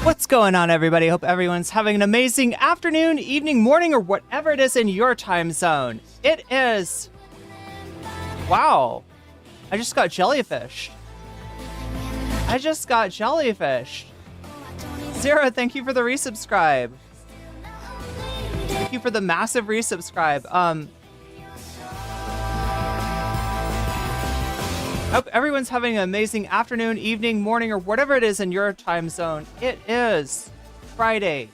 What's going on, everybody? Hope everyone's having an amazing afternoon, evening, morning, or whatever it is in your time zone. It is... Wow. I just got jellyfished. Zero, thank you for the resubscribe. Thank you for the massive resubscribe. Hope everyone's having an amazing afternoon, evening, morning, or whatever it is in your time zone. It is Friday,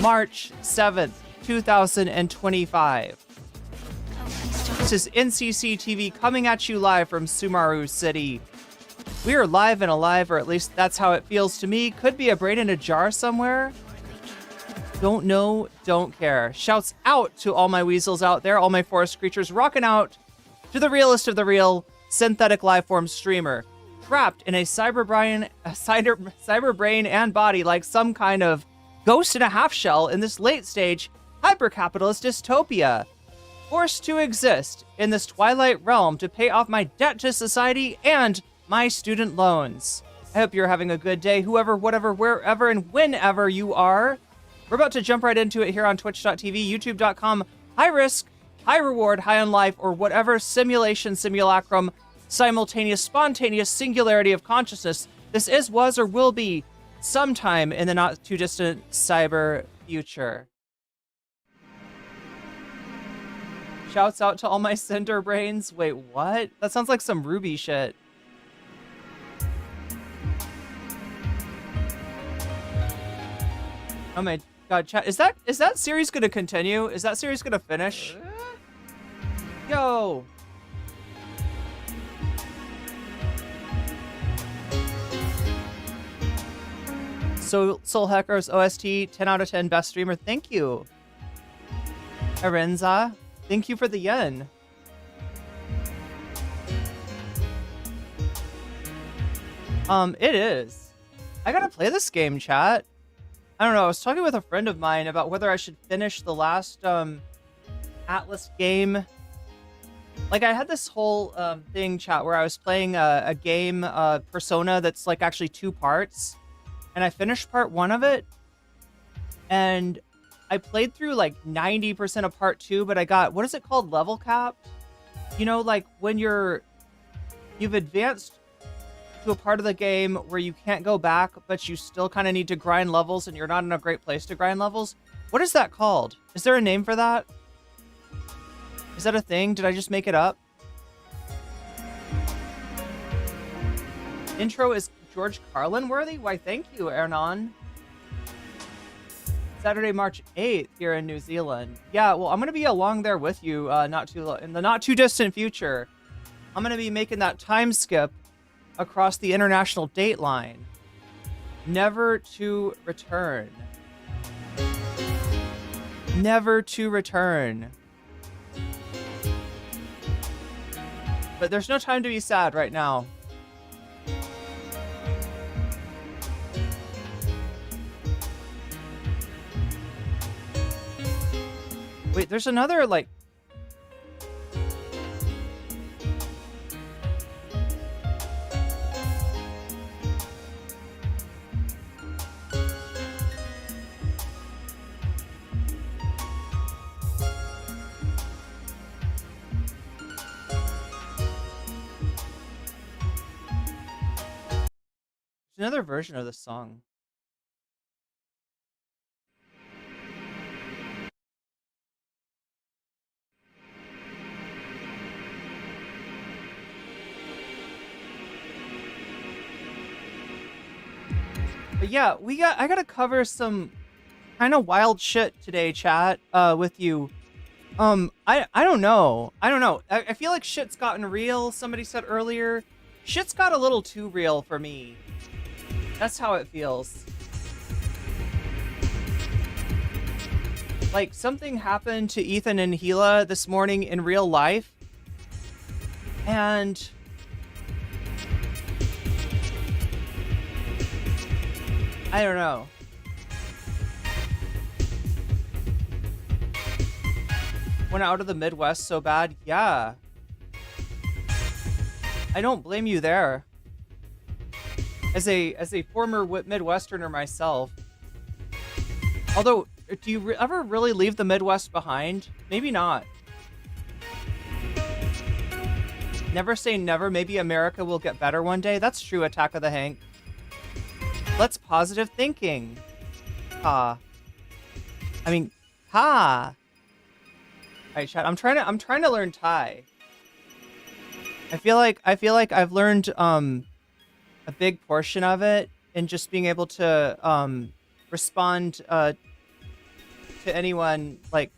March 7th, 2025. This is NCC TV coming at you live from Sumaru City. We are live and alive, or at least that's how it feels to me. Could be a brain in a jar somewhere. Don't know, don't care. Shouts out to all my weasels out there, all my forest creatures rocking out to the realest of the real synthetic lifeform streamer, trapped in a cyber brain and body like some kind of ghost in a half shell in this late stage hyper-capitalist dystopia, forced to exist in this twilight realm to pay off my debt to society and my student loans. I hope you're having a good day, whoever, whatever, wherever, and whenever you are. We're about to jump right into it here on twitch.tv, youtube.com, high risk, high reward, high on life, or whatever simulation, simulacrum, simultaneous, spontaneous singularity of consciousness this is, was, or will be sometime in the not too distant cyber future. Shouts out to all my cinder brains. Wait, what? That sounds like some Ruby shit. Oh my god, chat. Is that series gonna continue? Is that series gonna finish? Yo! Soul Hackers OST, 10 out of 10 best streamer. Thank you. Arenza, thank you for the yen. It is. I gotta play this game, chat. I don't know, I was talking with a friend of mine about whether I should finish the last, Atlas game. Like, I had this whole thing, chat, where I was playing a game, Persona, that's like actually 2 parts, and I finished part 1 of it, and I played through like 90% of part 2, but I got, what is it called, level capped? You know, like when you've advanced to a part of the game where you can't go back, but you still kind of need to grind levels, and you're not in a great place to grind levels. What is that called? Is there a name for that? Is that a thing? Did I just make it up? Intro is George Carlin worthy? Why, thank you, Ernan. Saturday, March 8th here in New Zealand. Yeah, well, I'm going to be along there with you in the not too distant future. I'm going to be making that time skip across the international date line. Never to return. Never to return. But there's no time to be sad right now. Wait, there's another, like... another version of this song. But yeah, I gotta cover some kind of wild shit today, chat, with you. I don't know. I feel like shit's gotten real. Somebody said earlier, shit's got a little too real for me. That's how it feels. Like, something happened to Ethan and Gila this morning in real life. And... I don't know. Went out of the Midwest so bad? Yeah. I don't blame you there. As a former Midwesterner myself. Although, do you ever really leave the Midwest behind? Maybe not. Never say never. Maybe America will get better one day. That's true, Attack of the Hank. Let's positive thinking. I mean, Ha. All right, chat. I'm trying to learn Thai. I feel like I've learned a big portion of it in just being able to respond to anyone like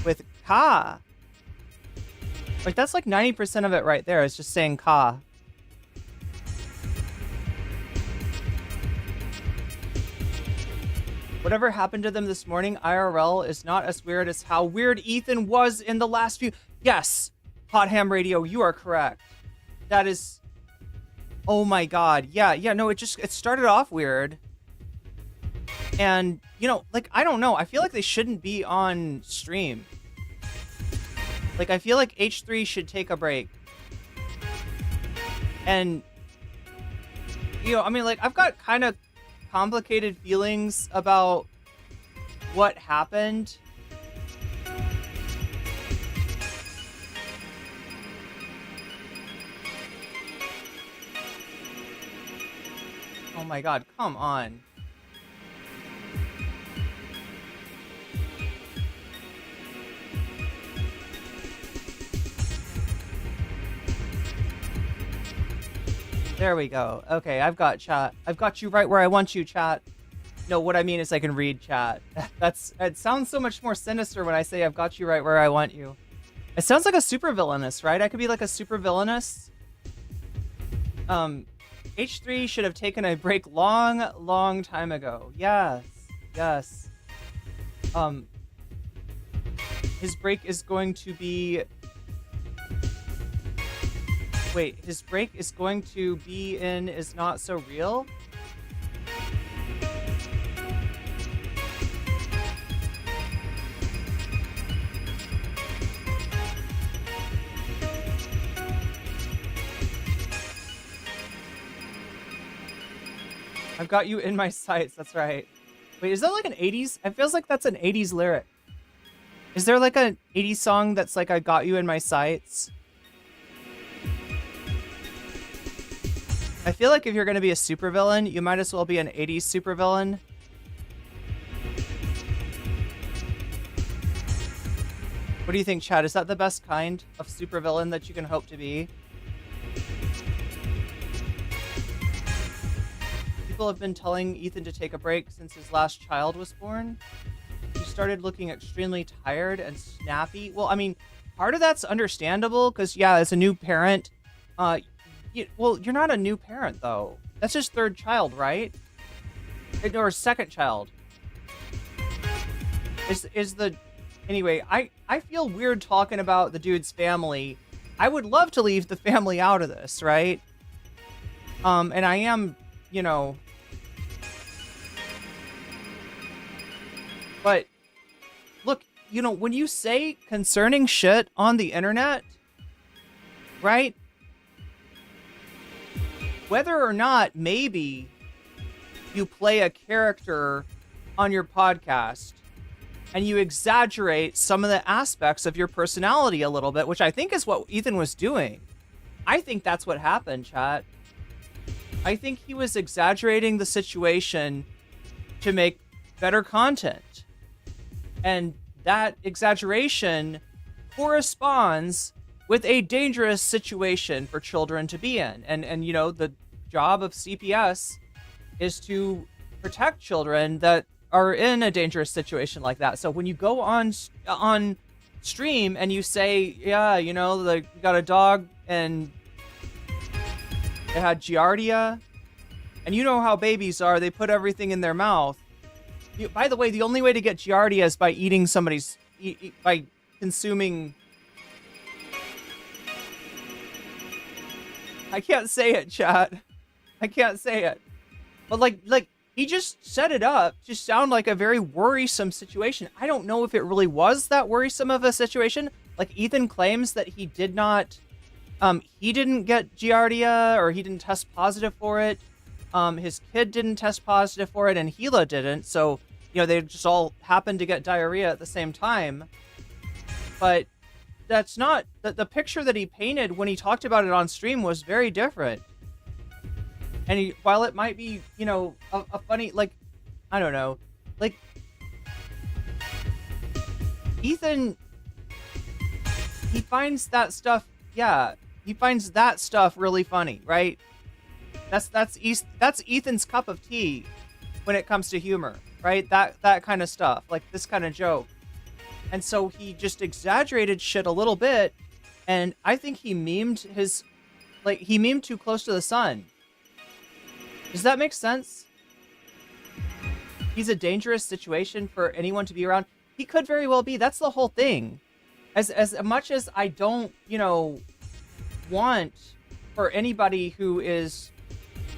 with ka. Like that's like 90% of it right there. It's just saying ka. Whatever happened to them this morning, IRL is not as weird as how weird Ethan was in the last few. Yes, Hot Ham Radio, you are correct. That is, oh my god. Yeah, no, it started off weird. And, you know, like, I don't know. I feel like they shouldn't be on stream. Like, I feel like H3 should take a break. And, you know, I mean, like, I've got kind of complicated feelings about what happened. Oh my god, come on. There we go. Okay, I've got chat. I've got you right where I want you, chat. No, what I mean is I can read chat. It sounds so much more sinister when I say I've got you right where I want you. It sounds like a supervillainous, right? I could be like a supervillainous. H3 should have taken a break long time ago. Yes. His break is going to be... Wait, his break is going to be in Is Not So Real? I've got you in my sights, that's right. Wait, is that like an 80s? It feels like that's an 80s lyric. Is there like an 80s song that's like I got you in my sights? I feel like if you're going to be a supervillain, you might as well be an 80s supervillain. What do you think, Chad? Is that the best kind of supervillain that you can hope to be? People have been telling Ethan to take a break since his last child was born. He started looking extremely tired and snappy. Well, I mean, part of that's understandable because, yeah, as a new parent, well, you're not a new parent, though. That's his third child, right? Or second child. Anyway, I feel weird talking about the dude's family. I would love to leave the family out of this, right? And I am, you know... But, look, you know, when you say concerning shit on the internet, right? Whether or not maybe you play a character on your podcast and you exaggerate some of the aspects of your personality a little bit, which I think is what Ethan was doing. I think that's what happened, chat. I think he was exaggerating the situation to make better content. And that exaggeration corresponds with a dangerous situation for children to be in. And you know, the job of CPS is to protect children that are in a dangerous situation like that. So when you go on stream and you say, yeah, you know, you got a dog and it had giardia, and you know how babies are, they put everything in their mouth. By the way, the only way to get giardia is by eating somebody's, by consuming... I can't say it, chat. I can't say it. But like he just set it up to sound like a very worrisome situation. I don't know if it really was that worrisome of a situation. Like Ethan claims that he did not, he didn't get giardia or he didn't test positive for it. His kid didn't test positive for it and Gila didn't. So, you know, they just all happened to get diarrhea at the same time. But that's not, the picture that he painted when he talked about it on stream was very different. And while it might be, you know, a funny, like, I don't know, like, Ethan, he finds that stuff, yeah, he finds that stuff really funny, right? That's Ethan's cup of tea when it comes to humor, right? That kind of stuff, like this kind of joke. And so he just exaggerated shit a little bit, and I think he memed he memed too close to the sun. Does that make sense? He's a dangerous situation for anyone to be around. He could very well be. That's the whole thing. As much as I don't, want for anybody who is,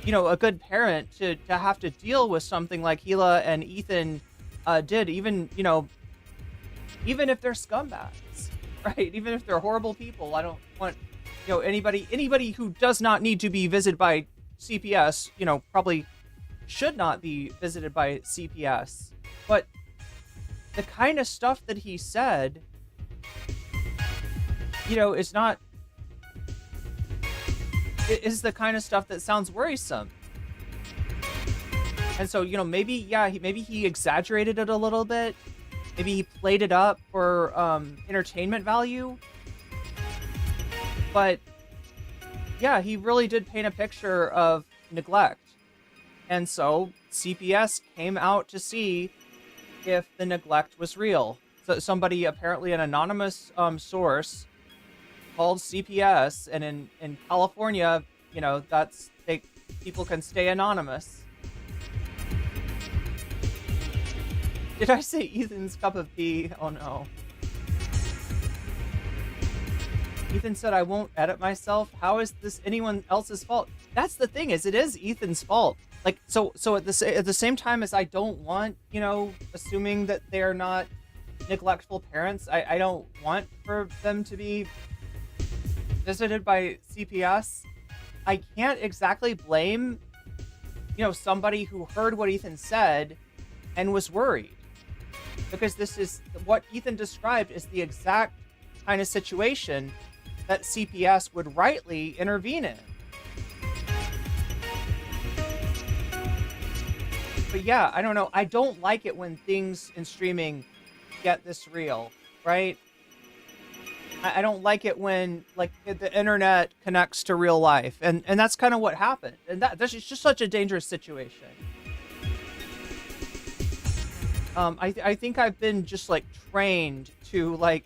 a good parent to have to deal with something like Gila and Ethan did, even if they're scumbags, right? Even if they're horrible people, I don't want, anybody who does not need to be visited by CPS, probably should not be visited by CPS. But the kind of stuff that he said, is the kind of stuff that sounds worrisome. And so, maybe he exaggerated it a little bit. Maybe he played it up for entertainment value. But yeah, he really did paint a picture of neglect. And so CPS came out to see if the neglect was real. So somebody, apparently an anonymous source, called CPS, and in California, people can stay anonymous. Did I say Ethan's cup of tea? Oh no. Ethan said, I won't edit myself. How is this anyone else's fault? That's the thing, is it is Ethan's fault. Like, so at the same time as I don't want, assuming that they're not neglectful parents, I don't want for them to be visited by CPS. I can't exactly blame, somebody who heard what Ethan said and was worried. Because this is what Ethan described is the exact kind of situation that CPS would rightly intervene in. But yeah, I don't know. I don't like it when things in streaming get this real, right? I don't like it when the internet connects to real life, and that's kind of what happened. And that's just such a dangerous situation. I think I've been just trained to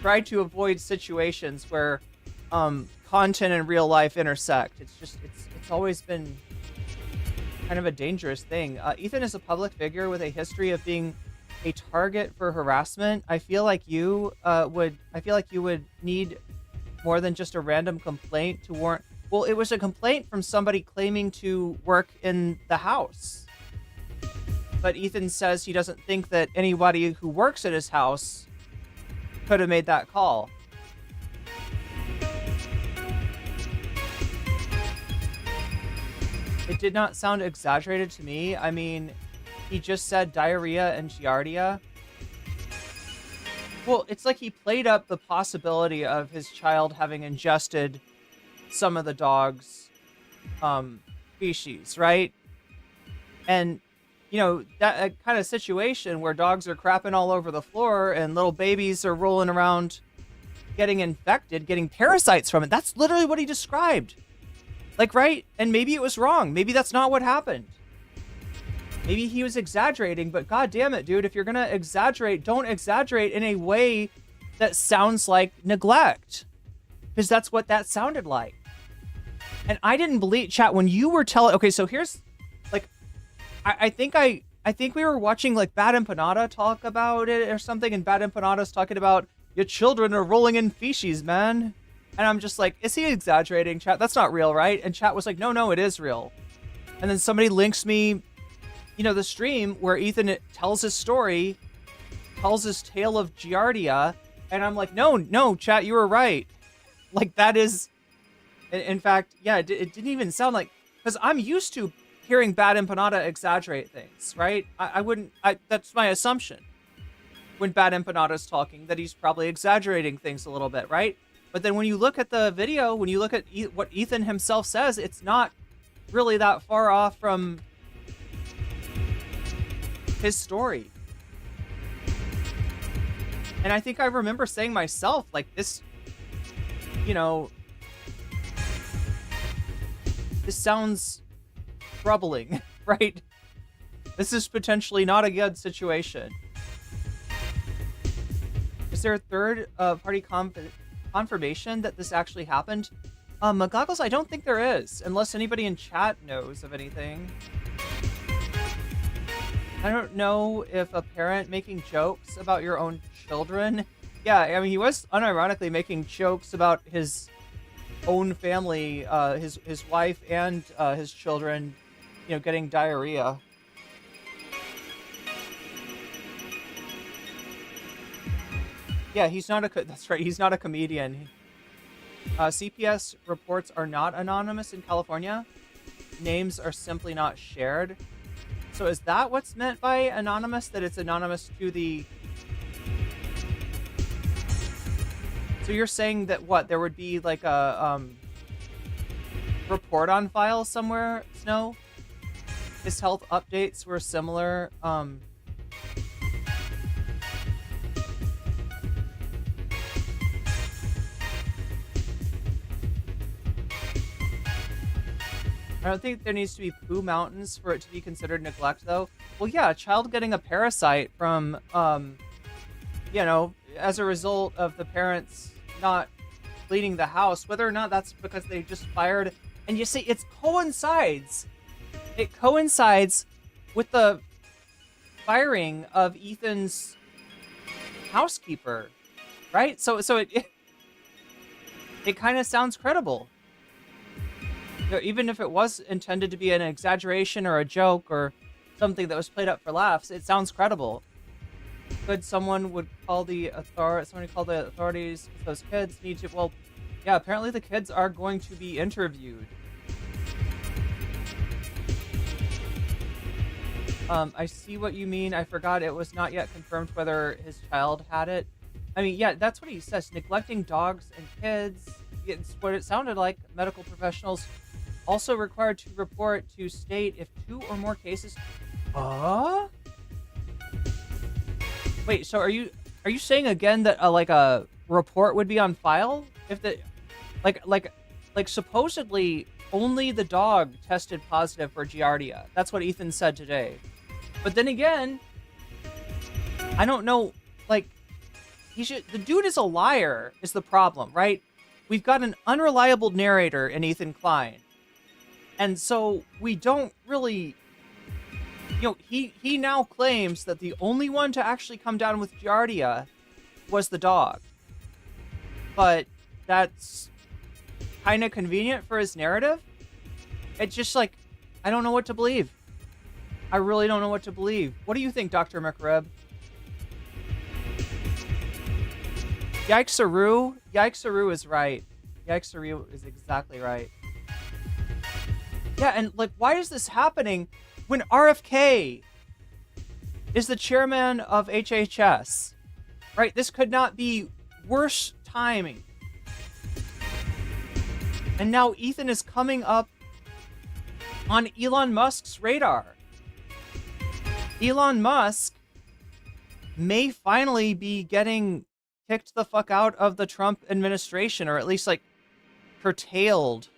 try to avoid situations where content and real life intersect. It's always been kind of a dangerous thing. Ethan is a public figure with a history of being a target for harassment. I feel like you would need more than just a random complaint to warrant. Well, it was a complaint from somebody claiming to work in the house. But Ethan says he doesn't think that anybody who works at his house could have made that call. It did not sound exaggerated to me. I mean, he just said diarrhea and giardia. Well, it's like he played up the possibility of his child having ingested some of the dog's species, right? And, that kind of situation where dogs are crapping all over the floor and little babies are rolling around getting infected, getting parasites from it. That's literally what he described. Right? And maybe it was wrong. Maybe that's not what happened. Maybe he was exaggerating, but god damn it, dude, if you're gonna exaggerate, don't exaggerate in a way that sounds like neglect. Because that's what that sounded like. And I didn't believe, chat, when you were telling, okay, so here's, I think we were watching, Bad Empanada talk about it or something, and Bad Empanada's talking about, your children are rolling in feces, man. And I'm just like, is he exaggerating, chat? That's not real, right? And chat was like, no, it is real. And then somebody links me, the stream where Ethan tells his story, tells his tale of giardia, and I'm like, no, chat, you were right. That is, in fact, yeah, it didn't even sound like, because I'm used to hearing Bad Empanada exaggerate things, right? I wouldn't, that's my assumption. When Bad Empanada's talking, that he's probably exaggerating things a little bit, right? But then when you look at the video, when you look at what Ethan himself says, it's not really that far off from his story. And I think I remember saying myself, like, this, you know, this sounds troubling, right? This is potentially not a good situation. Is there a third party confirmation that this actually happened? Goggles, I don't think there is, unless anybody in chat knows of anything. I don't know if a parent making jokes about your own children. Yeah, I mean, he was unironically making jokes about his own family, his wife and his children, you know, getting diarrhea. Yeah, he's not a. That's right. He's not a comedian. CPS reports are not anonymous in California. Names are simply not shared. So is that what's meant by anonymous? That it's anonymous to the... So you're saying that what? There would be like a report on file somewhere, Snow? His health updates were similar. I don't think there needs to be poo mountains for it to be considered neglect, though. Well, yeah, a child getting a parasite from, you know, as a result of the parents not cleaning the house, whether or not that's because they just fired. And you see, it coincides with the firing of Ethan's housekeeper, right? So it kind of sounds credible. You know, even if it was intended to be an exaggeration or a joke or something that was played up for laughs, it sounds credible. Could someone would call the somebody call the authorities if those kids need to? Well, yeah, apparently the kids are going to be interviewed. I see what you mean. I forgot it was not yet confirmed whether his child had it. I mean, yeah, that's what he says. Neglecting dogs and kids. It's what it sounded like. Medical professionals also required to report to state if 2 or more cases. Wait, so are you saying again that like a report would be on file if the like supposedly only the dog tested positive for giardia? That's what Ethan said today. But then again, I don't know, like, the dude is a liar is the problem, right? We've got an unreliable narrator in Ethan Klein. And so we don't really, you know, he now claims that the only one to actually come down with giardia was the dog. But that's kind of convenient for his narrative. It's just like, I don't know what to believe. I really don't know what to believe. What do you think, Dr. McRib? Yikesaroo? Yikesaroo is right. Yikesaroo is exactly right. Yeah, and like, why is this happening when RFK is the chairman of HHS? Right? This could not be worse timing. And now Ethan is coming up on Elon Musk's radar. Elon Musk may finally be getting kicked the fuck out of the Trump administration, or at least like curtailed.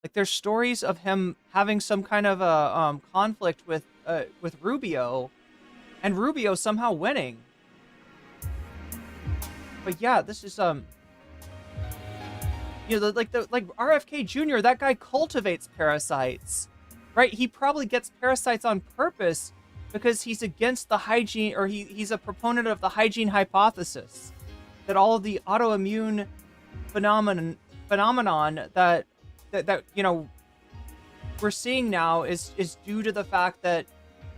Like, there's stories of him having some kind of a conflict with Rubio, and Rubio somehow winning. But yeah, this is you know, like RFK Jr., that guy cultivates parasites, right? He probably gets parasites on purpose because he's against the hygiene, or he's a proponent of the hygiene hypothesis, that all of the autoimmune phenomenon that you know we're seeing now is due to the fact that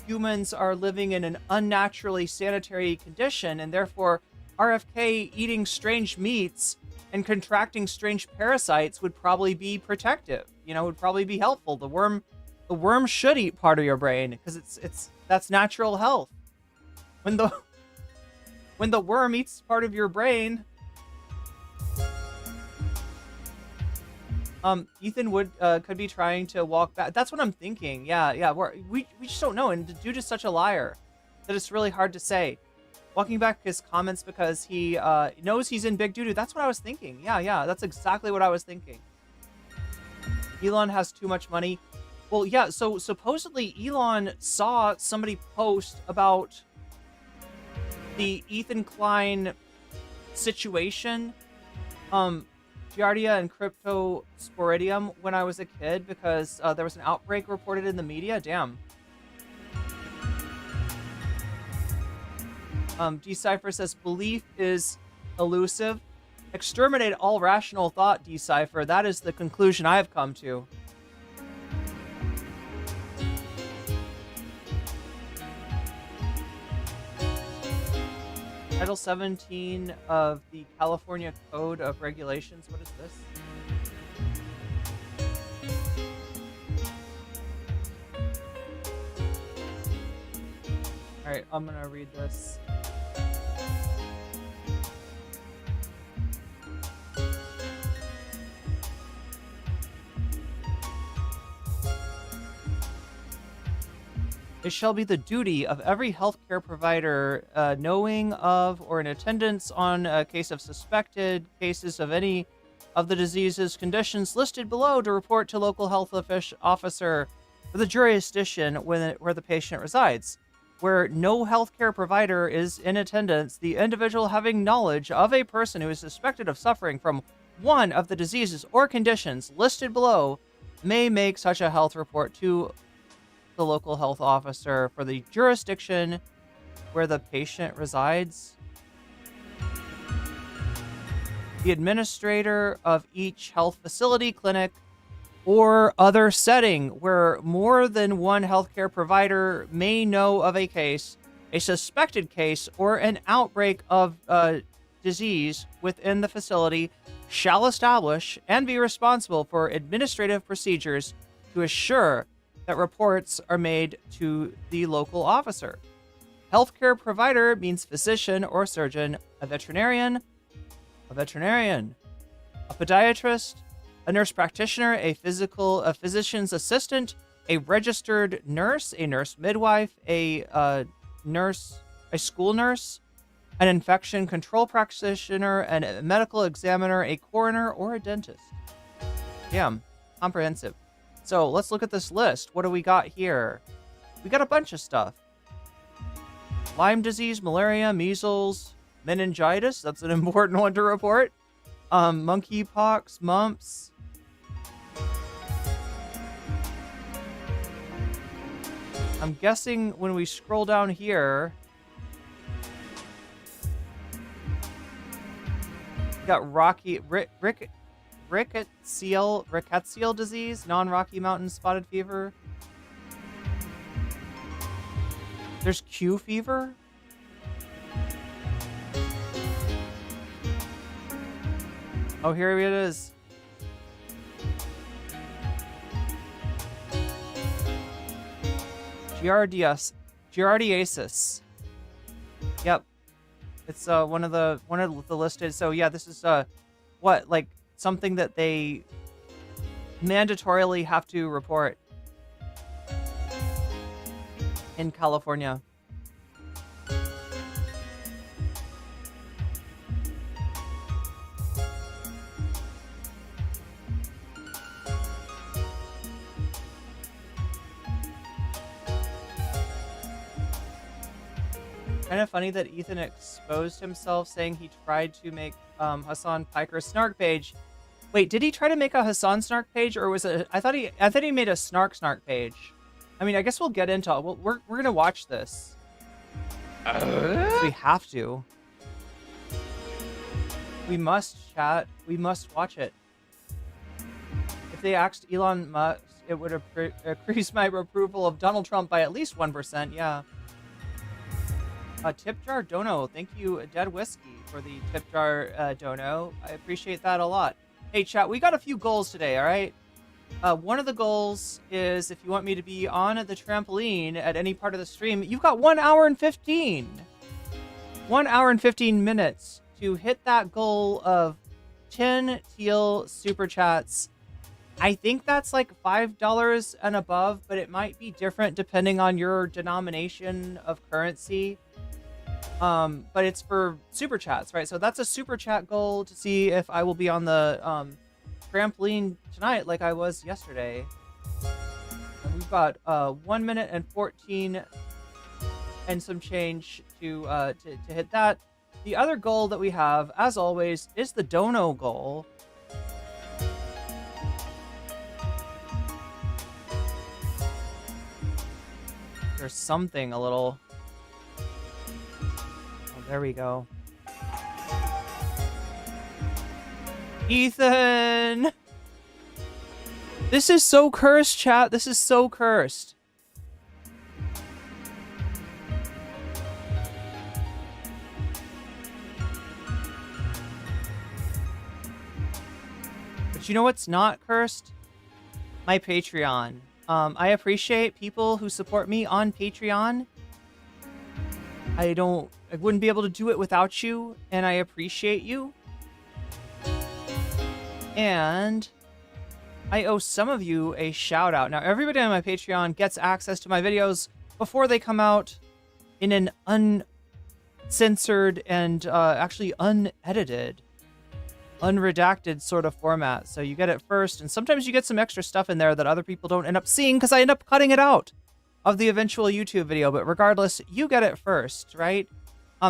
humans are living in an unnaturally sanitary condition, and therefore RFK eating strange meats and contracting strange parasites would probably be protective. You know, would probably be helpful. The worm should eat part of your brain because that's natural health. When the worm eats part of your brain, Ethan would could be trying to walk back. That's what I'm thinking. Yeah. We just don't know, and the dude is such a liar that it's really hard to say. Walking back his comments because he knows he's in big doo-doo. That's what I was thinking. Yeah. That's exactly what I was thinking. Elon has too much money. Well, yeah. So supposedly Elon saw somebody post about the Ethan Klein situation. Giardia and cryptosporidium when I was a kid because there was an outbreak reported in the media. Damn. Decipher says belief is elusive. Exterminate all rational thought, Decipher. That is the conclusion I have come to. Title 17 of the California Code of Regulations. What is this? All right, I'm gonna read this. It shall be the duty of every healthcare provider knowing of or in attendance on a case of suspected cases of any of the diseases conditions listed below to report to local health officer for the jurisdiction where the patient resides. Where no healthcare provider is in attendance, the individual having knowledge of a person who is suspected of suffering from one of the diseases or conditions listed below may make such a health report to the local health officer for the jurisdiction where the patient resides. The administrator of each health facility, clinic, or other setting where more than one healthcare provider may know of a case, a suspected case, or an outbreak of disease within the facility shall establish and be responsible for administrative procedures to assure that reports are made to the local officer. Healthcare provider means physician or surgeon, a veterinarian, a podiatrist, a nurse practitioner, a physician's assistant, a registered nurse, a nurse midwife, a school nurse, an infection control practitioner, a medical examiner, a coroner, or a dentist. Damn, comprehensive. So let's look at this list. What do we got here? We got a bunch of stuff. Lyme disease, malaria, measles, meningitis. That's an important one to report. Monkeypox, mumps. I'm guessing when we scroll down here, we got rickettsial disease, non-Rocky Mountain spotted fever. There's Q fever. Oh, here it is. Giardiasis. Yep. It's one of the listed. So yeah, this is what, like something that they mandatorily have to report in California. Kind of funny that Ethan exposed himself saying he tried to make Hassan Piker snark page. Wait, did he try to make a Hassan snark page, or was it? I thought he made a snark page. I mean, I guess we'll get into it. We're gonna watch this. We have to. We must chat. We must watch it. If they asked Elon Musk, it would increase my approval of Donald Trump by at least 1%. Yeah. Tip jar Dono. Thank you, Dead Whiskey, for the tip jar Dono. I appreciate that a lot. Hey, chat, we got a few goals today, all right? One of the goals is if you want me to be on the trampoline at any part of the stream, you've got 1 hour and 15. 1 hour and 15 minutes to hit that goal of 10 teal super chats I think that's like $5 and above, but it might be different depending on your denomination of currency. But it's for super chats, right? So that's a super chat goal to see if I will be on the trampoline tonight like I was yesterday. And we've got 1 minute and 14 and some change to hit that. The other goal that we have, as always, is the Dono goal. There's something a little... Oh, there we go. Ethan! This is so cursed, chat. This is so cursed. But you know what's not cursed? My Patreon. I appreciate people who support me on Patreon. I wouldn't be able to do it without you, and I appreciate you. And I owe some of you a shout out. Now, everybody on my Patreon gets access to my videos before they come out in an uncensored and actually unedited, unredacted sort of format. So you get it first, and sometimes you get some extra stuff in there that other people don't end up seeing because I end up cutting it out of the eventual YouTube video. But regardless, you get it first, right?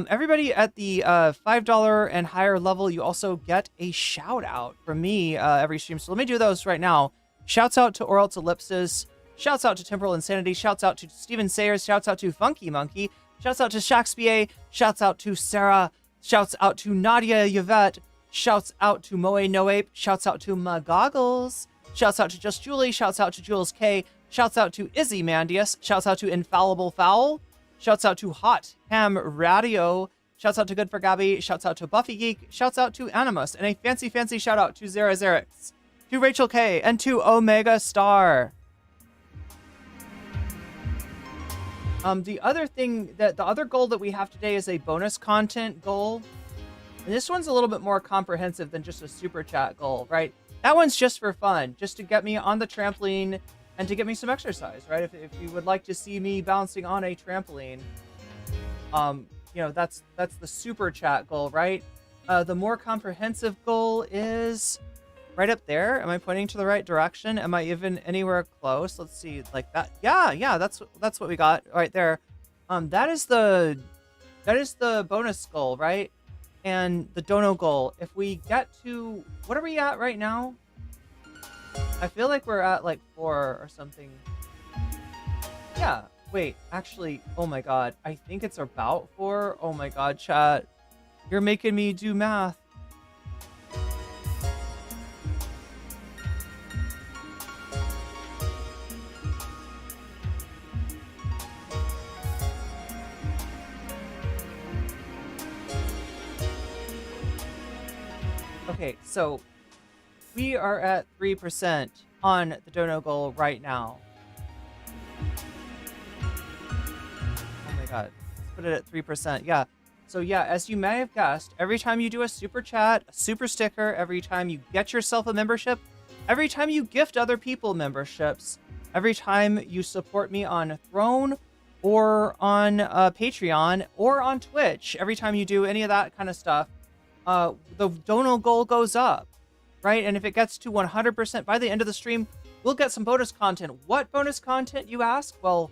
Everybody at the $5 and higher level, you also get a shout out from me every stream. So let me do those right now. Shouts out to Oral Ellipsis. Shouts out to Temporal Insanity. Shouts out to Steven Sayers. Shouts out to Funky Monkey. Shouts out to Shakespeare. Shouts out to Sarah. Shouts out to Nadia Yvette. Shouts out to Moe Noape. Shouts out to Magoggles. Shouts out to Just Julie. Shouts out to Jules K. Shouts out to Izzy Mandius. Shouts out to Infallible Fowl. Shouts out to Hot Ham Radio. Shouts out to Good for Gabby. Shouts out to Buffy Geek. Shouts out to Animus. And a fancy shout out to Zara Zerix, to Rachel K, and to Omega Star. The other goal that we have today is a bonus content goal. And this one's a little bit more comprehensive than just a super chat goal, right? That one's just for fun, just to get me on the trampoline and to get me some exercise, right? If you would like to see me bouncing on a trampoline, you know, that's the super chat goal, right? The more comprehensive goal is right up there. Am I pointing to the right direction? Am I even anywhere close? Let's see, like that. Yeah, that's what we got right there. That is the bonus goal, right? And the Dono goal. If we get to, what are we at right now? I feel like we're at like 4 or something. Yeah, wait, actually, oh my god, I think it's about 4. Oh my god, chat, you're making me do math. Okay, so we are at 3% on the Dono goal right now. Oh my god. Let's put it at 3%. Yeah. So yeah, as you may have guessed, every time you do a super chat, a super sticker, every time you get yourself a membership, every time you gift other people memberships, every time you support me on Throne or on Patreon or on Twitch, every time you do any of that kind of stuff, the Dono goal goes up. Right? And if it gets to 100% by the end of the stream, we'll get some bonus content. What bonus content, you ask? Well,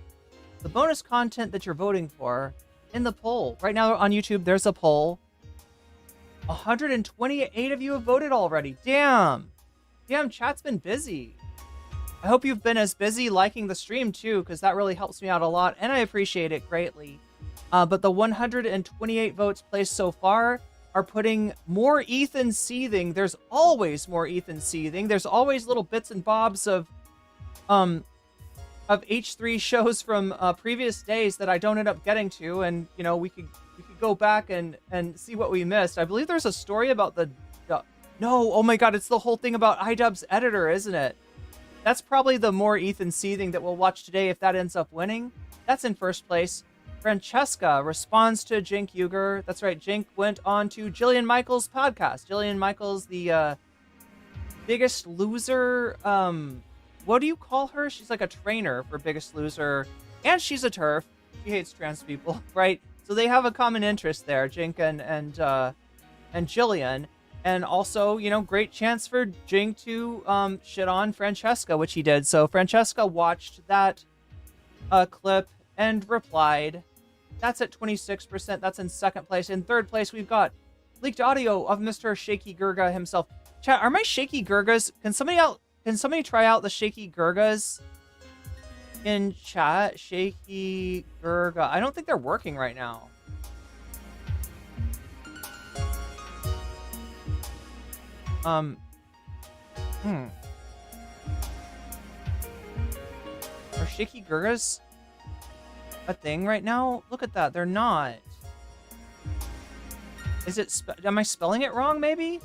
the bonus content that you're voting for in the poll. Right now on YouTube, there's a poll. 128 of you have voted already. Damn, chat's been busy. I hope you've been as busy liking the stream too, because that really helps me out a lot, and I appreciate it greatly. But the 128 votes placed so far are putting more Ethan seething. There's always more Ethan seething. There's always little bits and bobs of H3 shows from previous days that I don't end up getting to, and you know, we could go back and see what we missed. I believe there's a story about the no, oh my god, it's the whole thing about iDubbbz's editor, isn't it? That's probably the more Ethan seething that we'll watch today if that ends up winning. That's in first place. Francesca responds to Jink Uger. That's right, Jink went on to Jillian Michaels' podcast. Jillian Michaels, the Biggest Loser, what do you call her? She's like a trainer for Biggest Loser, and she's a TERF. She hates trans people, right? So they have a common interest there, Jink and Jillian. And also, you know, great chance for Jink to shit on Francesca, which he did. So Francesca watched that clip and replied. That's at 26%. That's in second place. In third place, we've got leaked audio of Mr. Shaky Gurga himself. Chat, are my Shaky Gurgas? Can somebody try out the Shaky Gurgas in chat? Shaky Gurga. I don't think they're working right now. Are Shaky Gurgas a thing right now? Look at that. They're not. Is it... am I spelling it wrong, maybe?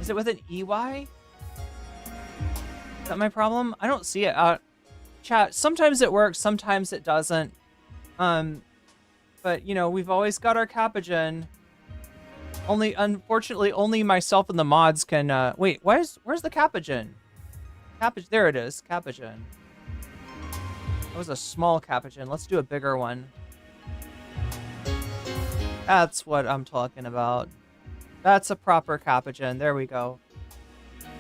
Is it with an EY? Is that my problem? I don't see it. Chat, sometimes it works, sometimes it doesn't. But, you know, we've always got our Capigen. Unfortunately, only myself and the mods can, wait, where's the Capigen? There it is, Capigen. That was a small Capigen. Let's do a bigger one. That's what I'm talking about. That's a proper Capigen. There we go.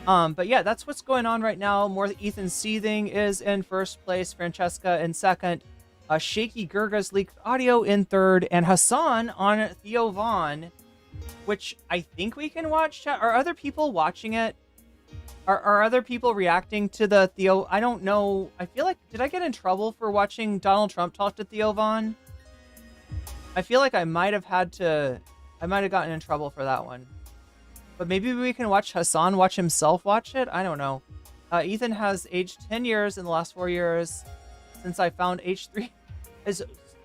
But yeah, that's what's going on right now. More Ethan Seething is in first place, Francesca in second, Shaky Gurga's leaked audio in third, and Hassan on Theo Vaughn, which I think we can watch. Are other people watching it? Are other people reacting to the Theo? I don't know. I feel like, did I get in trouble for watching Donald Trump talk to Theo Vaughn? I feel like I might have gotten in trouble for that one. But maybe we can watch Hassan watch himself watch it? I don't know. Ethan has aged 10 years in the last 4 years since I found H3.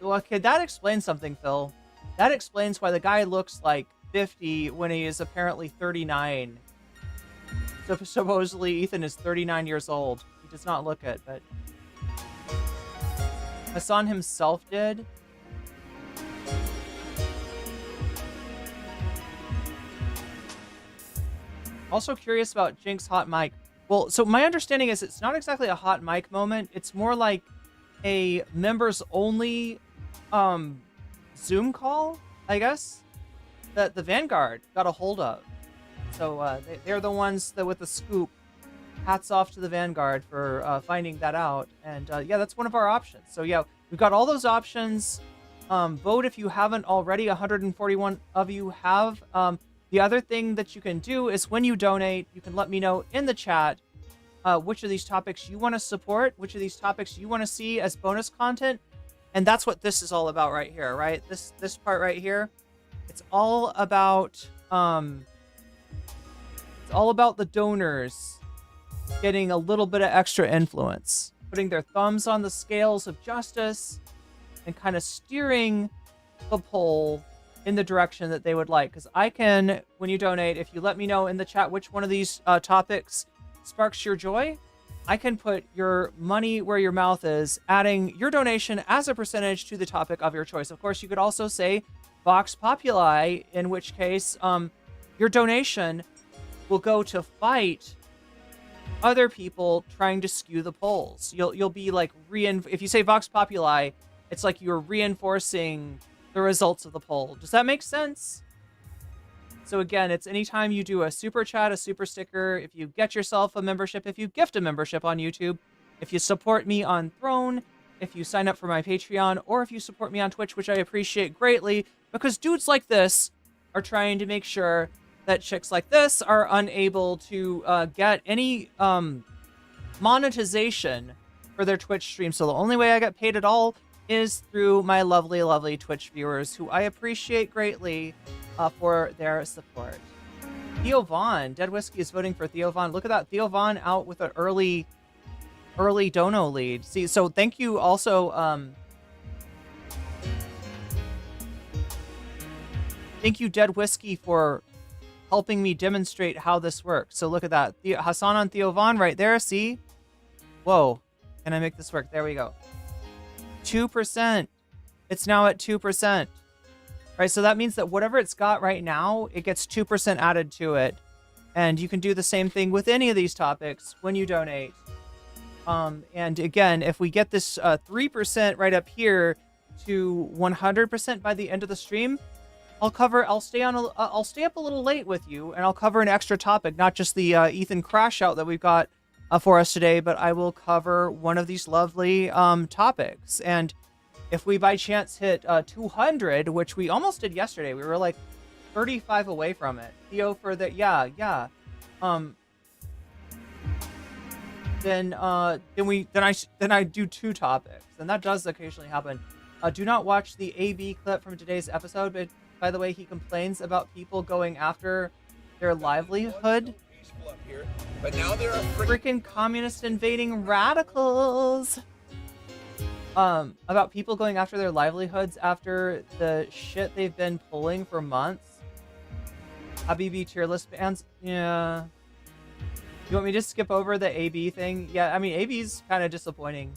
Well, okay, that explains something, Phil. That explains why the guy looks like 50 when he is apparently 39. So supposedly Ethan is 39 years old. He does not look it, but Hassan himself did. Also curious about Jink's hot mic. Well, so my understanding is it's not exactly a hot mic moment. It's more like a members only Zoom call, I guess, that the Vanguard got a hold of. So they're the ones that with the scoop. Hats off to the Vanguard for finding that out. And yeah, that's one of our options. So yeah, we've got all those options. Vote if you haven't already. 141 of you have. The other thing that you can do is when you donate, you can let me know in the chat which of these topics you want to support, which of these topics you want to see as bonus content. And that's what this is all about right here, right? This part right here. It's all about the donors getting a little bit of extra influence, putting their thumbs on the scales of justice and kind of steering the poll in the direction that they would like. Because I can, when you donate, if you let me know in the chat which one of these topics sparks your joy, I can put your money where your mouth is, adding your donation as a percentage to the topic of your choice. Of course, you could also say Vox Populi, in which case your donation will go to fight other people trying to skew the polls. You'll be like, if you say Vox Populi, it's like you're reinforcing the results of the poll. Does that make sense? So again, it's anytime you do a super chat, a super sticker, if you get yourself a membership, if you gift a membership on YouTube, if you support me on Throne, if you sign up for my Patreon, or if you support me on Twitch, which I appreciate greatly, because dudes like this are trying to make sure that chicks like this are unable to get any monetization for their Twitch stream. So the only way I get paid at all is through my lovely, lovely Twitch viewers, who I appreciate greatly for their support. Theo Vaughn, Dead Whiskey is voting for Theo Vaughn. Look at that, Theo Vaughn out with an early Dono lead. See, so thank you also. Thank you, Dead Whiskey, for helping me demonstrate how this works. So look at that, Hassan on Theo Vaughn right there. See, whoa, can I make this work? There we go. 2%. It's now at 2%. Right, so that means that whatever it's got right now, it gets 2% added to it And you can do the same thing with any of these topics when you donate. And again, if we get this 3% right up here to 100% by the end of the stream, I'll stay up a little late with you, and I'll cover an extra topic, not just the Ethan crashout that we've got for us today, but I will cover one of these lovely topics. And if we by chance hit 200, which we almost did yesterday, we were like 35 away from it. Theo for the then I do 2 topics, and that does occasionally happen. Do not watch the AB clip from today's episode, but by the way, he complains about people going after their livelihood. But now there are freaking communist invading radicals. About people going after their livelihoods after the shit they've been pulling for months. Habibi tier list bans. Yeah. You want me to skip over the AB thing? Yeah, I mean, AB's kind of disappointing.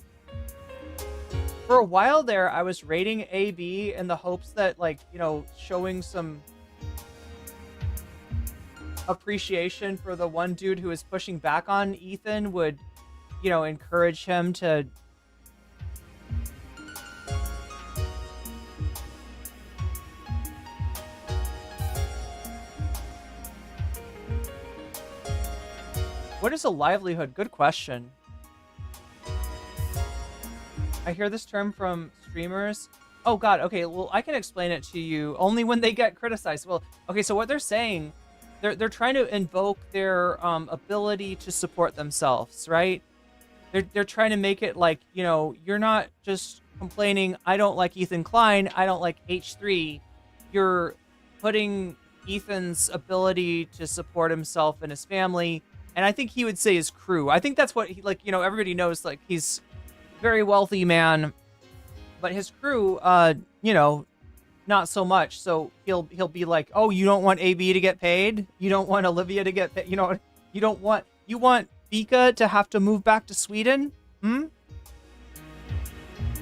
For a while there, I was rating AB in the hopes that, like, you know, showing some appreciation for the one dude who is pushing back on Ethan would, you know, encourage him to What is a livelihood? Good question. I hear this term from streamers. Oh god, okay, well, I can explain it to you only when they get criticized. Well, okay, so what they're saying, they're trying to invoke their ability to support themselves, right? They're trying to make it like, you know, you're not just complaining, I don't like Ethan Klein, I don't like H3. You're putting Ethan's ability to support himself and his family, and I think he would say his crew. I think that's what he, like, you know, everybody knows, like, he's a very wealthy man, but his crew, you know, not so much. So he'll be like, oh, you don't want AB to get paid? You don't want Olivia to get paid? You know, you want Vika to have to move back to Sweden? You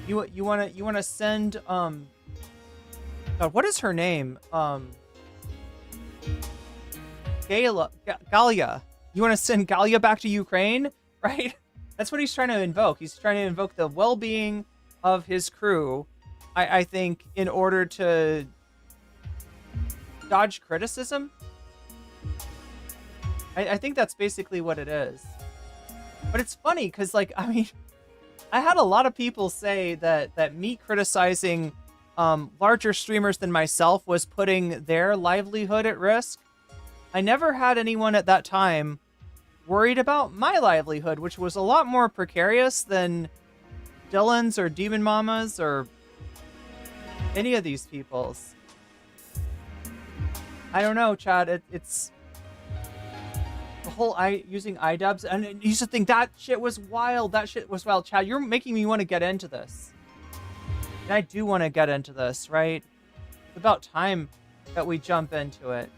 want to send God, what is her name? Galia. You want to send Galia back to Ukraine, right? That's what he's trying to invoke. He's trying to invoke the well-being of his crew, I think, in order to dodge criticism. I think that's basically what it is. But it's funny because, like, I mean, I had a lot of people say that me criticizing larger streamers than myself was putting their livelihood at risk. I never had anyone at that time worried about my livelihood, which was a lot more precarious than Dylan's or Demon Mama's or any of these people's. I don't know, Chad. It's the whole using iDubbbz, and you used to think that shit was wild. That shit was wild. Chad, you're making me want to get into this. And I do want to get into this, right? It's about time that we jump into it.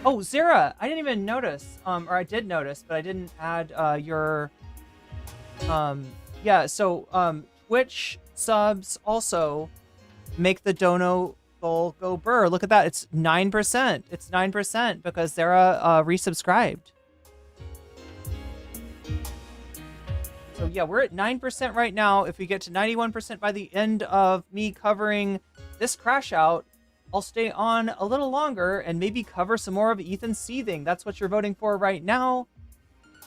Oh, Zara, I didn't even notice, or I did notice, but I didn't add your, yeah, so Twitch subs also make the Dono goal go burr. Look at that, it's 9%. It's 9% because Zara resubscribed. So yeah, we're at 9% right now. If we get to 91% by the end of me covering this crash out, I'll stay on a little longer and maybe cover some more of Ethan's seething. That's what you're voting for right now.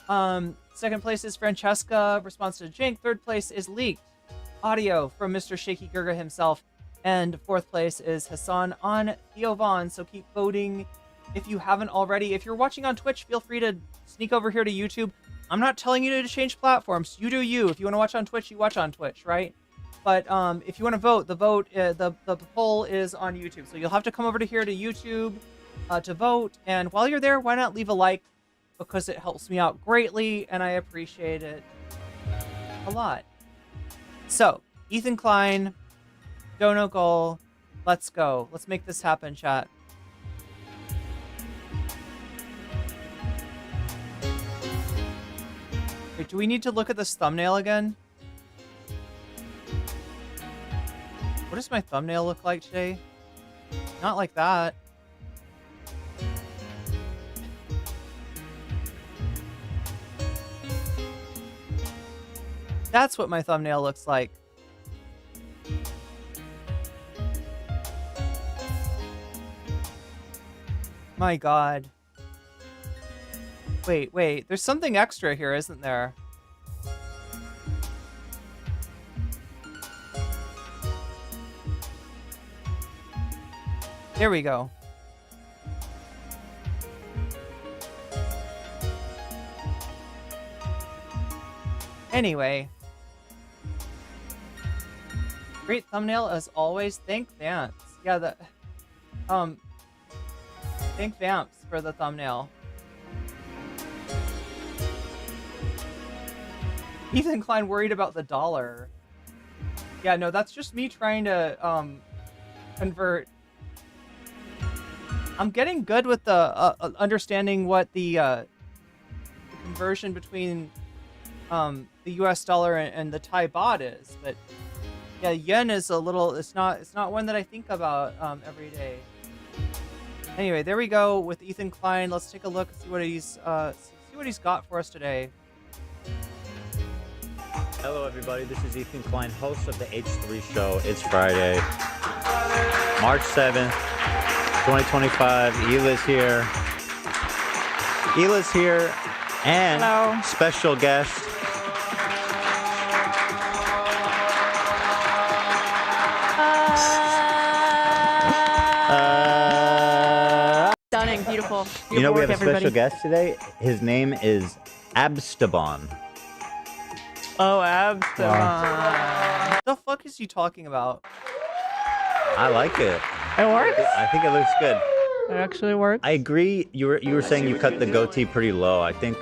Second place is Francesca, response to Jink. Third place is leaked audio from Mr. Shaky Gurga himself. And fourth place is Hassan on Theo Vaughn. So keep voting if you haven't already. If you're watching on Twitch, feel free to sneak over here to YouTube. I'm not telling you to change platforms. You do you. If you want to watch on Twitch, you watch on Twitch, right? But if you want to vote, the poll is on YouTube. So you'll have to come over to here to YouTube to vote. And while you're there, why not leave a like? Because it helps me out greatly, and I appreciate it a lot. So, Ethan Klein, Dono goal, let's go. Let's make this happen, chat. Wait, do we need to look at this thumbnail again? What does my thumbnail look like today? Not like that. That's what my thumbnail looks like. My God. Wait. There's something extra here, isn't there? There we go. Anyway. Great thumbnail as always. Thank Vamps. Yeah, thank Vamps for the thumbnail. Ethan Klein worried about the dollar. Yeah, no, that's just me trying to convert. I'm getting good with the understanding what the conversion between the US dollar and the Thai baht is, but yeah, yen is a little, it's not one that I think about every day. Anyway, there we go with Ethan Klein. Let's take a look and see what he's got for us today. Hello everybody, this is Ethan Klein, host of the H3 show. It's Friday, March 7th, 2025. Hila's here, and hello. Special guest. Stunning, beautiful. You know, we have a special guest today. His name is Abstaban. Oh, Abstaban. Wow. What the fuck is he talking about? I like it. It works? I think it looks good. It actually works? I agree. You were saying you cut the goatee pretty low. I think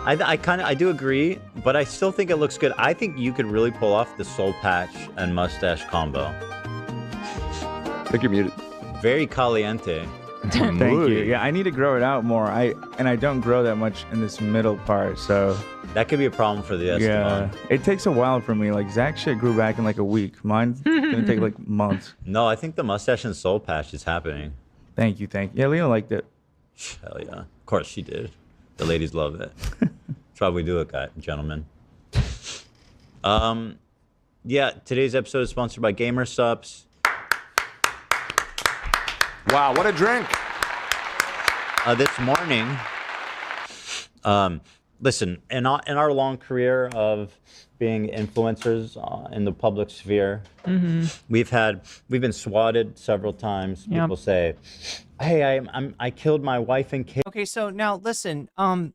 I do agree, but I still think it looks good. I think you could really pull off the soul patch and mustache combo. I think you're muted. Very caliente. Thank you. Yeah, I need to grow it out more. I don't grow that much in this middle part, so that could be a problem for the Esteban. Yeah, it takes a while for me. Like Zach shit grew back in like a week. Mine's gonna take like months. No, I think the mustache and soul patch is happening. Thank you. Yeah, Lena liked it. Hell yeah. Of course she did. The ladies love it. That's why we do it, guys, gentlemen. Yeah, today's episode is sponsored by Gamer Subs. Wow, what a drink. This morning, listen, in our long career of being influencers in the public sphere, we've been swatted several times. Yep. People say, "Hey, I killed my wife and kid." Okay, so now listen, I've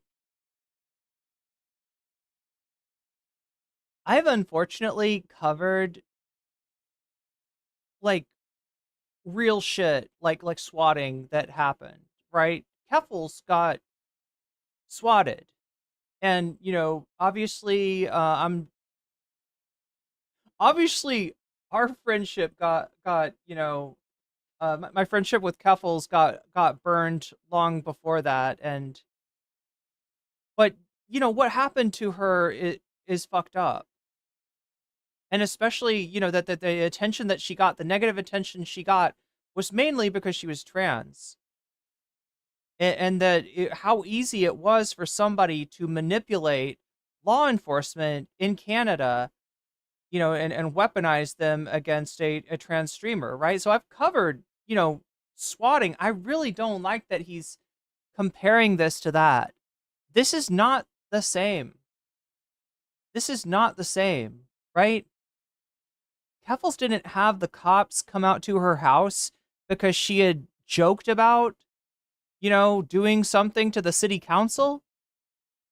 unfortunately covered like real shit, like swatting that happened, right? Keffels got swatted, and you know, obviously our friendship got you know, my friendship with Keffels got burned long before that, but you know what happened to her is fucked up. And especially, you know, that the attention that she got, the negative attention she got, was mainly because she was trans. And that how easy it was for somebody to manipulate law enforcement in Canada, you know, and weaponize them against a trans streamer, right? So I've covered, you know, swatting. I really don't like that he's comparing this to that. This is not the same. This is not the same, right? Keffels didn't have the cops come out to her house because she had joked about, you know, doing something to the city council.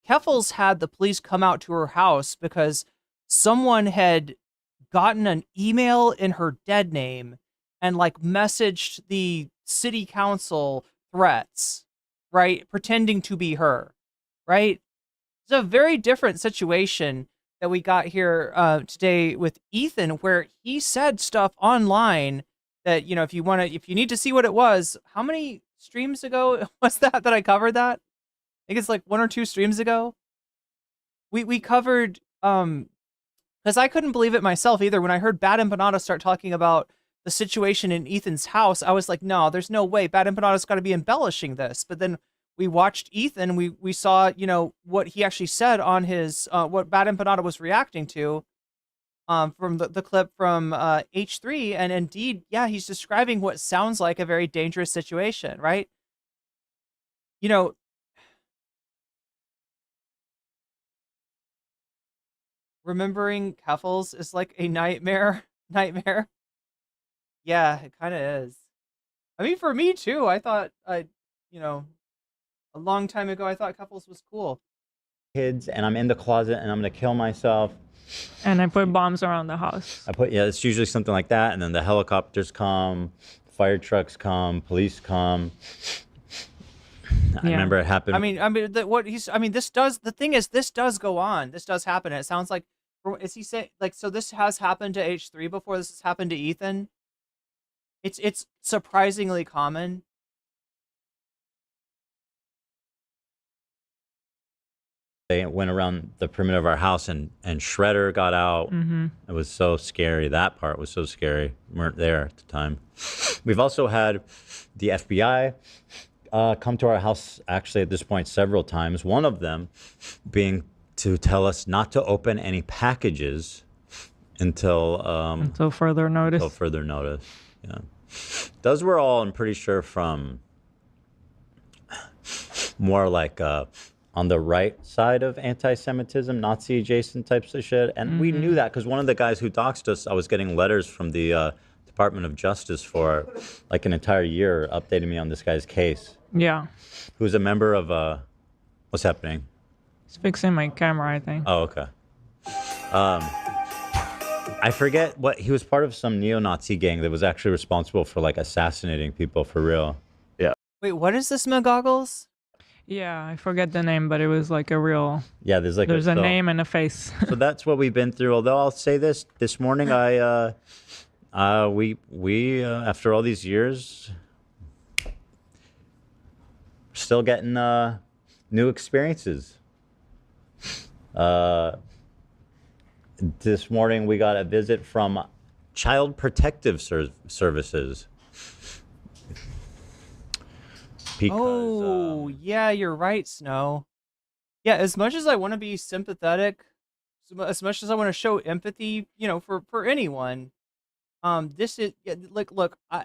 Keffels had the police come out to her house because someone had gotten an email in her dead name and like messaged the city council threats, right? Pretending to be her, right? It's a very different situation that we got here today with Ethan, where he said stuff online that, you know, if you need to see what it was, how many streams ago was that I covered that? I think it's like 1 or 2 streams ago. We covered, because I couldn't believe it myself either. When I heard Bad Empanada start talking about the situation in Ethan's house, I was like, no, there's no way. Bad Empanada's got to be embellishing this. But then we watched Ethan. We saw, you know, what he actually said on his what Bad Empanada was reacting to from the clip from H3, and indeed, yeah, he's describing what sounds like a very dangerous situation, right? You know, remembering Keffels is like a nightmare. Nightmare. Yeah, it kind of is. I mean, for me too. I thought you know, a long time ago, I thought Keffels was cool. Kids, and I'm in the closet, and I'm gonna kill myself. And I put bombs around the house. Yeah, it's usually something like that, and then the helicopters come, fire trucks come, police come. I remember it happened. I mean, this does. The thing is, this does go on. This does happen. It sounds like, is he saying like, so this has happened to H3 before? This has happened to Ethan. It's surprisingly common. They went around the perimeter of our house, and Shredder got out. It was so scary. That part was so scary. We weren't there at the time. We've also had the FBI come to our house, actually, at this point, several times. One of them being to tell us not to open any packages until further notice. Until further notice. Yeah, those were all, I'm pretty sure, from more like on the right side of anti-Semitism, Nazi-adjacent types of shit. And we knew that because one of the guys who doxed us, I was getting letters from the Department of Justice for like an entire year updating me on this guy's case. Yeah. Who's a member of, what's happening? He's fixing my camera, I think. Oh, okay. I forget what, he was part of some neo-Nazi gang that was actually responsible for like assassinating people for real. Yeah. Wait, what is this, McGoggles? Yeah, I forget the name, but it was like a real... Yeah, there's a name and a face. So that's what we've been through. Although I'll say this morning, we after all these years, still getting new experiences. This morning we got a visit from Child Protective Services. Because, yeah, you're right, Snow. Yeah, as much as I want to be sympathetic, as much as I want to show empathy, you know, for anyone, this is like, look, I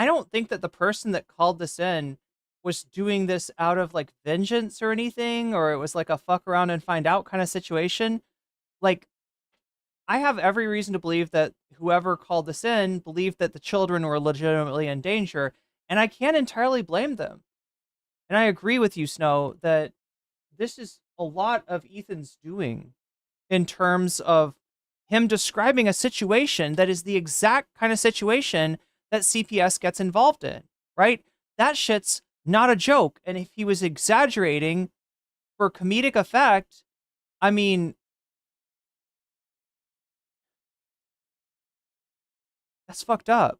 don't think that the person that called this in was doing this out of like vengeance or anything, or it was like a fuck around and find out kind of situation. Like, I have every reason to believe that whoever called this in believed that the children were legitimately in danger, and I can't entirely blame them. And I agree with you, Snow, that this is a lot of Ethan's doing in terms of him describing a situation that is the exact kind of situation that CPS gets involved in, right? That shit's not a joke. And if he was exaggerating for comedic effect, I mean, that's fucked up.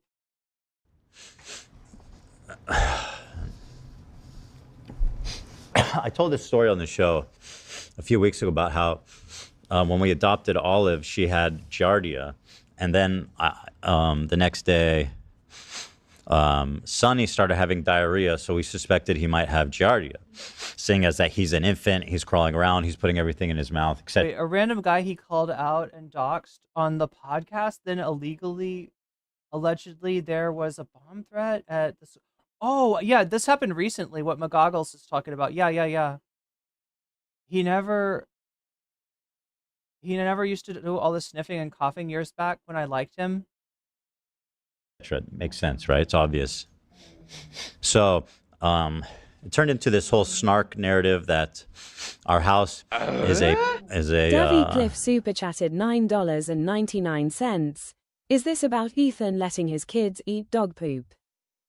I told this story on the show a few weeks ago about how when we adopted Olive, she had giardia. And then the next day, Sonny started having diarrhea, so we suspected he might have giardia. Seeing as that he's an infant, he's crawling around, he's putting everything in his mouth, etc. Wait, a random guy he called out and doxed on the podcast, then allegedly there was a bomb threat at this. Oh, yeah, this happened recently, what McGoggles is talking about. Yeah. He never used to do all the sniffing and coughing years back when I liked him. Makes sense, right? It's obvious. So it turned into this whole snark narrative that our house is a Davy Cliff super chatted $9.99. Is this about Ethan letting his kids eat dog poop?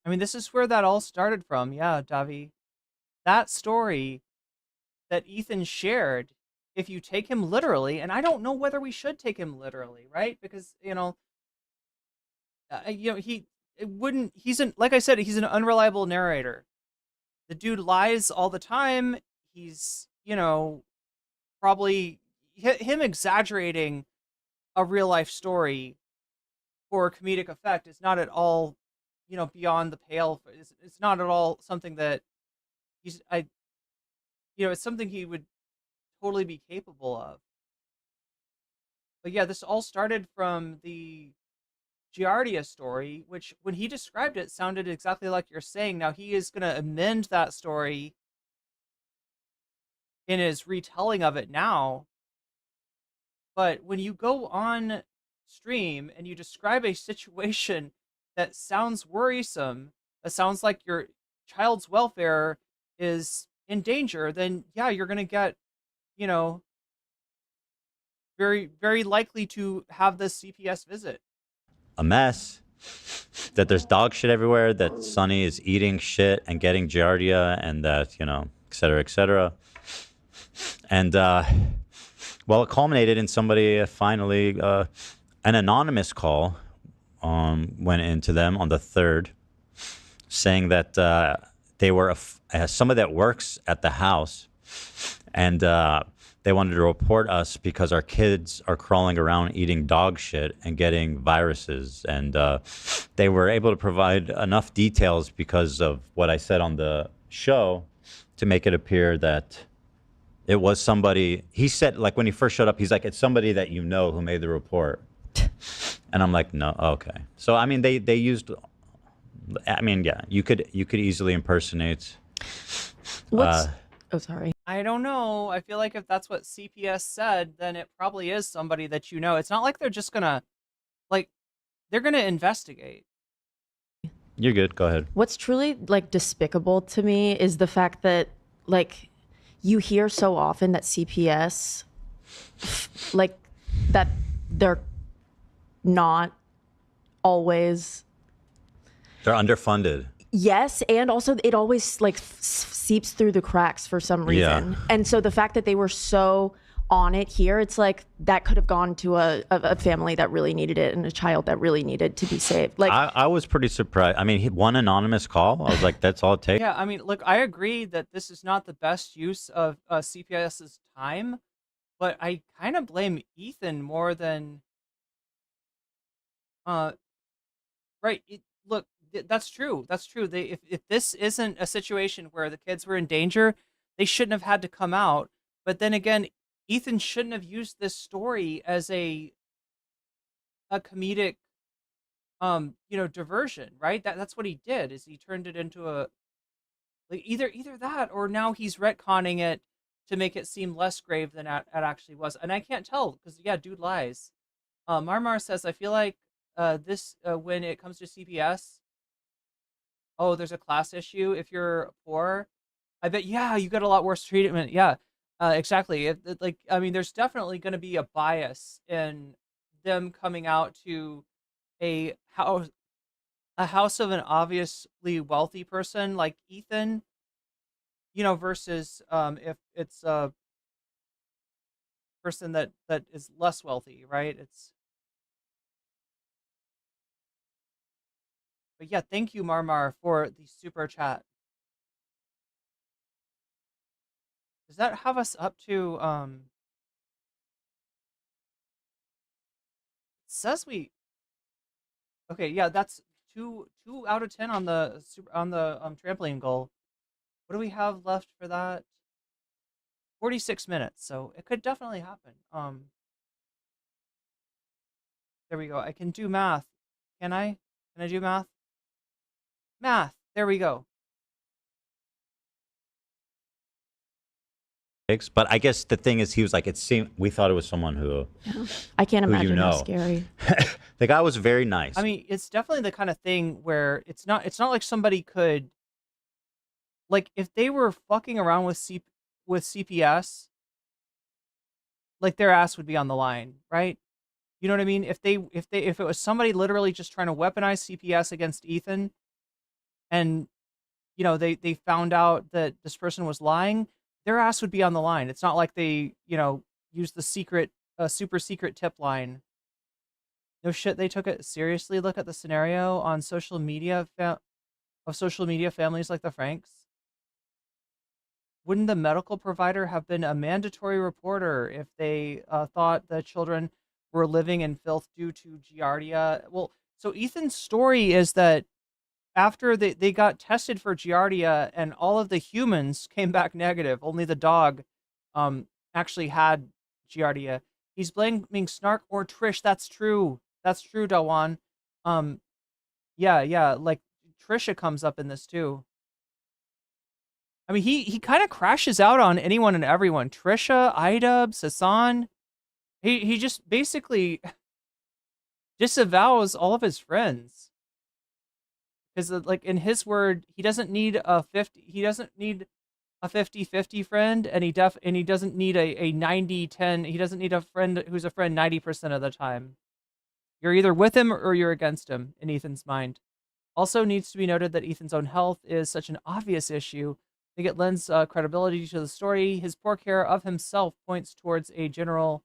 I mean, this is where that all started from. Yeah, Davy. That story that Ethan shared, if you take him literally, and I don't know whether we should take him literally, right? Because, like I said, he's an unreliable narrator. The dude lies all the time. He's, probably him exaggerating a real life story for comedic effect is not at all, beyond the pale. It's not at all something that it's something he would totally be capable of. But yeah, this all started from the Giardia story, which when he described it sounded exactly like you're saying. Now he is going to amend that story in his retelling of it now. But when you go on stream and you describe a situation that sounds worrisome, that sounds like your child's welfare is in danger, then yeah, you're going to get, very, very likely to have this CPS visit. A mess. That there's dog shit everywhere, that Sonny is eating shit and getting giardia, and that, et cetera, et cetera. And, well, it culminated in somebody finally, an anonymous call went into them on the 3rd, saying that they were somebody that works at the house, and they wanted to report us because our kids are crawling around eating dog shit and getting viruses. And they were able to provide enough details because of what I said on the show to make it appear that it was somebody. He said, like, when he first showed up, he's like, it's somebody that who made the report. And I'm like, no, okay. So, I mean, they used, yeah, you could easily impersonate. Oh, sorry. I don't know. I feel like if that's what CPS said, then it probably is somebody that you know. It's not like they're just gonna, they're gonna investigate. You're good. Go ahead. What's truly despicable to me is the fact that you hear so often that CPS, that they're not always. They're underfunded. Yes, and also it always seeps through the cracks for some reason. Yeah. And so the fact that they were so on it here, it's like that could have gone to a family that really needed it and a child that really needed to be saved. I was pretty surprised. I mean, one anonymous call, I was like, that's all it takes. Yeah, I mean, look, I agree that this is not the best use of CPS's time, but I kind of blame Ethan more than right. Look, that's true. That's true. If this isn't a situation where the kids were in danger, they shouldn't have had to come out. But then again, Ethan shouldn't have used this story as a comedic, diversion, right? That's what he did. Is he turned it into a either that, or now he's retconning it to make it seem less grave than it actually was. And I can't tell because yeah, dude lies. Marmar says, I feel like this when it comes to CPS. Oh, there's a class issue. If you're poor, I bet, yeah, you get a lot worse treatment. Yeah, exactly. I mean, there's definitely going to be a bias in them coming out to a house of an obviously wealthy person like Ethan, versus if it's a person that is less wealthy, right? But yeah, thank you, Marmar, for the super chat. Does that have us up to it says we okay, yeah, that's 2 out of 10 on the trampoline goal. What do we have left for that? 46 minutes, so it could definitely happen. There we go. I can do math. Can I? Can I do math? Math. There we go. But I guess the thing is, he was like, we thought it was someone who. Yeah. I can't imagine how scary. The guy was very nice. I mean, it's definitely the kind of thing where it's not like somebody could, if they were fucking around with CPS, their ass would be on the line, right? You know what I mean? If it was somebody literally just trying to weaponize CPS against Ethan, and they found out that this person was lying, their ass would be on the line. It's not like they used the super secret tip line. No shit, they took it seriously. Look at the scenario on social media families like the Franks. Wouldn't the medical provider have been a mandatory reporter if they thought the children were living in filth due to giardia? Well, so Ethan's story is that after they got tested for giardia and all of the humans came back negative, only the dog actually had giardia. He's blaming Snark or Trish. That's true. That's true, Dawan. Yeah, like Trisha comes up in this too. I mean, he kind of crashes out on anyone and everyone. Trisha, Idubbbz, Hassan. He just basically disavows all of his friends. Because like in his word, he doesn't need a 50-50 friend, and he doesn't need a 90-10. He doesn't need a friend who's a friend 90% of the time. You're either with him or you're against him in Ethan's mind. Also needs to be noted that Ethan's own health is such an obvious issue. I think it lends credibility to the story. His poor care of himself points towards a general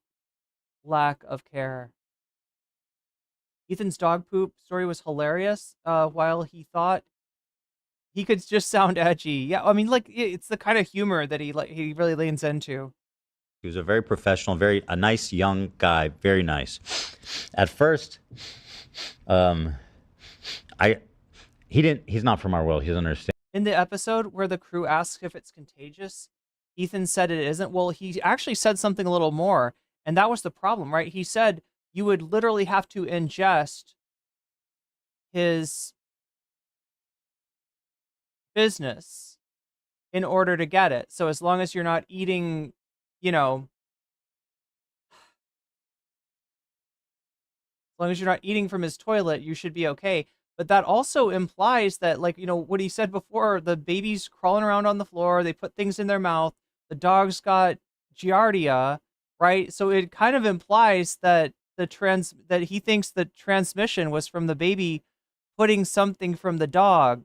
lack of care. Ethan's dog poop story was hilarious, while he thought he could just sound edgy. Yeah, I mean, like, it's the kind of humor that he really leans into. He was a very professional, a nice young guy, very nice. At first, he's not from our world. He doesn't understand. In the episode where the crew asks if it's contagious, Ethan said it isn't. Well, he actually said something a little more, and that was the problem, right? He said you would literally have to ingest his business in order to get it. So as long as you're not eating, as long as you're not eating from his toilet, you should be okay. But that also implies that, like, what he said before, the baby's crawling around on the floor, they put things in their mouth, the dog's got giardia, right? So it kind of implies that that he thinks the transmission was from the baby putting something from the dog,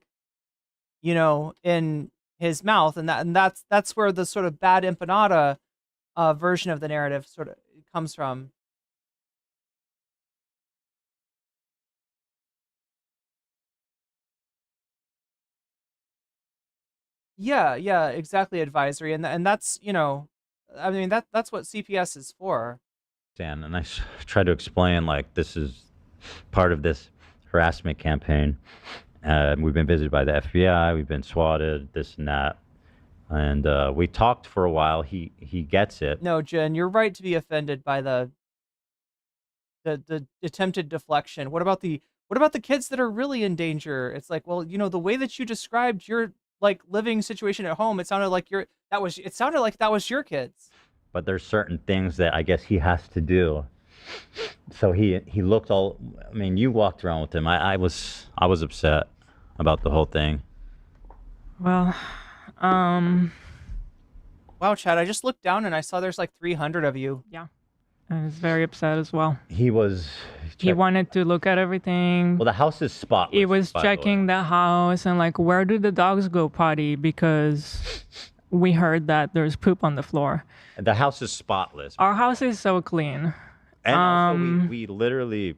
in his mouth, and that's where the sort of bad empanada version of the narrative sort of comes from. Yeah, exactly, advisory, and that's I mean that's what CPS is for. And I try to explain, like, this is part of this harassment campaign. We've been visited by the FBI. We've been swatted, this and that. And we talked for a while. He gets it. No, Jen, you're right to be offended by the attempted deflection. What about the kids that are really in danger? It's like, well, the way that you described your like living situation at home, it sounded like that was your kids. But there's certain things that I guess he has to do. So he looked all. I mean, you walked around with him. I was upset about the whole thing. Well, wow, Chad, I just looked down and I saw there's like 300 of you. Yeah, I was very upset as well. He wanted to look at everything. Well, the house is spotless. He was checking the house and like, where do the dogs go potty? Because we heard that there's poop on the floor. The house is spotless. Our house is so clean. And also, we literally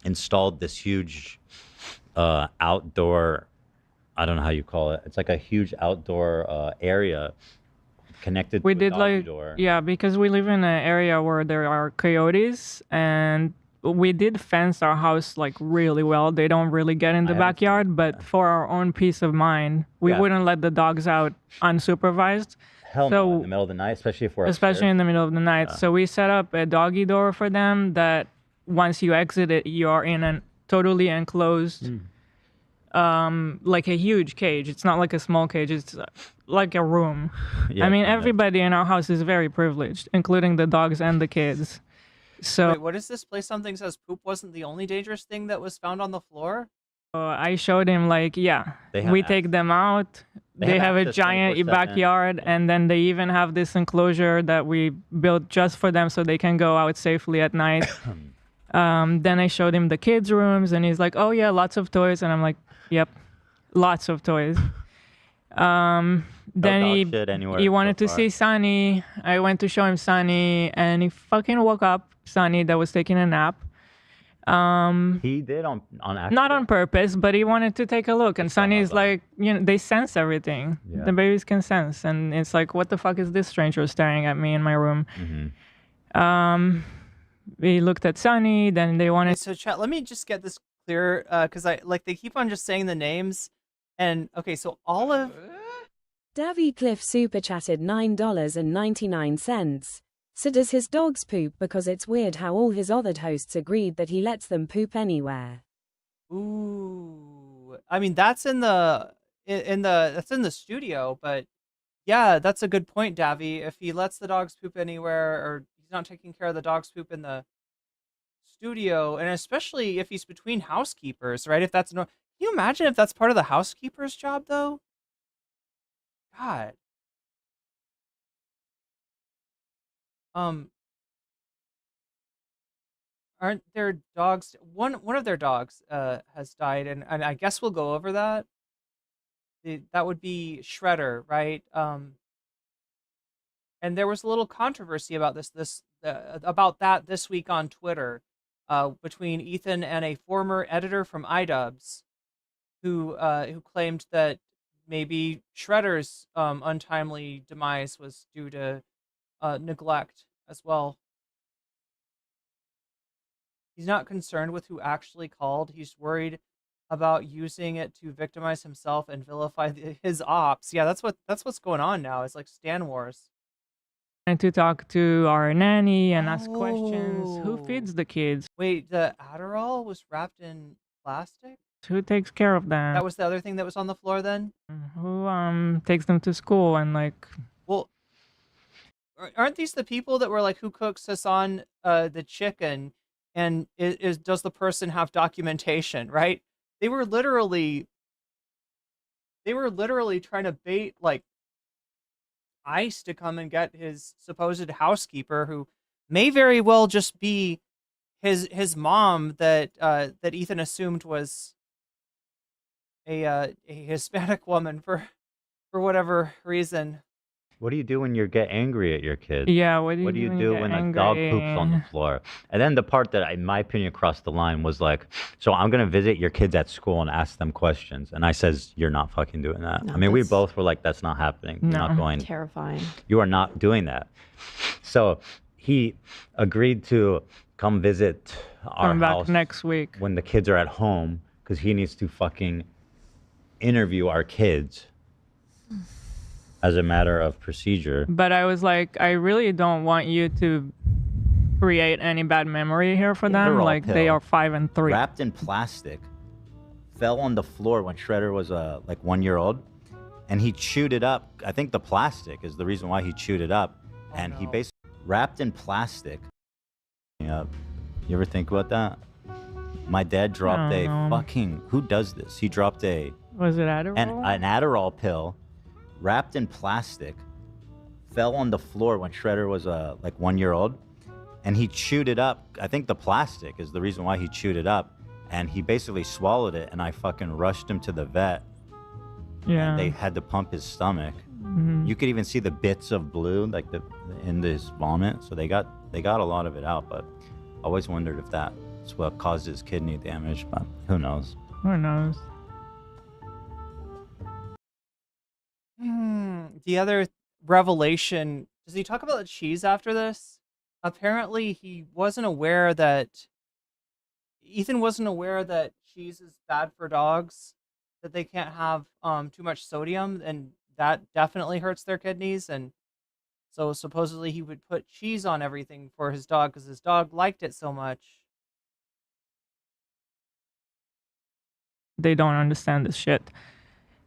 installed this huge outdoor, I don't know how you call it. It's like a huge outdoor area connected to a doggy door. Yeah, because we live in an area where there are coyotes, and we did fence our house like really well. They don't really get in the backyard, but for our own peace of mind, we wouldn't let the dogs out unsupervised. Hell no, in the middle of the night, especially if we're Especially in the middle of the night. Yeah. So we set up a doggy door for them that once you exit it, you are in a totally enclosed, like a huge cage. It's not like a small cage. It's like a room. Yeah, I mean, everybody in our house is very privileged, including the dogs and the kids. So wait, what is this place? Something says poop wasn't the only dangerous thing that was found on the floor? I showed him, like, we take them out. They have a giant backyard, and then they even have this enclosure that we built just for them so they can go out safely at night. Then I showed him the kids' rooms, and he's like, oh, yeah, lots of toys. And I'm like, yep, lots of toys. Then he wanted to see Sunny. I went to show him Sunny, and he fucking woke up Sunny that was taking a nap. He did on accident. Not on purpose, but he wanted to take a look. And Sunny's like, they sense everything. Yeah. The babies can sense. And it's like, what the fuck is this stranger staring at me in my room? Mm-hmm. We looked at Sunny, then they wanted... So, chat, let me just get this clear because they keep on just saying the names. And okay, so Olive. Davy Cliff super chatted $9.99. So does his dogs poop? Because it's weird how all his other hosts agreed that he lets them poop anywhere. Ooh, I mean that's in the studio, but yeah, that's a good point, Davy. If he lets the dogs poop anywhere, or he's not taking care of the dogs poop in the studio, and especially if he's between housekeepers, right? If that's no, can you imagine if that's part of the housekeeper's job though? God. Aren't their dogs one of their dogs has died, and I guess we'll go over that. That would be Shredder, right? And there was a little controversy about about that this week on Twitter, between Ethan and a former editor from iDubbbz, who claimed that maybe Shredder's untimely demise was due to neglect as well. He's not concerned with who actually called. He's worried about using it to victimize himself and vilify his ops. Yeah, that's what's going on now. It's like Stan Wars. And to talk to our nanny and ask questions. Who feeds the kids? Wait, the Adderall was wrapped in plastic? Who takes care of them? That was the other thing that was on the floor then? Who takes them to school and Well, aren't these the people that were like, who cooks us on the chicken? And does the person have documentation, right? They were literally trying to bait like ICE to come and get his supposed housekeeper, who may very well just be his mom that Ethan assumed was a Hispanic woman for whatever reason. What do you do when you get angry at your kids? Yeah, what do you do when a dog poops on the floor? And then the part that, in my opinion, crossed the line was like, so I'm going to visit your kids at school and ask them questions. And I says, you're not fucking doing that. No, I mean, we both were like, that's not happening. You're not going. Terrifying. You are not doing that. So he agreed to come visit our house next week when the kids are at home, because he needs to fucking interview our kids as a matter of procedure. But I was like, I really don't want you to create any bad memory here for them. Like, they are 5 and 3. Wrapped in plastic, fell on the floor when Shredder was like 1 year old, and he chewed it up. I think the plastic is the reason why he chewed it up. And he basically wrapped in plastic. Yeah, you ever think about that? My dad dropped a fucking, who does this? He dropped was it Adderall? An Adderall pill wrapped in plastic, fell on the floor when Shredder was like 1 year old, and he chewed it up. I think the plastic is the reason why he chewed it up, and he basically swallowed it, and I fucking rushed him to the vet. Yeah. And they had to pump his stomach. Mm-hmm. You could even see the bits of blue, like in this vomit. So they got a lot of it out, but I always wondered if that's what caused his kidney damage, but who knows? Who knows? The other revelation, does he talk about the cheese after this? Apparently Ethan wasn't aware that cheese is bad for dogs, that they can't have too much sodium, and that definitely hurts their kidneys. And so supposedly he would put cheese on everything for his dog because his dog liked it so much. They don't understand this shit.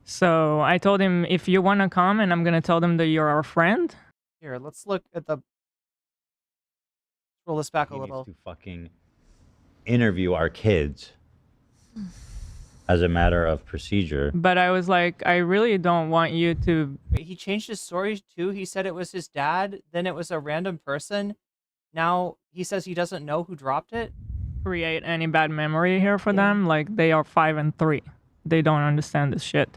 So I told him, if you want to come, and I'm going to tell them that you're our friend. Here, let's look at roll this back a little. He needs to fucking interview our kids as a matter of procedure. But I was like, I really don't want you to... He changed his story too. He said it was his dad, then it was a random person. Now he says he doesn't know who dropped it. Create any bad memory here for them. Like, they are 5 and 3. They don't understand this shit.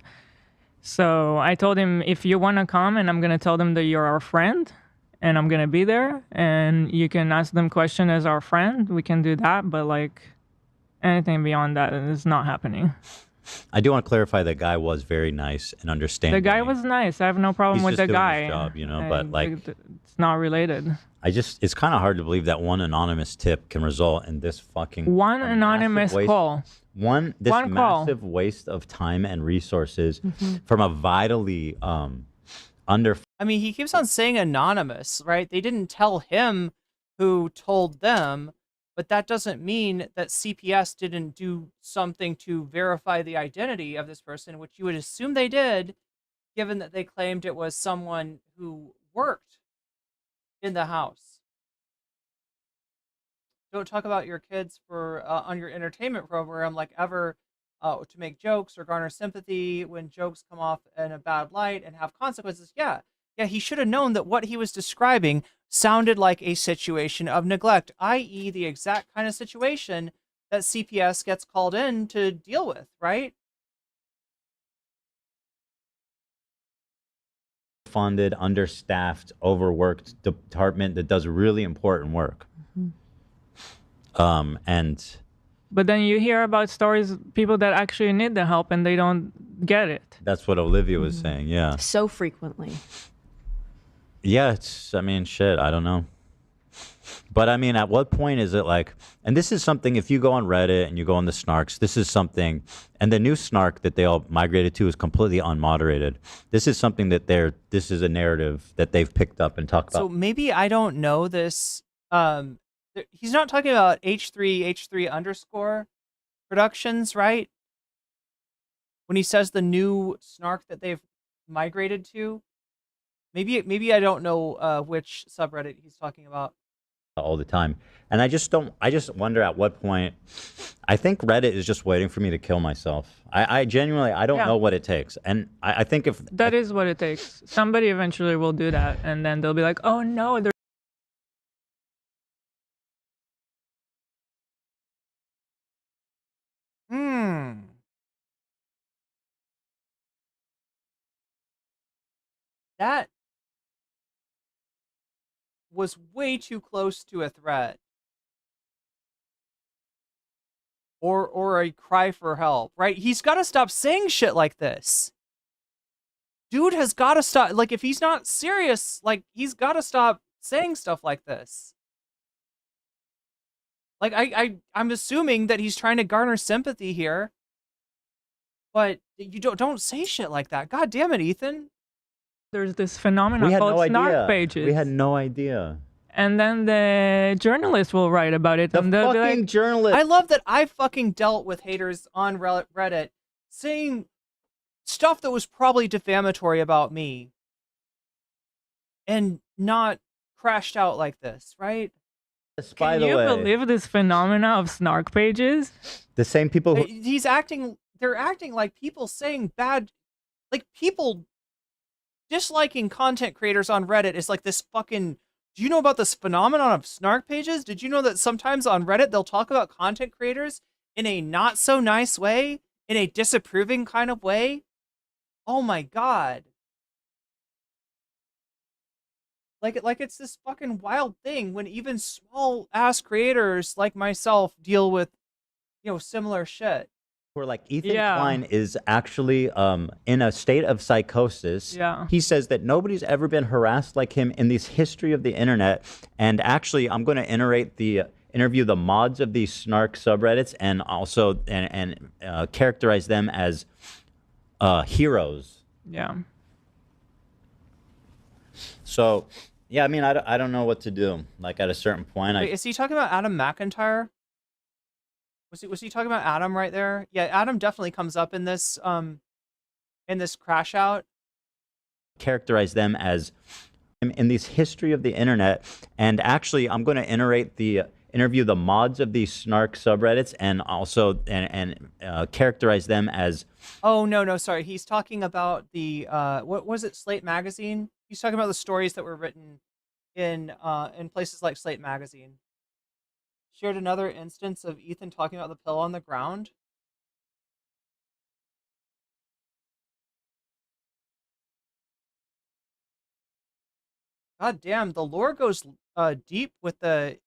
So I told him, if you want to come, and I'm going to tell them that you're our friend, and I'm going to be there, and you can ask them questions as our friend, we can do that. But like, anything beyond that is not happening. I do want to clarify that guy was very nice and understanding. The guy was nice. I have no problem with the guy. He's just doing his job, but like, it's not related. It's kind of hard to believe that one anonymous tip can result in this fucking one anonymous call. This massive waste of time and resources from a vitally under. I mean, he keeps on saying anonymous, right? They didn't tell him who told them, but that doesn't mean that CPS didn't do something to verify the identity of this person, which you would assume they did, given that they claimed it was someone who worked in the house. Don't talk about your kids for on your entertainment program like ever to make jokes or garner sympathy when jokes come off in a bad light and have consequences. Yeah, he should have known that what he was describing sounded like a situation of neglect, i.e. the exact kind of situation that CPS gets called in to deal with, right? Funded, understaffed, overworked department that does really important work. But then you hear about stories, people that actually need the help and they don't get it. That's what Olivia was saying, yeah. So frequently. Yeah, I mean, shit, I don't know. But I mean, at what point is it like, and this is something, if you go on Reddit and you go on the snarks, this is something, and the new snark that they all migrated to is completely unmoderated. This is something that this is a narrative that they've picked up and talked about. So maybe I don't know this. He's not talking about H3 underscore productions, right? When he says the new snark that they've migrated to, maybe I don't know which subreddit he's talking about. All the time, and I just wonder at what point. I think Reddit is just waiting for me to kill myself. I genuinely, I don't know what it takes, and I think if that is what it takes, somebody eventually will do that, and then they'll be like, oh no, they're That was way too close to a threat. Or a cry for help, right? He's got to stop saying shit like this. Dude has got to stop. Like, if he's not serious, like, he's got to stop saying stuff like this. Like, I'm assuming that he's trying to garner sympathy here. But you don't say shit like that. God damn it, Ethan. There's this phenomenon called snark pages. We had no idea. And then the journalist will write about it. The and they'll fucking be like, journalist. I love that I fucking dealt with haters on Reddit saying stuff that was probably defamatory about me and not crashed out like this, right? Can you believe this phenomena of snark pages? The same people who... They're acting like people saying bad, like people disliking content creators on Reddit is like this fucking... Do you know about this phenomenon of snark pages? Did you know that sometimes on Reddit they'll talk about content creators in a not so nice way, in a disapproving kind of way? Oh my god. Like it's this fucking wild thing when even small ass creators like myself deal with, similar shit. Where like Ethan Klein is actually in a state of psychosis. Yeah. He says that nobody's ever been harassed like him in this history of the internet. And actually, I'm going to interview the mods of these snark subreddits and also and characterize them as heroes. Yeah. So, yeah, I mean, I don't know what to do. Like at a certain point, Wait, is he talking about Adam McIntyre? Was he talking about Adam right there? Yeah, Adam definitely comes up in this crash out. Characterize them as in this history of the internet, and actually, I'm going to interview the mods of these snark subreddits and also characterize them as. Oh no, sorry. He's talking about the what was it, Slate Magazine? He's talking about the stories that were written in places like Slate Magazine. Shared another instance of Ethan talking about the pill on the ground. God damn, the lore goes deep with H3.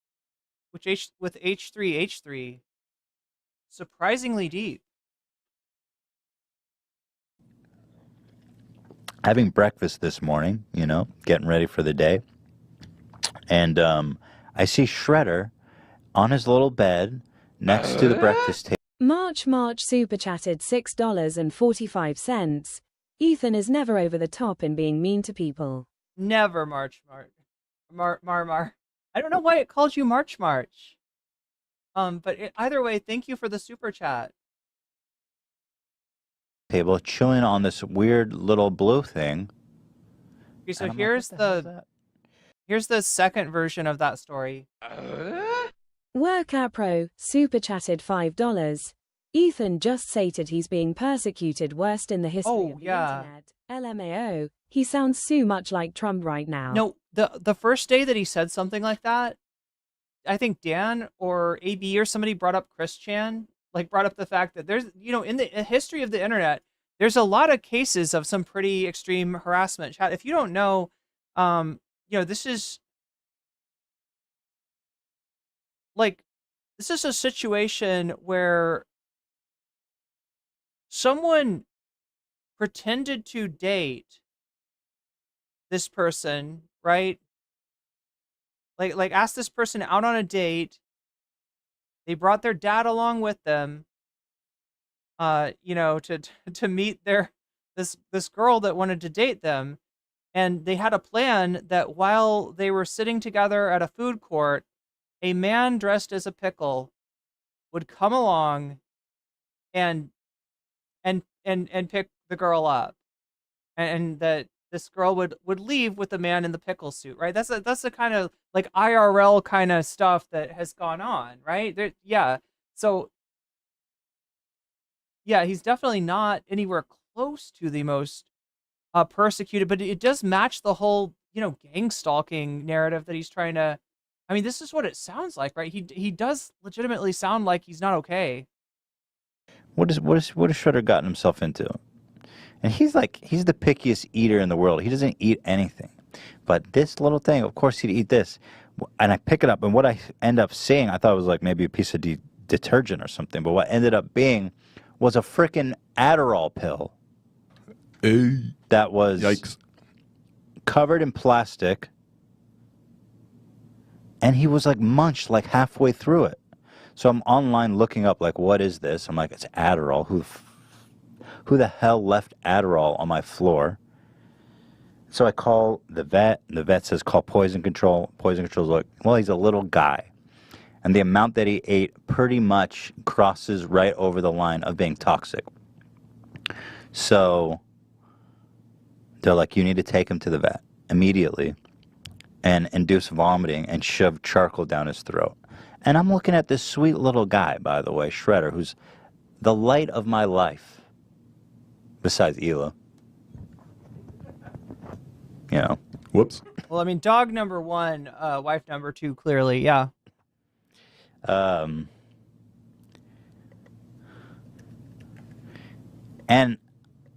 Surprisingly deep. Having breakfast this morning, getting ready for the day. And I see Shredder on his little bed next to the breakfast table. March super chatted $6.45. Ethan is never over the top in being mean to people. Never March. I don't know why it calls you March. But either way, thank you for the super chat. Table chewing on this weird little blue thing. Okay, so here's the second version of that story. Workout Pro super chatted $5. Ethan just stated he's being persecuted worst in the history of the internet. LMAO. He sounds so much like Trump right now. No, the first day that he said something like that, I think Dan or AB or somebody brought up Chris Chan, brought up the fact that there's, in the history of the internet, there's a lot of cases of some pretty extreme harassment. Chat, if you don't know, this is a situation where someone pretended to date this person, right? Like asked this person out on a date. They brought their dad along with them, to meet this girl that wanted to date them. And they had a plan that while they were sitting together at a food court, a man dressed as a pickle would come along and pick the girl up, and that this girl would leave with the man in the pickle suit, right? That's the kind of IRL kind of stuff that has gone on, right? So he's definitely not anywhere close to the most persecuted, but it does match the whole gang stalking narrative that he's trying to. I mean, this is what it sounds like, right? He does legitimately sound like he's not okay. What has Shredder gotten himself into? And he's the pickiest eater in the world. He doesn't eat anything. But this little thing, of course he'd eat this. And I pick it up, and what I end up seeing, I thought it was maybe a piece of detergent or something, but what ended up being was a freaking Adderall pill. That was covered in plastic. And he was munched halfway through it. So I'm online looking up what is this? I'm like, it's Adderall. Who the hell left Adderall on my floor? So I call the vet. And the vet says call poison control. Poison control's like, well, he's a little guy. And the amount that he ate pretty much crosses right over the line of being toxic. So they're like, you need to take him to the vet immediately and induce vomiting and shove charcoal down his throat. And I'm looking at this sweet little guy, by the way, Shredder, who's the light of my life, besides Hila. Whoops. Well, I mean, dog number one, wife number two, clearly, yeah. And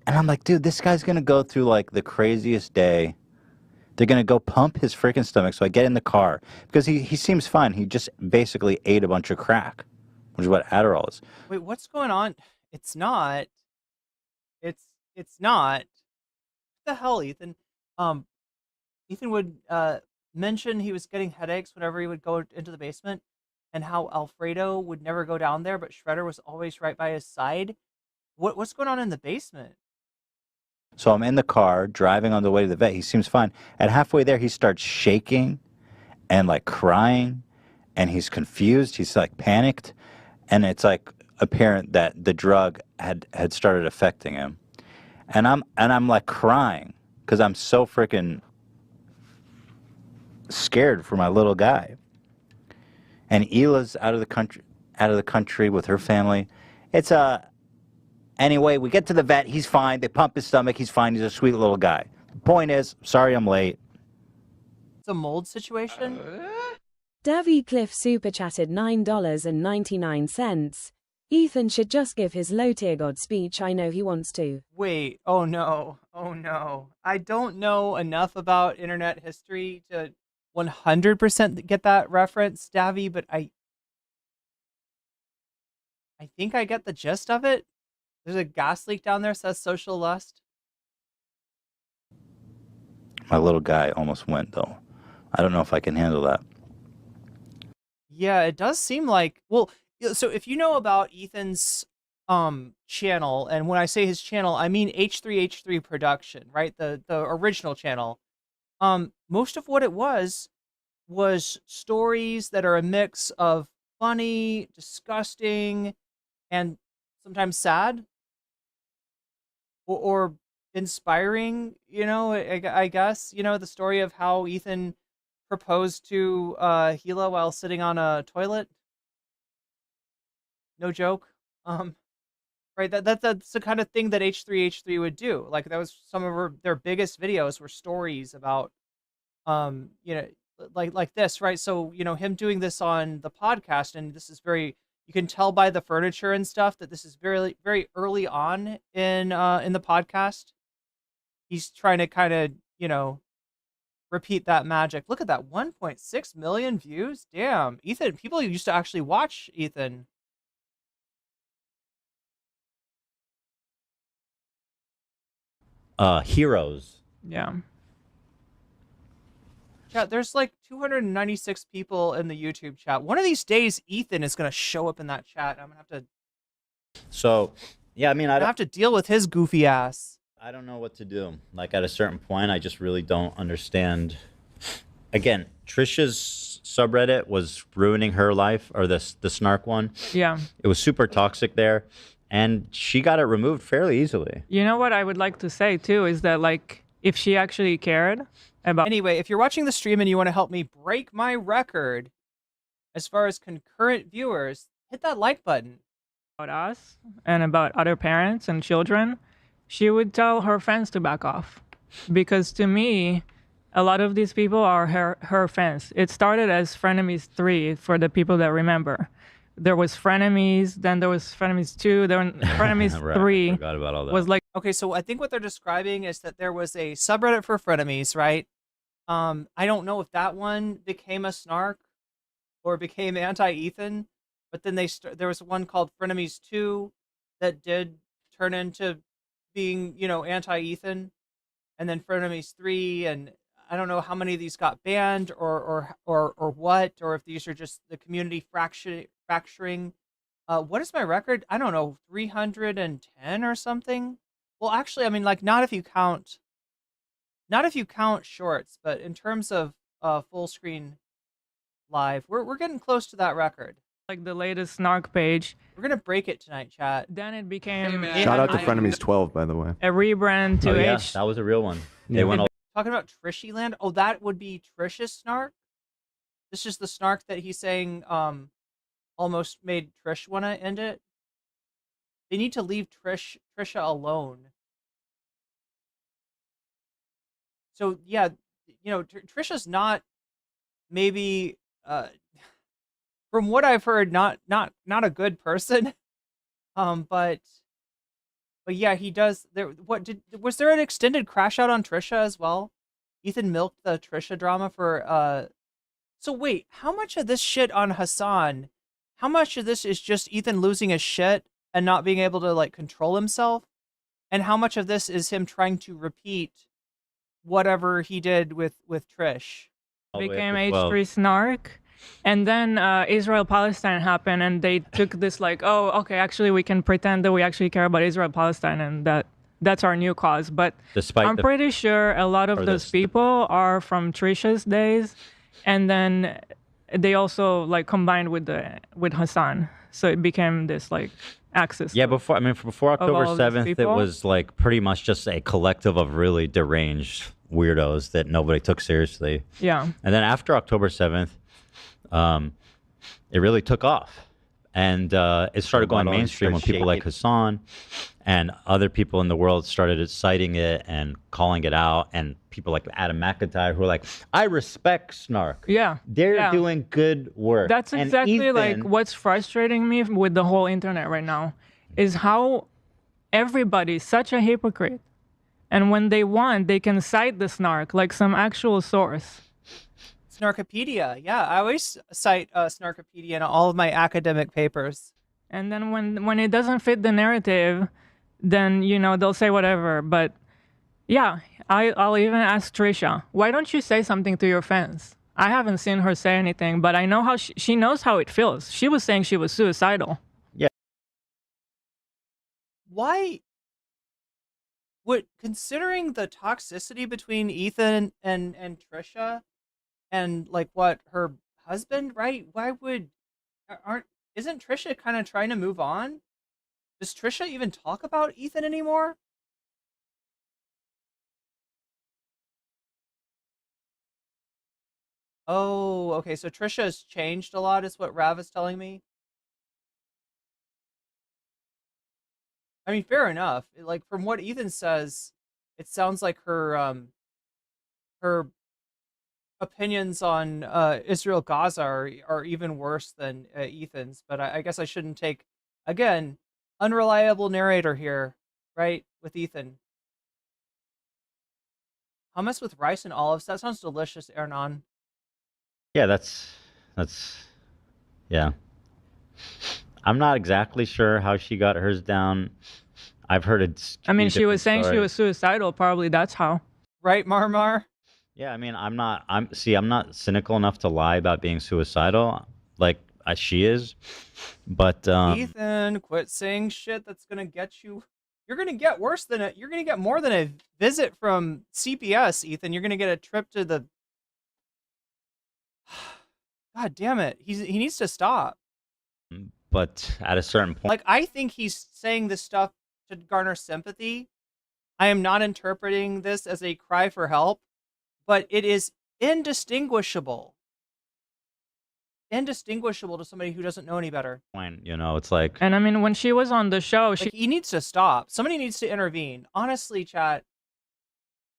I'm like, dude, this guy's going to go through the craziest day. They're going to go pump his freaking stomach. So I get in the car because he seems fine. He just basically ate a bunch of crack, which is what Adderall is. Wait, what's going on? It's not. It's not. What the hell, Ethan? Ethan would mention he was getting headaches whenever he would go into the basement, and how Alfredo would never go down there, but Shredder was always right by his side. What's going on in the basement? So I'm in the car, driving on the way to the vet. He seems fine. At halfway there, he starts shaking and crying, and he's confused. He's panicked, and it's apparent that the drug had started affecting him. And I'm crying because I'm so freaking scared for my little guy. And Hila's out of the country with her family. It's Anyway, we get to the vet. He's fine. They pump his stomach. He's fine. He's a sweet little guy. The point is, sorry I'm late. It's a mold situation? Davy Cliff super chatted $9.99. Ethan should just give his low-tier God speech. I know he wants to. Wait. Oh, no. I don't know enough about internet history to 100% get that reference, Davy, but I think I get the gist of it. There's a gas leak down there, says social lust. My little guy almost went, though. I don't know if I can handle that. Yeah, it does seem like... Well, So if you know about Ethan's channel, and when I say his channel, I mean H3H3 Production, right? The original channel. Most of what it was stories that are a mix of funny, disgusting, and sometimes sad or inspiring, I guess, the story of how Ethan proposed to Gila while sitting on a toilet. No joke. Right, that's the kind of thing that H3H3 would do. Like, that was some of their biggest videos were stories about like this, right? So, him doing this on the podcast, and this is very, you can tell by the furniture and stuff that this is very, very early on in the podcast. He's trying to kind of, repeat that magic. Look at that, 1.6 million views. Damn, Ethan, people used to actually watch Ethan. Heroes. Yeah. Chat, there's like 296 people in the YouTube chat. One of these days, Ethan is going to show up in that chat. I'm going to have to... So, yeah, I mean, I have to deal with his goofy ass. I don't know what to do. Like, at a certain point, I just really don't understand. Again, Trisha's subreddit was ruining her life, or the snark one. Yeah. It was super toxic there, and she got it removed fairly easily. You know what I would like to say, too, is that, like, if she actually cared about... Anyway, if you're watching the stream and you want to help me break my record as far as concurrent viewers, hit that like button. About us and about other parents and children, she would tell her friends to back off. Because to me, a lot of these people are her fans. It started as Frenemies 3, for the people that remember. There was Frenemies, then there was Frenemies 2, then Frenemies Right, 3 I forgot about all that. was like... Okay, so I think what they're describing is that there was a subreddit for Frenemies, right? I don't know if that one became a snark or became anti-Ethan, but then there was one called Frenemies 2 that did turn into being, anti-Ethan, and then Frenemies 3, and I don't know how many of these got banned or what, or if these are just the community fracturing. What is my record? I don't know, 310 or something. Well, actually, I mean, like, not if you count shorts, but in terms of full screen live, we're getting close to that record. Like the latest snark page. We're gonna break it tonight, chat. Then it became... Shout out to Frenemies 12, by the way. A rebrand to H. That was a real one. They went all... Talking about Trishyland. Oh, that would be Trish's snark. This is the snark that he's saying almost made Trish want to end it. They need to leave Trisha alone. So yeah, Trisha's not maybe from what I've heard, not a good person. But yeah, he does. Was there an extended crash out on Trisha as well? Ethan milked the Trisha drama for So wait, how much of this shit on Hassan? How much of this is just Ethan losing his shit and not being able to like control himself? And how much of this is him trying to repeat whatever he did with Trish? Became H3 snark. And then Israel-Palestine happened, and they took this like, oh, okay, actually we can pretend that we actually care about Israel-Palestine, and that's our new cause. But I'm pretty sure a lot of those people are from Trisha's days, and then they also like combined with Hassan, so it became this like axis. Yeah, before October 7th, it was like pretty much just a collective of really deranged weirdos that nobody took seriously. Yeah. And then after October 7th, it really took off, and it started going mainstream when people like Hassan and other people in the world started citing it and calling it out, and people like Adam McIntyre who were like, I respect snark. Yeah. They're doing good work. That's exactly like what's frustrating me with the whole internet right now is how everybody's such a hypocrite. And when they want, they can cite the snark like some actual source. Snarkopedia. Yeah, I always cite Snarkopedia in all of my academic papers. And then when it doesn't fit the narrative, then, they'll say whatever. But yeah, I'll even ask Trisha, why don't you say something to your fans? I haven't seen her say anything, but I know how she knows how it feels. She was saying she was suicidal. Yeah. Why would, considering the toxicity between Ethan and Trisha and like what her husband, right? Why would isn't Trisha kind of trying to move on? Does Trisha even talk about Ethan anymore? Oh, okay. So Trisha has changed a lot, is what Rav is telling me. I mean, fair enough. Like from what Ethan says, it sounds like her opinions on Israel Gaza are even worse than Ethan's. But I guess I shouldn't take, again, unreliable narrator here, right? With Ethan. Hummus with rice and olives. That sounds delicious, Ernan. Yeah, that's yeah. I'm not exactly sure how she got hers down. I've heard it. I mean, she was saying she was suicidal. Probably that's how. Right, Marmar? Yeah, I mean, I'm not cynical enough to lie about being suicidal, like she is. But Ethan, quit saying shit that's gonna get you. You're gonna get worse than it. You're gonna get more than a visit from CPS, Ethan. You're gonna get a trip to the. God damn it! He needs to stop. But at a certain point, like, I think he's saying this stuff to garner sympathy. I am not interpreting this as a cry for help, but it is indistinguishable to somebody who doesn't know any better. you know, it's like. And I mean, when she was on the show, he needs to stop. Somebody needs to intervene. Honestly, chat.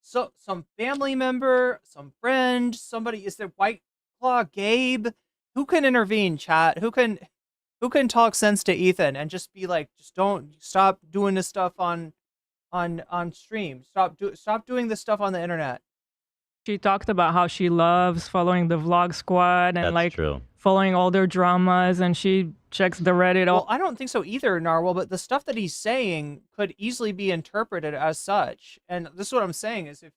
So some family member, some friend, somebody, is there White Claw Gabe? Who can intervene, chat? Who can talk sense to Ethan and just be like, just stop doing this stuff on stream. Stop doing this stuff on the internet. She talked about how she loves following the vlog squad and That's true. Following all their dramas, and she checks the Reddit. Well, I don't think so either, Narwhal, but the stuff that he's saying could easily be interpreted as such. And this is what I'm saying is, if,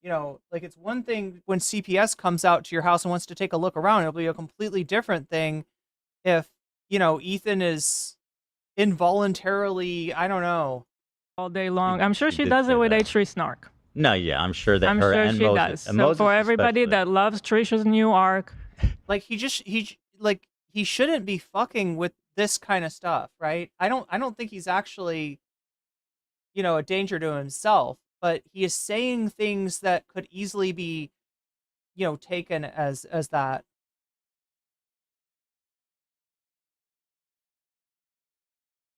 you know, like, it's one thing when CPS comes out to your house and wants to take a look around. It'll be a completely different thing if, you know, Ethan is involuntarily, I don't know. All day long. I'm sure she does it with H3 Snark. No, yeah, I'm sure that I'm her sure and she Moses, does. So for everybody especially. that loves Trisha's new arc, like, he shouldn't be fucking with this kind of stuff, right? I don't think he's actually, you know, a danger to himself, but he is saying things that could easily be, you know, taken as that.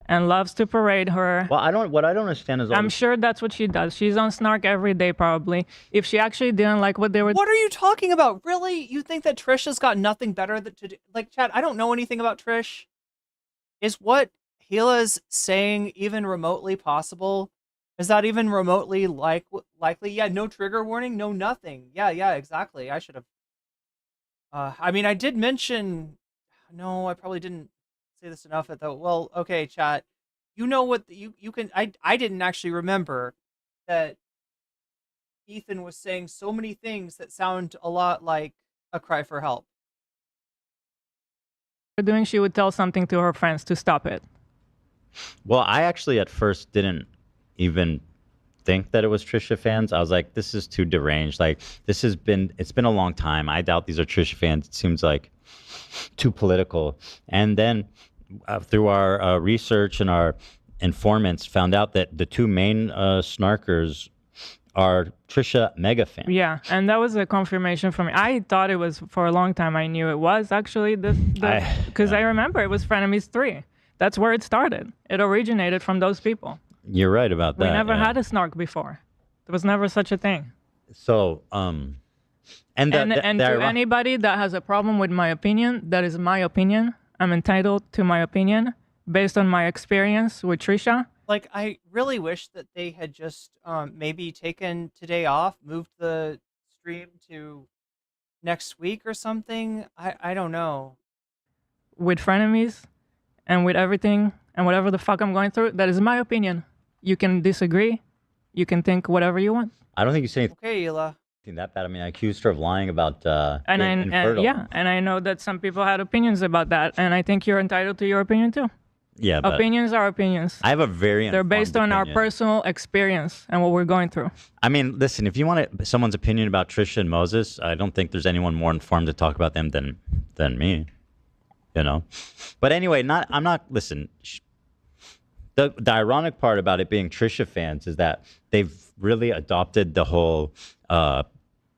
and loves to parade her. Well, what I don't understand is I'm sure that's what she does. She's on Snark every day, probably. If she actually didn't like what they were. What are you talking about? Really? You think that Trisha's got nothing better to do? Like, Chad, I don't know anything about Trish. Is what Gila's saying even remotely possible? Is that even remotely likely? Yeah, no trigger warning, no nothing. Yeah, exactly. I should have. I mean, I did mention. No, I probably didn't say this enough though. Well, okay, chat. You know what you can. I didn't actually remember that Ethan was saying so many things that sound a lot like a cry for help. Doing, she would tell something to her friends to stop it. Well, I actually at first didn't even think that it was Trisha fans. I was like, this is too deranged. Like, it's been a long time. I doubt these are Trisha fans. It seems like too political. And then through our research and our informants, found out that the two main snarkers are Trisha mega fans. Yeah, and that was a confirmation for me. I thought it was for a long time. I knew it was actually because I remember it was Frenemies 3. That's where it started. It originated from those people. You're right about that. We never had a snark before. There was never such a thing. So, and to anybody that has a problem with my opinion, that is my opinion. I'm entitled to my opinion based on my experience with Trisha. Like, I really wish that they had just maybe taken today off, moved the stream to next week or something. I don't know. With frenemies and with everything and whatever the fuck I'm going through, that is my opinion. You can disagree. You can think whatever you want. I don't think you say anything. Okay, Hila. That bad. I mean, I accused her of lying about and being infertile. and I know that some people had opinions about that, and I think you're entitled to your opinion too. Yeah, but opinions are opinions. I have a very they're based on opinion. our personal experience and what we're going through. I mean, listen, if you want someone's opinion about Trisha and Moses, I don't think there's anyone more informed to talk about them than me. You know, but anyway, listen. The ironic part about it being Trisha fans is that they've really adopted the whole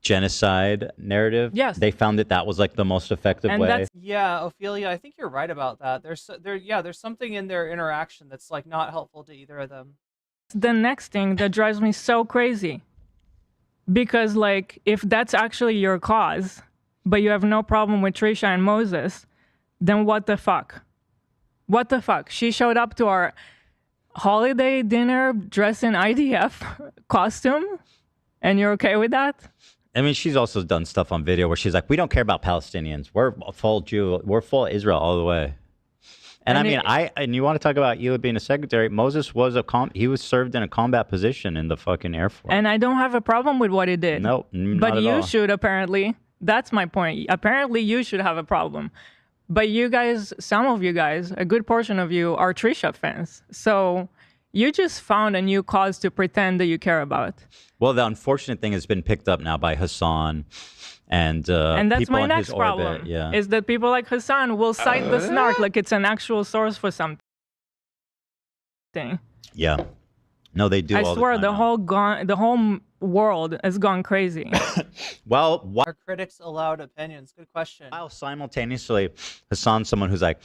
genocide narrative. Yes. They found that was like the most effective way. Yeah, Ophelia, I think you're right about that. There's something in their interaction that's like not helpful to either of them. The next thing that drives me so crazy, because like if that's actually your cause, but you have no problem with Trisha and Moses, then what the fuck? What the fuck? She showed up to our holiday dinner dressed in IDF costume, and you're okay with that? I mean, she's also done stuff on video where she's like, "We don't care about Palestinians. We're full Jew. We're full Israel all the way." And and you want to talk about Eli being a secretary? Moses was he was served in a combat position in the fucking Air Force. And I don't have a problem with what he did. No, but you should apparently. That's my point. Apparently, you should have a problem. But you guys, some of you guys, a good portion of you are Trisha fans. So you just found a new cause to pretend that you care about. Well, the unfortunate thing has been picked up now by Hassan and that's people my in next his problem. Orbit. Yeah. Is that people like Hassan will cite the snark like it's an actual source for something. Yeah. No, they do. I swear, the whole world has gone crazy. Well, are critics allowed opinions? Good question. While simultaneously, Hassan's someone who's like,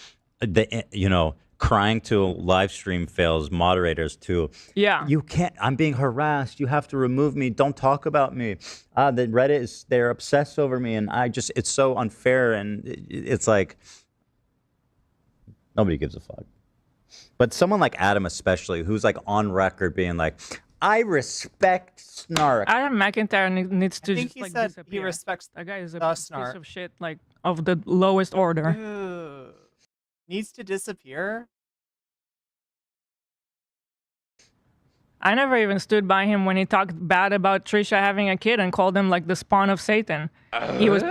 crying to live stream fails moderators to, you can't, I'm being harassed. You have to remove me. Don't talk about me. The Reddit they're obsessed over me. And it's so unfair. And it's like, nobody gives a fuck. But someone like Adam, especially, who's like on record being like, I respect snark. Adam McIntyre needs to just like said disappear. he respects that guy is a piece snark. of shit, like of the lowest order. Ooh. Needs to disappear. I never even stood by him when he talked bad about Trisha having a kid and called him like the spawn of Satan. He was.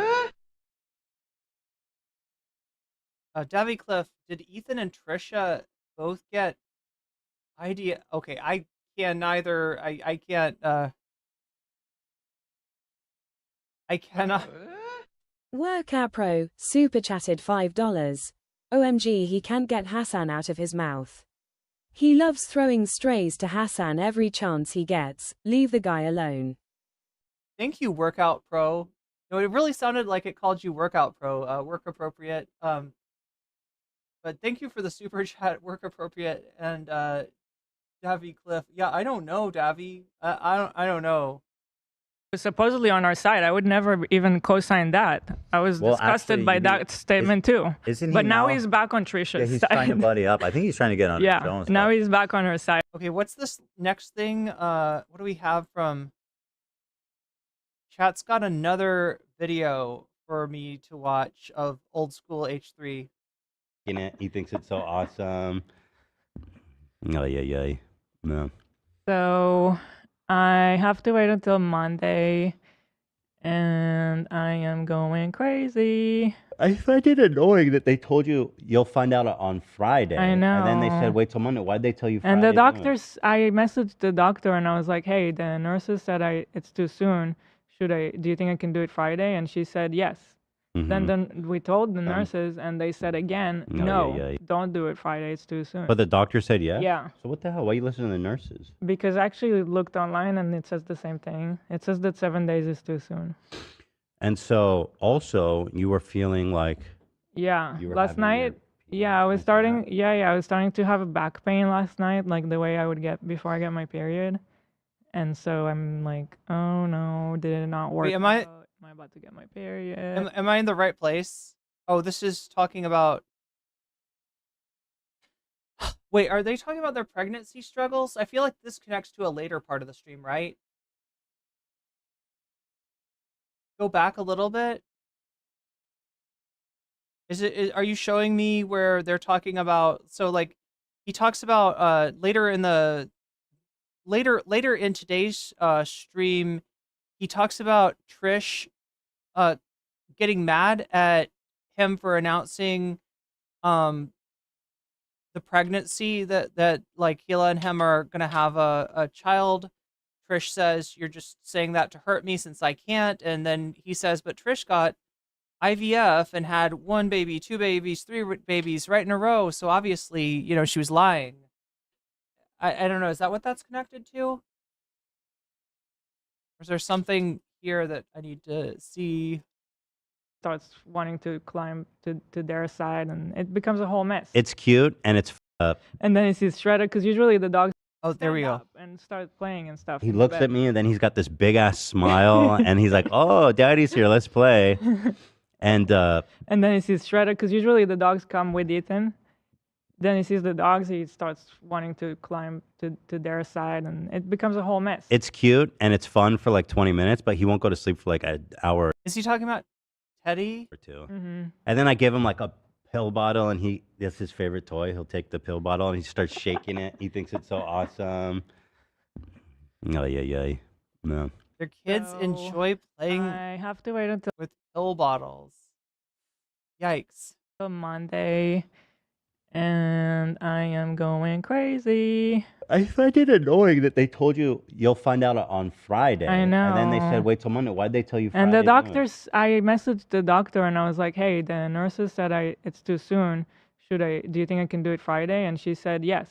Davy Cliff, did Ethan and Trisha both get idea? Okay, I can neither. I can't. I cannot. Workout Pro super chatted $5. OMG, he can't get Hassan out of his mouth. He loves throwing strays to Hassan every chance he gets. Leave the guy alone. Thank you, Workout Pro. No, it really sounded like it called you Workout Pro. Work appropriate. But thank you for the super chat, Work appropriate, and Davy Cliff. Yeah, I don't know, Davy. I don't know. Supposedly on our side. I would never even co-sign that. I was disgusted by that statement too. But now he's back on Trisha's he's side. trying to buddy up. I think he's trying to get on his own now stuff. he's back on her side. Okay, what's this next thing? What do we have from chat's got another video for me to watch of old school H3. He thinks it's so awesome. Oh yeah. No. So I have to wait until Monday, and I am going crazy. I find it annoying that they told you you'll find out on Friday. I know. And then they said wait till Monday. Why'd they tell you Friday? And the doctors, I messaged the doctor and I was like, hey, the nurses said it's too soon. Do you think I can do it Friday? And she said yes. Mm-hmm. Then we told the nurses and they said again, no, don't do it Friday. It's too soon. But the doctor said yes? Yeah. So what the hell? Why are you listening to the nurses? Because I actually looked online and it says the same thing. It says that 7 days is too soon. And so also you were feeling like last night I was starting to have a back pain last night, like the way I would get before I get my period. And so I'm like, oh no, did it not work? Wait, am I about to get my period? Am I in the right place? Oh, this is talking about... Wait, are they talking about their pregnancy struggles? I feel like this connects to a later part of the stream, right? Go back a little bit. Are you showing me where they're talking about... So, like, he talks about later in today's stream, he talks about Trish getting mad at him for announcing the pregnancy that like Hila and him are gonna have a child. Trish says, "You're just saying that to hurt me since I can't." And then he says, "But Trish got IVF and had 1 baby, 2 babies, 3 babies right in a row. So obviously, you know, she was lying." I don't know. Is that what that's connected to? Or is there something here that I need to see? Starts wanting to climb to their side, and it becomes a whole mess. It's cute and it's up. And then he sees Shredder, because usually the dogs there we go. and start playing and stuff. He looks at me and then he's got this big ass smile and he's like, "Oh, daddy's here. Let's play." And then he sees Shredder, because usually the dogs come with Ethan. Then he sees the dogs, he starts wanting to climb to their side, and it becomes a whole mess. it's cute and it's fun for like 20 minutes, but he won't go to sleep for like an hour Is he talking about Teddy? or 2. Mm-hmm. And then I give him like a pill bottle and that's his favorite toy. He'll take the pill bottle and he starts shaking it. He thinks it's so awesome. Oh, yeah. No. Their kids So, enjoy playing I have to wait until with pill bottles. Yikes. Monday, and I am going crazy. I find it annoying that they told you you'll find out on Friday. I And then they know. said, wait till Monday. Why'd they tell you Friday? And the anyway? doctors, I messaged the doctor and I was like, "Hey, the nurses said it's too soon. Do you think I can do it Friday?" And she said yes.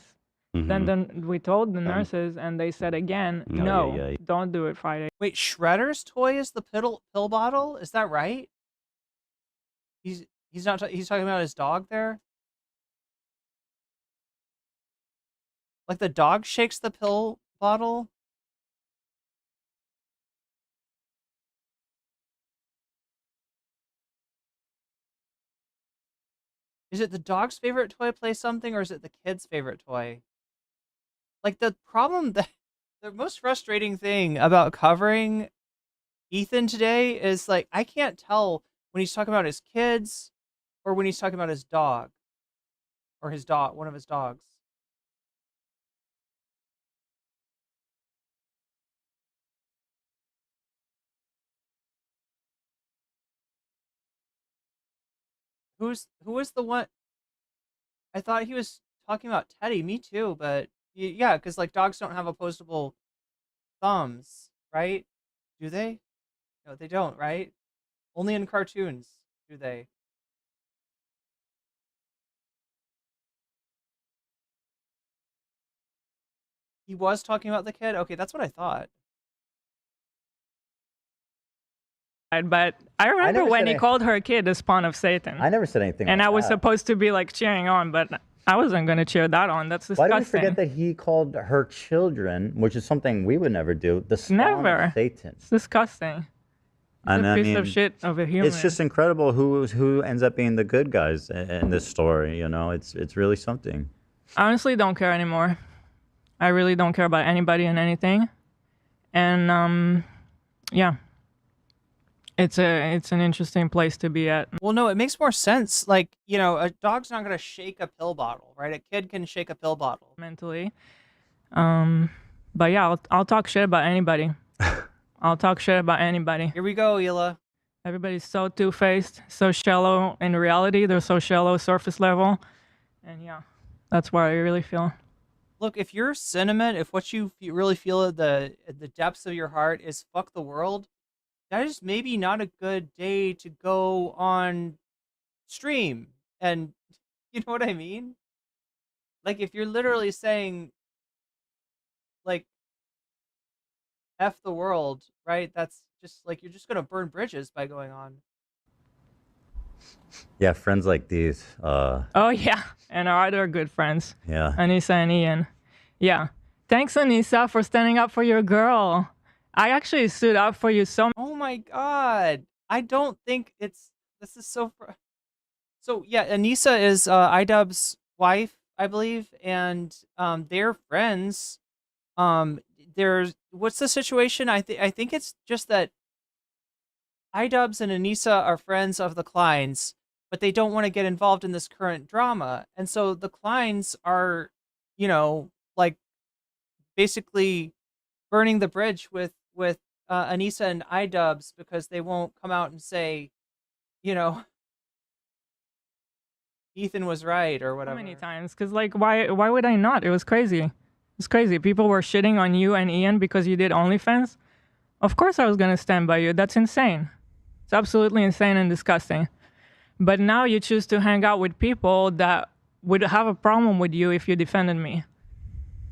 Mhm. Then we told the nurses, and they said again, No, no, yeah. don't do it Friday. Wait, Shredder's toy is the pill bottle? Is that right? He's not he's talking about his dog there? Like the dog shakes the pill bottle? Is it the dog's favorite toy play something, or is it the kid's favorite toy? Like the problem that the most frustrating thing about covering Ethan today is like I can't tell when he's talking about his kids or when he's talking about his dog or one of his dogs. Who was the one? I thought he was talking about Teddy. Me too, but yeah, because like dogs don't have opposable thumbs, right? Do they? No, they don't, right? Only in cartoons do they. He was talking about the kid? Okay, that's what I thought. But I remember never when said he I- called her kid the spawn of Satan. I never said anything And like I was that. supposed to be like cheering on, but I wasn't going to cheer that on. That's Why disgusting. do we forget that he called her children, which is something we would never do, the spawn Never. of Satan? It's disgusting. And a I piece mean, of shit of a human. it's just incredible who ends up being the good guys in this story. You know, it's really something. I honestly don't care anymore. I really don't care about anybody and anything. And yeah. It's an interesting place to be at. Well, no, it makes more sense. Like, you know, a dog's not gonna shake a pill bottle, right? A kid can shake a pill bottle. Mentally. But yeah, I'll talk shit about anybody. I'll talk shit about anybody. Here we go, Hila. Everybody's so two-faced, so shallow in reality. They're so shallow, surface level. And yeah, that's where I really feel. Look, if your sentiment, if what you really feel at the depths of your heart is fuck the world, that is maybe not a good day to go on stream. And you know what I mean? Like if you're literally saying like F the world, right? That's just like you're just gonna burn bridges by going on. Yeah, friends like these. Oh yeah, and our other good friends. Yeah. Anissa and Ian. Yeah. Thanks, Anissa, for standing up for your girl. I actually stood up for you so much. Oh my god. I don't think this is so so yeah, Anissa is Idub's wife, I believe, and they're friends. There's what's the situation? I think it's just that Idubs and Anissa are friends of the Kleins, but they don't want to get involved in this current drama. And so the Kleins are, you know, like basically burning the bridge with Anissa and iDubbbz because they won't come out and say, you know, Ethan was right or whatever. So many times, because like, why would I not? It was crazy. It's crazy. People were shitting on you and Ian because you did OnlyFans. Of course I was gonna stand by you. That's insane. It's absolutely insane and disgusting. But now you choose to hang out with people that would have a problem with you if you defended me.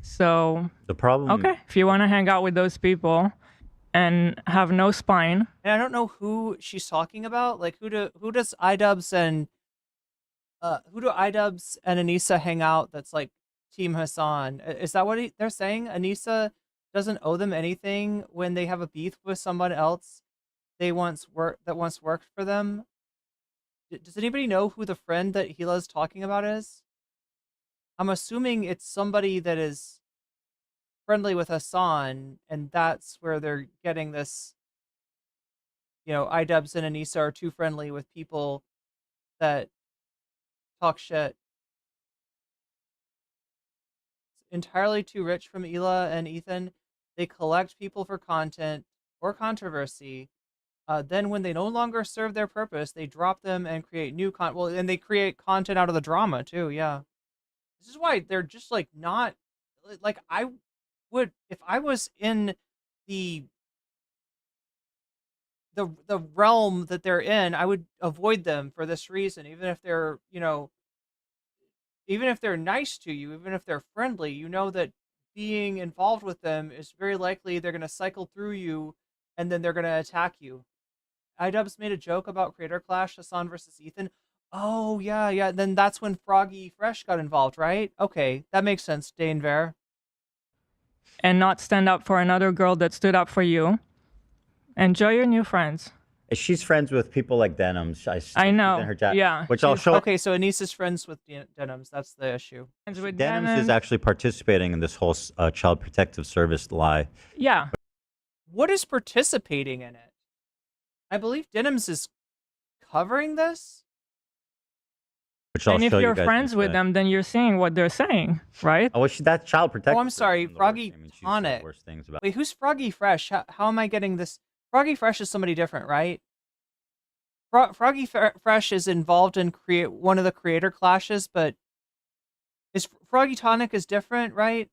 So the problem. Okay, if you want to hang out with those people and have no spine. And I don't know who she's talking about. Like, who does iDubbbz and Anissa hang out? That's like Team Hassan. Is that what they're saying? Anissa doesn't owe them anything when they have a beef with someone else that once worked for them. Does anybody know who the friend that Hila's talking about is? I'm assuming it's somebody that is friendly with Hassan, and that's where they're getting this, you know, iDubbbz and Anissa are too friendly with people that talk shit. It's entirely too rich from Hila and Ethan. They collect people for content or controversy. Then when they no longer serve their purpose, they drop them and create new content. Well, and they create content out of the drama too, yeah. This is why they're just like not like I would if I was in the realm that they're in, I would avoid them for this reason. Even if they're, you know, even if they're nice to you, even if they're friendly, you know that being involved with them is very likely they're going to cycle through you and then they're going to attack you. iDubbbz made a joke about Creator Clash, Hassan versus Ethan. Oh, yeah. Then that's when Froggy Fresh got involved, right? Okay, that makes sense, Dane Ver. And not stand up for another girl that stood up for you. Enjoy your new friends. She's friends with people like Denims. I know. In her chat, yeah. Which I'll show. Okay, so Anissa's friends with Denims. That's the issue. Denims is actually participating in this whole child protective service lie. Yeah. What is participating in it? I believe Denims is covering this. Which I'll and if show you're you guys friends with them, then you're seeing what they're saying, right? Oh, well, that's child protective. Oh, I'm sorry, Froggy Tonic. Wait, who's Froggy Fresh? How am I getting this? Froggy Fresh is somebody different, right? Froggy Fresh is involved in one of the creator clashes, but is Froggy Tonic is different, right?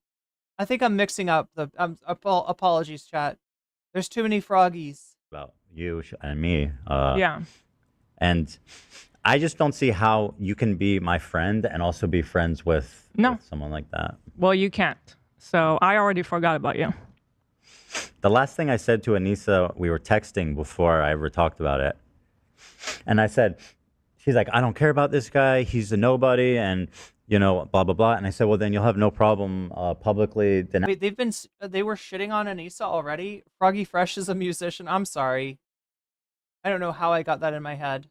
I think I'm mixing up the. Apologies, chat. There's too many Froggies. About you and me. Yeah. And I just don't see how you can be my friend and also be friends with someone like that. Well, you can't. So I already forgot about you. The last thing I said to Anissa, we were texting before I ever talked about it. And I said, she's like, I don't care about this guy. He's a nobody. And, you know, blah, blah, blah. And I said, well, then you'll have no problem publicly. Wait, they were shitting on Anissa already? Froggy Fresh is a musician. I'm sorry. I don't know how I got that in my head.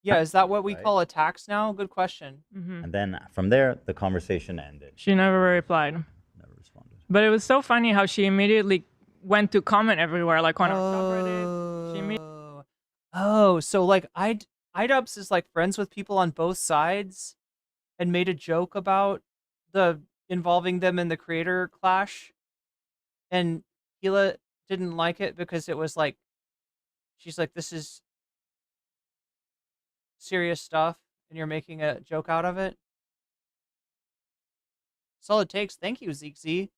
Yeah, is that what we call attacks now? Good question. Mm-hmm. And then from there, the conversation ended. She never replied. Never responded. But it was so funny how she immediately went to comment everywhere, like on our subreddit. So like iDubbbz is like friends with people on both sides and made a joke about involving them in the creator clash. And Hila didn't like it because it was like, she's like, this is serious stuff and you're making a joke out of it. Solid takes. Thank you, Zeke Z.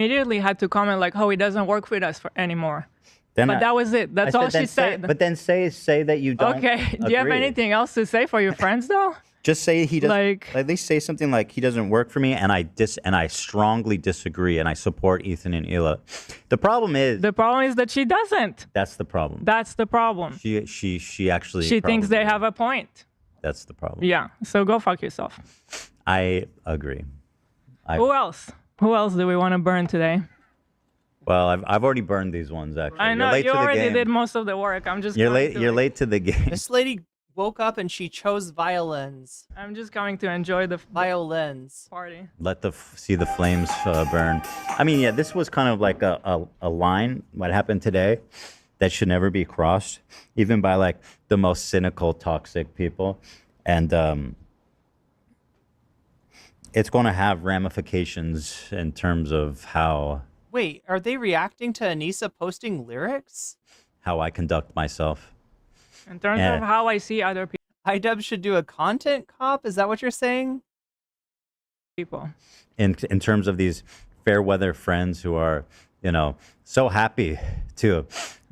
Immediately had to comment like, oh, he doesn't work with us anymore. Then but that was it. That's all she said. But then say that you don't Okay. Do you have anything else to say for your friends though? Just say he doesn't. Like, at least say something like he doesn't work for me, and I strongly disagree, and I support Ethan and Hila. The problem is that she doesn't. That's the problem. That's the problem. She actually. She thinks they have a point. That's the problem. Yeah. So go fuck yourself. I agree. Who else? Who else do we want to burn today? Well, I've already burned these ones actually. I know you already did most of the work. I'm just. You're late to the game. This lady woke up and she chose violins. I'm just coming to enjoy the violins party. See the flames burn. I mean, yeah, this was kind of like a line. What happened today that should never be crossed, even by like the most cynical, toxic people. And it's going to have ramifications in terms of how Wait, are they reacting to Anissa posting lyrics? how I conduct myself. In terms of how I see other iDub should do a content cop? Is that what you're saying? people. In terms of these fair weather friends who are, you know, so happy to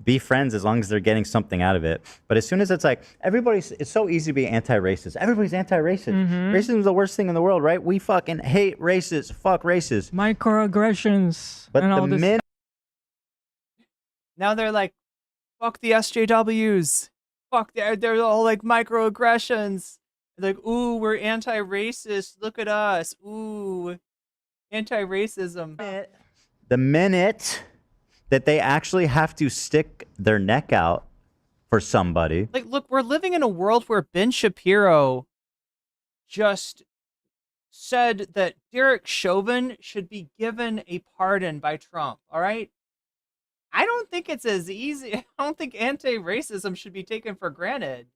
be friends as long as they're getting something out of it. But as soon as it's like it's so easy to be anti-racist. Everybody's anti-racist. Racism is the worst thing in the world, right? We fucking hate racists. Fuck racists. Microaggressions. But and all the this. minute Now they're like, fuck the SJWs. Fuck, they're all like microaggressions. Like, ooh, we're anti-racist. Look at us. Ooh, anti-racism. the minute that they actually have to stick their neck out for somebody. Like, look, we're living in a world where Ben Shapiro just said that Derek Chauvin should be given a pardon by Trump, all right? I don't think it's as easy. I don't think anti-racism should be taken for granted.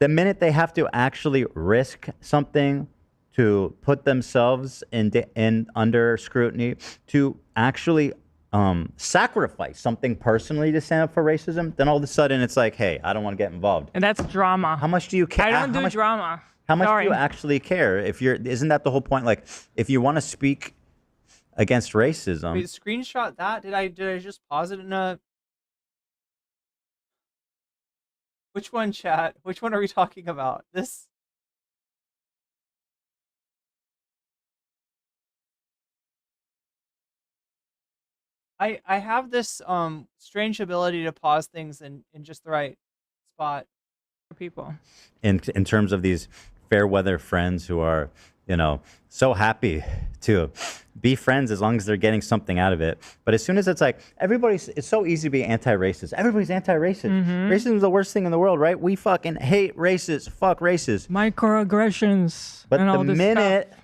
The minute they have to actually risk something to put themselves in under scrutiny, to actually sacrifice something personally to stand up for racism, then all of a sudden it's like, hey, I don't want to get involved. And that's drama. How much do you care? I don't do drama. How much Sorry. do you actually care? Isn't that the whole point? Like, if you want to speak against racism. Wait, screenshot that? Did I just pause it in a... Which one, chat? Which one are we talking about? This? I have this strange ability to pause things in just the right spot. People. In terms of these fair weather friends who are, you know, so happy to be friends as long as they're getting something out of it. But as soon as it's like it's so easy to be anti-racist. Everybody's anti-racist. Racism is the worst thing in the world, right? We fucking hate racists. Fuck racists. Microaggressions. But and all the this minute stuff.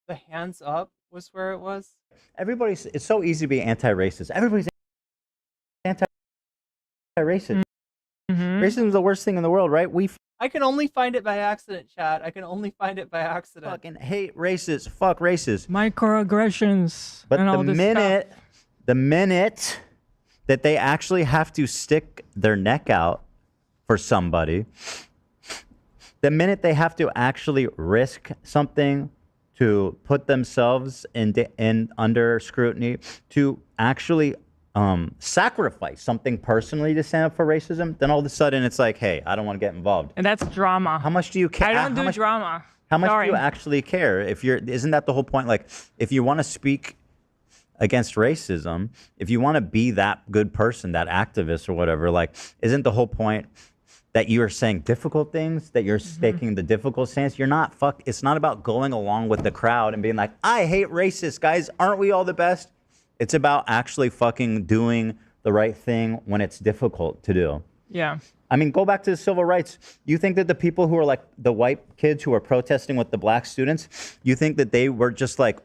The hands up was where it was. It's so easy to be anti-racist. Everybody's anti-racist. Racism is the worst thing in the world, right? I can only find it by accident, chat. I can only find it by accident. Fucking hate racists. Fuck racists. Microaggressions. But and all the this minute that they actually have to stick their neck out for somebody, the minute they have to actually risk something to put themselves in under scrutiny, to actually sacrifice something personally to stand up for racism, then all of a sudden it's like, hey, I don't want to get involved. And that's drama. How much do you care? I don't do drama. How much Sorry. do you actually care? Isn't that the whole point? Like, if you want to speak against racism, if you want to be that good person, that activist or whatever, like, isn't the whole point that you are saying difficult things, that you're taking the difficult stance? You're not it's not about going along with the crowd and being like, I hate racists, guys. Aren't we all the best? It's about actually fucking doing the right thing when it's difficult to do. Yeah. I mean, go back to the civil rights. You think that the people who are like the white kids who are protesting with the black students, you think that they were just like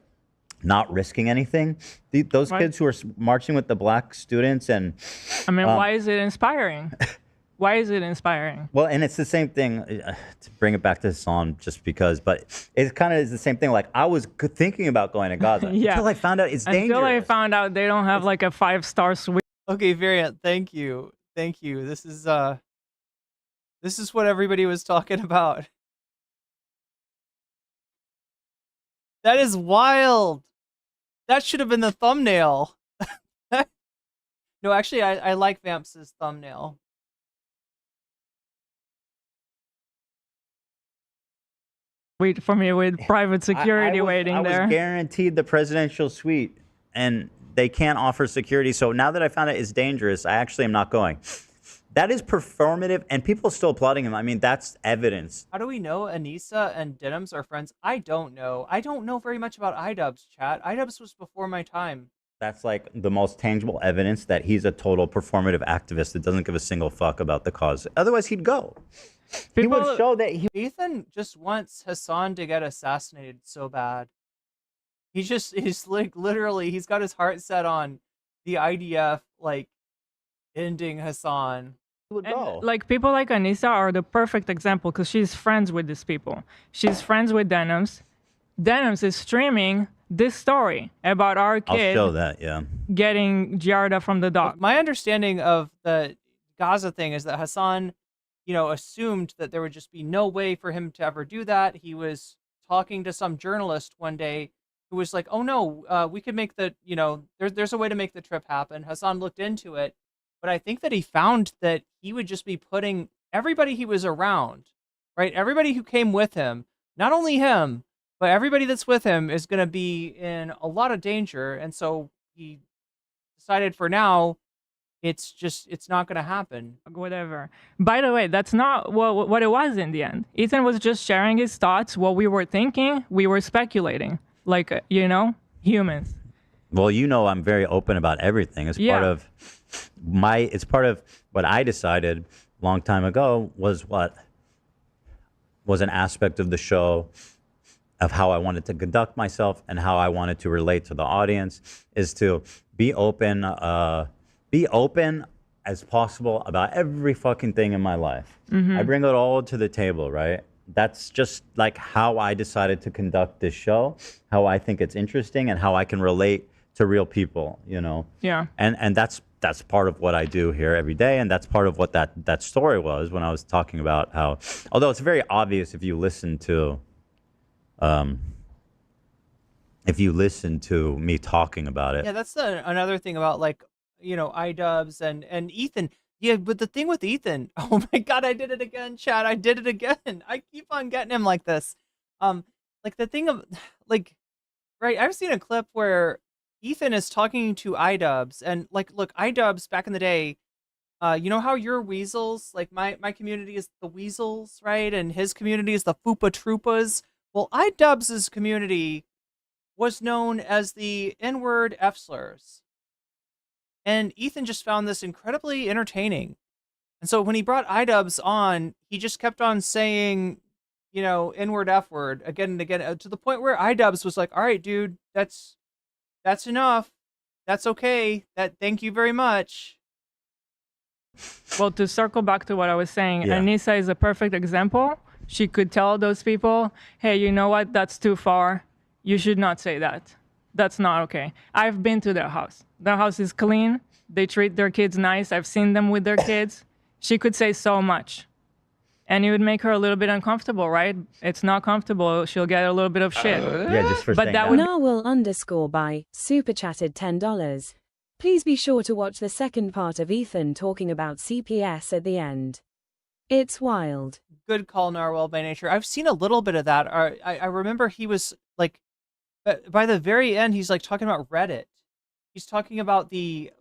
not risking anything? Those kids who are marching with the black students and... I mean, why is it inspiring? Why is it inspiring? Well, and it's the same thing, to bring it back to Hassan just because, but it kind of is the same thing. Like, I was thinking about going to Gaza until I found out it's dangerous. Until I found out they don't have like a 5-star suite. Okay, Variant, thank you. Thank you. This is what everybody was talking about. That is wild. That should have been the thumbnail. No, actually, I like Vamps' thumbnail. Wait for me with private security waiting there. I was guaranteed the presidential suite, and they can't offer security. So now that I found out it's dangerous, I actually am not going. That is performative, and people are still applauding him. I mean, that's evidence. How do we know Anissa and Denims are friends? I don't know. I don't know very much about iDubbbz, chat. iDubbbz was before my time. That's like the most tangible evidence that he's a total performative activist that doesn't give a single fuck about the cause. Otherwise, he'd go. He would show that Ethan just wants Hassan to get assassinated so bad. He's like literally, he's got his heart set on the IDF like ending Hassan. would go. Like people like Anissa are the perfect example because she's friends with these people. She's friends with Denims. Denims is streaming this story about our kid I'll show that, yeah. getting giardia from the dog. My understanding of the Gaza thing is that Hassan, assumed that there would just be no way for him to ever do that. He was talking to some journalist one day who was like, oh no, we could make the, there's a way to make the trip happen. Hassan looked into it, but I think that he found that he would just be putting everybody he was around, right? Everybody who came with him, not only him, but everybody that's with him is going to be in a lot of danger. And so he decided for now, it's not going to happen. Whatever. By the way, that's not what it was in the end. Ethan was just sharing his thoughts. What we were thinking, we were speculating. Like, humans. Well, I'm very open about everything. It's part of what I decided a long time ago was an aspect of the show of how I wanted to conduct myself and how I wanted to relate to the audience is to be open as possible about every fucking thing in my life. Mm-hmm. I bring it all to the table, right? That's just like how I decided to conduct this show, how I think it's interesting and how I can relate to real people, Yeah. And that's part of what I do here every day. And that's part of what that story was when I was talking about how, although it's very obvious if you listen to me talking about it. Yeah, that's another thing about iDubbbz and Ethan. Yeah, but the thing with Ethan, oh my God, I did it again, Chad. I did it again. I keep on getting him like this. The thing of right, I've seen a clip where Ethan is talking to iDubbbz and look, iDubbbz back in the day, you know how your weasels, like my community is the weasels, right? And his community is the Foopa Troopas. Well, iDubbbz's community was known as the N-word F slurs. And Ethan just found this incredibly entertaining. And so when he brought iDubbbz on, he just kept on saying, N-word, F-word again and again to the point where iDubbbz was like, all right, dude, that's enough. That's okay. Thank you very much. Well, to circle back to what I was saying, yeah. Anissa is a perfect example. She could tell those people, hey, you know what? That's too far. You should not say that. That's not okay. I've been to their house. Their house is clean. They treat their kids nice. I've seen them with their kids. She could say so much. And it would make her a little bit uncomfortable, right? It's not comfortable. She'll get a little bit of shit. Yeah, just for saying that. Narwhal_by super chatted $10. Please be sure to watch the second part of Ethan talking about CPS at the end. It's wild. Good call, Narwhal by nature. I've seen a little bit of that. I remember he was by the very end, he's talking about Reddit. He's talking about the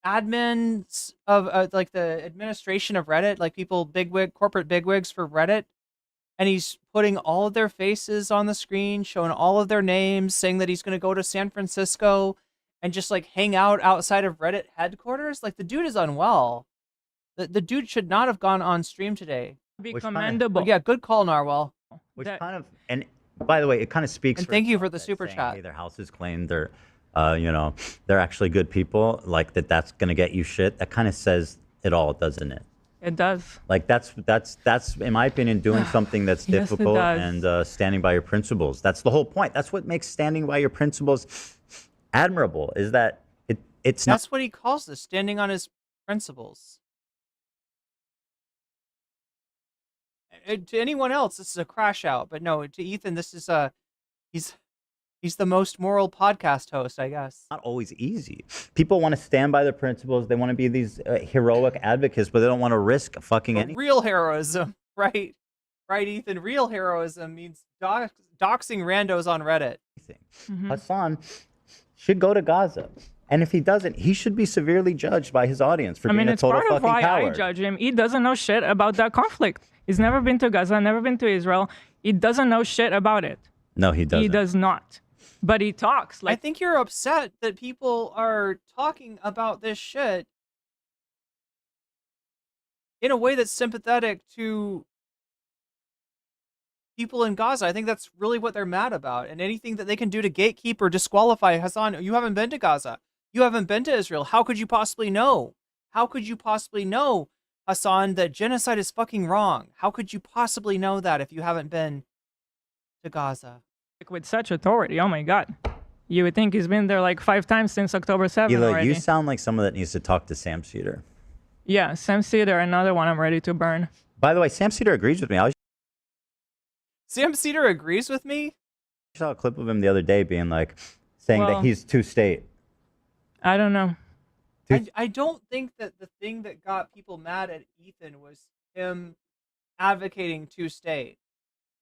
admins of the administration of Reddit, people corporate bigwigs for Reddit, and he's putting all of their faces on the screen, showing all of their names, saying that he's going to go to San Francisco and just hang out outside of Reddit headquarters. The dude is unwell. The dude should not have gone on stream today. Be commendable. Yeah, good call, Narwhal. And by the way, it kind of speaks. And thank you for the super saying, chat. Hey, their house is clean. They're, they're actually good people. That's gonna get you shit. That kind of says it all, doesn't it? It does. That's in my opinion doing something that's yes, difficult and standing by your principles. That's the whole point. That's what makes standing by your principles admirable. Is that it's not. That's what he calls this, standing on his principles. To anyone else, this is a crash out, but no, to Ethan, this is he's the most moral podcast host, I guess. Not always easy. People want to stand by their principles. They want to be these heroic advocates, but they don't want to risk fucking anything. Real heroism, right? Right, Ethan. Real heroism means doxing randos on Reddit. Mm-hmm. Hassan should go to Gaza. And if he doesn't, he should be severely judged by his audience for being a total fucking coward. It's part of why I judge him. He doesn't know shit about that conflict. He's never been to Gaza, never been to Israel. He doesn't know shit about it. No, he doesn't. He does not. But he talks. I think you're upset that people are talking about this shit in a way that's sympathetic to people in Gaza. I think that's really what they're mad about. And anything that they can do to gatekeep or disqualify Hassan. You haven't been to Gaza. You haven't been to Israel. How could you possibly know? how could you possibly know, Hassan, that genocide is fucking wrong? How could you possibly know that if you haven't been to Gaza? With such authority, oh my God. You would think he's been there like 5 times since October 7th already. You sound like someone that needs to talk to Sam Cedar. Yeah, Sam Cedar, another one I'm ready to burn. By the way, Sam Cedar agrees with me. Sam Cedar agrees with me? I saw a clip of him the other day being like, saying that he's two-state. I don't know. I don't think that the thing that got people mad at Ethan was him advocating two-state,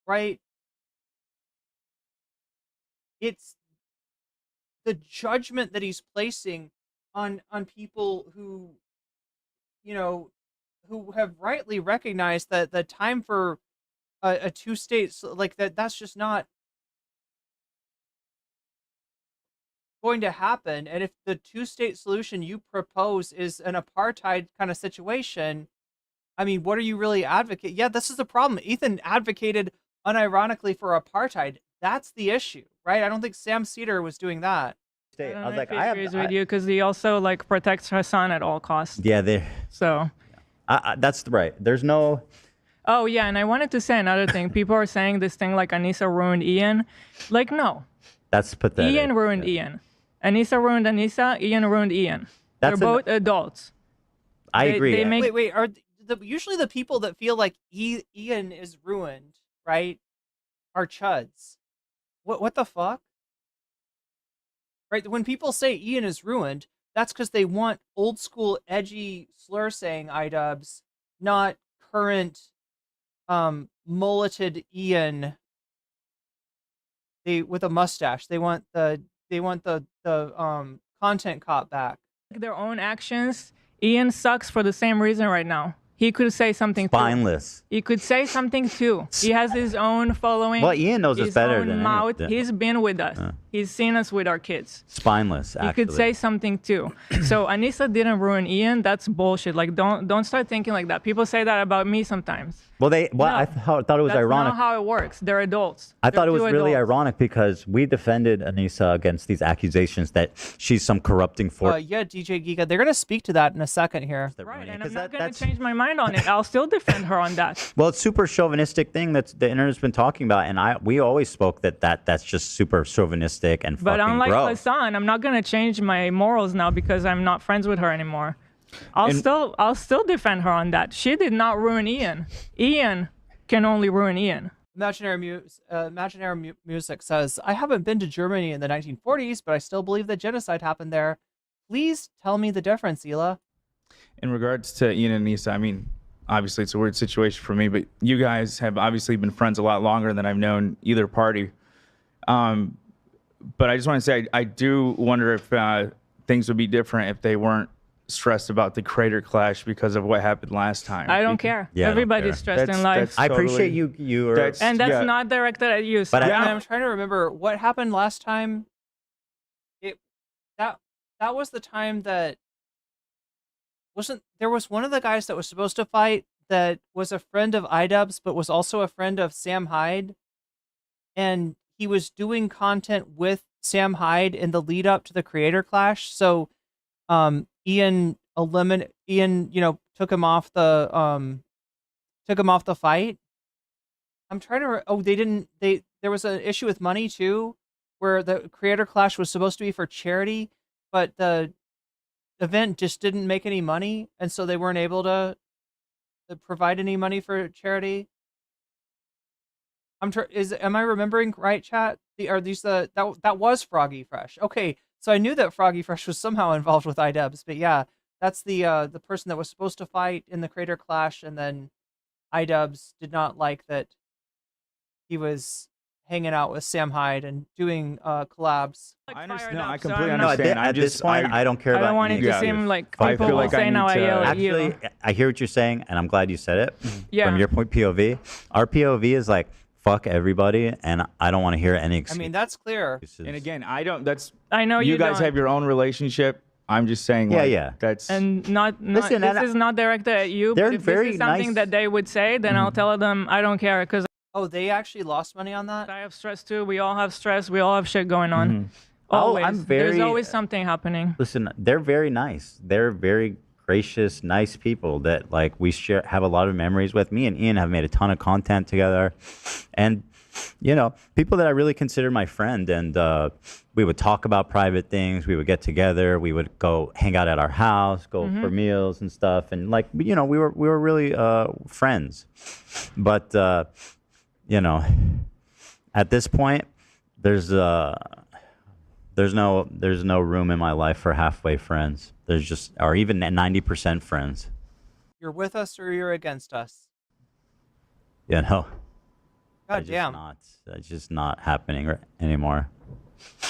right? It's the judgment that he's placing on people who, you know, who have rightly recognized that the time for a two-state, like that's just not going to happen. And if the two-state solution you propose is an apartheid kind of situation, I mean, what are you really advocating? Yeah, this is the problem. Ethan advocated unironically for apartheid. That's the issue, right? I don't think Sam Cedar was doing that. I was like, I agree with you because he also like protects Hassan at all costs. Yeah, so that's right. There's no. Oh yeah, and I wanted to say another thing. People are saying this thing like Anissa ruined Ian. Like no, that's pathetic. Ian ruined Ian. Anissa ruined Anissa. Ian ruined Ian. They're both adults. I agree. Wait. Are usually the people that feel like Ian is ruined, right? Are chuds. What the fuck? Right? When people say Ian is ruined, that's because they want old school edgy slur saying iDubbbz, not current mulleted Ian. With a mustache. They want the content cop back. Their own actions. Ian sucks for the same reason right now. He could say something spineless. He could say something too. He has his own following. Well, Ian knows us better than mouth. He's been with us. He's seen us with our kids. Spineless. Actually. He could say something too. So Anissa didn't ruin Ian. That's bullshit. Like don't start thinking like that. People say that about me sometimes. Well, I thought it was ironic. That's not how it works. They're adults. I thought it was really ironic because we defended Anissa against these accusations that she's some corrupting force. Yeah, DJ Giga, they're gonna speak to that in a second here. Right, and I'm not gonna change my mind on it. I'll still defend her on that. Well, it's super chauvinistic thing that the internet's been talking about, and we always spoke that's just super chauvinistic and fucking But unlike gross. Hassan, I'm not gonna change my morals now because I'm not friends with her anymore. I'll still defend her on that. She did not ruin Ian. Ian can only ruin Ian. Imaginary Music says, I haven't been to Germany in the 1940s, but I still believe that genocide happened there. Please tell me the difference, Hila. In regards to Ian and Anissa, I mean, obviously it's a weird situation for me, but you guys have obviously been friends a lot longer than I've known either party. But I just want to say, I do wonder if things would be different if they weren't stressed about the crater clash because of what happened last time. I don't care. Yeah, everybody's stressed in life. I appreciate you are, and that's not directed at you. But I'm trying to remember what happened last time. That was the time that there was one of the guys that was supposed to fight that was a friend of iDubbbz but was also a friend of Sam Hyde, and he was doing content with Sam Hyde in the lead up to the creator clash. So Ian, took him off the fight. I'm trying to. There was an issue with money too, where the creator clash was supposed to be for charity, but the event just didn't make any money, and so they weren't able to provide any money for charity. Am I remembering right, chat? That was Froggy Fresh. Okay. So I knew that Froggy Fresh was somehow involved with iDubbbz, but yeah, that's the person that was supposed to fight in the Creator Clash, and then iDubbbz did not like that he was hanging out with Sam Hyde and doing collabs. I understand. No, I completely understand. At this point, I don't care about. I don't want it to seem like people will say now I yell at you. Actually, I hear what you're saying, and I'm glad you said it. Yeah. From your point POV, our POV is like, fuck everybody, and I don't want to hear any excuses. I mean, that's clear. And again, I know you guys have your own relationship. I'm just saying, that's and Listen, this is not directed at you. They're but if very this is something nice. that they would say, then I'll tell them I don't care because. Oh, they actually lost money on that? I have stress too. We all have stress. We all have shit going on. Always. There's always something happening. Listen, they're very nice. They're very gracious, nice people that like we have a lot of memories with. Me and Ian have made a ton of content together, and you know, people that I really consider my friend. And we would talk about private things. We would get together. We would go hang out at our house, go for meals and stuff. And like, you know, we were really friends. But you know, at this point, there's no room in my life for halfway friends. There's just, or even 90% friends. You're with us or you're against us. You know. God damn. It's just not happening anymore.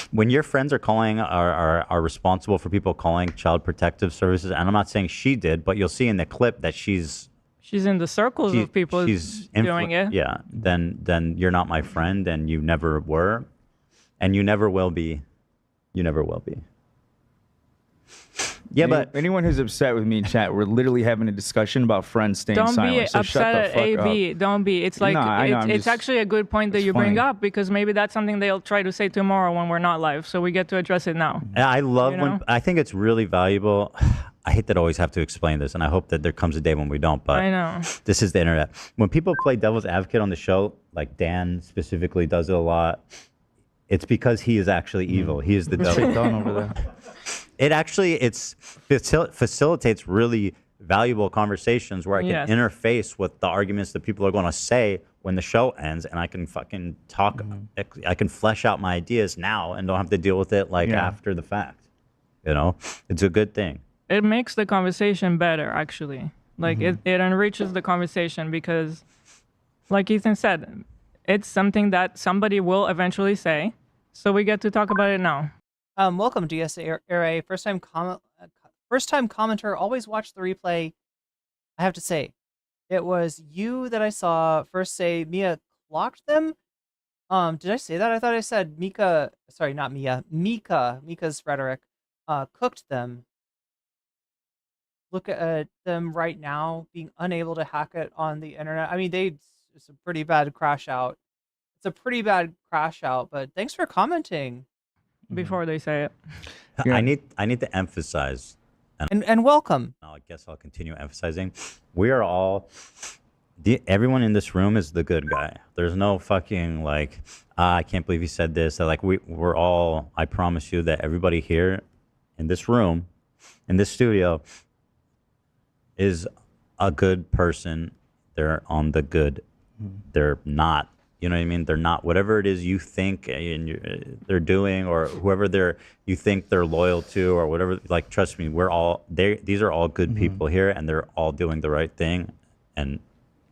When your friends are calling, are responsible for people calling Child Protective Services, and I'm not saying she did, but you'll see in the clip that she's in the circles of people doing it. Yeah, then you're not my friend, and you never were, and you never will be. You never will be. Yeah, but anyone who's upset with me in chat, we're literally having a discussion about friends staying silent. Don't be so upset at AB. Up. Don't be. It's like it's actually a good point that you bring up, because maybe that's something they'll try to say tomorrow when we're not live. So we get to address it now. I love when I think it's really valuable. I hate that I always have to explain this, and I hope that there comes a day when we don't. But I know this is the internet. When people play devil's advocate on the show, like Dan specifically does it a lot, it's because he is actually evil. He is the devil. Over there. It actually facilitates really valuable conversations where I can interface with the arguments that people are going to say when the show ends, and I can fucking talk. I can flesh out my ideas now and don't have to deal with it after the fact. You know, it's a good thing. It makes the conversation better, actually. Like it enriches the conversation because, like Ethan said, it's something that somebody will eventually say. So we get to talk about it now. Welcome, DSRA. First time commenter. Always watch the replay. I have to say, it was you that I saw first say Mia clocked them. Did I say that? I thought I said Mika. Sorry, not Mia. Mika's Frederick. Cooked them. Look at them right now being unable to hack it on the internet. I mean, it's a pretty bad crash out. It's a pretty bad crash out. But thanks for commenting. Before they say it. Yeah. I need to emphasize. And welcome. I guess I'll continue emphasizing. We are all, everyone in this room is the good guy. There's no fucking like, I can't believe he said this. Like we're all, I promise you that everybody here in this room, in this studio, is a good person. They're on the good. They're not. You know what I mean? They're not whatever it is you think they're doing, or whoever you think they're loyal to, or whatever. Like, trust me, these are all good people here, and they're all doing the right thing, and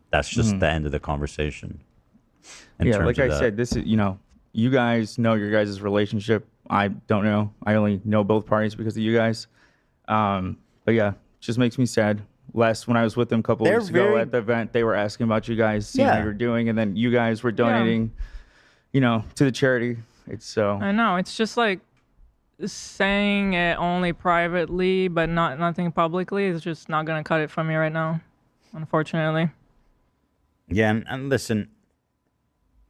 that's just the end of the conversation. Yeah, like I said, this is you guys know your guys' relationship. I don't know. I only know both parties because of you guys. But yeah, it just makes me sad. When I was with them a couple weeks ago at the event, they were asking about you guys, seeing how you were doing, and then you guys were donating, to the charity. I know, it's just like saying it only privately, but nothing publicly is just not gonna cut it for me right now, unfortunately. Yeah, and listen,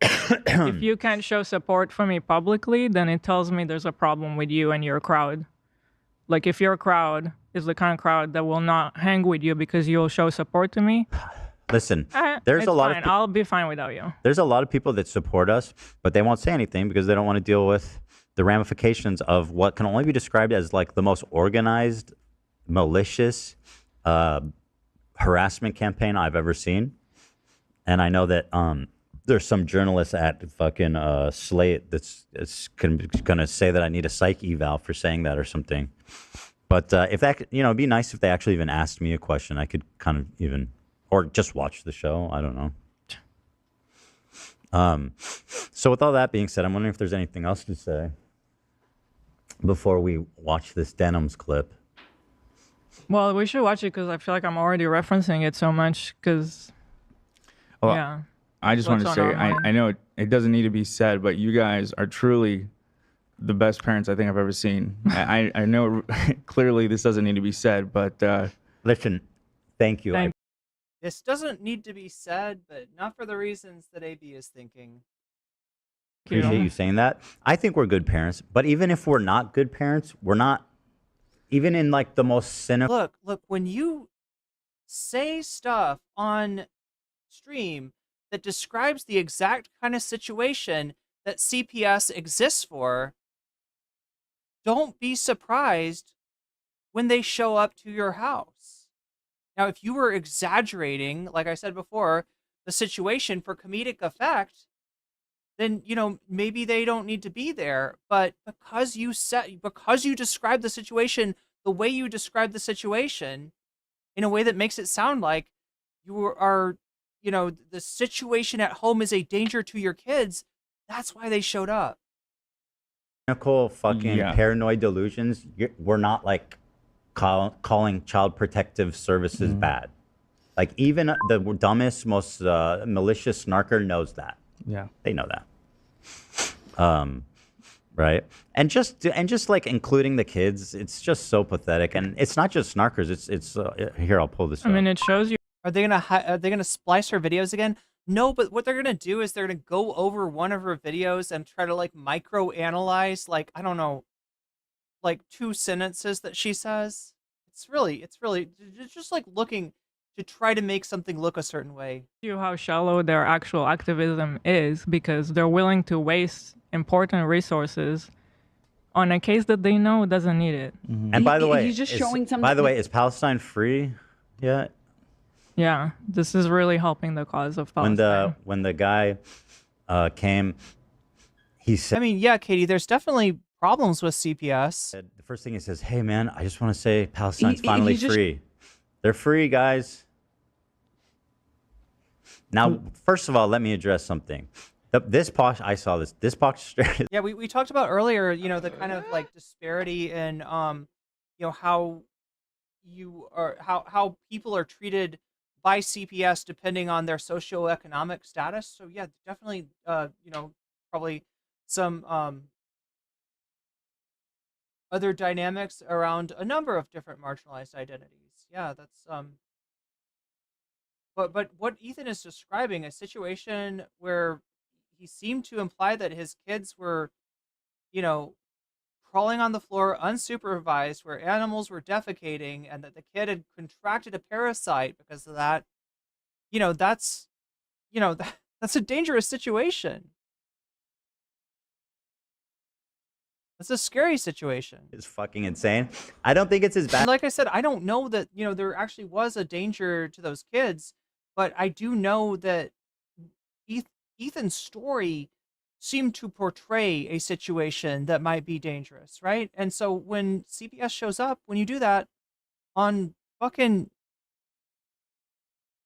if you can't show support for me publicly, then it tells me there's a problem with you and your crowd. Like if your crowd is the kind of crowd that will not hang with you because you'll show support to me. Listen, there's a lot of I'll be fine without you. There's a lot of people that support us, but they won't say anything because they don't want to deal with the ramifications of what can only be described as like the most organized, malicious harassment campaign I've ever seen. And I know that there's some journalists at fucking Slate that's gonna say that I need a psych eval for saying that or something. But if that, it'd be nice if they actually even asked me a question. I could kind of or just watch the show. I don't know. So with all that being said, I'm wondering if there's anything else to say before we watch this Denims clip. Well, we should watch it because I feel like I'm already referencing it so much. Yeah. I just want to say, I know it doesn't need to be said, but you guys are truly the best parents I think I've ever seen. I know clearly this doesn't need to be said, but listen, thank you. This doesn't need to be said, but not for the reasons that AB is thinking. Appreciate you saying that. I think we're good parents, but even if we're not good parents, we're not even in like the most cynical. Look, when you say stuff on stream that describes the exact kind of situation that CPS exists for, don't be surprised when they show up to your house. Now, if you were exaggerating, like I said before, the situation for comedic effect, then, you know, maybe they don't need to be there. But because you describe the situation the way you describe the situation in a way that makes it sound like you are, you know, the situation at home is a danger to your kids, that's why they showed up. Cynical fucking paranoid delusions. We're not like calling child protective services bad. Like even the dumbest, most malicious snarker knows that. Yeah, they know that. Right, and just like including the kids, it's just so pathetic. And it's not just snarkers. It's here. I'll pull this. I mean, it shows you. Are they gonna splice her videos again? No, but what they're gonna do is they're gonna go over one of her videos and try to like micro analyze, like, I don't know, like 2 sentences that she says. It's really just like looking to try to make something look a certain way. You how shallow their actual activism is, because they're willing to waste important resources on a case that they know doesn't need it. And by the way, he's just showing something. By the way, is Palestine free yet? Yeah, this is really helping the cause of Palestine. When the guy came, he said, I mean, yeah, Katie, there's definitely problems with CPS. The first thing he says, hey man, I just want to say Palestine's finally free. They're free, guys. Now, first of all, let me address something. I saw this. This posture. Yeah, we talked about earlier, you know, the kind of like disparity in, you know, how people are treated by CPS depending on their socioeconomic status. So yeah, definitely, you know, probably some other dynamics around a number of different marginalized identities. Yeah, that's but what Ethan is describing, a situation where he seemed to imply that his kids were, you know, crawling on the floor unsupervised, where animals were defecating, and that the kid had contracted a parasite because of that. You know, that's a dangerous situation. That's a scary situation. It's fucking insane. I don't think it's as bad. And like I said, I don't know that, you know, there actually was a danger to those kids, but I do know that Ethan's story seemed to portray a situation that might be dangerous, right? And so when CPS shows up, when you do that on fucking,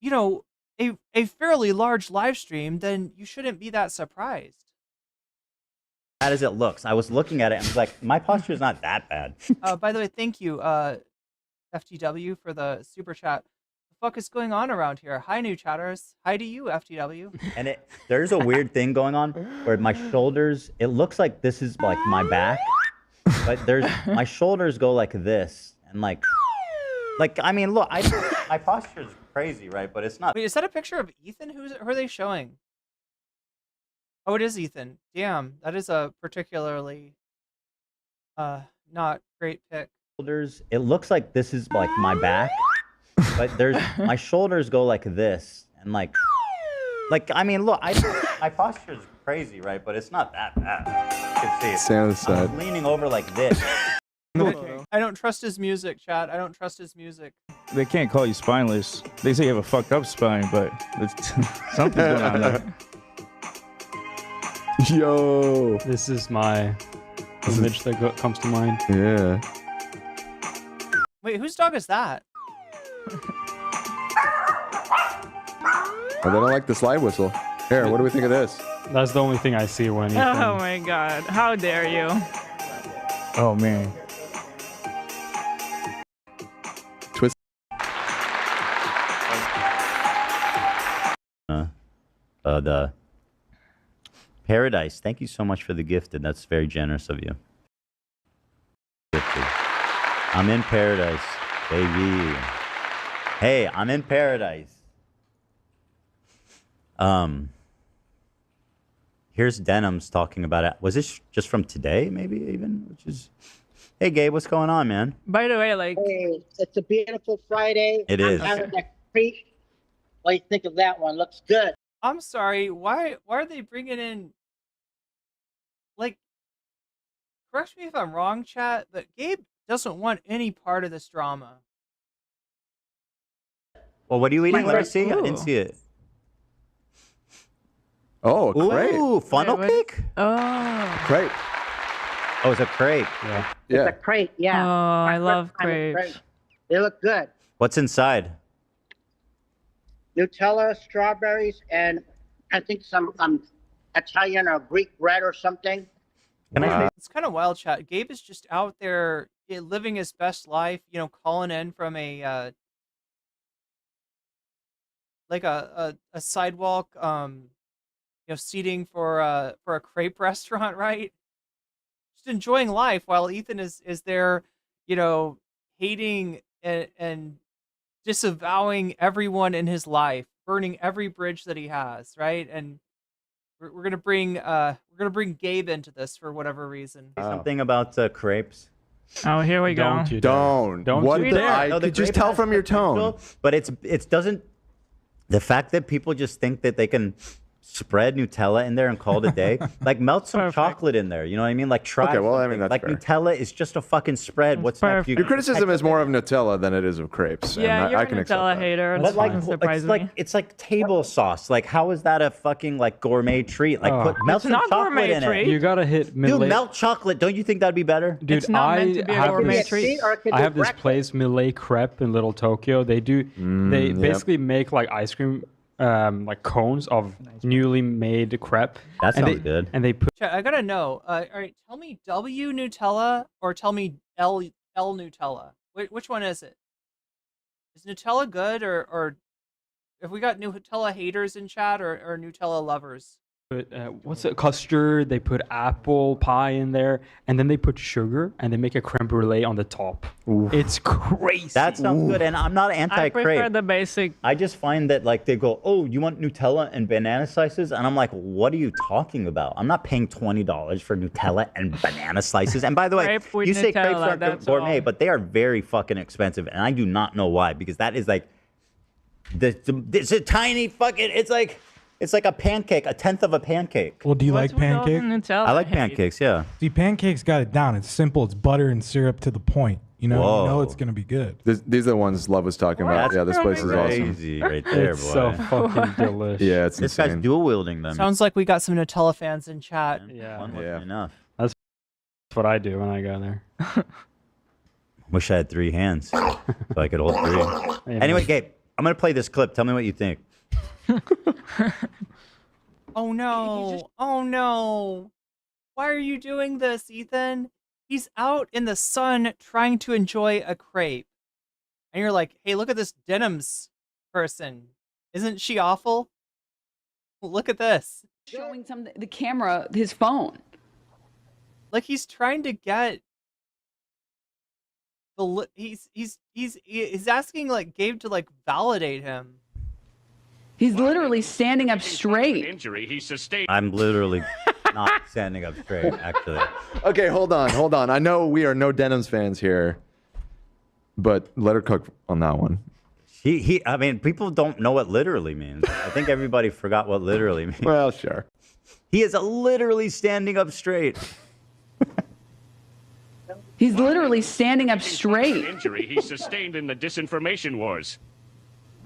you know, a fairly large live stream, then you shouldn't be that surprised. Bad as it looks. I was looking at it and was like, my posture is not that bad. By the way, thank you, FTW, for the super chat. The fuck is going on around here? Hi, new chatters. Hi to you, FTW. And there's a weird thing going on where my shoulders, it looks like this is like my back, but my shoulders go like this, and like I mean, look, my posture is crazy, right? But it's not. Wait, is that a picture of Ethan? Who are they showing? Oh, it is Ethan. Damn, that is a particularly not great pic. Shoulders, it looks like this is like my back, but my shoulders go like this, and like I mean, look, my posture is crazy, right? But it's not that bad. You can see it. Sounds sad. I'm leaning over like this. I don't trust his music, chat. I don't trust his music. They can't call you spineless. They say you have a fucked up spine, but something's going on there. Yo, this is my image that comes to mind. Yeah. Wait, whose dog is that? Oh, they don't like the slide whistle. Here, what do we think of this? That's the only thing I see when you. Oh my god! How dare you? Oh man. Twist. The Paradise, thank you so much for the gifted. That's very generous of you. Gifted. I'm in paradise, baby. Hey, I'm in paradise. Here's Denims talking about it. Was this just from today, maybe even? Which is Hey, Gabe, what's going on, man? By the way, like, hey, it's a beautiful Friday. It is. I'm having that creep. What do you think of that one? Looks good. I'm sorry. Why are they bringing in, like, correct me if I'm wrong, chat, but Gabe doesn't want any part of this drama. Well, what are you eating? Let me see. I didn't see it. Oh, a crepe. Ooh, funnel cake? oh, Crepe. Oh, it's a crepe. Yeah. It's a crepe, yeah. oh, I My love first time with crepes. They look good. What's inside? Nutella, strawberries, and I think some Italian or Greek bread or something. It's kind of wild, chat. Gabe is just out there living his best life, you know, calling in from a like a sidewalk, you know, seating for a crepe restaurant, right? Just enjoying life while Ethan is there, you know, hating and disavowing everyone in his life, burning every bridge that he has, right? And we're gonna bring Gabe into this for whatever reason. Something about crepes. Oh, here we go. Don't you dare. Don't. What you the? dare. I No, the could just crepe tell has from your potential, tone. But it doesn't. The fact that people just think that they can spread Nutella in there and call it a day, like melt some Perfect. chocolate in there. You know what I mean? Like try. Okay, well, I mean, something. that's like fair. Nutella is just a fucking spread. What's next? perfect. Your criticism is more of Nutella than it is of crepes. and Yeah, you're I a can accept Nutella that. hater. But That like, doesn't surprise it's me. like it's like table sauce. Like, how is that a fucking like gourmet treat? Like, Oh. put melt It's some not chocolate gourmet in treat. it. You gotta hit Dude, Millet. melt chocolate. Don't you think that'd be better? Dude, It's not meant to be a have gourmet this, treat. Or it could I be have this breakfast. place, Millet Crepe in Little Tokyo. They do. They yep. basically make like ice cream, like cones of newly made crepe. That and sounds they, good. And they put. Chat, I gotta know. All right, tell me W Nutella or tell me L Nutella. Which one is it? Is Nutella good or if we got Nutella haters in chat or Nutella lovers? What's it? Custard. They put apple pie in there, and then they put sugar, and they make a creme brulee on the top. It's crazy. That sounds good. And I'm not I anti-crepe. prefer the basic. I just find that like they go, oh, you want Nutella and banana slices? And I'm like, what are you talking about? I'm not paying $20 for Nutella and banana slices. And by the way, Crepe with you say crepes Nutella, aren't that's gourmet, all. but they are very fucking expensive. And I do not know why, because that is like, it's a tiny fucking, it's like a pancake, a tenth of a pancake. Well, do you What's like with all the pancake? Nutella I like hate? pancakes, yeah. See, pancakes got it down. It's simple. It's butter and syrup to the point. You know Whoa. it's gonna be good. These are the ones Love was talking about. That's Yeah, this place is awesome. crazy right there, It's boy. so fucking delicious. Yeah, it's This insane. guy's dual wielding them. Sounds like we got some Nutella fans in chat. Yeah. One wasn't Yeah. enough. That's what I do when I go there. Wish I had 3 hands so I could hold 3. Anyway, Gabe, I'm gonna play this clip. Tell me what you think. Oh no. Oh no. Why are you doing this, Ethan? He's out in the sun trying to enjoy a crepe. And you're like, hey, look at this Denims person. Isn't she awful? Look at this. Showing the camera his phone. Like he's trying to get the he's asking like Gabe to like validate him. He's literally standing up straight. Injury he sustained. I'm literally not standing up straight, actually. Okay, hold on. I know we are no Denims fans here, but let her cook on that one. I mean, people don't know what literally means. I think everybody forgot what literally means. Well, sure. He is literally standing up straight. He's literally standing up straight. Injury he sustained in the disinformation wars.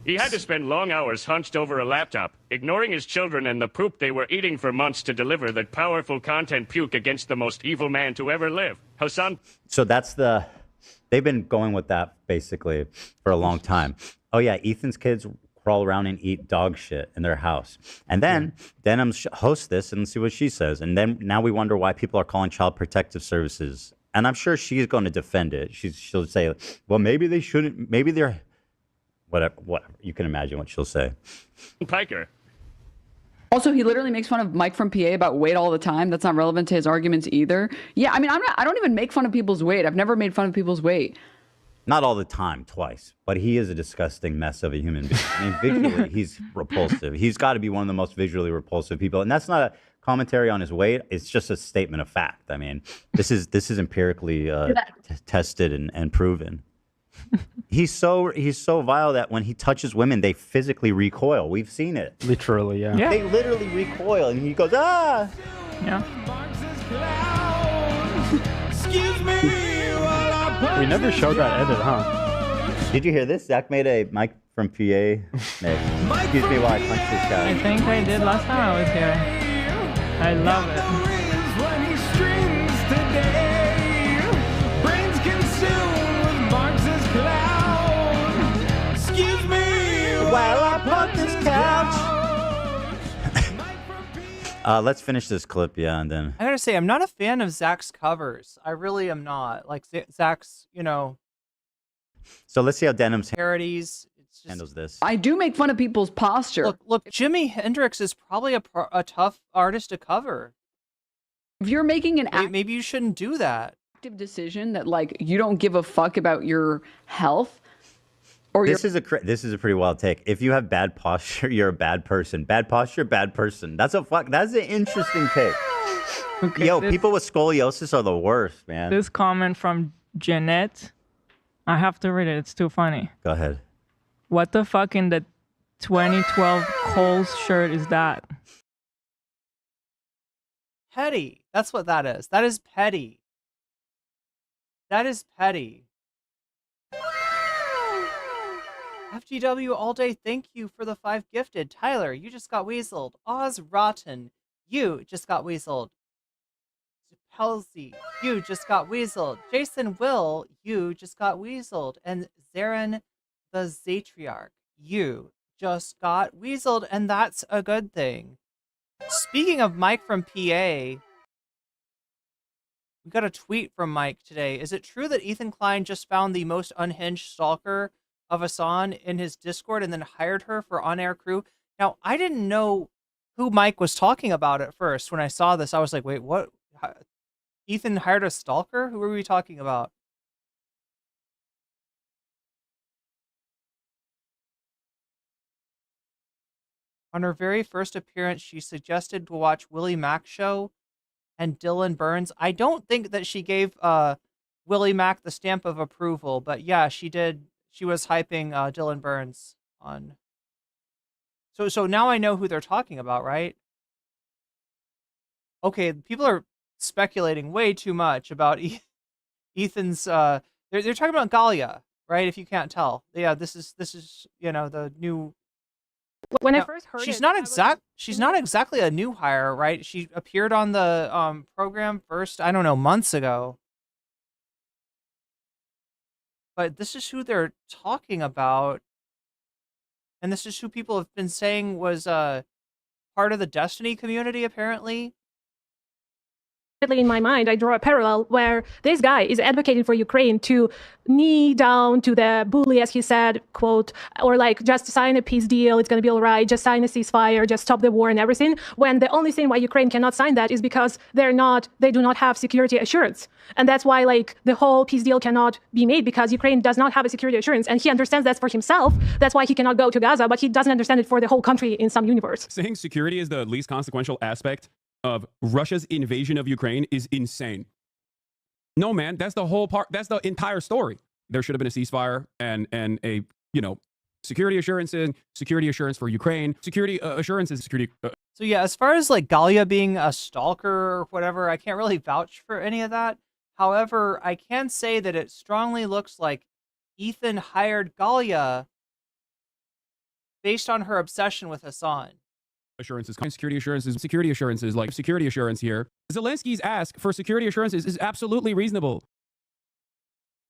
He had to spend long hours hunched over a laptop, ignoring his children and the poop they were eating for months to deliver that powerful content puke against the most evil man to ever live. Hassan. So they've been going with that basically for a long time. Oh yeah, Ethan's kids crawl around and eat dog shit in their house. And then Denims hosts this and see what she says. And then now we wonder why people are calling Child Protective Services. And I'm sure she's going to defend it. She'll say, well, maybe they shouldn't, maybe they're, whatever. You can imagine what she'll say. Piker. Also, he literally makes fun of Mike from PA about weight all the time. That's not relevant to his arguments either. Yeah, I mean, I don't even make fun of people's weight. I've never made fun of people's weight. Not all the time, twice. But he is a disgusting mess of a human being. I mean, visually, he's repulsive. He's got to be one of the most visually repulsive people. And that's not a commentary on his weight, it's just a statement of fact. I mean, this is empirically tested and proven. He's so vile that when he touches women, they physically recoil. We've seen it. Literally, yeah. They literally recoil, and he goes, ah. Yeah. We never showed that edit, huh? Did you hear this? Zach made a Mike from PA. Excuse me while I punch this guy. I think I did last time I was here. I love it. While I pump this couch. Let's finish this clip, yeah, and then. I gotta say, I'm not a fan of Zach's covers. I really am not. Like Zach's, So let's see how Denims parodies handles this. I do make fun of people's posture. Look, Jimi Hendrix is probably a tough artist to cover. If you're making an maybe you shouldn't do that. Active decision that like you don't give a fuck about your health. This is a pretty wild take. If you have bad posture, you're a bad person. Bad posture, bad person. That's an interesting take. Okay, yo, people with scoliosis are the worst, man. This comment from Jeanette, I have to read it. It's too funny. Go ahead. What the fuck in the 2012 Coles shirt is that? Petty. That's what that is. That is petty. That is petty. FGW all day, thank you for the 5 gifted. Tyler, you just got weaseled. Oz Rotten, you just got weaseled. Pelzy, you just got weaseled. Jason Will, you just got weaseled. And Zarin the Zatriarch, you just got weaseled, and that's a good thing. Speaking of Mike from PA, we got a tweet from Mike today. Is it true that Ethan Klein just found the most unhinged stalker of Hassan in his Discord and then hired her for on-air crew? Now, I didn't know who Mike was talking about at first. When I saw this, I was like, wait, what? Ethan hired a stalker? Who were we talking about? On her very first appearance, she suggested to watch Willie Mack show and Dylan Burns. I don't think that she gave Willie Mack the stamp of approval, but yeah, she did. She was hyping Dylan Burns on. So now I know who they're talking about, right? Okay, people are speculating way too much about Ethan's. They're talking about Galia, right? If you can't tell, yeah, this is the new. When I first heard she's not exactly a new hire, right? She appeared on the program first, I don't know, months ago. But this is who they're talking about. And this is who people have been saying was part of the Destiny community, apparently. In my mind, I draw a parallel where this guy is advocating for Ukraine to knee down to the bully, as he said, quote, or like just sign a peace deal, it's going to be all right, just sign a ceasefire, just stop the war and everything, when the only thing why Ukraine cannot sign that is because they do not have security assurance. And that's why like the whole peace deal cannot be made, because Ukraine does not have a security assurance. And he understands that for himself. That's why he cannot go to Gaza, but he doesn't understand it for the whole country in some universe. Saying security is the least consequential aspect of Russia's invasion of Ukraine is insane. No, man, that's the whole part. That's the entire story. There should have been a ceasefire and a, security assurance for Ukraine, security assurances, security. So yeah, as far as like Galia being a stalker or whatever, I can't really vouch for any of that. However, I can say that it strongly looks like Ethan hired Galia based on her obsession with Hassan. Security assurances, like security assurance here. Zelensky's ask for security assurances is absolutely reasonable.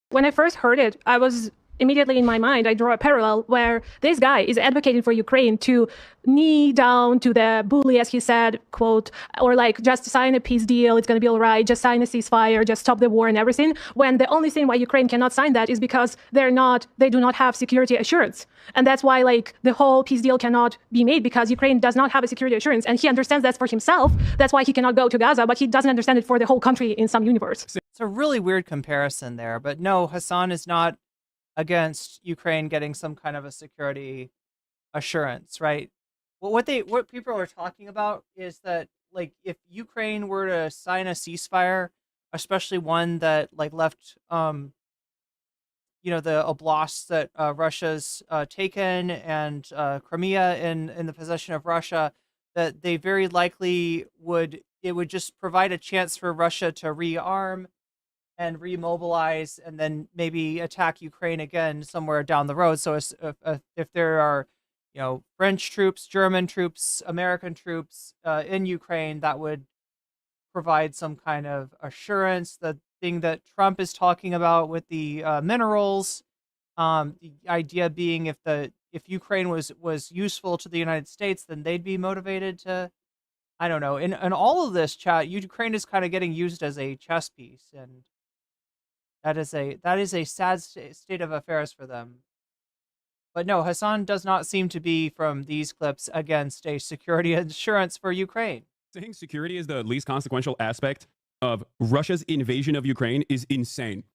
When I first heard it, I was immediately in my mind, I draw a parallel where this guy is advocating for Ukraine to knee down to the bully, as he said, quote, or like just sign a peace deal, it's going to be all right, just sign a ceasefire, just stop the war and everything, when the only thing why Ukraine cannot sign that is because they do not have security assurance. And that's why like the whole peace deal cannot be made, because Ukraine does not have a security assurance. And he understands that for himself. That's why he cannot go to Gaza, but he doesn't understand it for the whole country in some universe. It's a really weird comparison there, but no, Hassan is not against Ukraine getting some kind of a security assurance, right? Well, what people are talking about is that like if Ukraine were to sign a ceasefire, especially one that like left the oblasts that Russia's taken and Crimea in the possession of Russia, that they very likely would just provide a chance for Russia to rearm and remobilize and then maybe attack Ukraine again somewhere down the road. So if there are, French troops, German troops, American troops in Ukraine, that would provide some kind of assurance. The thing that Trump is talking about with the minerals, the idea being if Ukraine was useful to the United States, then they'd be motivated to, I don't know. In all of this, chat, Ukraine is kind of getting used as a chess piece, and that is a sad state of affairs for them. But no, Hassan does not seem to be, from these clips, against a security assurance for Ukraine. Saying security is the least consequential aspect of Russia's invasion of Ukraine is insane.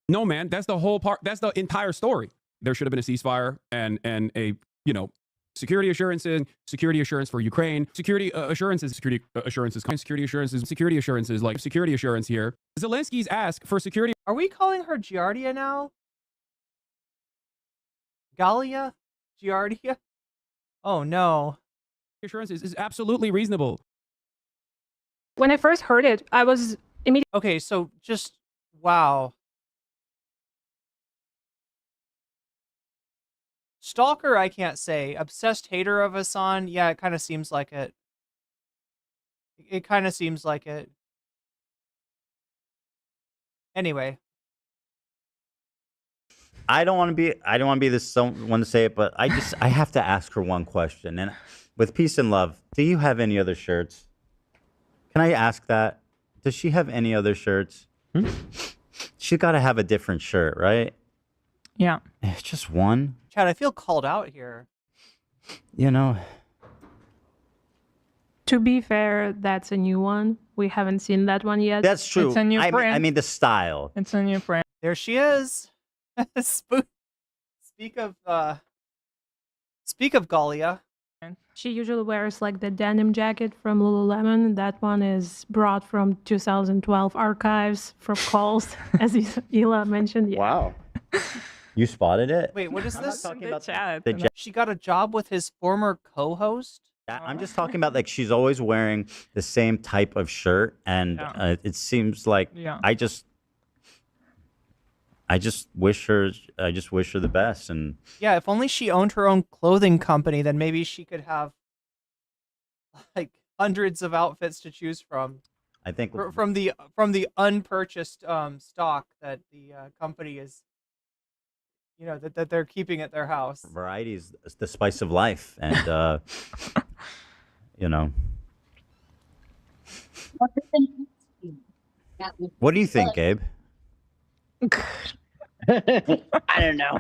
No, man, that's the whole part. That's the entire story. There should have been a ceasefire and a, security assurance for Ukraine, security assurances like security assurance here. Zelensky's ask for security. Are we calling her Giardia now? Galia? Giardia? Oh no. Assurances is absolutely reasonable. When I first heard it, I was immediately... Okay, so just, wow. Stalker, I can't say. Obsessed hater of Hassan, yeah, it kind of seems like it. It kind of seems like it. Anyway. I don't want to be this someone to say it, but I have to ask her one question. And with peace and love, do you have any other shirts? Can I ask that? Does she have any other shirts? She's got to have a different shirt, right? Yeah. It's just one. Chad, I feel called out here. To be fair, that's a new one. We haven't seen that one yet. That's true. It's a new brand. I mean the style. It's a new brand. There she is. Speak of Galia. She usually wears like the denim jacket from Lululemon. That one is brought from 2012 archives from Kohl's, as Hila mentioned. Yeah. Wow. You spotted it? Wait, what is this? The She got a job with his former co-host? I'm just talking about like she's always wearing the same type of shirt, and it seems like I just wish her the best. And yeah, if only she owned her own clothing company, then maybe she could have like hundreds of outfits to choose from. I think from the unpurchased stock that the company is, that they're keeping at their house. Variety is the spice of life, and What do you think, Gabe? I don't know.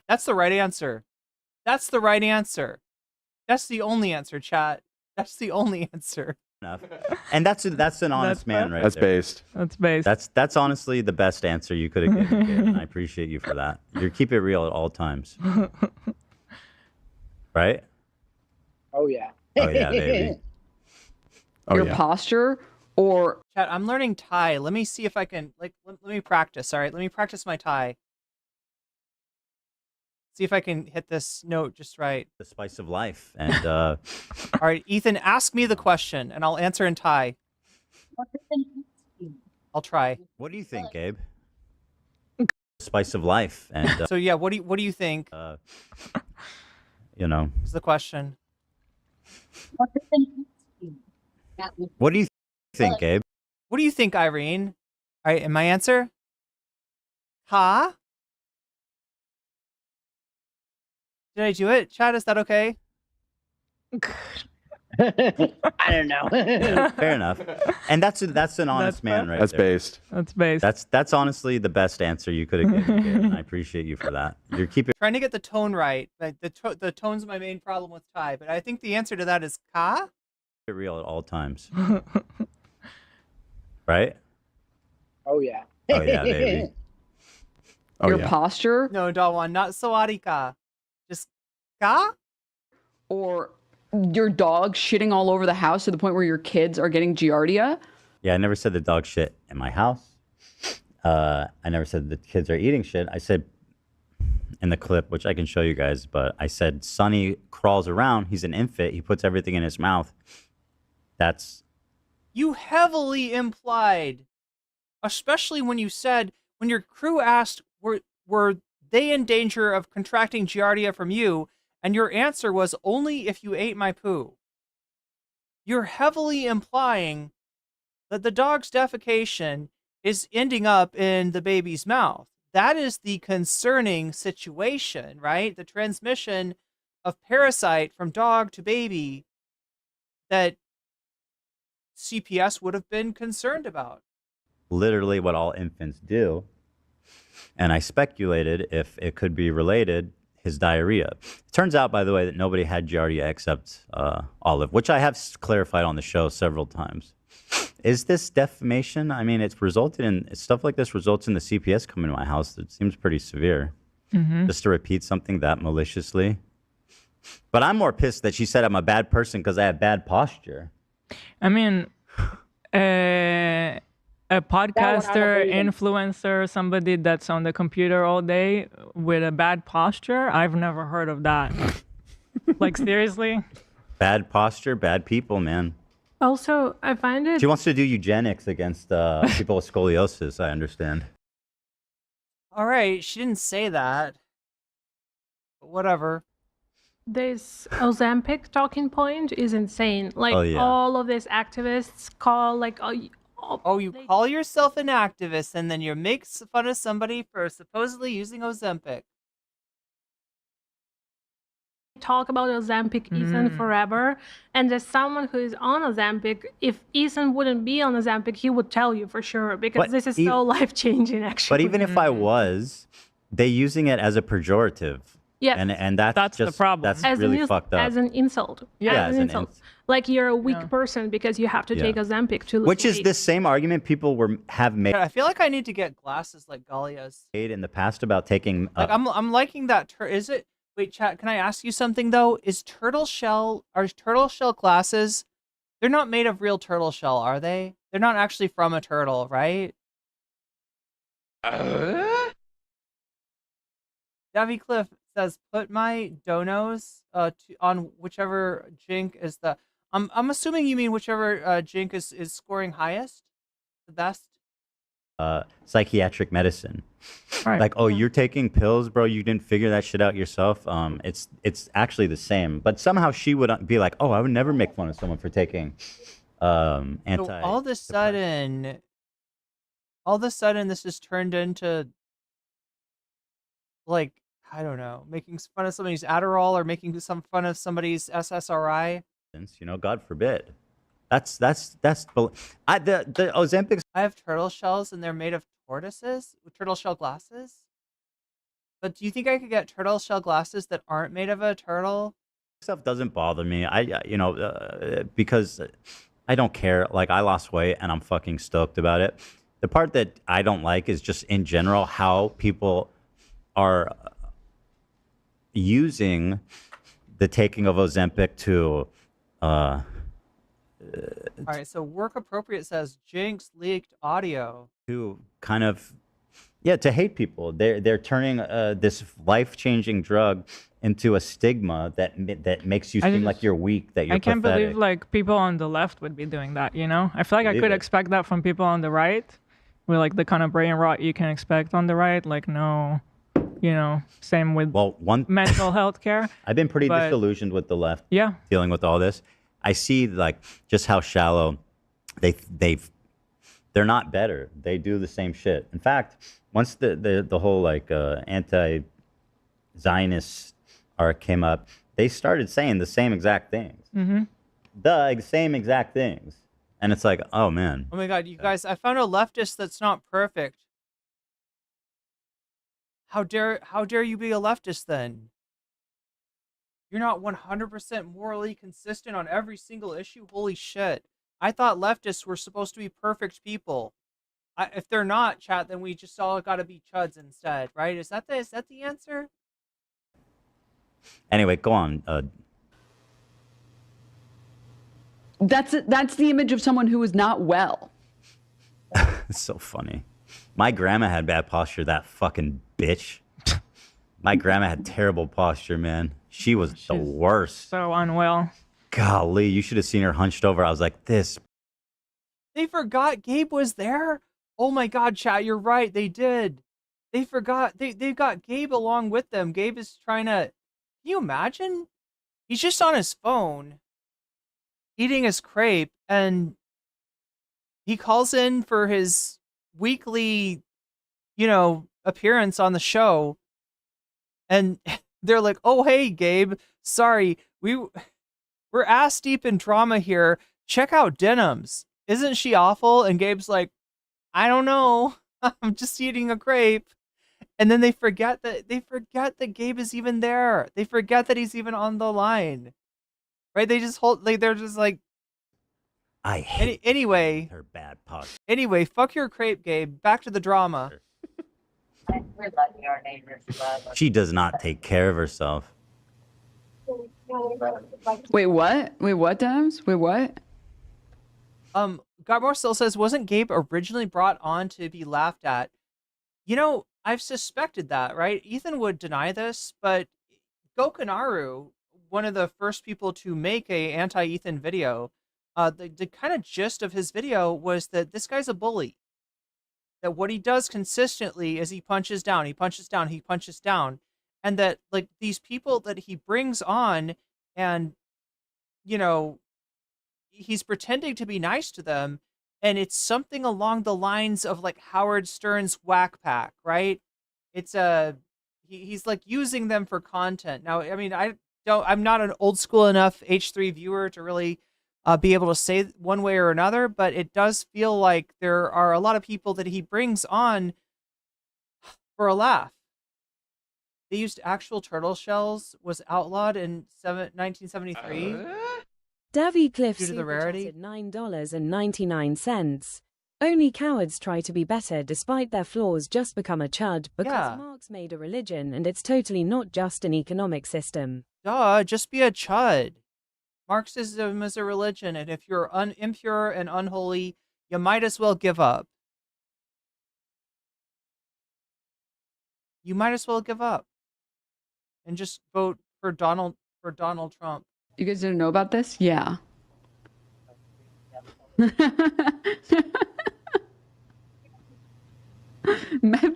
That's the right answer. That's the right answer. That's the only answer, chat. That's the only answer. And that's an honest man right that's there. That's based. That's honestly the best answer you could have given, Gabe, and I appreciate you for that. You keep it real at all times. Right? Oh yeah. Oh yeah, baby. Your posture or chat, I'm learning Thai. Let me see if I can let me practice. All right, let me practice my Thai. See if I can hit this note just right. The spice of life. And all right, Ethan, ask me the question and I'll answer in Thai. I'll try. What do you think, Gabe? The spice of life. And so yeah, what do you think? Is the question. What do you think, Gabe? What do you think, Irene? All right, and my answer? Ha? Did I do it? Chat, is that okay? I don't know. Fair enough. And that's an honest man right that's there. That's based. That's honestly the best answer you could have given, Gabe, and I appreciate you for that. You're keeping trying to get the tone right. Like the tone's my main problem with Thai, but I think the answer to that is ka. it real at all times. Right? Oh yeah. Oh yeah, baby. Oh, your yeah. posture No, Dawan, not sawadee ka. Just ka? or your dog shitting all over the house to the point where your kids are getting giardia? Yeah, I never said the dog shit in my house. I never said the kids are eating shit. I said in the clip, which I can show you guys, but I said Sonny crawls around. He's an infant. He puts everything in his mouth. That's... You heavily implied, especially when you said, when your crew asked, were they in danger of contracting giardia from you? And your answer was, only if you ate my poo. You're heavily implying that the dog's defecation is ending up in the baby's mouth. That is the concerning situation, right? The transmission of parasite from dog to baby that CPS would have been concerned about. Literally what all infants do. And I speculated if it could be related, his diarrhea. It turns out, by the way, that nobody had giardia except Olive, which I have clarified on the show several times. Is this defamation? I mean, it's resulted in, stuff like this results in the CPS coming to my house. It seems pretty severe. Just to repeat something that maliciously. But I'm more pissed that she said I'm a bad person because I have bad posture. I mean, a podcaster, influencer, somebody that's on the computer all day with a bad posture, I've never heard of that. Like, seriously? Bad posture, bad people, man. Also, I find it... She wants to do eugenics against people with scoliosis, I understand. All right, she didn't say that. But whatever. This Ozempic talking point is insane. Like, all of these activists call, like... you call yourself an activist and then you make fun of somebody for supposedly using Ozempic. Talk about Ozempic, Ethan, forever. And there's someone who is on Ozempic. If Ethan wouldn't be on Ozempic, he would tell you for sure, because this is so life-changing, actually. But even if I was, they using it as a pejorative. Yes. And that's just, the problem. That's really fucked up. As an insult. Yeah, as an insult. Like, you're a weak person because you have to take Ozempic to lose Which is weight. the same argument people have made. I feel like I need to get glasses like Galia's. In the past about taking... Like, I'm liking that. Is it... Wait, chat, can I ask you something, though? Are turtle shell glasses, they're not made of real turtle shell, are they? They're not actually from a turtle, right? Davy Cliff says, put my donos on whichever jink is the... I'm assuming you mean whichever jink is scoring highest? The best? Psychiatric medicine. Right. Like, oh, you're taking pills, bro. You didn't figure that shit out yourself. It's actually the same. But somehow she would be like, oh, I would never make fun of someone for taking anti. So all of a sudden, this has turned into, like, I don't know, making fun of somebody's Adderall or making some fun of somebody's SSRI. You know, God forbid. That's the Ozempic. I have turtle shells and they're made of tortoises with turtle shell glasses. But do you think I could get turtle shell glasses that aren't made of a turtle? Stuff doesn't bother me. Because I don't care. Like, I lost weight and I'm fucking stoked about it. The part that I don't like is just in general how people are using the taking of Ozempic to all right, so Work Appropriate says Jinx leaked audio. To kind of, to hate people. They're turning this life-changing drug into a stigma that makes you seem like you're weak, that you're pathetic. pathetic. Believe like people on the left would be doing that, you know? I feel like I could expect that from people on the right, with like the kind of brain rot you can expect on the right. Like, no, same with mental health care. I've been pretty disillusioned with the left. Yeah. Dealing with all this. I see like just how shallow they're not better. They do the same shit. In fact, once the whole like anti-Zionist arc came up, they started saying the same exact things. The same exact things. And it's like, oh man. Oh my God, you guys, I found a leftist that's not perfect. How dare you be a leftist then? You're not 100% morally consistent on every single issue? Holy shit. I thought leftists were supposed to be perfect people. If they're not, chat, then we just all got to be chuds instead, right? Is that the answer? Anyway, go on. That's the image of someone who is not well. It's so funny. My grandma had bad posture, that fucking bitch. My grandma had terrible posture, man. She's the worst. So unwell. Golly, you should have seen her hunched over. I was like, this. They forgot Gabe was there? Oh my god, chat, you're right. They did. They forgot. They've got Gabe along with them. Gabe is trying to... Can you imagine? He's just on his phone, eating his crepe, and he calls in for his weekly, appearance on the show. And they're like, oh, hey, Gabe, sorry, we're ass deep in drama here. Check out Denims. Isn't she awful? And Gabe's like, I don't know. I'm just eating a crepe. And then they forget that Gabe is even there. They forget that he's even on the line. Right? They just they're just like, I hate anyway. Her bad posture. Anyway, fuck your crepe, Gabe. Back to the drama. We're lucky our neighbors love us. She does not take care of herself. Wait, what? Wait, what, Denims? Wait, what? Godmore still says, wasn't Gabe originally brought on to be laughed at? I've suspected that, right? Ethan would deny this, but Gokanaru, one of the first people to make a anti-Ethan video, the kind of gist of his video was that this guy's a bully. That what he does consistently is he punches down, he punches down, he punches down. And that, like, these people that he brings on and, he's pretending to be nice to them. And it's something along the lines of, like, Howard Stern's Whack Pack, right? It's he's like using them for content. Now, I mean, I'm not an old school enough H3 viewer to really be able to say one way or another, but it does feel like there are a lot of people that he brings on for a laugh. They used actual turtle shells, was outlawed in 1973. Davy Cliff Due to the rarity. $9.99. Only cowards try to be better despite their flaws. Just become a chud because Marx made a religion and it's totally not just an economic system. Duh, just be a chud. Marxism is a religion, and if you're impure and unholy, you might as well give up. You might as well give up and just vote for Donald Trump. You guys didn't know about this? Yeah. Meth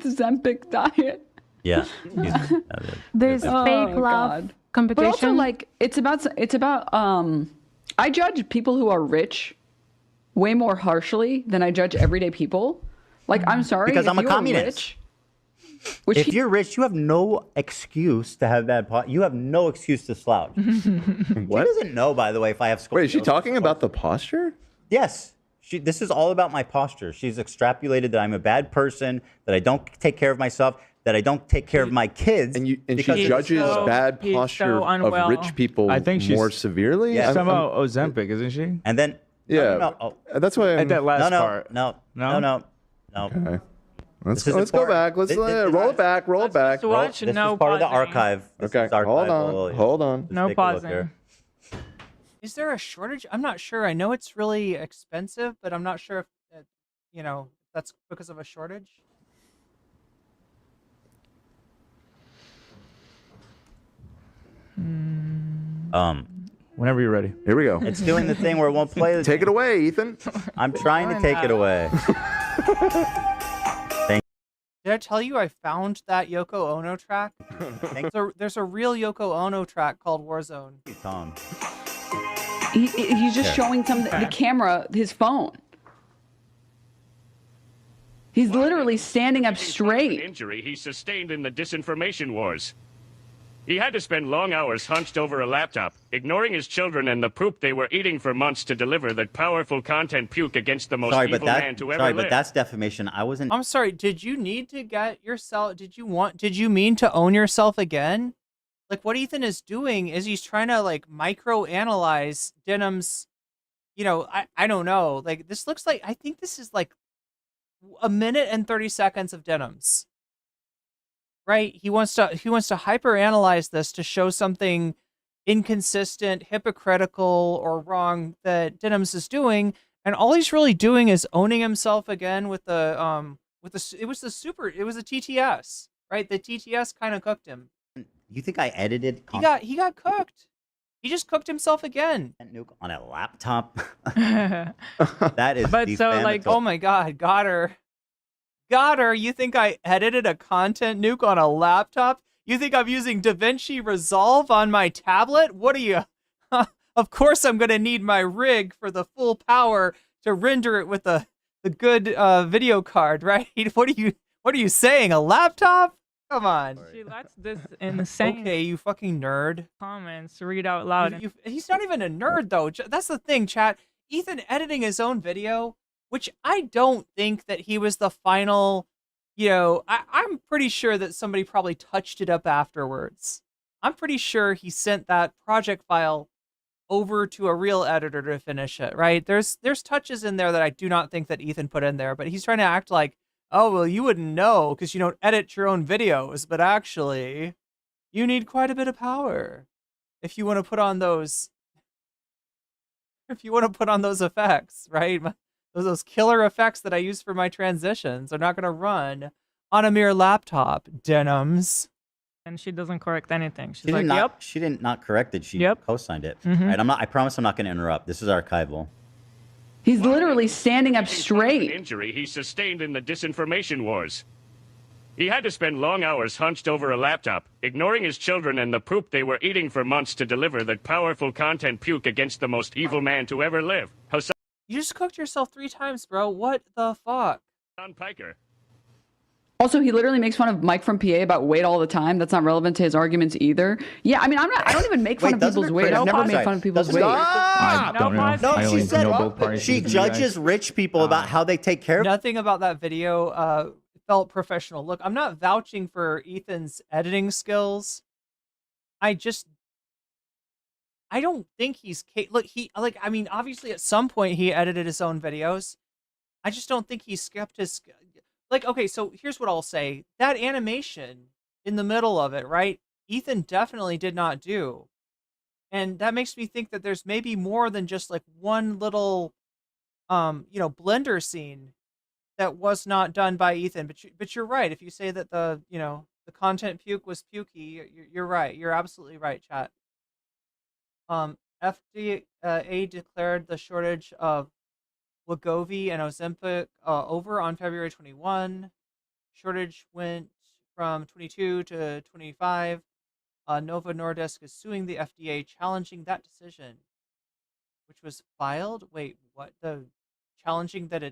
Zempic diet. Yeah. There's fake love competition. But also, like, it's about I judge people who are rich way more harshly than I judge everyday people. Like, I'm sorry, because I'm a you're communist. Rich, if you're rich, you have no excuse to have bad posture. You have no excuse to slouch. What? She doesn't know, by the way, if I have scoliosis. Wait, is she talking about the posture? Yes. This is all about my posture. She's extrapolated that I'm a bad person, that I don't take care of myself, that I don't take care of my kids. And she judges bad posture of rich people I think more severely? Yeah, talking about Ozempic, isn't she? And then... Yeah. That's why at that last part. No. Okay. Let's go back. Let's roll it back. Just watch, this no is part of the pausing. archive. Okay, hold on. No pausing. Is there a shortage? I'm not sure. I know it's really expensive, but I'm not sure if, that's because of a shortage. Whenever you're ready. Here we go. It's doing the thing where it won't play. Take it away, Ethan. I'm trying to take it away. Did I tell you I found that Yoko Ono track? There's a real Yoko Ono track called Warzone. Tom. He's just showing the camera his phone. He's literally standing up straight. Injury he sustained in the disinformation wars. He had to spend long hours hunched over a laptop, ignoring his children and the poop they were eating for months to deliver that powerful content puke against the most evil man to ever live. But that's defamation. I'm sorry, did you need to get yourself, did you mean to own yourself again? Like, what Ethan is doing is he's trying to, like, micro-analyze Denims, I don't know. Like, this looks like, I think this is, like, a minute and 30 seconds of Denims. Right? He wants to hyper-analyze this to show something inconsistent, hypocritical, or wrong that Denims is doing, and all he's really doing is owning himself again with the it was the TTS, right? The TTS kind of cooked him. You think I edited? He got cooked. He just cooked himself again. Nuke on a laptop. That is. But so like, oh my God, got her. You think I edited a content nuke on a laptop? You think I'm using DaVinci Resolve on my tablet? What are you? Of course I'm gonna need my rig for the full power to render it with the good video card, right? What are you saying? A laptop? Come on. She lets this insane. Okay, you fucking nerd. Comments read out loud. He's not even a nerd though. That's the thing, chat. Ethan editing his own video, which I don't think that he was the final. I'm pretty sure that somebody probably touched it up afterwards. I'm pretty sure he sent that project file over to a real editor to finish it, right? There's touches in there that I do not think that Ethan put in there, but he's trying to act like, oh, well, you wouldn't know because you don't edit your own videos, but actually, you need quite a bit of power if you want to put on those effects, right? Those killer effects that I use for my transitions are not going to run on a mere laptop, Denims. And she doesn't correct anything. She's She like, did not, yep. She did not correct it. She co-signed it. Mhm. All right, I promise I'm not going to interrupt. This is archival. He's literally standing up straight. Injury he sustained in the disinformation wars. He had to spend long hours hunched over a laptop, ignoring his children and the poop they were eating for months to deliver that powerful content puke against the most evil man to ever live. You just cooked yourself 3 times, bro. What the fuck? Piker. Also, he literally makes fun of Mike from PA about weight all the time. That's not relevant to his arguments either. Yeah, I mean, I don't even make fun of people's weight. I've never made fun of people's weight. I don't know. No, I she only said know both parties. she judges rich people about how they take care of. Nothing about that video felt professional. Look, I'm not vouching for Ethan's editing skills. I don't think he's I mean, obviously at some point he edited his own videos. I just don't think he's kept his okay, so here's what I'll say. That animation in the middle of it, right? Ethan definitely did not do. And that makes me think that there's maybe more than just like one little blender scene that was not done by Ethan. But you're right. If you say that the content puke was pukey, you're right. You're absolutely right, chat. FDA declared the shortage of Wegovy and Ozempic over on February 21. Shortage went from 22 to 25. Novo Nordisk is suing the FDA, challenging that decision, which was filed. Wait, what? Challenging that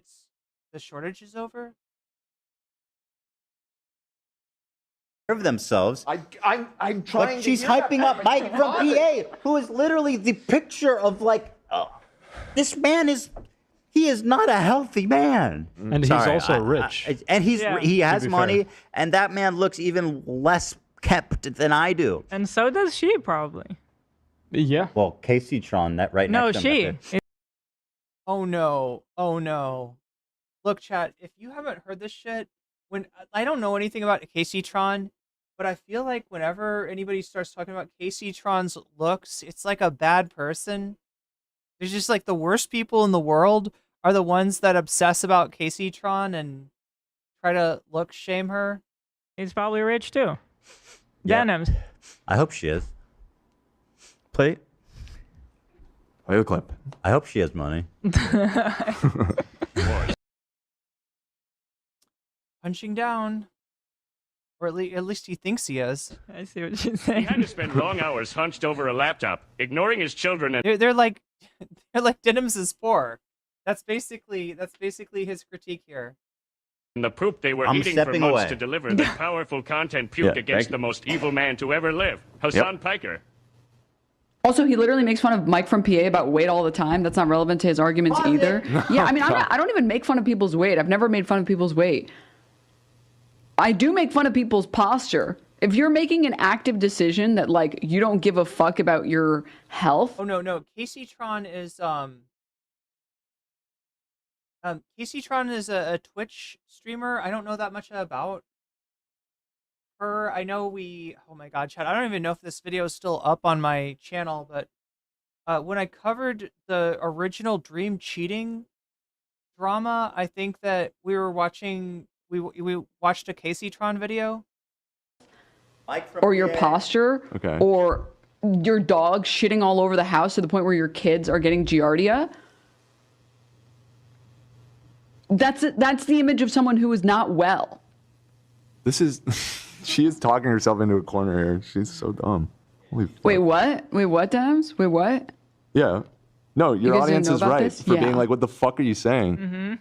the shortage is over? Of themselves. I'm trying. But she's to get hyping that. up Mike from PA, who is literally the picture of this man is. He is not a healthy man. And he's also rich. And he has money, and that man looks even less kept than I do. And so does she, probably. Yeah. Well, Casey Tron, that right No, next to him. she. Oh no. Oh no. Look, chat, if you haven't heard this shit, I don't know anything about Casey Tron, but I feel like whenever anybody starts talking about Casey Tron's looks, it's like a bad person. There's just like the worst people in the world are the ones that obsess about Casey Tron and try to look shame her. He's probably rich too. Yeah. Denims. I hope she is. Play the clip. I hope she has money. Punching down. Or at least he thinks he is. I see what she's saying. He had to spend long hours hunched over a laptop, ignoring his children and They're like Denims is poor. That's basically his critique here. the poop they were I'm eating for stepping months away. to deliver the powerful content puke against the most evil man to ever live. Hassan Piker. Also, he literally makes fun of Mike from PA about weight all the time. That's not relevant to his arguments either. Yeah, I mean, I don't even make fun of people's weight. I've never made fun of people's weight. I do make fun of people's posture. If you're making an active decision that like you don't give a fuck about your health. Oh no, Casey Tron is Casey Tron is a Twitch streamer I don't know that much about. her. I know we. Oh my God, Chad! I don't even know if this video is still up on my channel, but when I covered the original Dream cheating drama, I think that we were watching. We watched a Casey Tron video. Or your posture, or your dog shitting all over the house to the point where your kids are getting giardia. That's the image of someone who is not well. This is, she is talking herself into a corner here. She's so dumb. Holy fuck. Wait, what? Wait, what, Denims? Wait, what? Yeah. No, your guys audience didn't is know about right this? for Yeah. being like, what the fuck are you saying?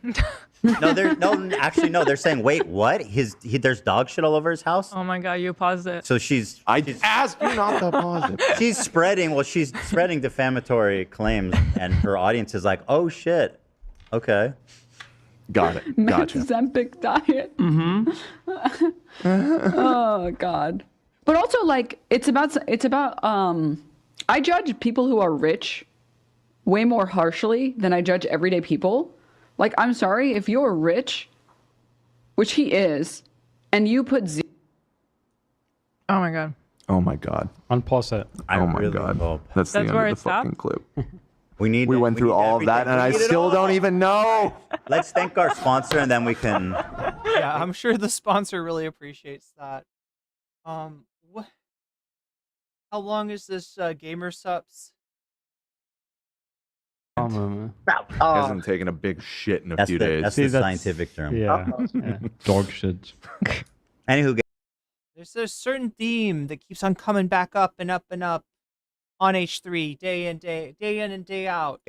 Actually, no. They're saying, wait, what? There's dog shit all over his house. Oh my God, you paused it. So she's asked you not to pause it. She's spreading defamatory claims, and her audience is like, oh shit, okay, got it, gotcha. Zempic diet. Mm-hmm. Oh God. But also, like, it's about. I judge people who are rich way more harshly than I judge everyday people. Like, I'm sorry, if you're rich, which he is, and you put Oh my God. Oh my God. Unpause it. Oh my God. That's the end where of the it fucking clip. We went through all of that, and I still don't even know. Let's thank our sponsor, and then we can. Yeah, I'm sure the sponsor really appreciates that. What? How long is this gamer subs? Hasn't taken a big shit in a few days. That's the scientific term. Yeah. Dog shit. Anywho, There's a certain theme that keeps on coming back up and up and up on H3 day in and day out.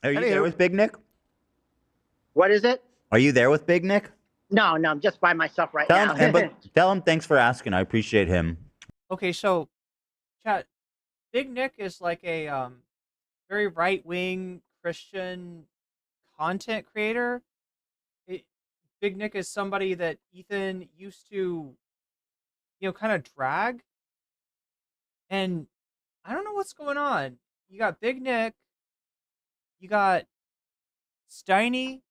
Are you there with Big Nick? What is it? Are you there with Big Nick? No, I'm just by myself right now. Tell him thanks for asking. I appreciate him. Okay, so, chat. Big Nick is like a very right-wing Christian content creator. Big Nick is somebody that Ethan used to, kind of drag. And I don't know what's going on. You got Big Nick. You got Steiny.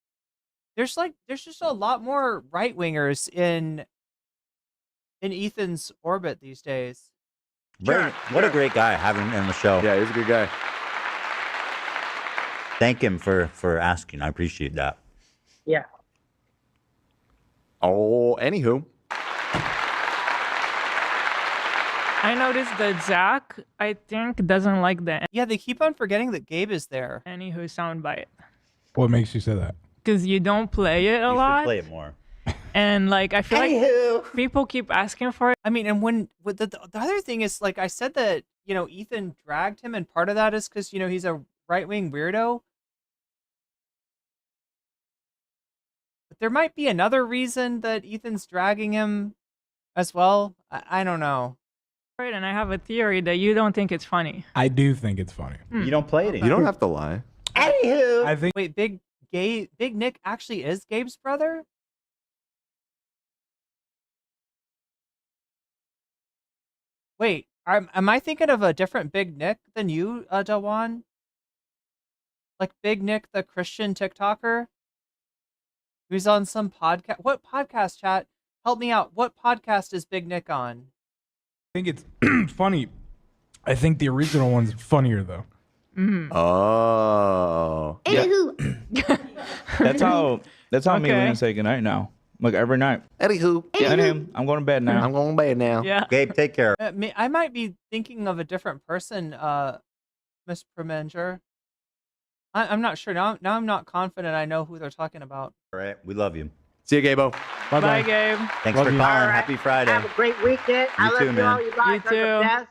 There's just a lot more right-wingers in Ethan's orbit these days. What a great guy having him in the show. Yeah, he's a good guy. Thank him for asking. I appreciate that. Yeah. Oh, anywho. I noticed that Zach, I think, doesn't like the Yeah, they keep on forgetting that Gabe is there. Anywho soundbite. What makes you say that? Because you don't play it a lot. Play it more. And like I feel like people keep asking for it. I mean, and when the other thing is, like I said that, Ethan dragged him, and part of that is because, he's a right-wing weirdo. But there might be another reason that Ethan's dragging him as well. I don't know. Right, and I have a theory that you don't think it's funny. I do think it's funny. You don't play it. You don't have to lie. Anywho, I think. Wait, Big Nick actually is Gabe's brother? Wait, am I thinking of a different Big Nick than you, Dawan? Like Big Nick, the Christian TikToker? Who's on some podcast? What podcast, chat? Help me out. What podcast is Big Nick on? I think it's funny. I think the original one's funnier though. Oh. That's how me and Lena say goodnight now. Like every night. Anywho. Anywho, I'm going to bed now. I'm going to bed now. Yeah. Gabe, take care. I might be thinking of a different person, Miss Preminger. I'm not sure. Now I'm not confident I know who they're talking about. All right. We love you. See you, Gabo. Bye, Gabe. Thanks for calling. Right. Happy Friday. Have a great weekend. I love too, you man. all. You guys You are the too. best.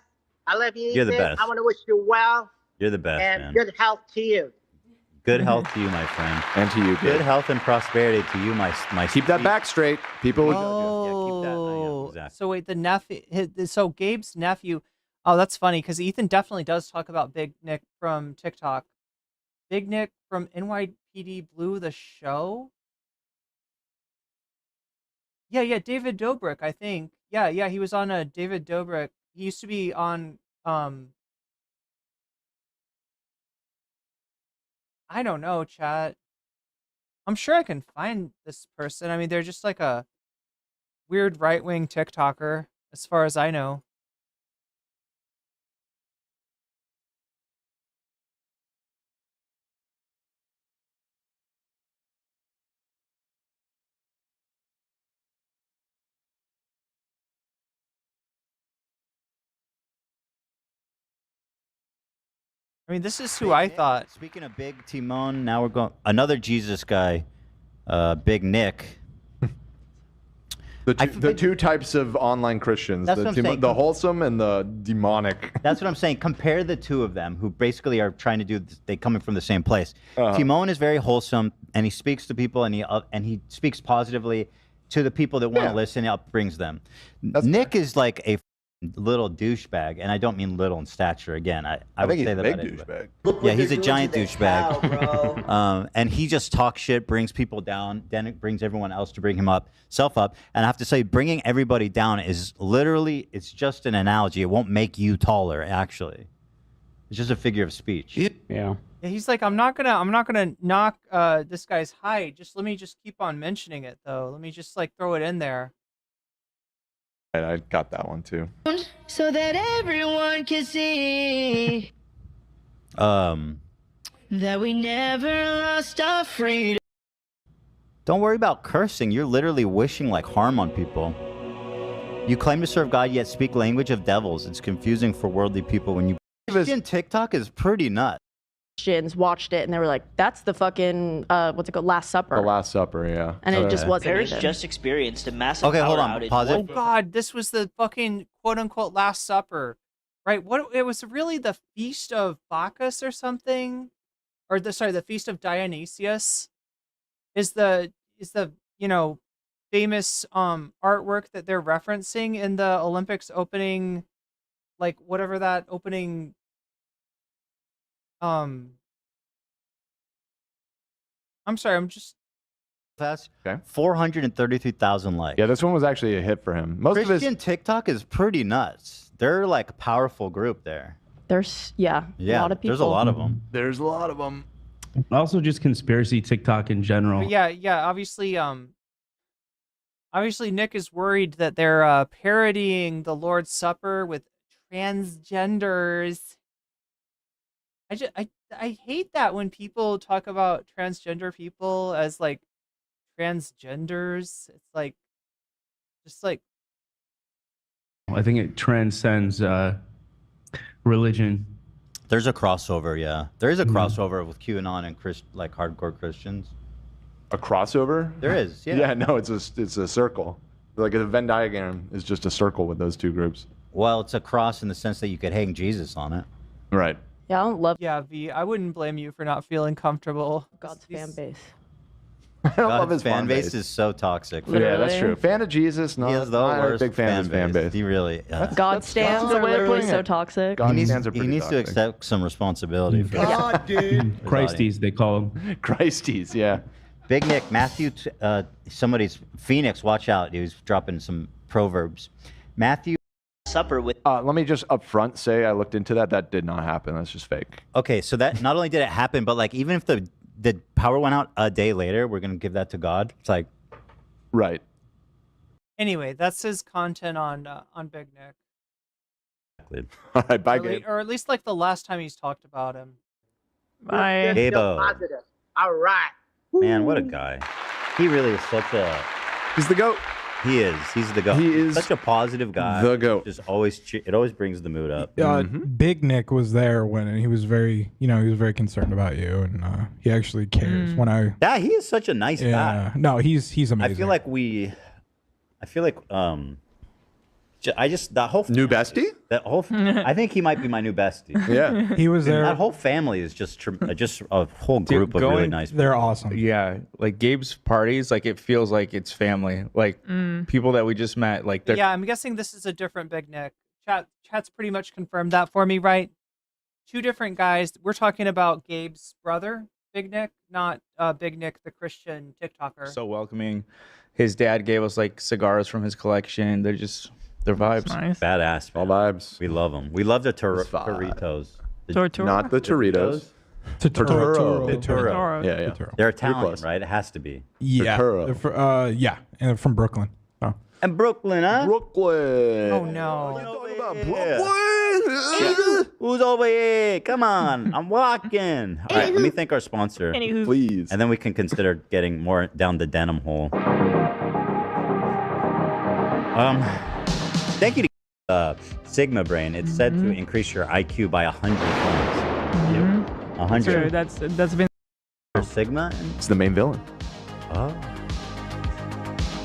I love you, You're the Ethan. best. I want to wish you well You're the best, and man. good health to you. Good health to you, my friend. And to you, Good Gabe. health and prosperity to you, my Keep that back straight. People would judge you. Yeah, keep that. Oh, Yeah, exactly. so wait, the nephew. So Gabe's nephew. Oh, that's funny because Ethan definitely does talk about Big Nick from TikTok. Big Nick from NYPD Blue, the show. Yeah, David Dobrik, I think. Yeah, he was on a David Dobrik. He used to be on I don't know, chat. I'm sure I can find this person. I mean, they're just like a weird right-wing TikToker, as far as I know. I mean, this is who I thought. Speaking of Big Timon, now we're going another Jesus guy, Big Nick. The two types of online Christians, That's what I'm saying. the wholesome and the demonic. That's what I'm saying. Compare the two of them, who basically are trying to do. They coming from the same place. Timon is very wholesome, and he speaks to people, and he speaks positively to the people that want to listen. He upbrings them. Nick is like a little douchebag, and I don't mean little in stature. Again, I would think say he's that a about big anybody. douchebag. Yeah, he's a giant douchebag. And he just talks shit, brings people down, then it brings everyone else to bring himself up. And I have to say, bringing everybody down is literally, it's just an analogy. It won't make you taller, actually. It's just a figure of speech. Yeah. Yeah, he's like, I'm not gonna knock this guy's height. Let me just keep on mentioning it though. Let me just like throw it in there. And I got that one too. So that everyone can see that we never lost our freedom. Don't worry about cursing. You're literally wishing like harm on people. You claim to serve God, yet speak language of devils. It's confusing for worldly people when you... Christian TikTok is pretty nuts. Christians watched it and they were like, that's the fucking, what's it called, Last Supper. The Last Supper, yeah. And it just wasn't Paris even. just experienced a massive Okay, hold power on. outage. Pause Oh it. God, this was the fucking quote-unquote Last Supper, right? What it was really the Feast of Bacchus or something, or the Feast of Dionysius, is the famous artwork that they're referencing in the Olympics opening, like whatever that opening. I'm sorry, I'm just. Fast. Okay. 433,000 likes. Yeah, this one was actually a hit for him. Most Christian of his TikTok is pretty nuts. They're like a powerful group there. There's, a lot of people. There's a lot of them. There's a lot of them. Also, just conspiracy TikTok in general. But yeah. Obviously, Nick is worried that they're parodying the Lord's Supper with transgenders. I hate that when people talk about transgender people as like transgenders. It's like, just like. I think it transcends religion. There's a crossover, yeah. There is a crossover with QAnon and like hardcore Christians. A crossover? There is, yeah. Yeah, no, it's a circle. Like a Venn diagram is just a circle with those two groups. Well, it's a cross in the sense that you could hang Jesus on it. Right. Yeah, I don't love. Yeah, V. I wouldn't blame you for not feeling comfortable. God's fan base. I don't love God's his fan base is so toxic. Yeah, that's true. Fan of Jesus, He is the not a worst big fan of his fan base. He really. God stands that's a are way of literally putting so it. toxic. God He needs, stands are he pretty needs to toxic. accept some responsibility for God, dude. Christies, they call them. Christies, yeah. Big Nick, Matthew, somebody's Phoenix, watch out. He was dropping some proverbs. Matthew. Supper with. Let me just up front say I looked into that. That did not happen. That's just fake. Okay, so that not only did it happen, but like even if the power went out a day later, we're going to give that to God. It's like. Right. Anyway, that's his content on Big Nick. All right, bye, Or, Gabe. or at least like the last time he's talked about him. Bye. Gabo. Positive. All right. Man, what a guy. He really is such a... He's the GOAT. He is. He's the GOAT. He is such a positive guy. the GOAT. Just always, it always brings the mood up. Big Nick was there when he was very, he was very concerned about you, and he actually cares. When I, Yeah, he is such a nice guy. no, he's amazing. I feel like that whole new bestie. That whole, I think he might be my new bestie. Yeah, he was there. That whole family is just a whole group of really nice people. They're awesome. Yeah, like Gabe's parties, like it feels like it's family. Like people that we just met, like they're Yeah, I'm guessing this is a different Big Nick. Chat's pretty much confirmed that for me, right? Two different guys. We're talking about Gabe's brother, Big Nick, not Big Nick, the Christian TikToker. so welcoming. His dad gave us like cigars from his collection. They're vibes. Nice. Badass. All vibes. We love them. We love the It's vibe. Doritos. Tortura? Not the Doritos. Totoro. Yeah. They're Italian, right? It has to be. Yeah. Totoro. They're and they're from Brooklyn. Oh. And Brooklyn, huh? Brooklyn. Oh no. Talking about Brooklyn. Who's over here? Come on, I'm walking. All right, let me thank our sponsor, Anywho. Please. and then we can consider getting more down the denim hole. Thank you to Sigma Brain. It's said to increase your IQ by 100 points. 100. True. That's been Sigma. It's the main villain. Oh.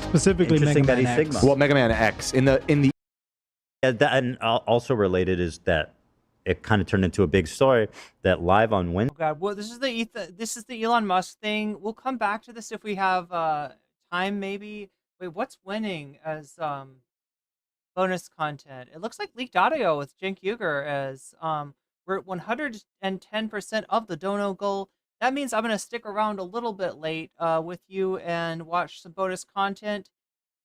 Specifically, Interesting Mega that Man he's X. Sigma. Well, Mega Man X in the Yeah, and also related is that it kind of turned into a big story that live on Wednesday. Oh God. Well, this is the Elon Musk thing. We'll come back to this if we have time, maybe. Wait, what's winning as bonus content? It looks like leaked audio with Cenk Uygur as we're at 110% of the Dono goal. That means I'm gonna stick around a little bit late with you and watch some bonus content.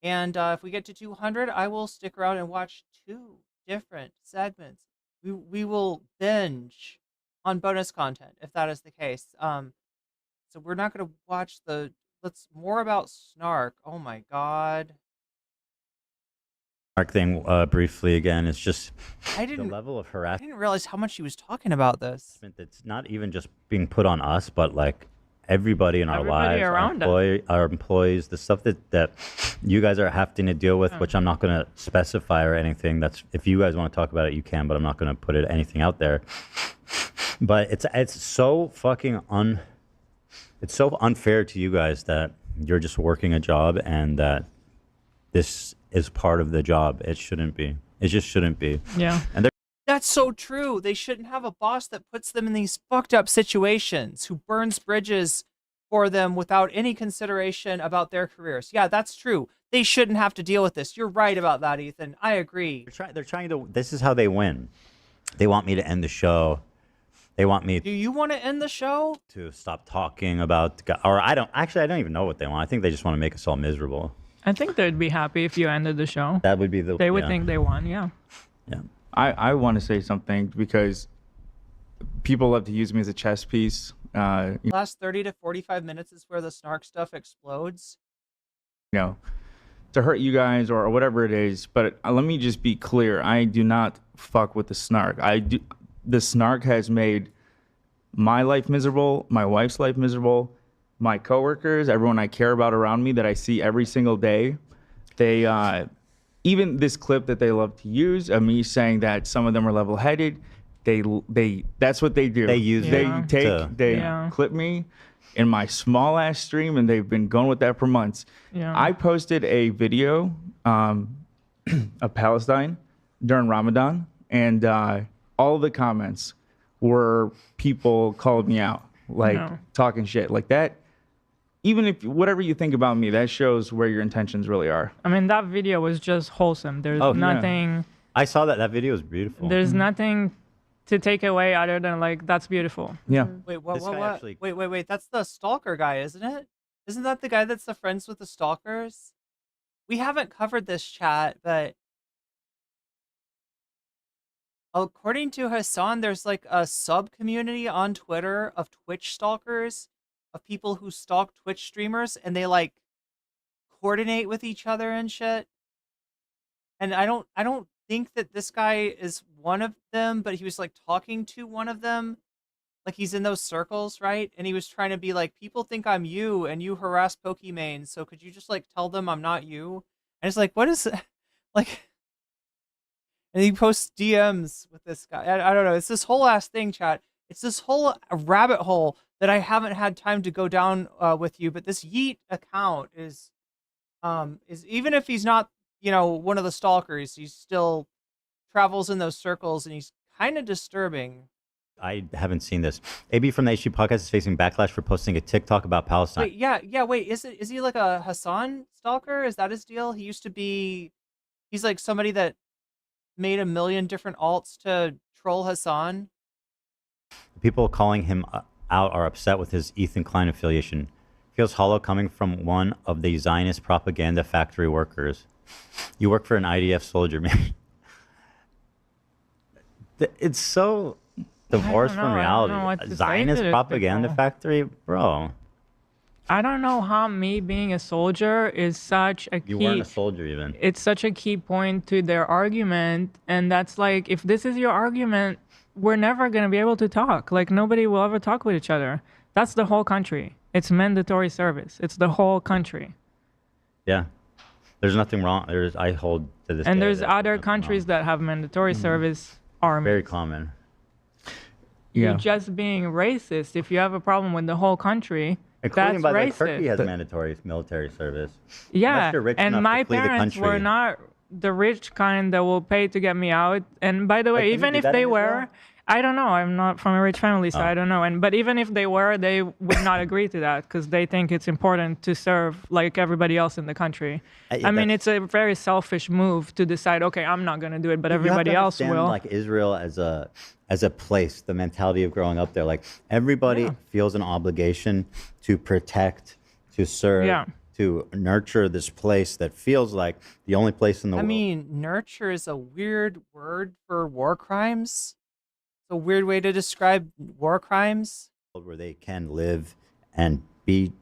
And if we get to 200, I will stick around and watch 2 different segments. We will binge on bonus content if that is the case. So we're not gonna watch let's more about Snark. Oh my God. Mark thing briefly again. It's just I the level of I harassment didn't realize how much he was talking about this. that's not even just being put on us, but like everybody in our Everybody lives, around us. our employees, the stuff that you guys are having to deal with, which I'm not going to specify or anything. That's if you guys want to talk about it, you can, but I'm not going to put anything out there. But it's so fucking it's so unfair to you guys that you're just working a job and that this is part of the job. It shouldn't be. It just shouldn't be. Yeah. And That's so true. They shouldn't have a boss that puts them in these fucked up situations, who burns bridges for them without any consideration about their careers. Yeah, that's true. They shouldn't have to deal with this. You're right about that, Ethan. I agree. they're trying to. This is how they win. They want me to end the show. They want me Do you want to end the show? to stop talking about, or I don't even know what they want. I think they just want to make us all miserable. I think they'd be happy if you ended the show. That would be They would think they won, yeah. Yeah. I want to say something because people love to use me as a chess piece. Last 30 to 45 minutes is where the Snark stuff explodes. You know, to hurt you guys or whatever it is. But let me just be clear. I do not fuck with the Snark. The Snark has made my life miserable, my wife's life miserable, my coworkers, everyone I care about around me that I see every single day. They, even this clip that they love to use of me saying that some of them are level-headed, that's what they do. They use they clip me in my small ass stream, and they've been going with that for months. Yeah. I posted a video of Palestine during Ramadan, and all the comments were people called me out, talking shit like that. Even if whatever you think about me, that shows where your intentions really are. I mean, that video was just wholesome. There's nothing. Yeah. I saw that. That video was beautiful. There's nothing to take away other than that's beautiful. Yeah. Wait, what? Wait. That's the stalker guy, isn't it? Isn't that the guy that's the friends with the stalkers? We haven't covered this chat, but according to Hassan, there's a sub community on Twitter of Twitch stalkers, of people who stalk Twitch streamers, and they coordinate with each other and shit. And I don't think that this guy is one of them, but he was talking to one of them, he's in those circles, right? And he was trying to be people think I'm you and you harass Pokemain, so could you just tell them I'm not you? And it's what is it? And he posts DMs with this guy. I don't know. It's this whole ass thing, chat. It's this whole rabbit hole that I haven't had time to go down with you. But this Yeet account is even if he's not, one of the stalkers, he still travels in those circles, and he's kind of disturbing. I haven't seen this. AB from the HG podcast is facing backlash for posting a TikTok about Palestine. Wait, yeah. Wait, is he a Hassan stalker? Is that his deal? He used to be. He's somebody that made a million different alts to troll Hassan. People calling him out are upset with his Ethan Klein affiliation. Feels hollow coming from one of the Zionist propaganda factory workers. You work for an IDF soldier, man. It's so divorced from reality. I don't know what to say Zionist to propaganda people. factory, bro. I don't know how me being a soldier is such a key. You weren't a soldier even. It's such a key point to their argument, and that's like, if this is your argument, we're never gonna be able to talk. Like nobody will ever talk with each other. That's the whole country. It's mandatory service. It's the whole country. Yeah. There's nothing wrong. I hold to this. And day there's that other countries that have mandatory service armies. very common. You're just being racist if you have a problem with the whole country. Including, that's by the way, racist. Turkey has mandatory military service. Yeah, Unless you're rich and enough my to flee the parents country. were not the rich kind that will pay to get me out. And by the way, Like, can you even do if that they in Israel? were, I don't know. I'm not from a rich family, so I don't know. But even if they were, they would not agree to that because they think it's important to serve like everybody else in the country. I mean, it's a very selfish move to decide, okay, I'm not going to do it, but everybody else will. Like Israel as a place, the mentality of growing up there, like everybody feels an obligation to protect, to serve, to nurture this place that feels like the only place in the world. I mean, nurture is a weird word for war crimes. It's a weird way to describe war crimes. Where they can live and be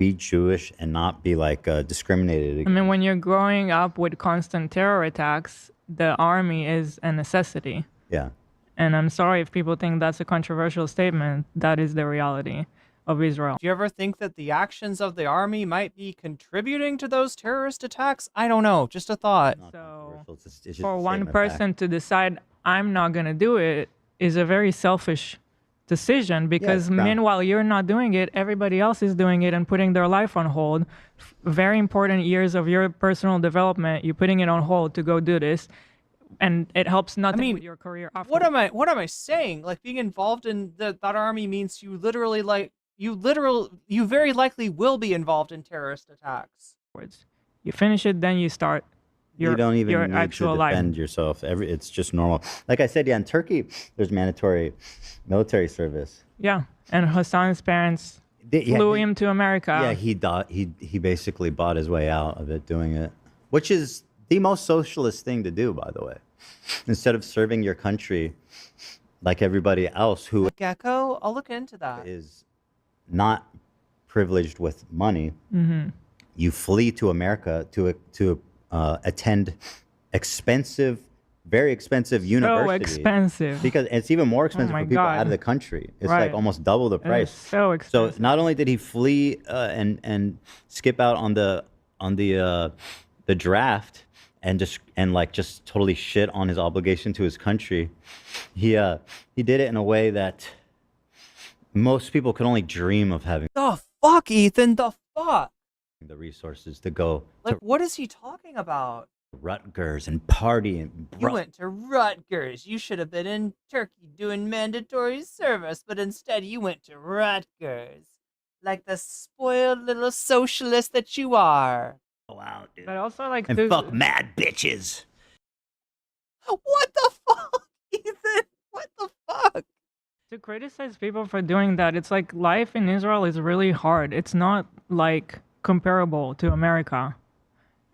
Jewish and not be like discriminated against. I mean, when you're growing up with constant terror attacks, the army is a necessity. Yeah. And I'm sorry if people think that's a controversial statement. That is the reality of Israel. Do you ever think that the actions of the army might be contributing to those terrorist attacks? I don't know. Just a thought. So, It's just for a one statement person to decide, I'm not going to do it, is a very selfish decision because meanwhile you're not doing it, everybody else is doing it and putting their life on hold. Very important years of your personal development, you're putting it on hold to go do this. And it helps nothing with your career afterwards. What am I saying? Like being involved in that army means you very likely will be involved in terrorist attacks. You finish it, then you start your, you don't even your need actual to defend yourself. It's just normal. Like I said, in Turkey, there's mandatory military service. Yeah, and Hassan's parents flew him to America. Yeah, he basically bought his way out of it doing it, which is the most socialist thing to do, by the way. Instead of serving your country like everybody else who Gecko, I'll look into that. Is not privileged with money, you flee to America to attend very expensive universities. So expensive. Because it's even more expensive for people out of the country. It's like almost double the price. So expensive. So not only did he flee and skip out on the draft and just totally shit on his obligation to his country, he did it in a way that most people could only dream of having. The fuck, Ethan? The fuck? The resources to go. Like, what is he talking about? Rutgers and party and you went to Rutgers. You should have been in Turkey doing mandatory service, but instead you went to Rutgers, like the spoiled little socialist that you are. Wow, dude. But also, like, and fuck mad bitches. What the fuck, Ethan? What the fuck? To criticize people for doing that, it's like life in Israel is really hard. It's not like comparable to America.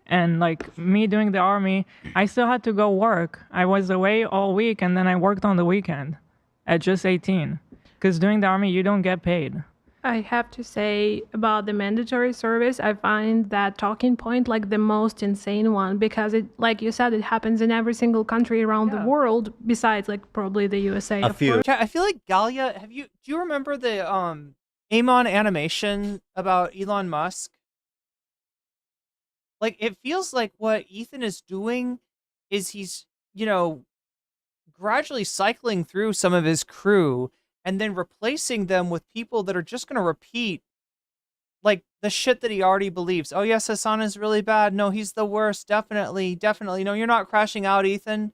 And like me doing the army, I still had to go work. I was away all week and then I worked on the weekend at just 18. Because doing the army, you don't get paid. I have to say about the mandatory service, I find that talking point like the most insane one because it, like you said, it happens in every single country around the world besides like probably the USA. A few. I feel like Galia, do you remember the Amon animation about Elon Musk? Like it feels like what Ethan is doing is he's, gradually cycling through some of his crew and then replacing them with people that are just going to repeat like the shit that he already believes. Oh yes, Hassan is really bad. No, he's the worst. Definitely. No, you're not crashing out, Ethan.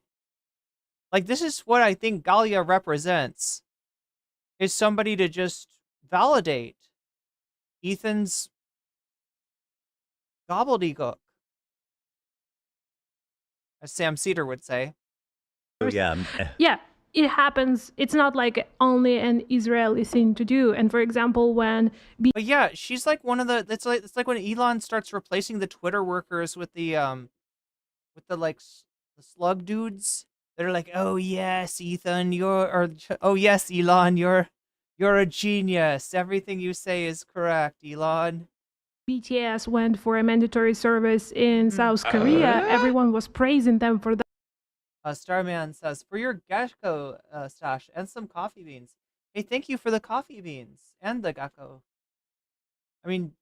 Like this is what I think Galia represents. Is somebody to just validate Ethan's gobbledygook, as Sam Cedar would say. Yeah. Yeah. It happens. It's not like only an Israeli thing to do. And for example, when but yeah, she's like one of the. It's like when Elon starts replacing the Twitter workers with the the slug dudes that are like, oh yes, Ethan, oh yes, Elon, you're You're a genius. Everything you say is correct, Elon. BTS went for a mandatory service in South Korea. Everyone was praising them for that. Starman says, for your gecko stash and some coffee beans. Hey, thank you for the coffee beans and the gecko. I mean,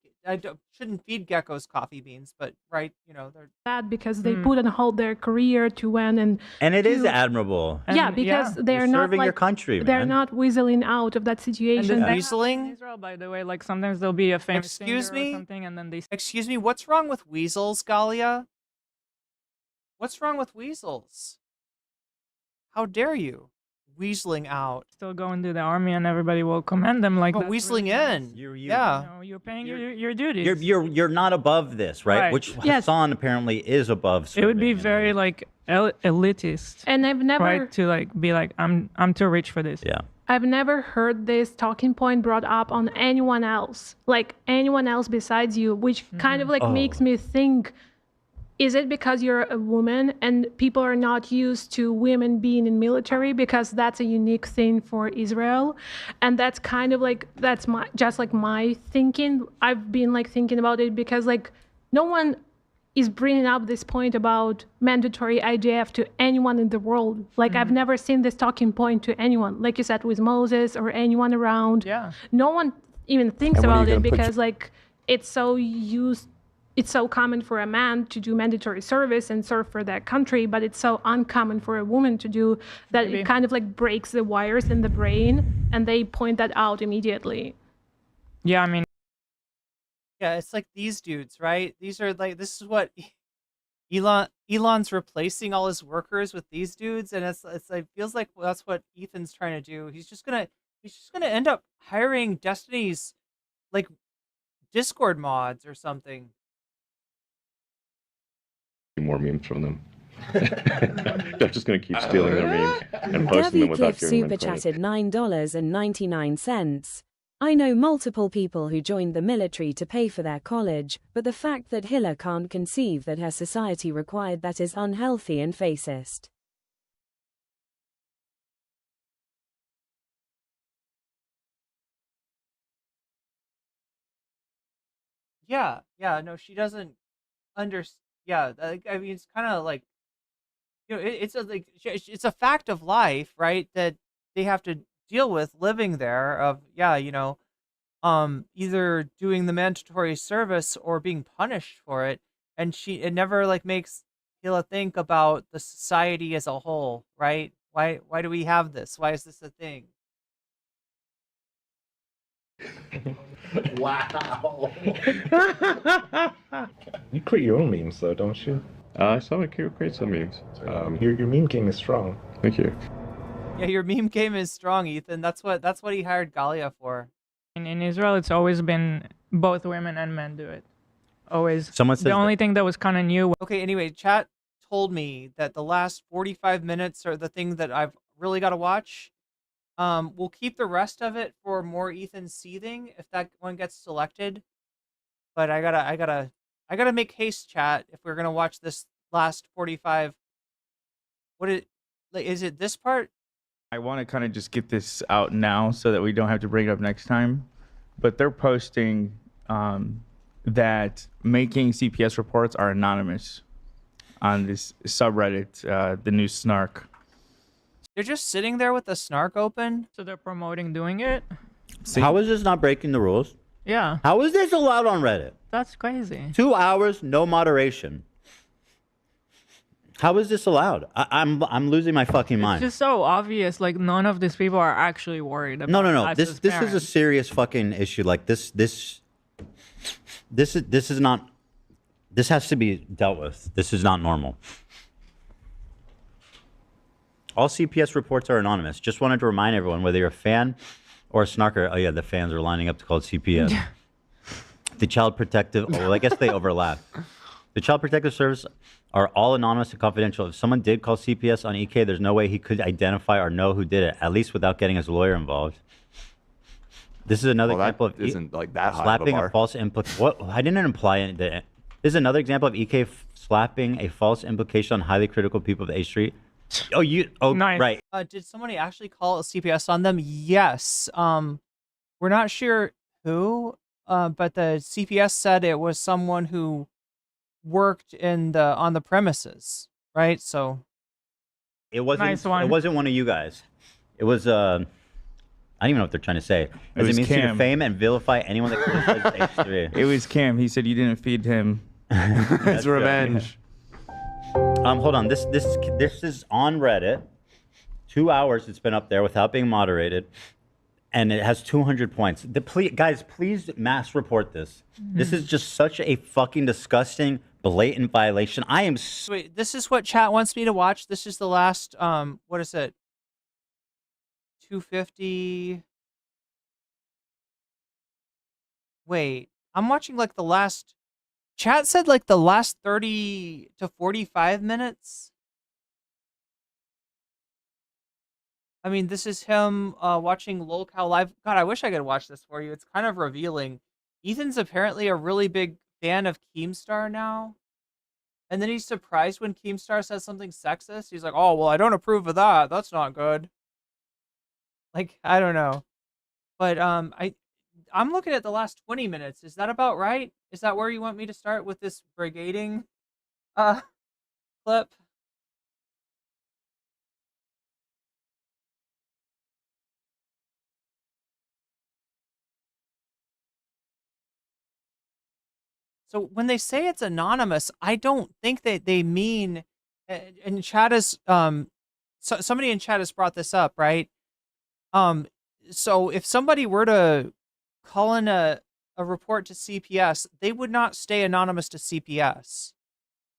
shouldn't feed geckos coffee beans, but right, you know, they're bad because they put on hold their career to win and it is admirable. Because they're You're not serving like, your country, man. they're not whistling out of that situation. Weaseling? In Israel, by the way, like sometimes there'll be a famous Excuse singer me? or something, and then they. Excuse me, what's wrong with weasels, Galia? What's wrong with weasels? How dare you? Weaseling out. Still go into the army, and everybody will commend them like Oh, that. weaseling in. Yeah. You know, you're paying your duties. You're not above this, right? Right. Which Yes. Hassan apparently is above. It would be very like elitist, And I've never right? To like be like, I'm too rich for this. Yeah. I've never heard this talking point brought up on anyone else, like anyone else besides you, which kind of like makes me think, is it because you're a woman and people are not used to women being in military because that's a unique thing for Israel? And that's kind of like, that's my thinking. I've been like thinking about it because like no one is bringing up this point about mandatory IDF to anyone in the world. Like I've never seen this talking point to anyone, like you said, with Moses or anyone around. Yeah. No one even thinks And when are about you it gonna put because like it's so common for a man to do mandatory service and serve for that country, but it's so uncommon for a woman to do that. It kind of like breaks the wires in the brain, and they point that out immediately. Yeah, I mean, Yeah, it's like these dudes, right? These are like, this is what Elon's replacing all his workers with these dudes, and it's like feels like that's what Ethan's trying to do. He's just gonna end up hiring Destiny's like Discord mods or something. More memes from them. They're just going to keep stealing their memes and posting them Gavi without Cliff giving them super credit. chatted $9.99. I know multiple people who joined the military to pay for their college, but the fact that Hilla can't conceive that her society required that is unhealthy and fascist. Yeah, no, she doesn't understand. Yeah, I mean, it's kind of like, you know, it's a fact of life, right? That they have to deal with living there. Of either doing the mandatory service or being punished for it, and it never like makes Hila think about the society as a whole, right? Why do we have this? Why is this a thing? Wow. You create your own memes, though, don't you? I saw you create some memes. Your meme game is strong. Thank you. Yeah, your meme game is strong, Ethan. That's what he hired Galia for. in Israel, it's always been both women and men do it. Always. Someone says the only thing that was kind of new. Okay, anyway, chat told me that the last 45 minutes are the thing that I've really got to watch. We'll keep the rest of it for more Ethan seething if that one gets selected. But I gotta make haste, chat, if we're gonna watch this last 45. Is it this part? I want to kind of just get this out now so that we don't have to bring it up next time. But they're posting that making CPS reports are anonymous on this subreddit, the new snark. They're just sitting there with the snark open. So they're promoting doing it? How is this not breaking the rules? Yeah. How is this allowed on Reddit? That's crazy. 2 hours, no moderation. How is this allowed? I'm losing my fucking mind. It's just so obvious. Like none of these people are actually worried about. No. us This as is a parents. serious fucking issue. Like this is not. This has to be dealt with. This is not normal. All CPS reports are anonymous. Just wanted to remind everyone, whether you're a fan or a snarker. Oh yeah, the fans are lining up to call it CPS. The Child Protective. Oh, well, I guess they overlap. The Child Protective Service are all anonymous and confidential. If someone did call CPS on EK, there's no way he could identify or know who did it, at least without getting his lawyer involved. This is another example of isn't like that high of a slapping bar. a false implication. What? I didn't imply it. This is another example of EK slapping a false implication on highly critical people of A Street. Nice. right. Did somebody actually call CPS on them? Yes. We're not sure who, but the CPS said it was someone who worked on the premises, right? So it wasn't. Nice one. It wasn't one of you guys. It was. I don't even know what they're trying to say. Does it mean to defame and vilify anyone that criticizes H3? It was Cam. He said you didn't feed him. It's revenge. Hold on. This is on Reddit. 2 hours it's been up there without being moderated, and it has 200 points. Guys, please mass report this. This is just such a fucking disgusting, blatant violation. I am. Wait, this is what chat wants me to watch. This is the last. What is it? 250. Wait, I'm watching like the last. Chat said like the last 30 to 45 minutes. I mean, this is him watching LolCow live. God, I wish I could watch this for you. It's kind of revealing. Ethan's apparently a really big fan of Keemstar now. And then he's surprised when Keemstar says something sexist. He's like, oh, well, I don't approve of that. That's not good. Like, I don't know. But I'm looking at the last 20 minutes. Is that about right? Is that where you want me to start with this brigading clip? So when they say it's anonymous, I don't think that they mean, and chat is, somebody in chat has brought this up, right? So if somebody were to call in a report to CPS, they would not stay anonymous to CPS,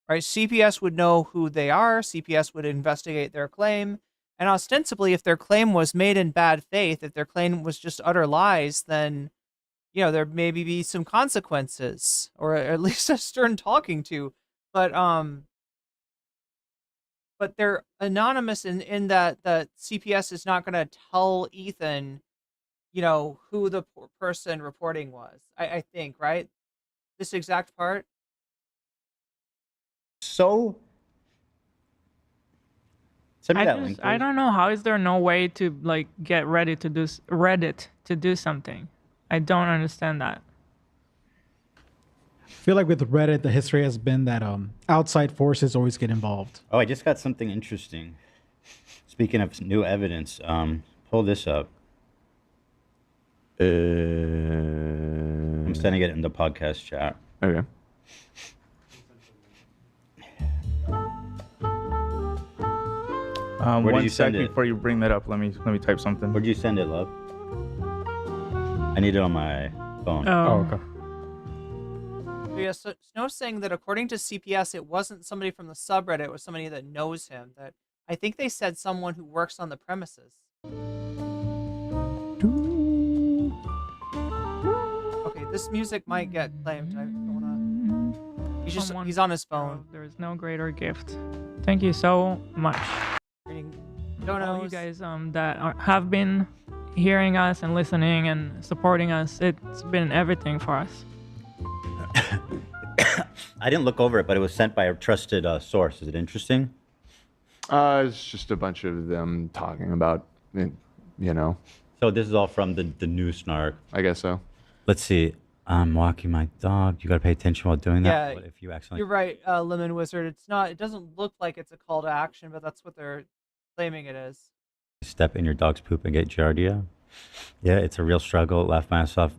right? CPS would know who they are. CPS would investigate their claim. And ostensibly, if their claim was made in bad faith, if their claim was just utter lies, then, you know, there maybe be some consequences, or at least a stern talking to. But they're anonymous in that CPS is not going to tell Ethan, you know, who the person reporting was. I think, right? This exact part. So send me that link. I don't know, how is there no way to like get Reddit to do something? I don't understand that. I feel like with Reddit, the history has been that outside forces always get involved. Oh, I just got something interesting. Speaking of new evidence, pull this up. I'm sending it in the podcast chat. Okay. One second before you bring that up, let me type something. Where'd you send it, love? I need it on my phone. Oh, okay. Yeah, so Snow's saying that according to CPS, it wasn't somebody from the subreddit, it was somebody that knows him. That I think they said someone who works on the premises. Okay, this music might get claimed. I don't wanna... He's on his phone. There is no greater gift. Thank you so much. Dono, you guys that have been hearing us and listening and supporting us. It's been everything for us. I didn't look over it, but it was sent by a trusted source. Is it interesting? It's just a bunch of them talking about it, you know. So this is all from the new snark. I guess so. Let's see. I'm walking my dog. You got to pay attention while doing that. Yeah, What if you accidentally... You're right, Lemon Wizard. It's not. It doesn't look like it's a call to action, but that's what they're claiming it is. Step in your dog's poop and get giardia. Yeah, it's a real struggle. Laugh my ass off.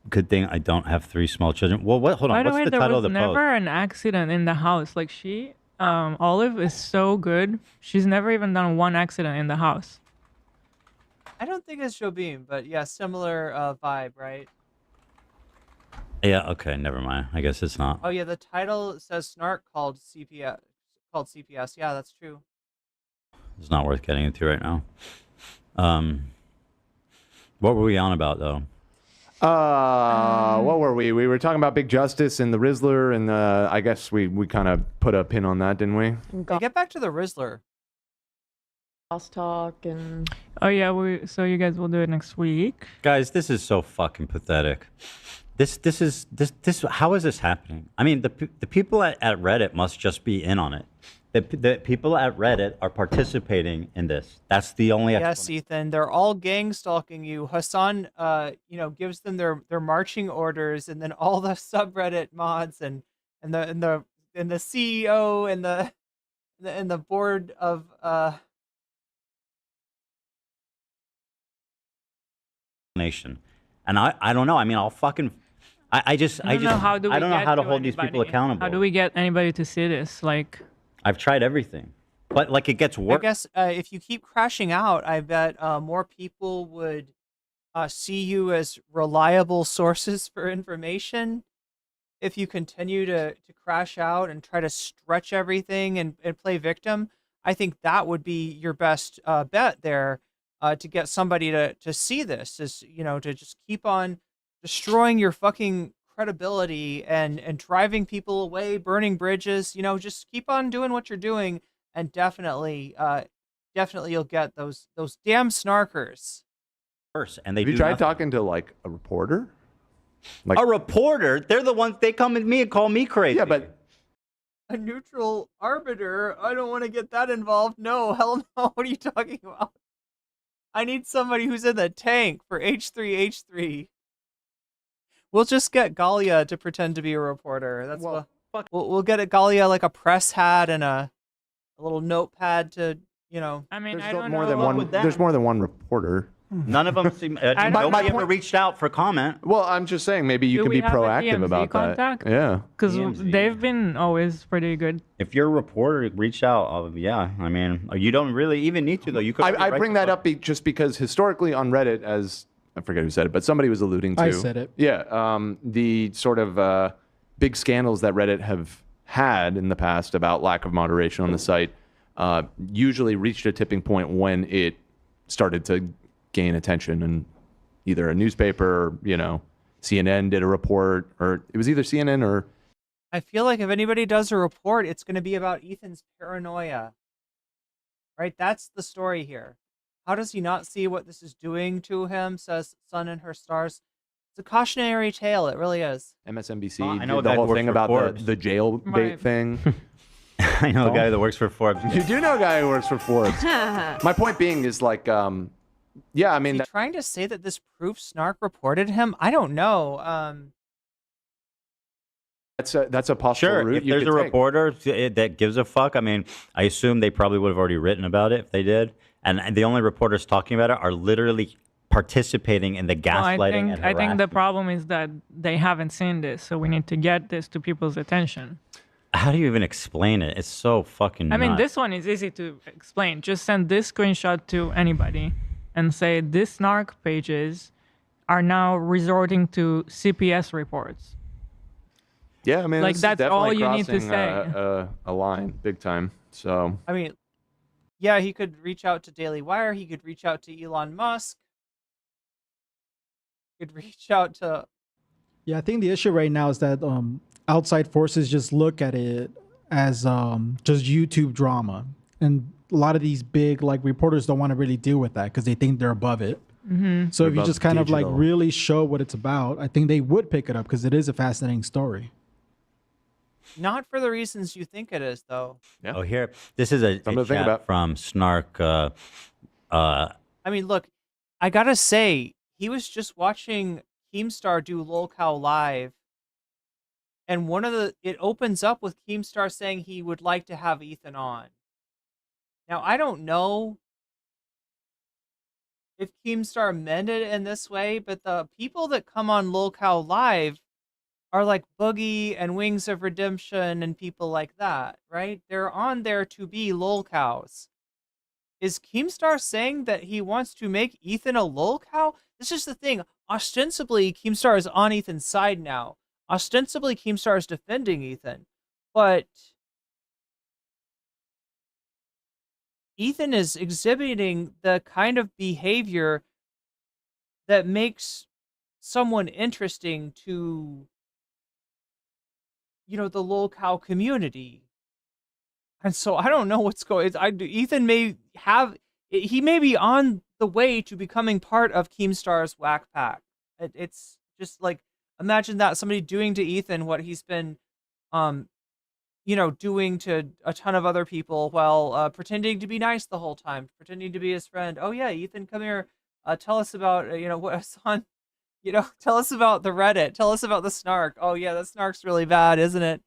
Good thing I don't have 3 small children. Well, what? Hold on. By the What's way, the there title was of the post? never an accident in the house. Like Olive is so good. She's never even done one accident in the house. I don't think it's Jobim, but yeah, similar vibe, right? Yeah. Okay. Never mind. I guess it's not. Oh yeah, the title says Snark called CPS. Yeah, that's true. It's not worth getting into right now. What were we on about though? What were we? We were talking about Big Justice and the Rizzler, and I guess we kind of put a pin on that, didn't we? Hey, get back to the Rizzler. House talk and. Oh yeah, so you guys will do it next week. Guys, this is so fucking pathetic. This. How is this happening? I mean, the people at Reddit must just be in on it. The people at Reddit are participating in this. That's the only Yes, Ethan, they're all gang stalking you. Hassan, gives them their marching orders, and then all the subreddit mods and the CEO and the board of nation. And I don't know. I mean, I'll fucking. I don't know how to hold these people accountable. How do we get anybody to see this? Like, I've tried everything, but like it gets worse. I guess if you keep crashing out, I bet more people would see you as reliable sources for information. If you continue to crash out and try to stretch everything and play victim, I think that would be your best bet there to get somebody to see this. Is to just keep on destroying your fucking credibility and driving people away, burning bridges. Just keep on doing what you're doing, and definitely you'll get those damn snarkers. And they Have you tried talking to like a reporter? Like a reporter? They're the ones. They come at me and call me crazy. Yeah, but a neutral arbiter? I don't want to get that involved. No, hell no. What are you talking about? I need somebody who's in the tank for H3H3. We'll just get Galia to pretend to be a reporter. That's we'll get Galia like a press hat and a little notepad to, I mean, there's I don't more know. than one. There's more than one reporter. None of them seem. Nobody ever reached out for comment. Well, I'm just saying maybe you Do can we be have a proactive DMZ about contact? that. Yeah. Because they've been always pretty good. If you're a reporter, reach out. Yeah, I mean, you don't really even need to though. You could. I bring that up just because historically on Reddit, as I forget who said it, but somebody was alluding to. I said it. Yeah. The sort of big scandals that Reddit have had in the past about lack of moderation on the site usually reached a tipping point when it started to gain attention, and either a newspaper or, CNN did a report, or it was either CNN or. I feel like if anybody does a report, it's going to be about Ethan's paranoia. Right? That's the story here. How does he not see what this is doing to him, says Sun and Her Stars. It's a cautionary tale. It really is. MSNBC I know did the that whole works thing for about Forbes. the jail bait thing. I know a guy that works for Forbes. You do know a guy who works for Forbes. My point being is like, yeah, I mean, Is he trying to say that this proves Snark reported him? I don't know. that's a possible Sure, route if you there's could a take. reporter that gives a fuck, I mean, I assume they probably would have already written about it if they did. And the only reporters talking about it are literally participating in the gaslighting and I think the harassment. problem is that they haven't seen this, so we need to get this to people's attention. How do you even explain it? It's so fucking I mean, nuts. this one is easy to explain. Just send this screenshot to anybody and say these snark pages are now resorting to CPS reports. Yeah, I mean, Like, this is that's all definitely you need to crossing, a line, big time. So I mean, yeah, he could reach out to Daily Wire. He could reach out to Elon Musk. He could reach out to. Yeah, I think the issue right now is that outside forces just look at it as just YouTube drama, and a lot of these big reporters don't want to really deal with that because they think they're above it. Mm-hmm. So if you Above just kind of digital. really show what it's about, I think they would pick it up because it is a fascinating story. Not for the reasons you think it is, though. Yeah. Oh, here, this is a Something to think chat about. from Snark. I mean, look, I gotta say, he was just watching Keemstar do Lolcow live, and it opens up with Keemstar saying he would like to have Ethan on. Now, I don't know if Keemstar meant it in this way, but the people that come on Lolcow live are like Boogie and Wings of Redemption and people like that, right? They're on there to be Lolcows. Is Keemstar saying that he wants to make Ethan a Lolcow? This is the thing. Ostensibly, Keemstar is on Ethan's side now. Ostensibly, Keemstar is defending Ethan. But Ethan is exhibiting the kind of behavior that makes someone interesting to, the Lolcow community. And so I don't know what's going on. Ethan may be on the way to becoming part of Keemstar's whack pack. It's just like, imagine that, somebody doing to Ethan what he's been doing to a ton of other people while pretending to be nice the whole time, pretending to be his friend. Oh yeah, Ethan, come here. Tell us about what's on. Tell us about the Reddit. Tell us about the snark. Oh yeah, that snark's really bad, isn't it?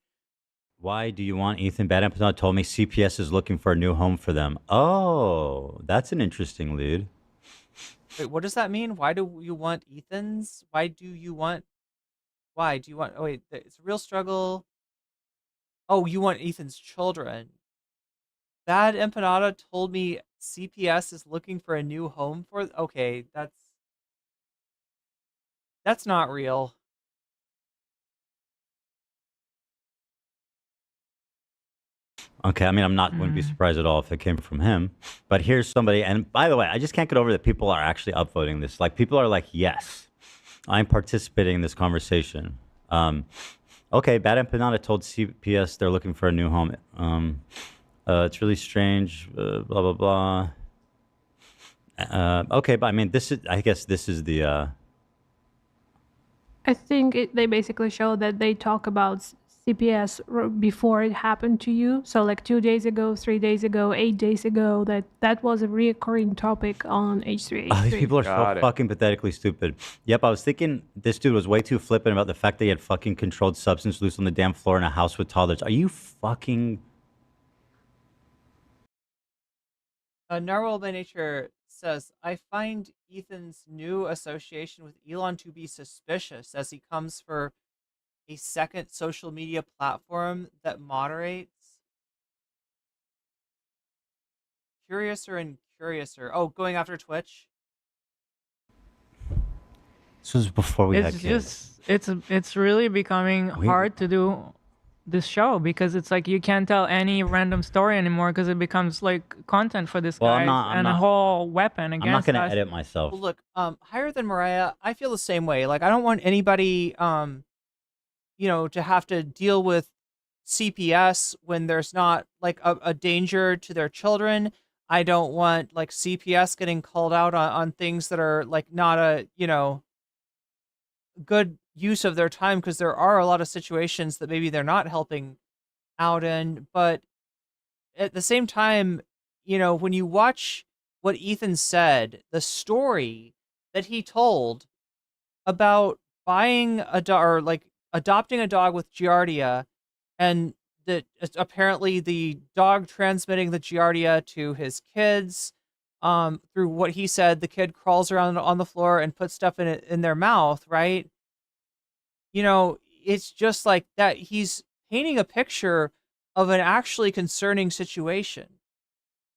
Why do you want Ethan? Bad Episode told me CPS is looking for a new home for them. Oh, that's an interesting lead. Wait, what does that mean? Why do you want Ethan's? Why do you want? Oh wait, it's a real struggle. Oh, you want Ethan's children. Bad Empanada told me CPS is looking for a new home for. Okay, that's not real. Okay, I mean, wouldn't be surprised at all if it came from him. But here's somebody, and by the way, I just can't get over that people are actually upvoting this. Like, people are like, yes, I'm participating in this conversation. Okay, Bad Empanada told CPS they're looking for a new home. It's really strange, blah, blah, blah. Okay, but I mean, I guess this is the... I think they basically show that they talk about CPS before it happened to you. So like 2 days ago, 3 days ago, 8 days ago, that was a reoccurring topic on H3H3. Oh, these people are so fucking pathetically stupid. Yep, I was thinking this dude was way too flippant about the fact that he had fucking controlled substance loose on the damn floor in a house with toddlers. Are you fucking... Narwhal by Nature says, I find Ethan's new association with Elon to be suspicious as he comes for a second social media platform that moderates. Curiouser and curiouser. Oh, going after Twitch? This was before we had kids. It's really becoming hard to do this show because it's like you can't tell any random story anymore because it becomes like content for this guy and a whole weapon against us. I'm not going to edit myself. Well, look, Higher Than Mariah, I feel the same way. Like, I don't want anybody, to have to deal with CPS when there's not like a danger to their children. I don't want like CPS getting called out on things that are like not a, good use of their time, because there are a lot of situations that maybe they're not helping out in. But at the same time, when you watch what Ethan said, the story that he told about buying a dog or like adopting a dog with giardia, and that apparently the dog transmitting the giardia to his kids, through what he said, the kid crawls around on the floor and puts stuff in their mouth, right? It's just like that. He's painting a picture of an actually concerning situation,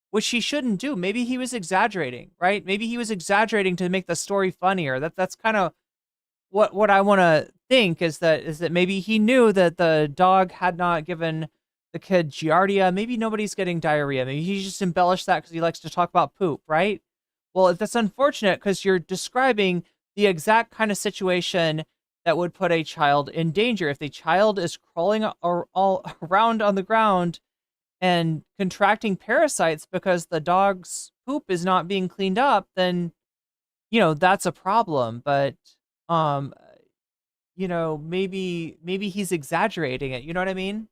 which he shouldn't do. Maybe he was exaggerating, right? Maybe he was exaggerating to make the story funnier. That's kind of what I want to think is that maybe he knew that the dog had not given the kid giardia. Maybe nobody's getting diarrhea. Maybe he just embellished that because he likes to talk about poop, right? Well, that's unfortunate because you're describing the exact kind of situation that would put a child in danger. If the child is crawling all around on the ground and contracting parasites because the dog's poop is not being cleaned up, then, that's a problem. But, maybe he's exaggerating it. You know what I mean?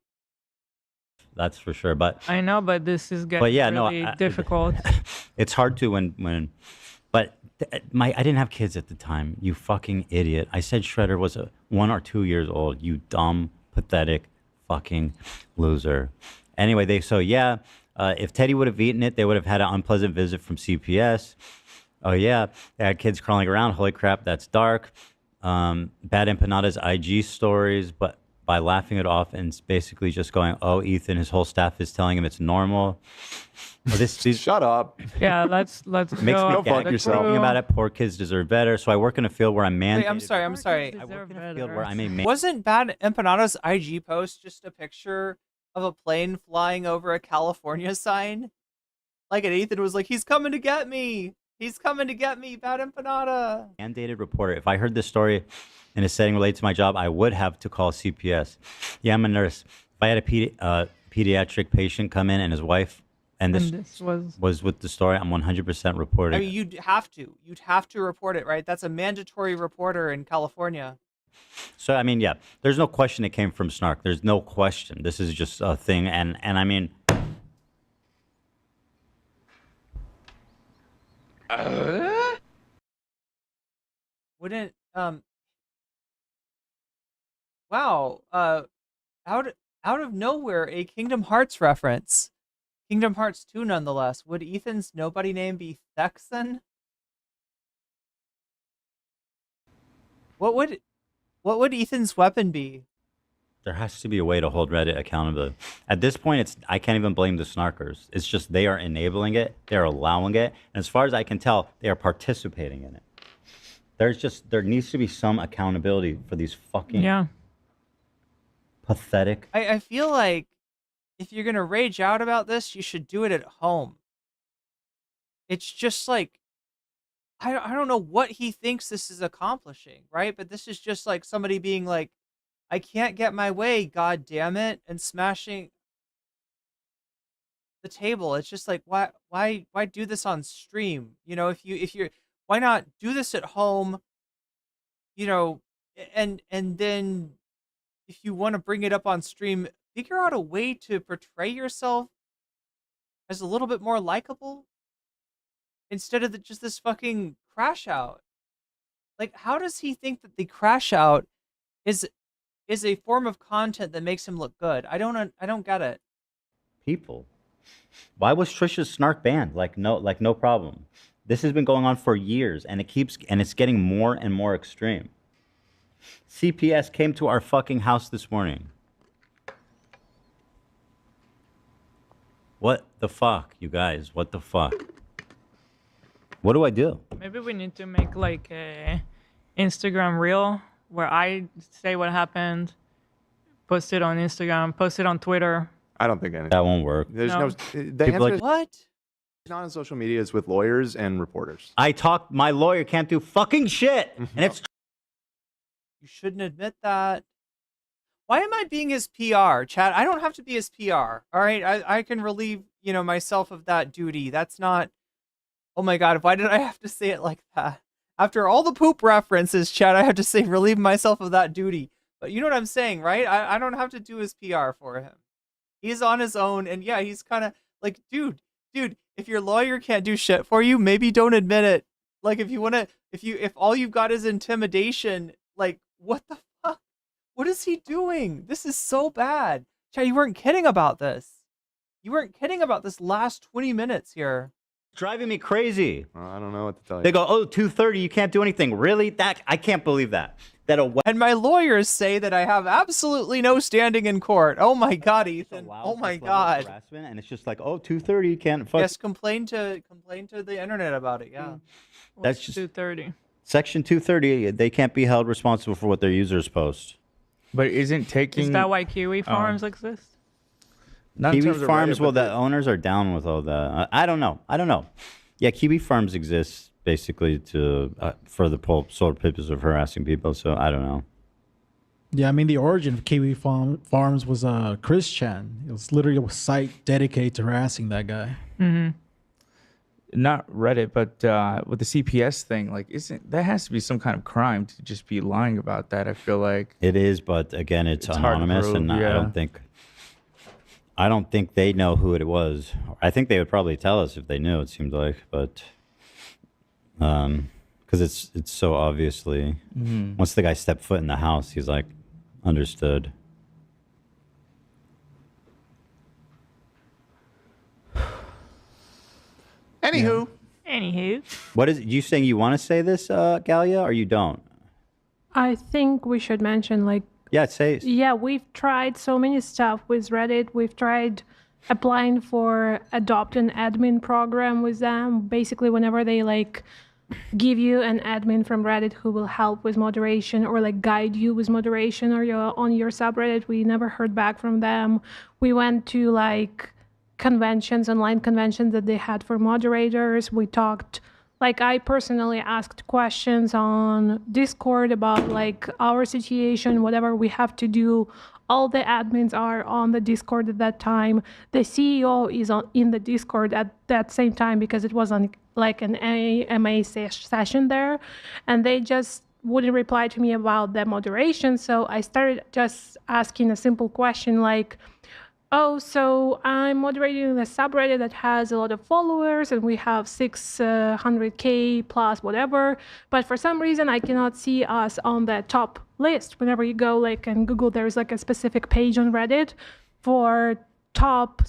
That's for sure. But I know, but this is getting really difficult. It's hard to but I didn't have kids at the time. You fucking idiot. I said Shredder was 1 or 2 years old. You dumb, pathetic, fucking loser. Anyway, if Teddy would have eaten it, they would have had an unpleasant visit from CPS. Oh yeah, they had kids crawling around. Holy crap, that's dark. Bad Empanada's IG stories, but by laughing it off and basically just going, oh, Ethan, his whole staff is telling him it's normal. Well, Shut up. Yeah, let's makes me fuck yourself. Thinking about it. Poor kids deserve better. So I work in a field where I'm mandated. Wait, I'm sorry. I work in a field where I'm a man. Wasn't Bad Empanada's IG post just a picture of a plane flying over a California sign? Like, and Ethan was like, he's coming to get me. He's coming to get me, Bad Empanada. Mandated reporter. If I heard this story in a setting related to my job, I would have to call CPS. Yeah, I'm a nurse. If I had a pediatric patient come in and his wife, and this was with the story, I'm 100% reporting. I mean, you'd have to report it, right? That's a mandatory reporter in California. So I mean, yeah, there's no question it came from Snark. There's no question. This is just a thing, and I mean. Wouldn't wow, out of nowhere, a Kingdom Hearts reference. Kingdom Hearts 2 nonetheless. Would Ethan's nobody name be Thexan? What would Ethan's weapon be? There has to be a way to hold Reddit accountable. At this point, I can't even blame the snarkers. It's just they are enabling it, they're allowing it, and as far as I can tell, they are participating in it. There needs to be some accountability for these fucking pathetic. I feel like if you're gonna rage out about this, you should do it at home. It's just like I don't know what he thinks this is accomplishing, right? But this is just like somebody being like, I can't get my way, god damn it, and smashing the table. It's just like why do this on stream? You know, if you're why not do this at home? You know, and then if you want to bring it up on stream, figure out a way to portray yourself as a little bit more likable instead of just this fucking crash out. Like, how does he think that the crash out is a form of content that makes him look good? I don't get it. People. Why was Trisha's snark banned? Like no problem. This has been going on for years, and it's getting more and more extreme. CPS came to our fucking house this morning. What the fuck, you guys? What the fuck? What do I do? Maybe we need to make like a Instagram reel where I say what happened, post it on Instagram, post it on Twitter. I don't think anything. That won't work. There's No. the answer is what? not on social media is with lawyers and reporters. My lawyer can't do fucking shit. And it's You shouldn't admit that. Why am I being his PR, Chad? I don't have to be his PR. All right, I can relieve myself of that duty. That's not. Oh my god, why did I have to say it like that? After all the poop references, Chad, I have to say relieve myself of that duty. But you know what I'm saying, right? I don't have to do his PR for him. He's on his own, and yeah, he's kind of like, dude, if your lawyer can't do shit for you, maybe don't admit it. Like, if all you've got is intimidation, like, what the fuck? What is he doing? This is so bad. Chad, you weren't kidding about this. You weren't kidding about this last 20 minutes here. driving me crazy. I don't know what to tell you. They go, oh, 2:30, you can't do anything. Really? I can't believe that. And my lawyers say that I have absolutely no standing in court. Oh my God, Ethan. Oh my God. Harassment, and it's just like, oh, 2:30, you can't fuck. Yes, complain to the internet about it. Yeah. That's just 2:30. Section 230. They can't be held responsible for what their users post. But isn't taking? Is that why Kiwi Farms exist? Kiwi Farms, well, the owners are down with all that. I don't know. Yeah, Kiwi Farms exists basically for the sole purpose of harassing people. So I don't know. Yeah, I mean, the origin of Kiwi Farms was Chris Chan. It was literally a site dedicated to harassing that guy. Mm-hmm. Not Reddit, but with the CPS thing, like, that has to be some kind of crime to just be lying about that? I feel like it is, but again, it's anonymous, and yeah. I don't think they know who it was. I think they would probably tell us if they knew. It seemed like, but because it's so obviously. Mm-hmm. Once the guy stepped foot in the house, he's like, understood. Anywho. What is you saying? You want to say this, Galia, or you don't? I think we should mention, like, yeah, say. Yeah, we've tried so many stuff with Reddit. We've tried applying for adopt an admin program with them. Basically, whenever they like give you an admin from Reddit who will help with moderation or like guide you with moderation or on your subreddit, we never heard back from them. We went to like conventions, online conventions that they had for moderators. We talked, like, I personally asked questions on Discord about like our situation, whatever we have to do. All the admins are on the Discord at that time. The CEO is in the Discord at that same time because it was on like an AMA session there. And they just wouldn't reply to me about the moderation. So I started just asking a simple question like, oh, so I'm moderating a subreddit that has a lot of followers and we have 600K plus whatever. But for some reason, I cannot see us on the top list. Whenever you go like in Google, there's like a specific page on Reddit for top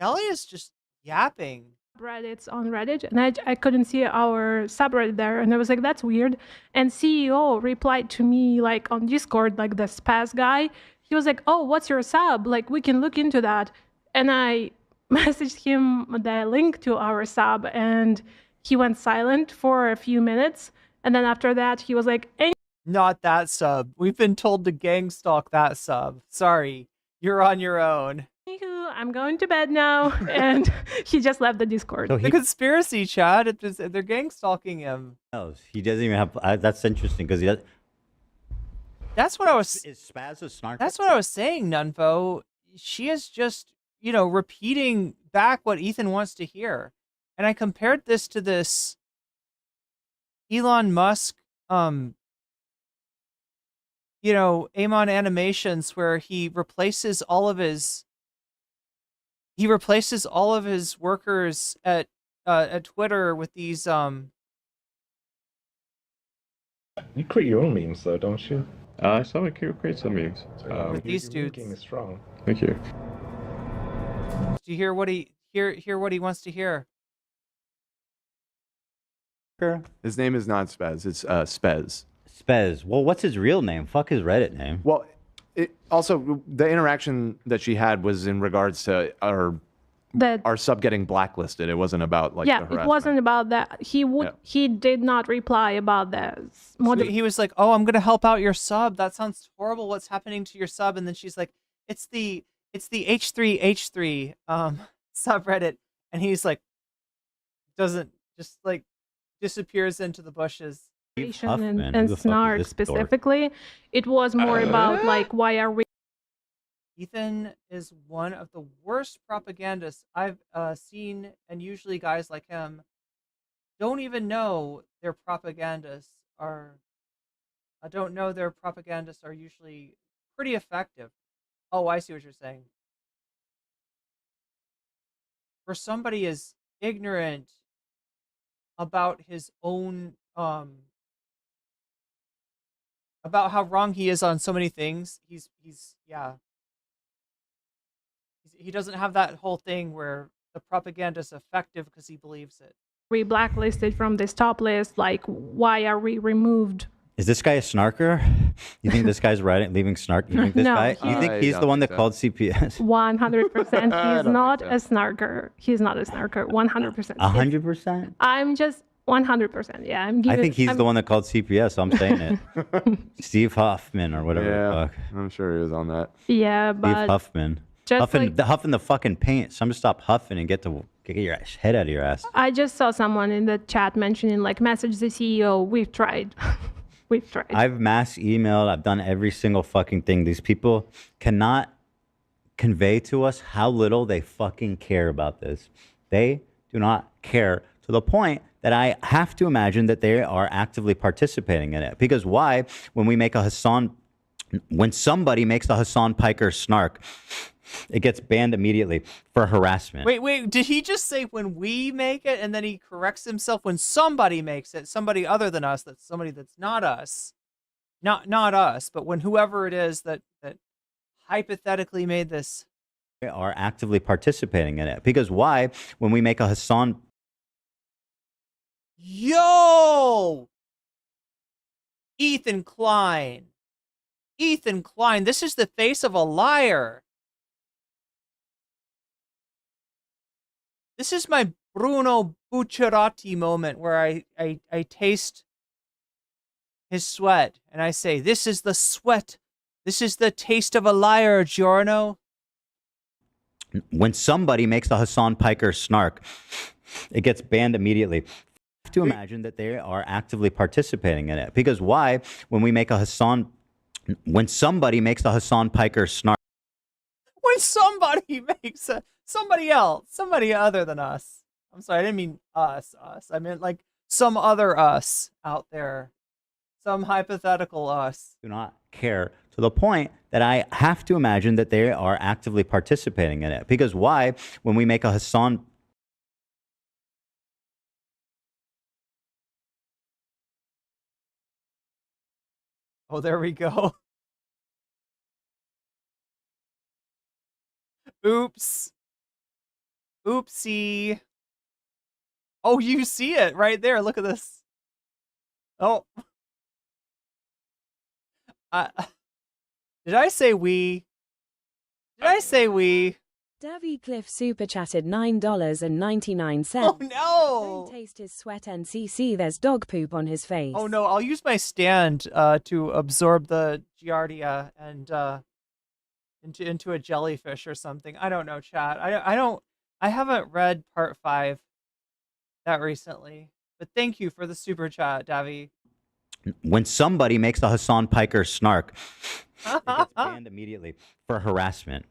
Kelly is just yapping. subreddits on Reddit. And I couldn't see our subreddit there. And I was like, that's weird. And CEO replied to me like on Discord, like the spaz guy. He was like, oh, what's your sub? Like, we can look into that. And I messaged him the link to our sub, and he went silent for a few minutes. And then after that, he was like, not that sub. We've been told to gang stalk that sub. Sorry, you're on your own. anywho, I'm going to bed now. And he just left the Discord. The conspiracy chat, they're gang stalking him. He doesn't even have, that's interesting because he does. That's what I was. Is Spaz a snark? That's what I was saying, Nunfo. She is just, repeating back what Ethan wants to hear. And I compared this to this Elon Musk, Amon animations where he replaces all of his workers at Twitter with these You create your own memes though, don't you? I saw it create some memes. with these your dudes. game is strong. Thank you. Do you hear what he hear what he wants to hear? His name is not Spez. It's Spez. Spez. Well, what's his real name? Fuck his Reddit name. Well, also the interaction that she had was in regards to our sub getting blacklisted. It wasn't about the harassment. It wasn't about that. He did not reply about that. So he was like, "Oh, I'm gonna help out your sub. That sounds horrible. What's happening to your sub?" And then she's like, "It's the H3H3 subreddit," and he's like, doesn't just like disappears into the bushes. And Snark specifically, it was more about like, why are we? Ethan is one of the worst propagandists I've seen, and usually guys like him don't even know their propagandists are. I don't know their propagandists are usually pretty effective. Oh, I see what you're saying. For somebody as ignorant about his own about how wrong he is on so many things, he doesn't have that whole thing where the propaganda is effective because he believes it. We blacklisted from this top list. Like, why are we removed? Is this guy a snarker? You think this guy's leaving snark? You think this No, guy? You think he's the one that called CPS? 100%. He's not a snarker. He's not a snarker. 100%. 100%? I'm just 100%. Yeah, I think he's the one that called CPS. So I'm saying it. Steve Huffman or whatever the fuck. I'm sure he was on that. Yeah, Steve but Huffman. just Huffing the fucking paint. So I'm gonna stop huffing and get your head out of your ass. I just saw someone in the chat mentioning like, message the CEO. We've tried. We've tried. I've mass emailed. I've done every single fucking thing. These people cannot convey to us how little they fucking care about this. They do not care to the point that I have to imagine that they are actively participating in it. Because why? When somebody makes the Hassan Piker snark, it gets banned immediately for harassment. Wait, did he just say when we make it and then he corrects himself when somebody makes it, somebody other than us, that's somebody that's not us. Not us, but when whoever it is that hypothetically made this. They are actively participating in it. Because why? When we make a Hassan... Yo! Ethan Klein, this is the face of a liar. This is my Bruno Bucciarati moment where I taste his sweat and I say, this is the sweat. This is the taste of a liar, Giorno. When somebody makes the Hassan Piker snark, it gets banned immediately. I have to imagine that they are actively participating in it. Because why? When somebody makes the Hassan Piker snark. When somebody makes somebody else, somebody other than us. I'm sorry, I didn't mean us. I meant like some other us out there Some hypothetical us. Do not care to the point that I have to imagine that they are actively participating in it. Because why, when we make a Hassan... Oh, there we go. Oops. Oopsie. Oh, you see it right there. Look at this. Oh. Did I say we? Did I say we? Davy Cliff super chatted $9.99. Oh no! Don't taste his sweat NCC. There's dog poop on his face. Oh no! I'll use my stand to absorb the giardia and into a jellyfish or something. I don't know, chat. I haven't read part 5 that recently, but thank you for the super chat, Davy. When somebody makes the Hassan Piker snark, it gets banned immediately for harassment.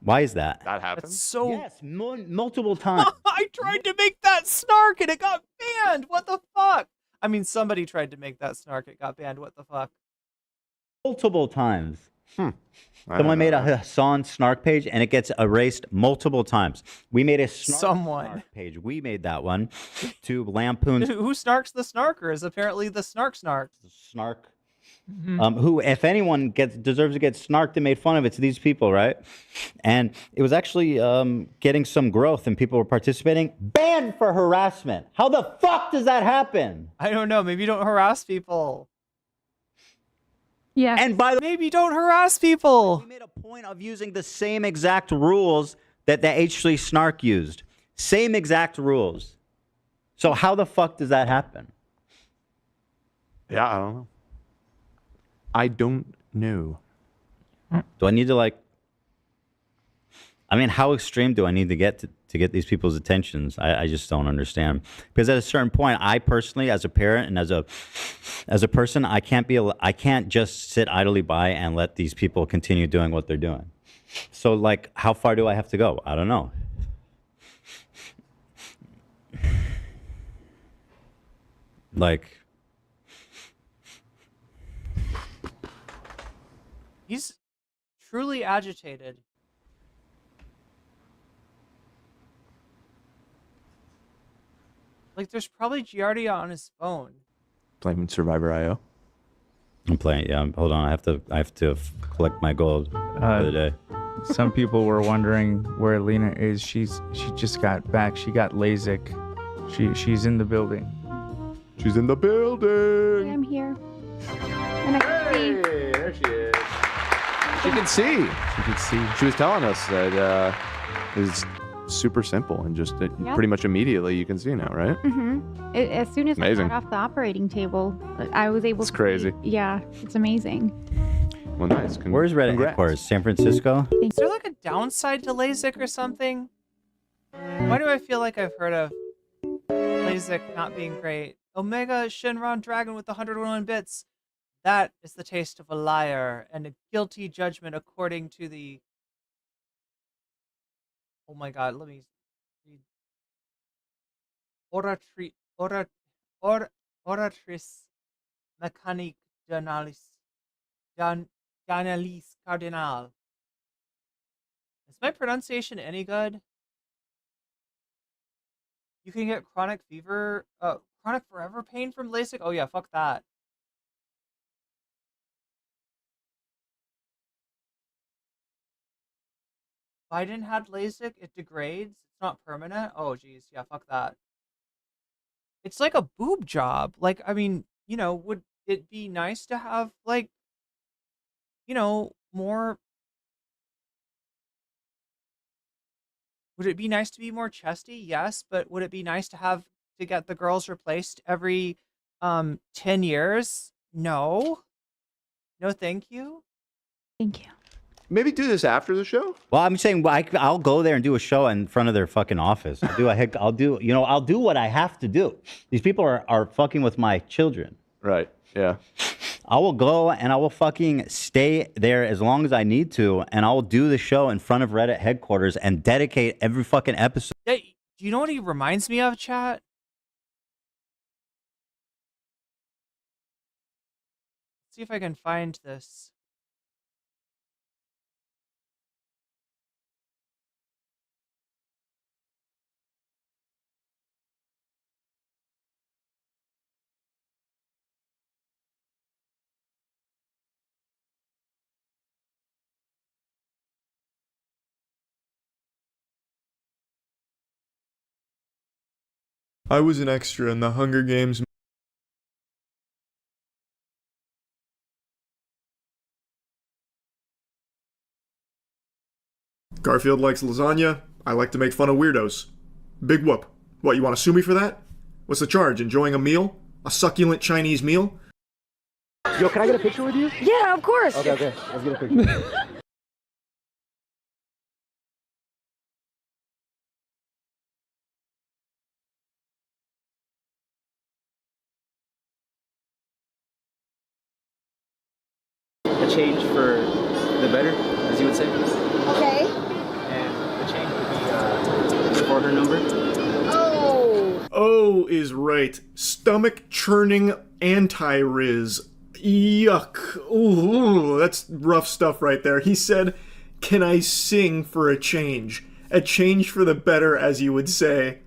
Why is that? That happens? That's so... Yes, multiple times. I tried to make that snark and it got banned. What the fuck? I mean, somebody tried to make that snark. It got banned. What the fuck? Multiple times. Someone made a Hassan snark page and it gets erased multiple times. We made a snark page. We made that one to lampoon. Who snarks the snarkers? Apparently the snark. Snark. Who, if anyone deserves to get snarked and made fun of, it's these people, right? And it was actually getting some growth and people were participating. Banned for harassment. How the fuck does that happen? I don't know. Maybe don't harass people. Yeah. And by the way, maybe don't harass people. We made a point of using the same exact rules that the H3 snark used. Same exact rules. So how the fuck does that happen? Yeah, I don't know. I don't know. Do I need to I mean, how extreme do I need to get to get these people's attentions? I just don't understand. Because at a certain point, I personally, as a parent and as a person, I can't just sit idly by and let these people continue doing what they're doing. So, how far do I have to go? I don't know. He's truly agitated. There's probably giardia on his phone. Playing Survivor IO. I'm playing. Yeah, hold on. I have to collect my gold for the day. Some people were wondering where Lena is. She just got back. She got LASIK. She's in the building. She's in the building. I'm here. And I can see. There she is. She can see. She can see. She was telling us that it's super simple and just pretty much immediately you can see now, right? Mm-hmm. As soon as amazing. I got off the operating table, I was able to. It's crazy. Yeah, it's amazing. Well, nice. Where's Reddit headquarters? San Francisco? Is there a downside to LASIK or something? Why do I feel like I've heard of LASIK not being great? Omega Shinron Dragon with 101 bits. That is the taste of a liar and a guilty judgment according to the... Oh my god, let me read. Oratrice Mécanique d'analyse cardinal. Is my pronunciation any good? You can get chronic forever pain from LASIK? Oh yeah, fuck that. Biden had LASIK, it degrades, it's not permanent. Oh geez, yeah, fuck that. It's like a boob job. I mean, would it be nice to have more... Would it be nice to be more chesty? Yes, but would it be nice to get the girls replaced every 10 years? No. No, thank you. Thank you. Maybe do this after the show. Well, I'm saying I'll go there and do a show in front of their fucking office. I'll do what I have to do. These people are fucking with my children. Right. Yeah. I will go and I will fucking stay there as long as I need to, and I will do the show in front of Reddit headquarters and dedicate every fucking episode. Hey, do you know what he reminds me of, chat? see if I can find this. I was an extra in the Hunger Games. Garfield likes lasagna. I like to make fun of weirdos. Big whoop. What, you want to sue me for that? What's the charge? Enjoying a meal? A succulent Chinese meal? Yo, can I get a picture with you? Yeah, of course. Okay. Let's get a picture. A change for the better, as you would say. Okay. And the change would be for her number. Oh. Oh is right. Stomach churning anti-riz. Yuck. Ooh, that's rough stuff right there. He said, "Can I sing for a change? A change for the better, as you would say.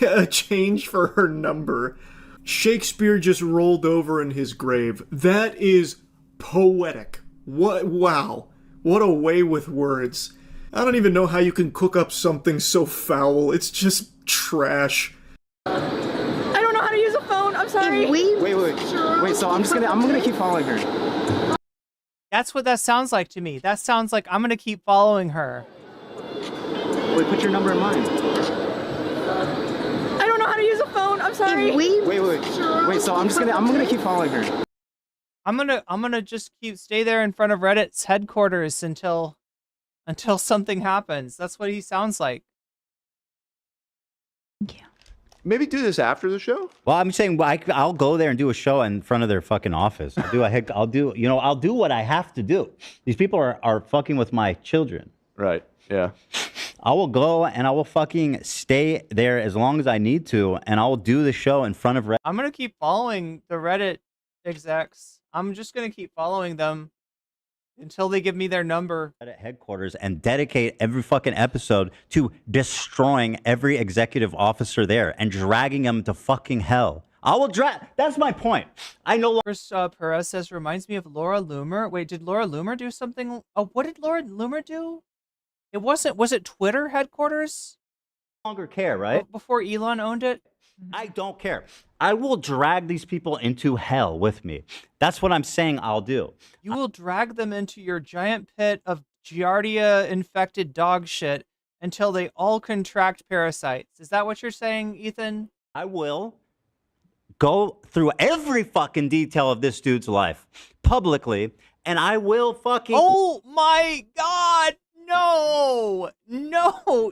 A change for her number." Shakespeare just rolled over in his grave. That is poetic. What? Wow. What a way with words. I don't even know how you can cook up something so foul. It's just trash. I don't know how to use a phone. I'm sorry. Wait, so I'm gonna keep following her. That's what that sounds like to me. That sounds like I'm gonna keep following her. Wait, put your number in mine. I don't know how to use a phone. I'm sorry. Wait, so I'm gonna keep following her. I'm gonna just stay there in front of Reddit's headquarters until something happens. That's what he sounds like. Maybe do this after the show. Well, I'm saying I'll go there and do a show in front of their fucking office. I'll do what I have to do. These people are fucking with my children. Right. Yeah. I will go and I will fucking stay there as long as I need to, and I will do the show in front of Reddit. I'm gonna keep following the Reddit execs. I'm just gonna keep following them until they give me their number. At headquarters and dedicate every fucking episode to destroying every executive officer there and dragging them to fucking hell. I will drag. That's my point. I know. Perez says reminds me of Laura Loomer. Wait, did Laura Loomer do something? Oh, what did Laura Loomer do? It wasn't. Was it Twitter headquarters? No longer care, right? Before Elon owned it. I don't care. I will drag these people into hell with me. That's what I'm saying I'll do. You will drag them into your giant pit of giardia infected dog shit until they all contract parasites. Is that what you're saying, Ethan? I will go through every fucking detail of this dude's life publicly, and I will fucking... Oh my God! No! No!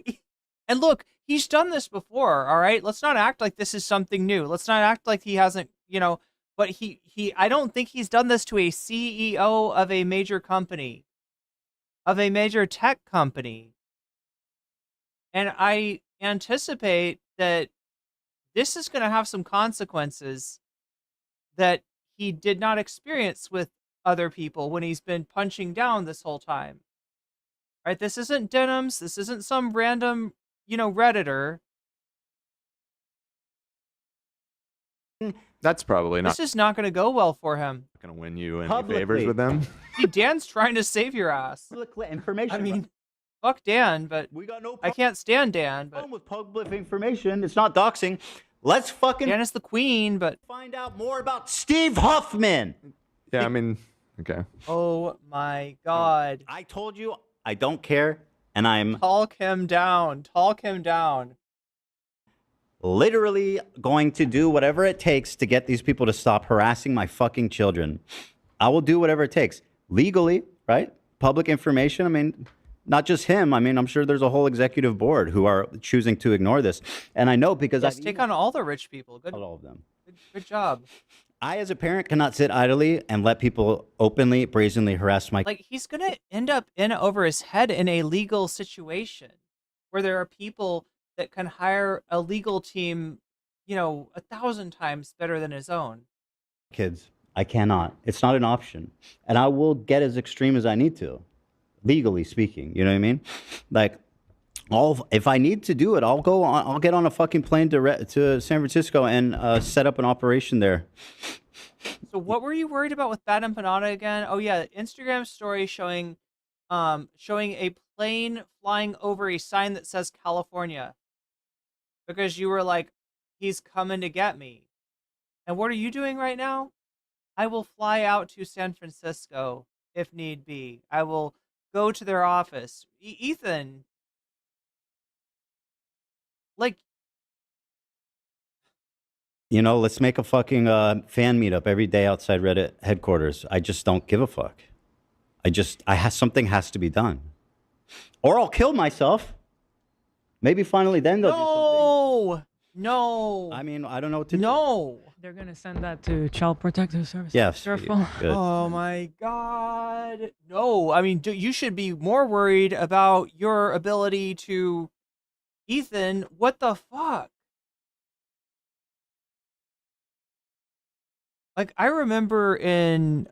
And look, he's done this before, all right? Let's not act like this is something new. Let's not act like he hasn't, but I don't think he's done this to a CEO of a major company, of a major tech company. And I anticipate that this is going to have some consequences that he did not experience with other people when he's been punching down this whole time. All right? This isn't Denims. This isn't some random, Redditor. That's probably not. This is not going to go well for him. Not going to win you any favors with them. See, Dan's trying to save your ass. Public information. I mean, fuck Dan, but we got no. I can't stand Dan. But with public information, it's not doxing. Let's fucking. Dan is the queen, but find out more about Steve Huffman. Yeah, I mean, okay. Oh my God! I told you I don't care, and I'm talk him down. Talk him down. Literally going to do whatever it takes to get these people to stop harassing my fucking children. I will do whatever it takes. Legally, right? Public information. I mean, not just him. I mean, I'm sure there's a whole executive board who are choosing to ignore this. And I know because I take on all the rich people. Good. All of them. Good job. I, as a parent, cannot sit idly and let people openly, brazenly harass my... Like, he's going to end up in over his head in a legal situation where there are people that can hire a legal team, 1,000 times better than his own. Kids. I cannot. It's not an option. And I will get as extreme as I need to, legally speaking. You know what I mean? Like, if I need to do it, I'll get on a fucking plane to San Francisco and set up an operation there. So what were you worried about with Bad Empanada again? Oh yeah, Instagram story showing a plane flying over a sign that says California. Because you were like, he's coming to get me. And what are you doing right now? I will fly out to San Francisco if need be. I will go to their office. Ethan, like, You know, let's make a fucking fan meetup every day outside Reddit headquarters. I just don't give a fuck. Something has to be done. Or I'll kill myself. Maybe finally then they'll do something. No. I mean, I don't know what to do. No. They're gonna send that to Child Protective Services. Yes. Careful. Good. Oh my God. No, I mean, you should be more worried about your ability to... Ethan, what the fuck? Like, I remember in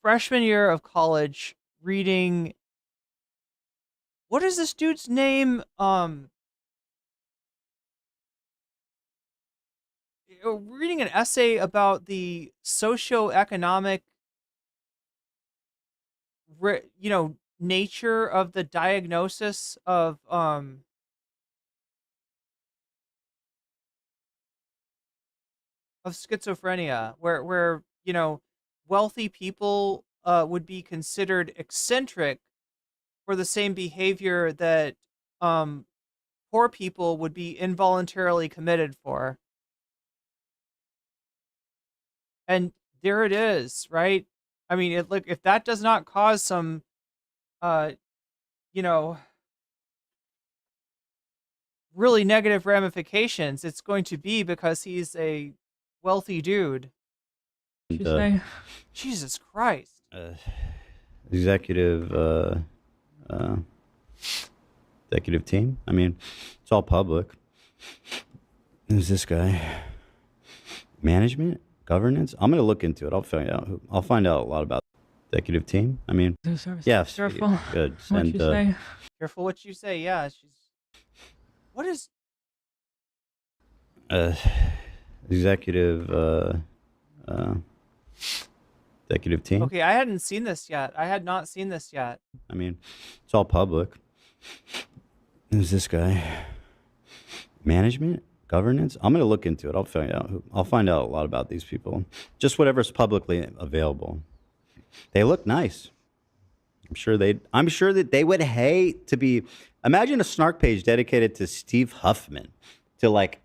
freshman year of college reading... What is this dude's name? Reading an essay about the socioeconomic, nature of the diagnosis of schizophrenia, where wealthy people would be considered eccentric for the same behavior that poor people would be involuntarily committed for. And there it is, right? I mean, look, if that does not cause some, really negative ramifications, it's going to be because he's a wealthy dude. Jesus Christ. Executive team. I mean, it's all public. Who's this guy? Management? Governance? I'm gonna look into it. I'll find out a lot about the executive team. I mean, yes. Careful. Good. What you say. Careful what you say. Yeah, what is executive team? Okay, I hadn't seen this yet. I had not seen this yet. I mean, it's all public. Who's this guy? Management? Governance? I'm going to look into it. I'll find out a lot about these people. Just whatever's publicly available. They look nice. I'm sure that they would hate to be... Imagine a snark page dedicated to Steve Huffman, to like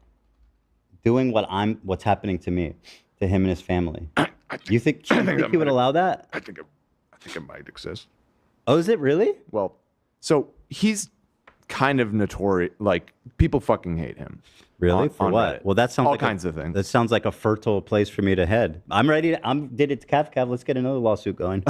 doing what's happening to me, to him and his family. You think he would allow that? I think it might exist. Oh, is it really? Well, so he's kind of notorious. Like, people fucking hate him. Really? For what? Reddit. Well, that sounds all like kinds of things. That sounds like a fertile place for me to head. I'm ready. Did it to Cav. Let's get another lawsuit going.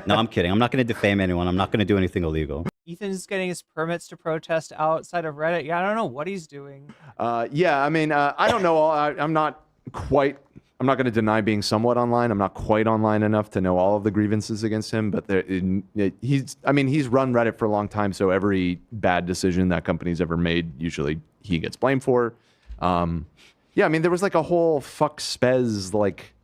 No, I'm kidding. I'm not going to defame anyone. I'm not going to do anything illegal. Ethan's getting his permits to protest outside of Reddit. Yeah, I don't know what he's doing. Yeah, I mean, I don't know. I'm not going to deny being somewhat online. I'm not quite online enough to know all of the grievances against him, but he's run Reddit for a long time, so every bad decision that company's ever made, usually he gets blamed for. Yeah, I mean, there was like a whole fuck spez like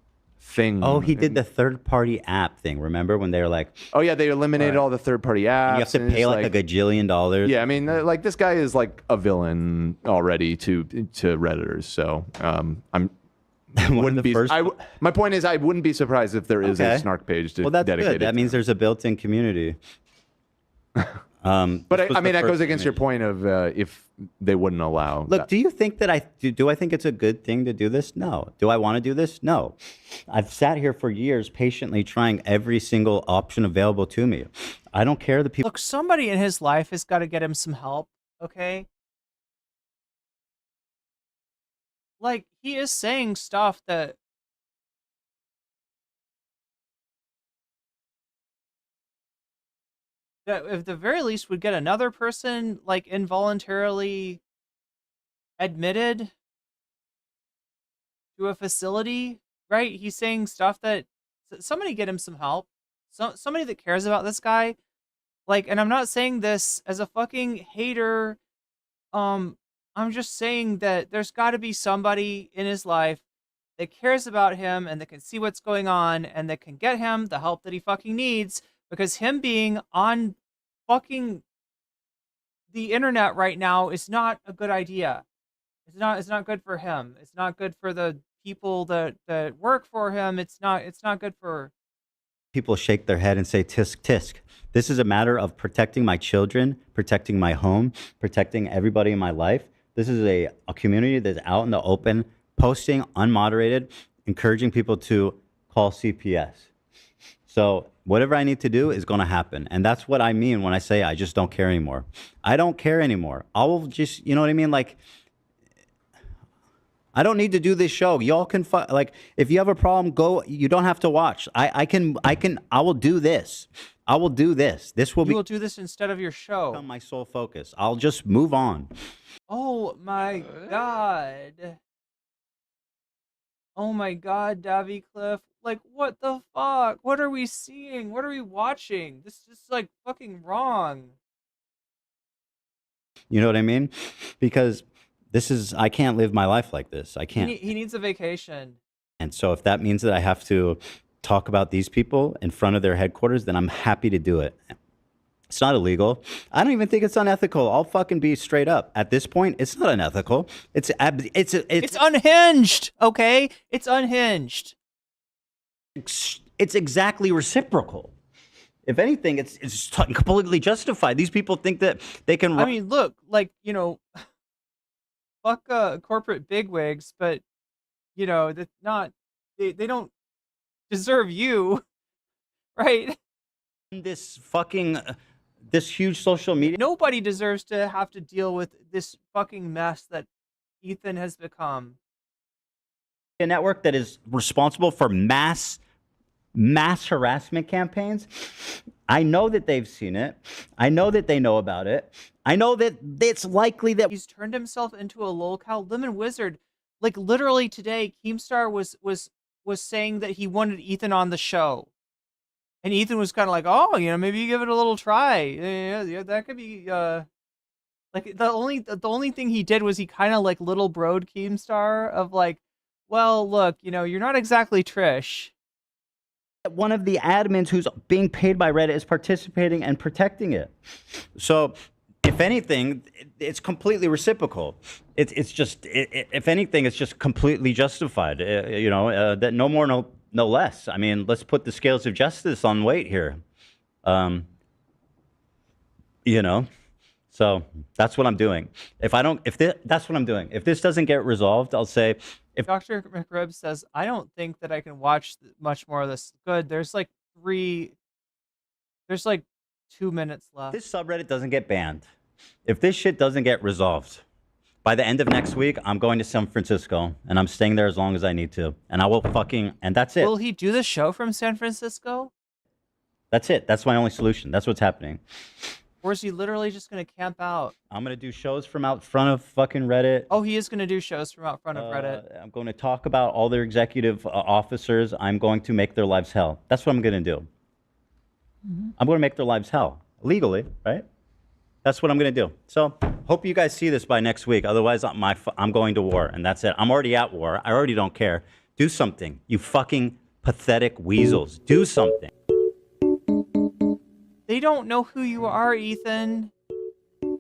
thing. Oh, he did the third-party app thing. Remember when they were like, oh yeah, they eliminated all the third-party apps. You have to pay like a gajillion dollars. Yeah, I mean, like this guy is like a villain already to Redditors. So my point is, I wouldn't be surprised if there is a snark page dedicated. Good. That means there's a built-in community. But I mean, that goes against your point of if they wouldn't allow. Look, do you think that do I think it's a good thing to do this? No. Do I want to do this? No. I've sat here for years patiently trying every single option available to me. I don't care the people. Look, somebody in his life has got to get him some help, okay? Like, he is saying stuff that at the very least would get another person like involuntarily admitted to a facility right? He's saying stuff that somebody get him some help. Somebody that cares about this guy. Like, and I'm not saying this as a fucking hater. I'm just saying that there's got to be somebody in his life that cares about him and that can see what's going on and that can get him the help that he fucking needs, because him being on fucking the internet right now is not a good idea. It's not good for him. It's not good for the people that work for him. It's not good for People shake their head and say, tisk, tisk. This is a matter of protecting my children, protecting my home, protecting everybody in my life. This is a community that's out in the open, posting unmoderated, encouraging people to call CPS. So whatever I need to do is going to happen. And that's what I mean when I say I just don't care anymore. I don't care anymore. I will just, you know what I mean? Like, I don't need to do this show. Y'all can, like, if you have a problem, go. You don't have to watch. I will do this. I will do this. This will be. You will do this instead of your show. My sole focus. I'll just move on. Oh my God. Oh my God, Davy Cliff. Like, what the fuck? What are we seeing? What are we watching? This is like fucking wrong. You know what I mean? Because this is, I can't live my life like this. I can't. He needs a vacation. And so if that means that I have to talk about these people in front of their headquarters, then I'm happy to do it. It's not illegal. I don't even think it's unethical. I'll fucking be straight up. At this point, it's not unethical. It's unhinged, okay? It's unhinged. It's exactly reciprocal. If anything, it's completely justified. These people think that they can. I mean, look, like, you know, fuck corporate bigwigs, but you know, that's not. They don't deserve you, right? This fucking. This huge social media. Nobody deserves to have to deal with this fucking mess that Ethan has become. A network that is responsible for mass harassment campaigns. I know that they've seen it. I know that they know about it. I know that it's likely that he's turned himself into a lolcow lemon wizard. Like, literally today, Keemstar was saying that he wanted Ethan on the show. And Ethan was kind of like, oh, you know, maybe you give it a little try. Yeah, that could be, like, the only thing he did was he kind of like little broed Keemstar of like, well, look, you know, you're not exactly Trish. One of the admins who's being paid by Reddit is participating and protecting it. So, if anything, it's completely reciprocal. It's just, if anything, it's just completely justified. You know, that no more, no less. I mean, let's put the scales of justice on weight here. You know, so that's what I'm doing. That's what I'm doing. If this doesn't get resolved, I'll say, if Dr. McRib says, I don't think that I can watch much more of this. Good. There's like 2 minutes left. This subreddit doesn't get banned. If this shit doesn't get resolved, by the end of next week, I'm going to San Francisco, and I'm staying there as long as I need to. And I will and that's it. Will he do the show from San Francisco? That's it. That's my only solution. That's what's happening. Or is he literally just going to camp out? I'm going to do shows from out front of fucking Reddit. Oh, he is going to do shows from out front of Reddit. I'm going to talk about all their executive officers. I'm going to make their lives hell. That's what I'm going to do. Mm-hmm. I'm going to make their lives hell. Legally, right? That's what I'm going to do. So, hope you guys see this by next week. Otherwise, I'm going to war, and that's it. I'm already at war. I already don't care. Do something. You fucking pathetic weasels. Do something. They don't know who you are, Ethan.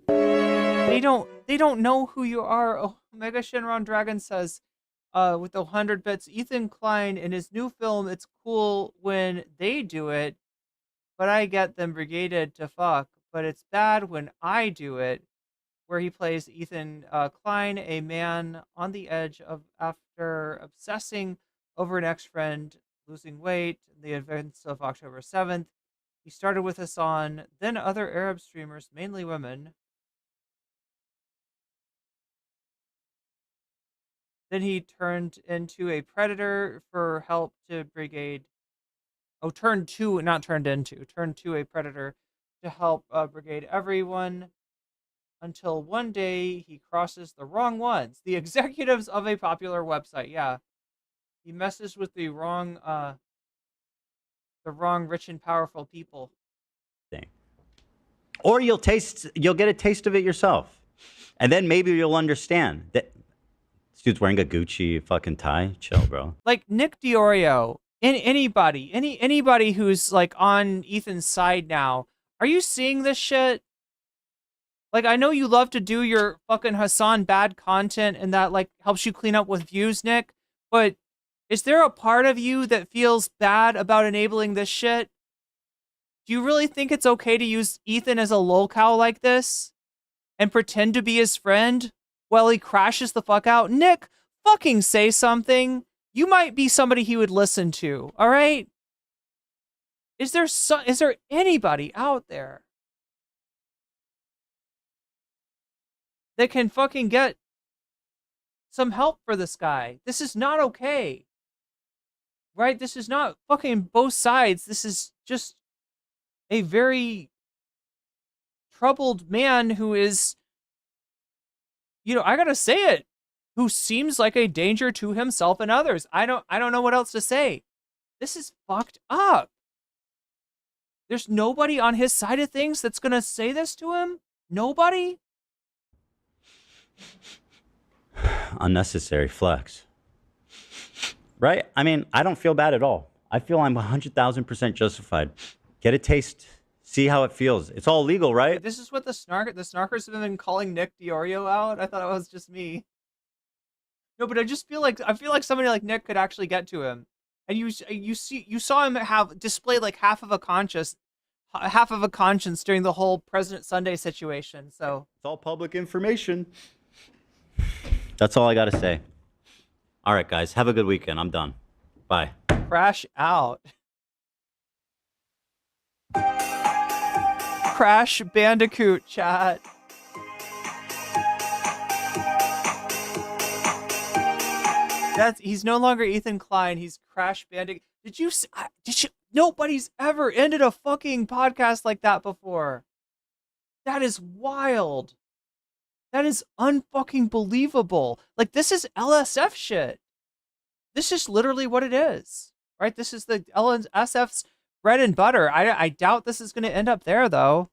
They don't know who you are. Oh, Mega Shinron Dragon says, with the 100 bits, Ethan Klein in his new film, it's cool when they do it, but I get them brigaded to fuck. But it's bad when I do it, where he plays Ethan Klein, a man on the edge of after obsessing over an ex-friend losing weight, the events of October 7th. He started with Hassan, then other Arab streamers, mainly women. Then he turned into a predator for help to brigade. Oh, turned to a predator to help brigade everyone, until one day he crosses the wrong ones, the executives of a popular website. Yeah, He messes with the wrong rich and powerful people. Thing. Or you'll get a taste of it yourself. And then maybe you'll understand that this dude's wearing a Gucci fucking tie. Chill, bro. Like Nick Diorio, anybody who's like on Ethan's side now, are you seeing this shit? Like, I know you love to do your fucking Hassan bad content and that like helps you clean up with views, Nick, but is there a part of you that feels bad about enabling this shit? Do you really think it's okay to use Ethan as a lolcow like this and pretend to be his friend while he crashes the fuck out? Nick, fucking say something. You might be somebody he would listen to, all right? Is there anybody out there that can fucking get some help for this guy? This is not okay. Right? This is not fucking both sides. This is just a very troubled man who is, I gotta say it, who seems like a danger to himself and others. I don't know what else to say. This is fucked up. There's nobody on his side of things that's gonna say this to him? Nobody? Unnecessary flex. Right? I mean, I don't feel bad at all. I feel I'm 100,000% justified. Get a taste. See how it feels. It's all legal, right? This is what the snarkers have been calling Nick Diorio out. I thought it was just me. No, but I feel like somebody like Nick could actually get to him. And you saw him display like half of a conscience during the whole President Sunday situation. So it's all public information. That's all I got to say. All right, guys. Have a good weekend. I'm done. Bye. Crash out. Crash Bandicoot chat. He's no longer Ethan Klein. He's Crash Bandicoot. Nobody's ever ended a fucking podcast like that before. That is wild. That is unfucking believable. Like, this is LSF shit. This is literally what it is, right? This is the LSF's bread and butter. I doubt this is going to end up there, though.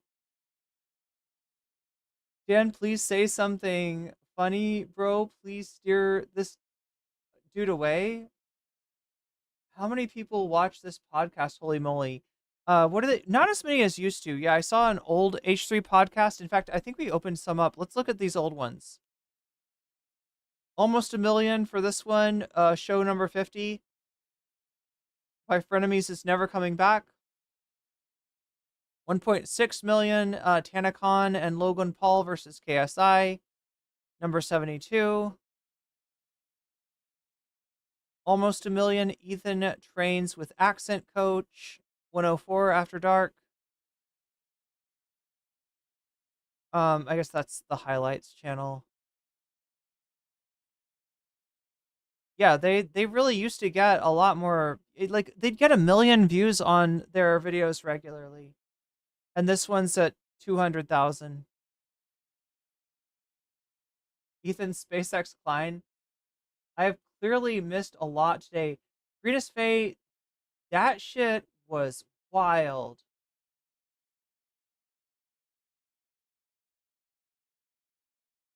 Dan, please say something funny, bro. Please steer this dude away. How many people watch this podcast? Holy moly. What are they? Not as many as used to. Yeah, I saw an old H3 podcast. In fact, I think we opened some up. Let's look at these old ones. Almost 1 million for this one. Show number 50. My Frenemies is Never Coming Back. 1.6 million. Tanacon and Logan Paul versus KSI. Number 72. Almost 1 million. Ethan trains with accent coach. 104 After Dark. I guess that's the highlights channel. Yeah, they really used to get a lot more. They'd get 1 million views on their videos regularly, and this one's at 200,000. Ethan SpaceX Klein. I have clearly missed a lot today. Greenest Faye, that shit was wild.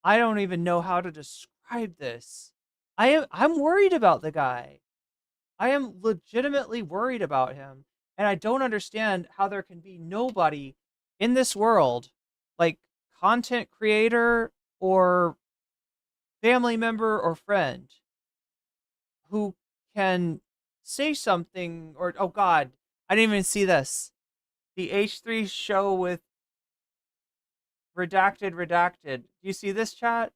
I don't even know how to describe this. I'm worried about the guy. I am legitimately worried about him. And I don't understand how there can be nobody in this world, like content creator or family member or friend, who can say something or, oh God, I didn't even see this. The H3 show with redacted. Do you see this, chat?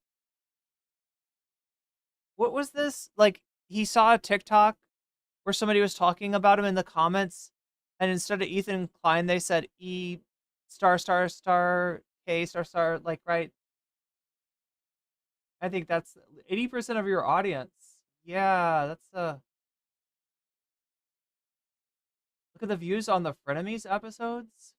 What was this? Like, he saw a TikTok where somebody was talking about him in the comments, and instead of Ethan Klein, they said E star star star K star star, like, right? I think that's 80% of your audience. Yeah, that's look at the views on the Frenemies episodes.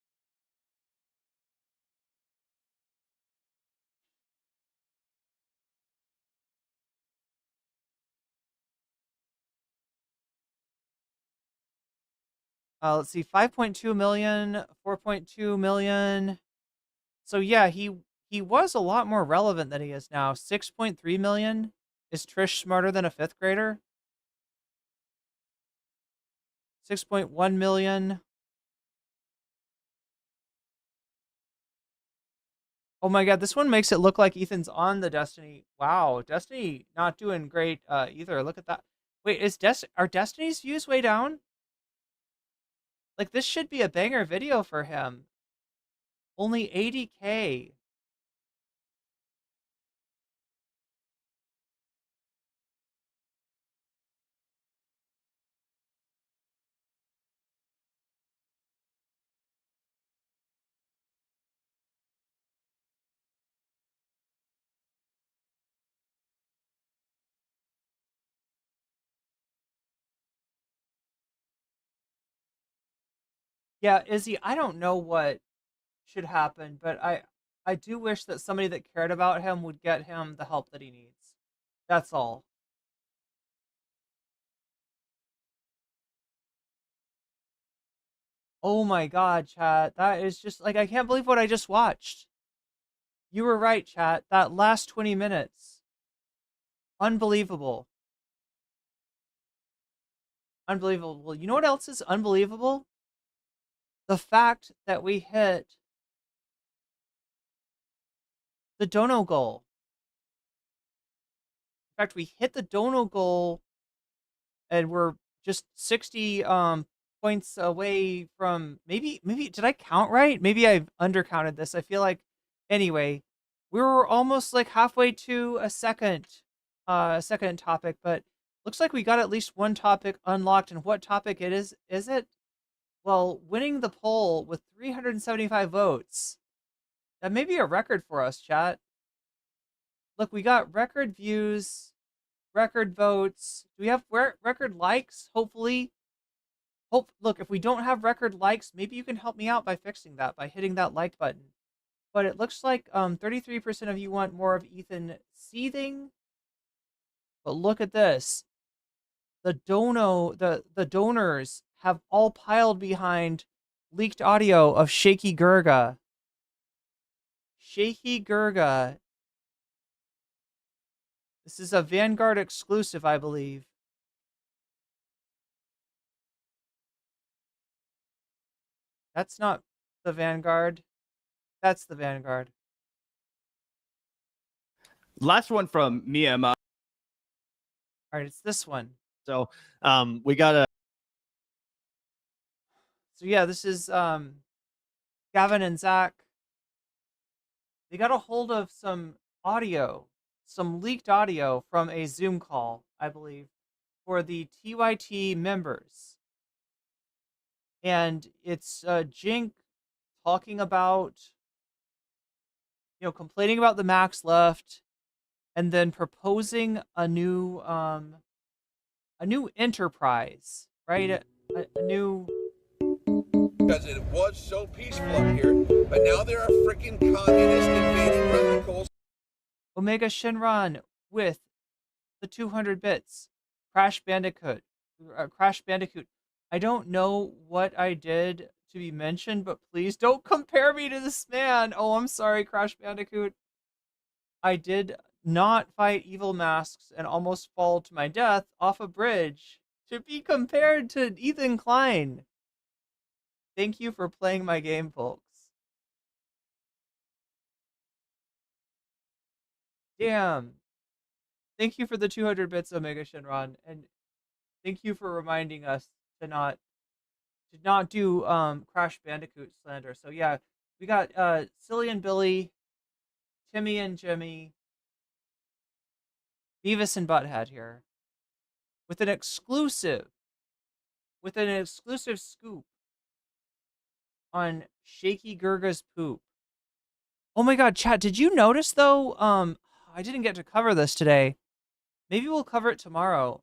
Let's see, 5.2 million, 4.2 million. So yeah, he was a lot more relevant than he is now. 6.3 million. Is Trish smarter than a 5th grader? 6.1 million. Oh my god, this one makes it look like Ethan's on the Destiny. Wow, Destiny not doing great either. Look at that. Wait, are Destiny's views way down? Like, this should be a banger video for him. Only 80K. Yeah, Izzy, I don't know what should happen, but I do wish that somebody that cared about him would get him the help that he needs. That's all. Oh my god, chat. That is just like, I can't believe what I just watched. You were right, chat. That last 20 minutes. Unbelievable. Unbelievable. You know what else is unbelievable? The fact that we hit the Dono goal. In fact, we hit the Dono goal and we're just 60 points away from maybe did I count right? Maybe I've undercounted this. I feel like anyway, we were almost like halfway to a second topic, but looks like we got at least one topic unlocked. And what topic it is it? Well, winning the poll with 375 votes. That may be a record for us, chat. Look, we got record views, record votes. Do we have record likes? Hopefully. Look, if we don't have record likes, maybe you can help me out by fixing that, by hitting that like button. But it looks like 33% of you want more of Ethan seething. But look at this. The donors have all piled behind leaked audio of Shaky Gurga. Shaky Gurga. This is a Vanguard exclusive, I believe. That's not the Vanguard. That's the Vanguard. Last one from me, Emma. All right, it's this one. So we got a. So yeah, this is Gavin and Zach. They got a hold of some audio, some leaked audio from a Zoom call, I believe, for the TYT members. And it's Jink talking about, complaining about the max left, and then proposing a new enterprise, right? A new. Because it was so peaceful up here, but now there are freaking communist invading radicals. Omega Shinran with the 200 bits. Crash Bandicoot. I don't know what I did to be mentioned, but please don't compare me to this man. Oh, I'm sorry, Crash Bandicoot. I did not fight evil masks and almost fall to my death off a bridge to be compared to Ethan Klein. Thank you for playing my game, folks. Damn. Thank you for the 200 bits, Omega Shinran, and thank you for reminding us to not do Crash Bandicoot slander. So yeah, we got Silly and Billy, Timmy and Jimmy, Beavis and Butthead here with an exclusive scoop on Shaky Gurga's poop. Oh my god, chat, did you notice though? I didn't get to cover this today. Maybe we'll cover it tomorrow.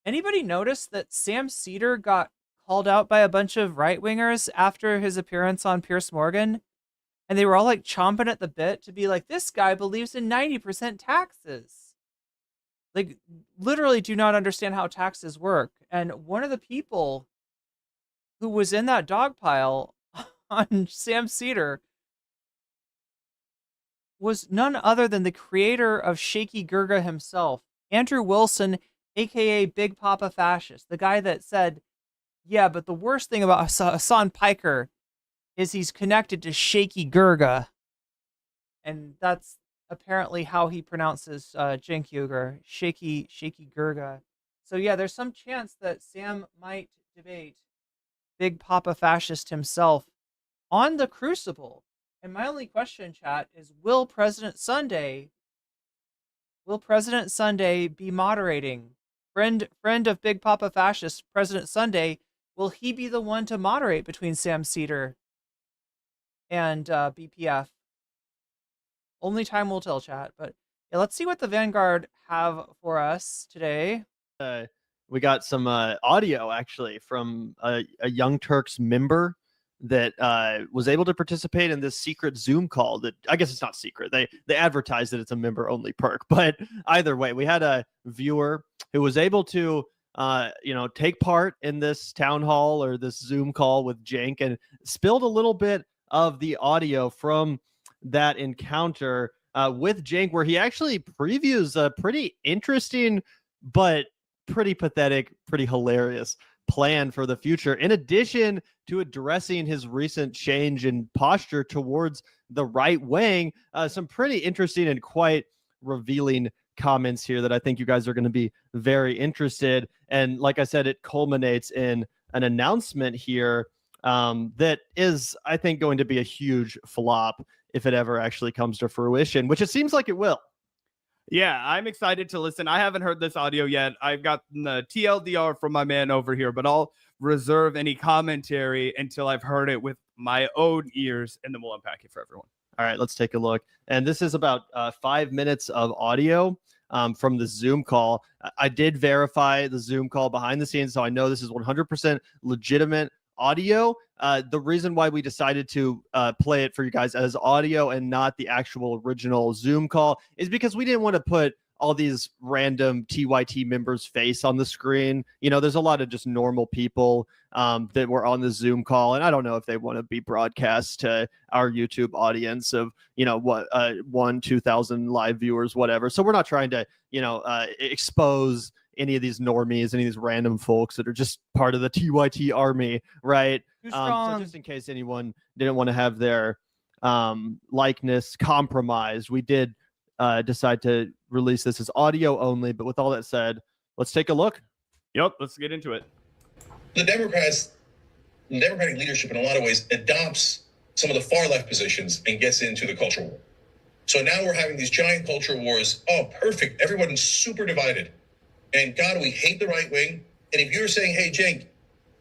Anybody notice that Sam Cedar got called out by a bunch of right-wingers after his appearance on Piers Morgan? And they were all like chomping at the bit to be like, this guy believes in 90% taxes. Like, literally do not understand how taxes work. And one of the people who was in that dog pile on Sam Cedar was none other than the creator of Shaky Gurga himself, Andrew Wilson, aka Big Papa Fascist, the guy that said, yeah, but the worst thing about Hassan Piker is he's connected to Shaky Gurga. And that's apparently how he pronounces Cenk Uygur, Shaky Gurga. So yeah, there's some chance that Sam might debate Big Papa Fascist himself on the Crucible. And my only question, chat, is will President Sunday be moderating? Friend of Big Papa Fascist, President Sunday, will he be the one to moderate between Sam Cedar and BPF? Only time will tell, chat. But yeah, let's see what the Vanguard have for us today. We got some audio actually from a Young Turks member that was able to participate in this secret Zoom call. That I guess it's not secret. They advertise that it's a member only perk, but either way, we had a viewer who was able to take part in this town hall or this Zoom call with Cenk and spilled a little bit of the audio from that encounter with Cenk, where he actually previews a pretty interesting but pretty pathetic, pretty hilarious plan for the future, in addition to addressing his recent change in posture towards the right wing. Some pretty interesting and quite revealing comments here that I think you guys are going to be very interested. And like I said, it culminates in an announcement here that is, I think, going to be a huge flop if it ever actually comes to fruition, which it seems like it will. Yeah, I'm excited to listen. I haven't heard this audio yet. I've got the TLDR from my man over here, but I'll reserve any commentary until I've heard it with my own ears, and then we'll unpack it for everyone. All right, let's take a look. And this is about 5 minutes of audio from the Zoom call. I did verify the Zoom call behind the scenes, so I know this is 100% legitimate audio. The reason why we decided to play it for you guys as audio and not the actual original Zoom call is because we didn't want to put all these random TYT members' face on the screen. You know, there's a lot of just normal people that were on the Zoom call, and I don't know if they want to be broadcast to our YouTube audience of, 2,000 live viewers, whatever. So we're not trying to, expose any of these normies, any of these random folks that are just part of the TYT army, right? So just in case anyone didn't want to have their likeness compromised, we did decide to release this as audio only. But with all that said, let's take a look. Yep, let's get into it. The Democratic leadership in a lot of ways adopts some of the far left positions and gets into the culture war. So now we're having these giant culture wars. Oh, perfect. Everyone's super divided. And God, we hate the right wing. And if you're saying, hey, Cenk,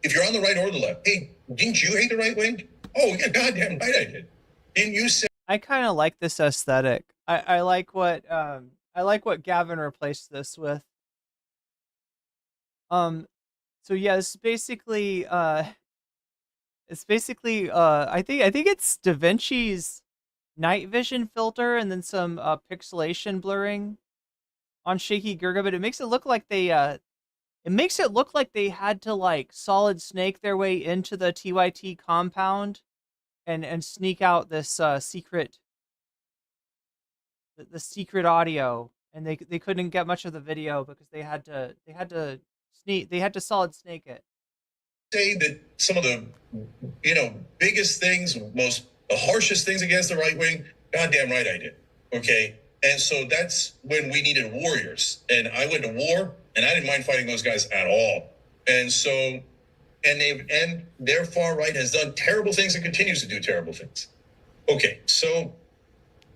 if you're on the right or the left, hey, didn't you hate the right wing? Oh, yeah, goddamn right I did. Didn't you say? I kind of like this aesthetic. I like what Gavin replaced this with. So yeah, it's basically I think it's Da Vinci's night vision filter and then some pixelation blurring on Shaky Gurga, but it makes it look like they had to like Solid Snake their way into the TYT compound and sneak out this secret audio, and they couldn't get much of the video because they had to Solid Snake it. Say that some of the biggest things, the harshest things against the right wing, goddamn right I did. Okay. And so that's when we needed warriors. And I went to war, and I didn't mind fighting those guys at all. And so, and their far right has done terrible things and continues to do terrible things. Okay, so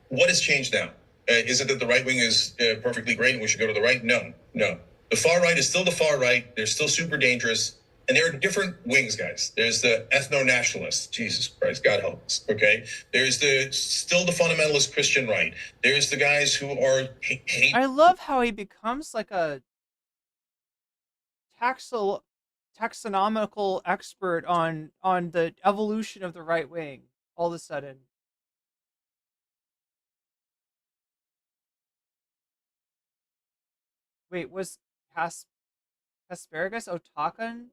what has changed now? Is it that the right wing is perfectly great and we should go to the right? No. The far right is still the far right. They're still super dangerous. And there are different wings, guys. There's the ethno-nationalists. Jesus Christ, God help us. Okay. There's still the fundamentalist Christian right. There's the guys who are hate. I love how he becomes like a taxonomical expert on the evolution of the right wing all of a sudden. Wait, was Asparagus Otokan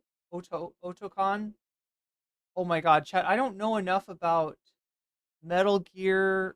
Oh my God, chat! I don't know enough about Metal Gear,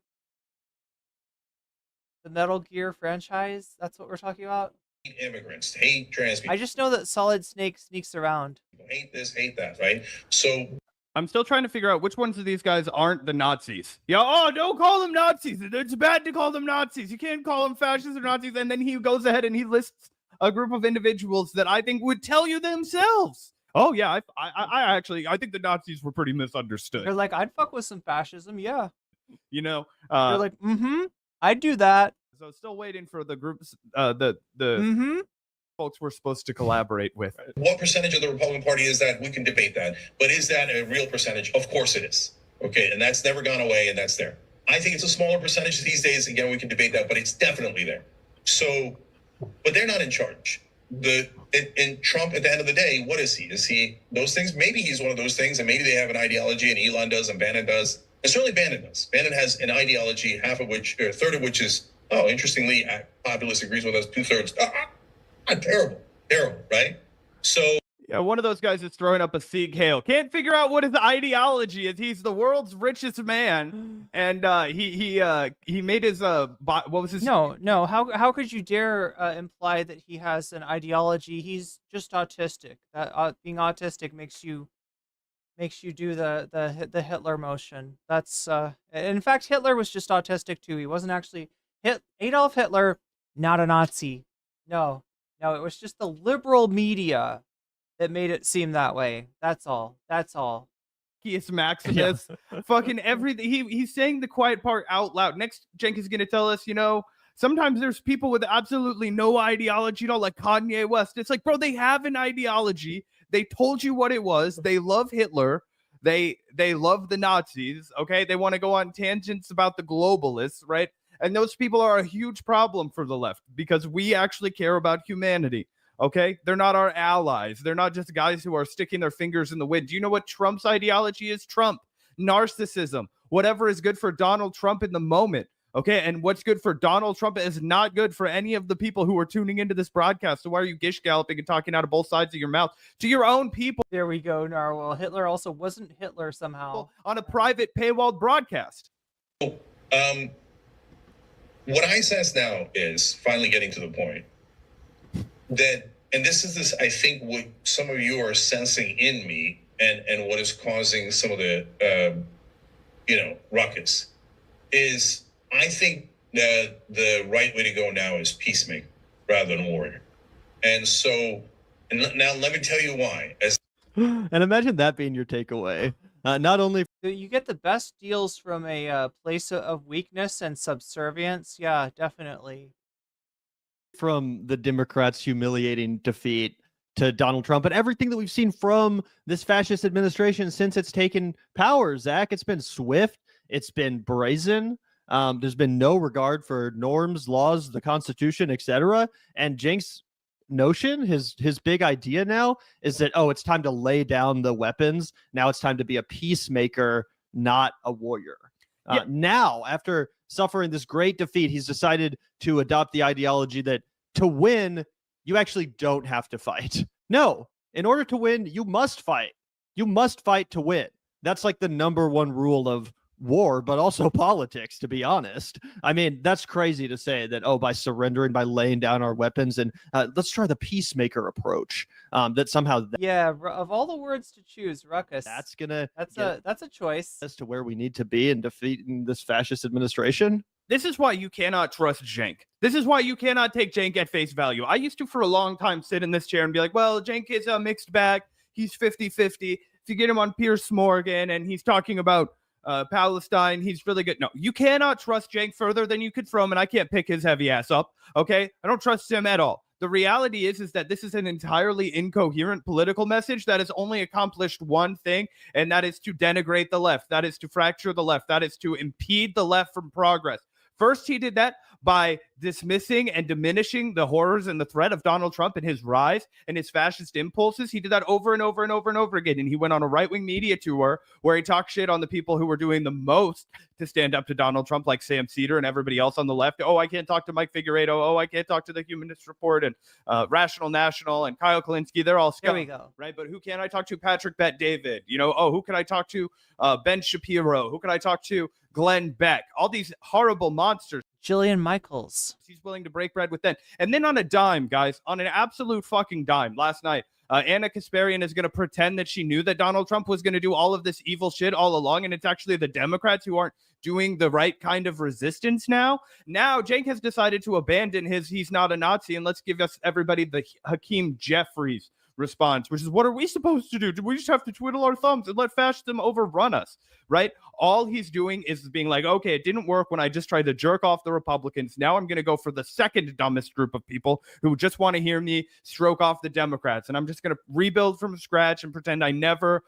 the Metal Gear franchise. That's what we're talking about. Hate immigrants, hate trans people. I just know that Solid Snake sneaks around. Hate this, hate that, right? So I'm still trying to figure out which ones of these guys aren't the Nazis. Yeah, oh, don't call them Nazis. It's bad to call them Nazis. You can't call them fascists or Nazis. And then he goes ahead and he lists a group of individuals that I think would tell you themselves. Oh yeah, I think the Nazis were pretty misunderstood. They're like, I'd fuck with some fascism, yeah. You know, they're like, I'd do that. So still waiting for the groups, the folks we're supposed to collaborate with. what percentage of the Republican Party is that? We can debate that. But is that a real percentage? Of course it is. Okay, and that's never gone away, and that's there. I think it's a smaller percentage these days. Again, we can debate that, but it's definitely there. So, but they're not in charge. In Trump, at the end of the day, what is he? Is he those things? Maybe he's one of those things, and maybe they have an ideology, and Elon does, and Bannon does. And certainly Bannon does. Bannon has an ideology, half of which, or a third of which is, oh, interestingly, populace agrees with us, 2/3. Terrible, right? So yeah, one of those guys is throwing up a Sieg Heil. Can't figure out what his ideology is. He's the world's richest man, and he made his what was his? No. How could you dare imply that he has an ideology? He's just autistic. That being autistic makes you do the Hitler motion. That's in fact, Hitler was just autistic too. He wasn't actually Adolf Hitler, not a Nazi. No, it was just the liberal media that made it seem that way. That's all. He is Maximus. Fucking everything. He's saying the quiet part out loud. Next, Cenk is gonna tell us, sometimes there's people with absolutely no ideology, like Kanye West. It's like, bro, they have an ideology. They told you what it was. They love Hitler. They love the Nazis. Okay, they want to go on tangents about the globalists, right? And those people are a huge problem for the left because we actually care about humanity. Okay, they're not our allies. They're not just guys who are sticking their fingers in the wind. Do you know what Trump's ideology is? Trump, narcissism, whatever is good for Donald Trump in the moment. Okay, and what's good for Donald Trump is not good for any of the people who are tuning into this broadcast. So why are you gish galloping and talking out of both sides of your mouth to your own people? There we go, Narwhal. Hitler also wasn't Hitler somehow. On a private paywalled broadcast. what I sense now is finally getting to the point that, and this is I think what some of you are sensing in me and what is causing some of the, ruckus is I think that the right way to go now is peacemaker rather than warrior. And so, now let me tell you why. And imagine that being your takeaway. Not only you get the best deals from a place of weakness and subservience. Yeah, definitely. From the Democrats' humiliating defeat to Donald Trump and everything that we've seen from this fascist administration since it's taken power, Zach, it's been swift. It's been brazen. There's been no regard for norms, laws, the Constitution, etc. And Cenk's notion, his big idea now is that, it's time to lay down the weapons. Now it's time to be a peacemaker, not a warrior. Now, after suffering this great defeat, he's decided to adopt the ideology that to win, you actually don't have to fight. No, in order to win, you must fight. You must fight to win. That's like the number one rule of war, but also politics, to be honest. I mean, that's crazy to say that, by surrendering, by laying down our weapons, and let's try the peacemaker approach. That somehow of all the words to choose, ruckus, that's a choice as to where we need to be in defeating this fascist administration. This is why you cannot trust Cenk. This is why you cannot take Cenk at face value. I used to for a long time sit in this chair and be like, well, Cenk is a mixed bag. He's 50-50. If you get him on Piers Morgan and he's talking about Palestine, he's really good. No, you cannot trust Cenk further than you could throw him, and I can't pick his heavy ass up. Okay, I don't trust him at all. The reality is that this is an entirely incoherent political message that has only accomplished one thing, and that is to denigrate the left. That is to fracture the left. That is to impede the left from progress. First, he did that by dismissing and diminishing the horrors and the threat of Donald Trump and his rise and his fascist impulses. He did that over and over and over and over again. And he went on a right-wing media tour where he talked shit on the people who were doing the most to stand up to Donald Trump, like Sam Cedar and everybody else on the left. Oh, I can't talk to Mike Figueredo. Oh, I can't talk to the Humanist Report and Rational National and Kyle Kalinske. They're all scum, There we go. right? But who can I talk to? Patrick Bet David. Who can I talk to? Ben Shapiro. Who can I talk to? Glenn Beck. All these horrible monsters. Jillian Michaels. He's willing to break bread with them. And then on a dime, guys, on an absolute fucking dime, last night, Anna Kasparian is going to pretend that she knew that Donald Trump was going to do all of this evil shit all along, and it's actually the Democrats who aren't doing the right kind of resistance now. Now, Cenk has decided to abandon his he's not a Nazi, and let's give us everybody the Hakeem Jeffries response, which is, what are we supposed to do? Do we just have to twiddle our thumbs and let fascism overrun us, right? All he's doing is being like, okay, it didn't work when I just tried to jerk off the Republicans. Now I'm going to go for the second dumbest group of people who just want to hear me stroke off the Democrats. And I'm just going to rebuild from scratch and pretend I never,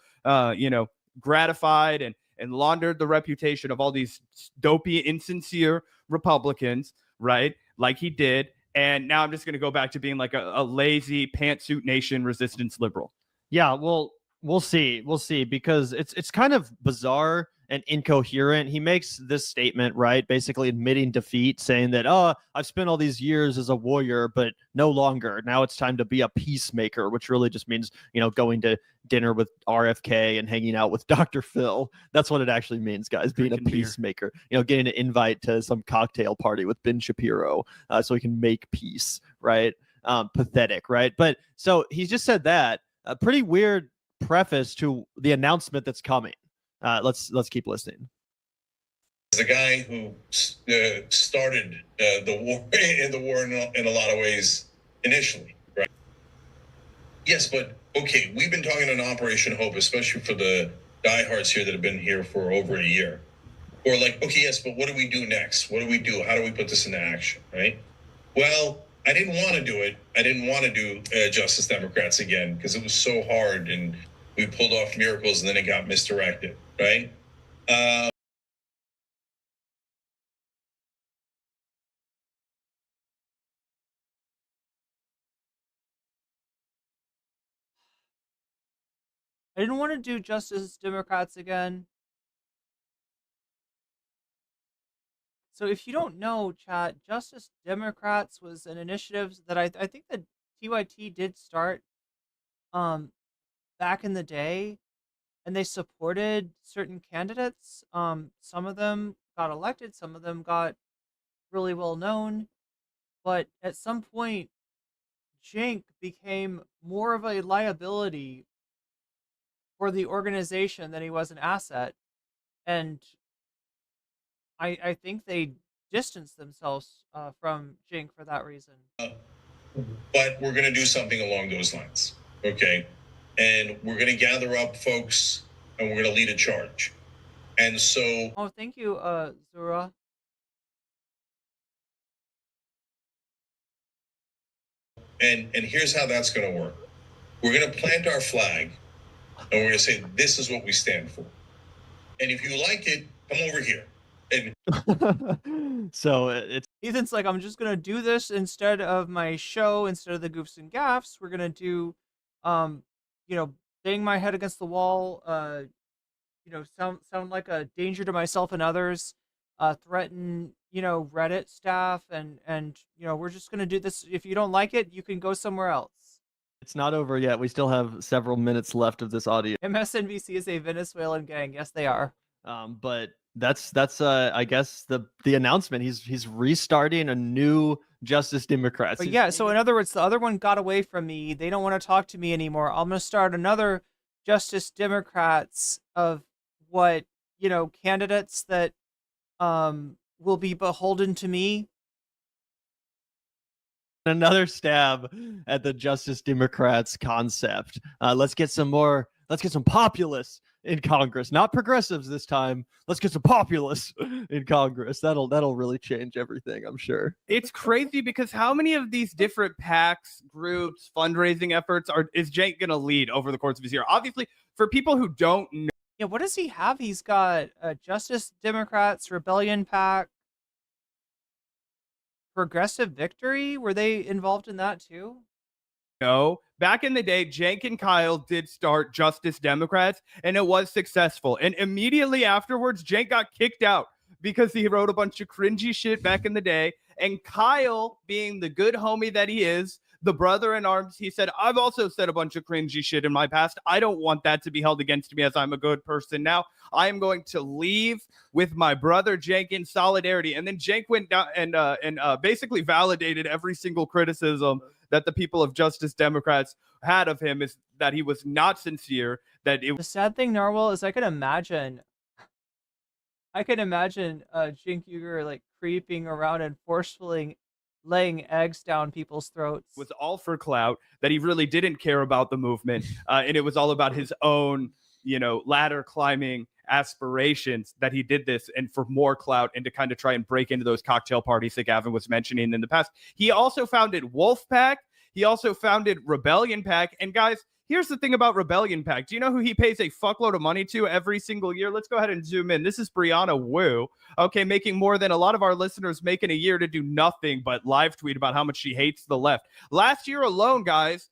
gratified and laundered the reputation of all these dopey, insincere Republicans, right? Like he did. And now I'm just going to go back to being like a lazy pantsuit nation resistance liberal. Yeah, well, we'll see. We'll see, because it's kind of bizarre and incoherent. He makes this statement, right? Basically admitting defeat, saying that, I've spent all these years as a warrior, but no longer. Now it's time to be a peacemaker, which really just means, going to dinner with RFK and hanging out with Dr. Phil. That's what it actually means, guys, being a peacemaker. Getting an invite to some cocktail party with Ben Shapiro so he can make peace, right? Pathetic, right? But so he's just said that. A pretty weird preface to the announcement that's coming. Let's keep listening. The guy who started the war in a lot of ways initially, right? Yes, but okay, we've been talking on Operation Hope, especially for the diehards here that have been here for over a year. Or like, okay, yes, but what do we do next? What do we do? How do we put this into action, right? Well, I didn't want to do it. I didn't want to do Justice Democrats again because it was so hard and we pulled off miracles and then it got misdirected, right? I didn't want to do Justice Democrats again. So if you don't know, chat, Justice Democrats was an initiative that I think that TYT did start back in the day, and they supported certain candidates. Some of them got elected, some of them got really well known, but at some point, Cenk became more of a liability for the organization than he was an asset, and I think they distanced themselves from Cenk for that reason. But we're going to do something along those lines, okay? And we're going to gather up folks, and we're going to lead a charge. And so... Oh, thank you, Zura. And here's how that's going to work. We're going to plant our flag, and we're going to say, this is what we stand for. And if you like it, come over here. So it's Ethan's like, I'm just gonna do this instead of my show, instead of the goofs and gaffs. We're gonna do, bang my head against the wall, sound like a danger to myself and others, threaten, Reddit staff, and we're just gonna do this. If you don't like it, you can go somewhere else. It's not over yet. We still have several minutes left of this audio. MSNBC is a Venezuelan gang. Yes, they are. But that's I guess the announcement. He's restarting a new Justice Democrats. But yeah, so in other words, the other one got away from me. They don't want to talk to me anymore. I'm gonna start another Justice Democrats of what, candidates that will be beholden to me. Another stab at the Justice Democrats concept. Let's get some populists in Congress, not progressives this time. Let's get some populists in Congress. That'll really change everything, I'm sure. It's crazy because how many of these different PACs, groups, fundraising efforts is Cenk going to lead over the course of his year? Obviously, for people who don't know. Yeah, what does he have? He's got Justice Democrats, Rebellion PAC, Progressive Victory? Were they involved in that too? No. Back in the day, Cenk and Kyle did start Justice Democrats, and it was successful. And immediately afterwards, Cenk got kicked out because he wrote a bunch of cringy shit back in the day. And Kyle, being the good homie that he is, the brother in arms, he said, I've also said a bunch of cringy shit in my past. I don't want that to be held against me as I'm a good person now. I am going to leave with my brother Cenk in solidarity. And then Cenk went down and basically validated every single criticism that the people of Justice Democrats had of him, is that he was not sincere. That it. The sad thing, Narwhal, is I can imagine Cenk Uygur like creeping around and forcefully laying eggs down people's throats. Was all for clout, that he really didn't care about the movement, and it was all about his own, ladder climbing aspirations, that he did this and for more clout and to kind of try and break into those cocktail parties that Gavin was mentioning in the past. He also founded Wolfpack. He also founded Rebellion Pack. And guys, here's the thing about Rebellion Pack. Do you know who he pays a fuckload of money to every single year? Let's go ahead and zoom in. This is Brianna Wu. Okay, making more than a lot of our listeners make in a year to do nothing but live tweet about how much she hates the left. Last year alone, guys,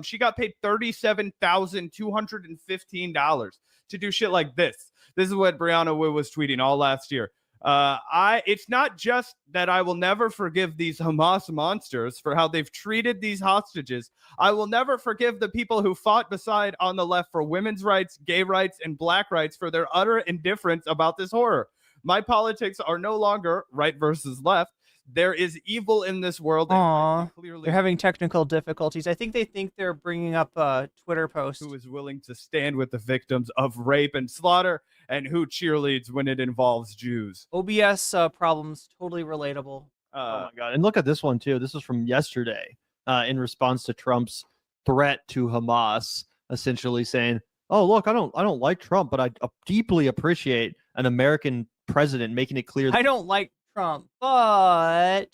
she got paid $37,215 to do shit like this. This is what Brianna Wu was tweeting all last year. It's not just that I will never forgive these Hamas monsters for how they've treated these hostages. I will never forgive the people who fought beside on the left for women's rights, gay rights, and black rights for their utter indifference about this horror. My politics are no longer right versus left. There is evil in this world. Aww, they're having technical difficulties. I think they think they're bringing up a Twitter post. Who is willing to stand with the victims of rape and slaughter, and who cheerleads when it involves Jews. OBS problems, totally relatable. Oh my God. And look at this one too. This was from yesterday in response to Trump's threat to Hamas, essentially saying, oh, look, I don't like Trump, but I deeply appreciate an American president making it clear. I don't like Trump, but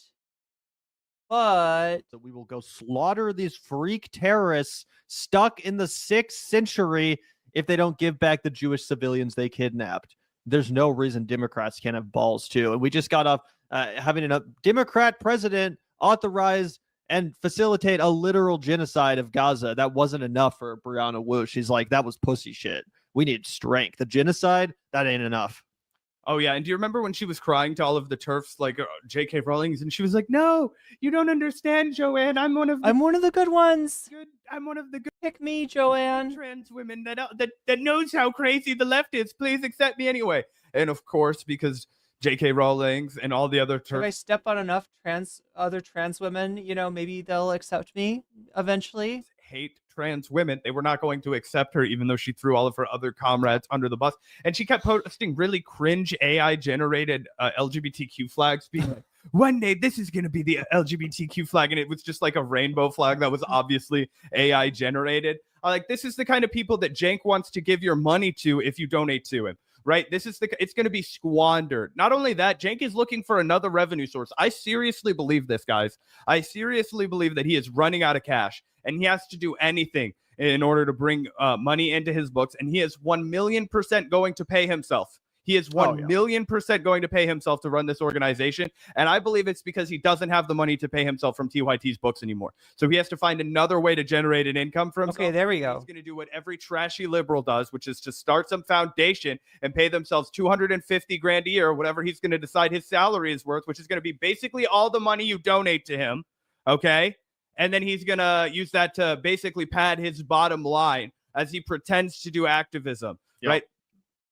so we will go slaughter these freak terrorists stuck in the 6th century if they don't give back the Jewish civilians they kidnapped. There's no reason Democrats can't have balls too. And we just got off having a Democrat president authorize and facilitate a literal genocide of Gaza. That wasn't enough for Brianna Wu. She's like, that was pussy shit. We need strength. The genocide, that ain't enough. Oh, yeah. And do you remember when she was crying to all of the TERFs, like J.K. Rowling's, and she was like, no, you don't understand, Joanne. I'm one of the good ones. I'm one of the good. Pick me, Joanne. Trans women that knows how crazy the left is. Please accept me anyway. And of course, because J.K. Rowling's and all the other TERFs. If I step on enough other trans women, maybe they'll accept me eventually. Hate trans women. They were not going to accept her, even though she threw all of her other comrades under the bus. And she kept posting really cringe AI generated LGBTQ flags, being like, one day this is going to be the LGBTQ flag. And it was just like a rainbow flag that was obviously AI generated. Like, this is the kind of people that Cenk wants to give your money to if you donate to him. Right? It's going to be squandered. Not only that, Cenk is looking for another revenue source. I seriously believe this, guys. I seriously believe that he is running out of cash and he has to do anything in order to bring money into his books. And he is 1,000,000% going to pay himself. He is 1,000,000% going to pay himself to run this organization. And I believe it's because he doesn't have the money to pay himself from TYT's books anymore. So he has to find another way to generate an income for himself. Okay, there we go. He's going to do what every trashy liberal does, which is to start some foundation and pay themselves $250,000 a year, or whatever he's going to decide his salary is worth, which is going to be basically all the money you donate to him. Okay. And then he's going to use that to basically pad his bottom line as he pretends to do activism. Yep. Right.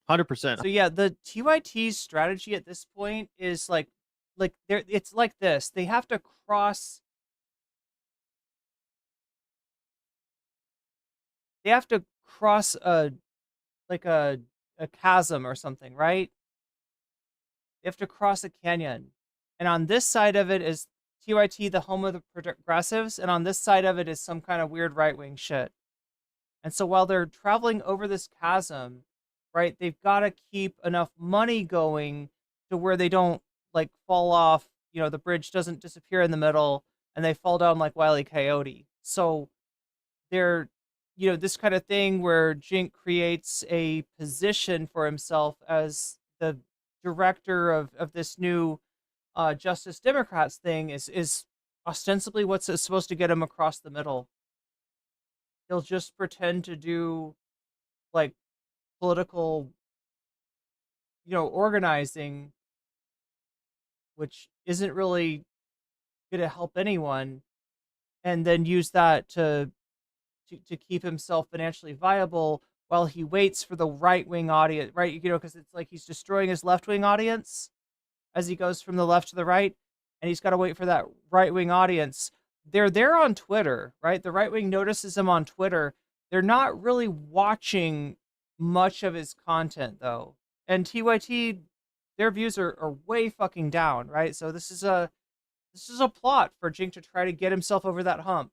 100%. So yeah, the TYT's strategy at this point is like it's like this. They have to cross a chasm or something, right? They have to cross a canyon. And on this side of it is TYT, the home of the progressives, and on this side of it is some kind of weird right-wing shit. And so while they're traveling over this chasm, right, they've got to keep enough money going to where they don't like fall off, the bridge doesn't disappear in the middle and they fall down like Wile E. Coyote. So they're, this kind of thing where Cenk creates a position for himself as the director of this new Justice Democrats thing is ostensibly what's supposed to get him across the middle. He'll just pretend to do like political, organizing, which isn't really going to help anyone, and then use that to keep himself financially viable while he waits for the right-wing audience, right? Because it's like he's destroying his left-wing audience as he goes from the left to the right, and he's got to wait for that right-wing audience. They're there on Twitter, right? The right-wing notices him on Twitter. They're not really watching much of his content, though. And TYT, their views are way fucking down, right? So this is a plot for Jink to try to get himself over that hump.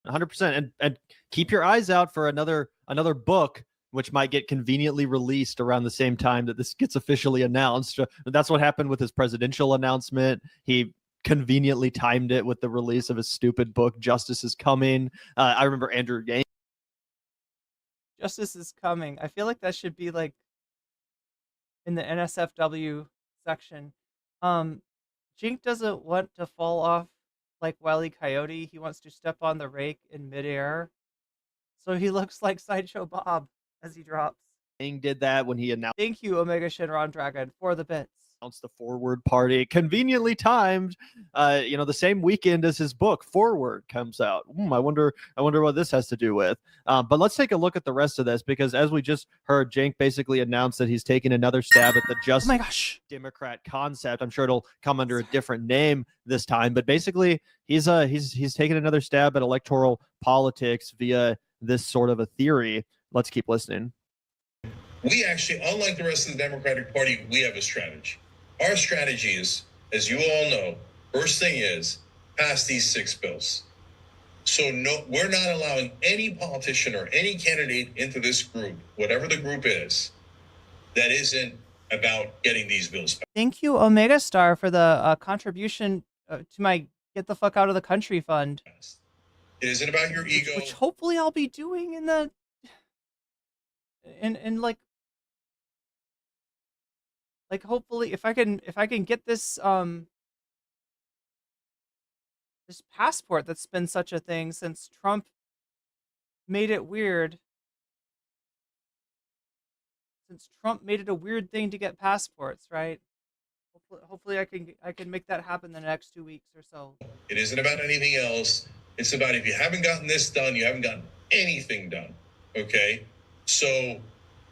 100%. And keep your eyes out for another book, which might get conveniently released around the same time that this gets officially announced. That's what happened with his presidential announcement. He conveniently timed it with the release of his stupid book, Justice is Coming. I remember Andrew Yang. Justice is Coming. I feel like that should be like in the NSFW section. Jink doesn't want to fall off like Wile E. Coyote. He wants to step on the rake in midair. So he looks like Sideshow Bob as he drops. Yang did that when he announced. Thank you, Omega Shinron Dragon, for the bits. Announced the Forward party, conveniently timed, the same weekend as his book Forward comes out. I wonder what this has to do with. But let's take a look at the rest of this, because as we just heard, Jink basically announced that he's taking another stab at the Justice Democrat concept. I'm sure it'll come under a different name this time, but basically he's taking another stab at electoral politics via this sort of a theory. Let's keep listening. We actually, unlike the rest of the Democratic Party, we have a strategy. Our strategy is, as you all know, first thing is pass these 6 bills. So no, we're not allowing any politician or any candidate into this group, whatever the group is, that isn't about getting these bills passed. Thank you, Omega Star, for the contribution to my Get the Fuck Out of the Country fund. It isn't about your ego. Which hopefully I'll be doing in the hopefully if I can get this this passport that's been such a thing since Trump made it weird. Since Trump made it a weird thing to get passports, right? Hopefully I can make that happen in the next 2 weeks or so. It isn't about anything else. It's about, if you haven't gotten this done, you haven't gotten anything done. Okay? So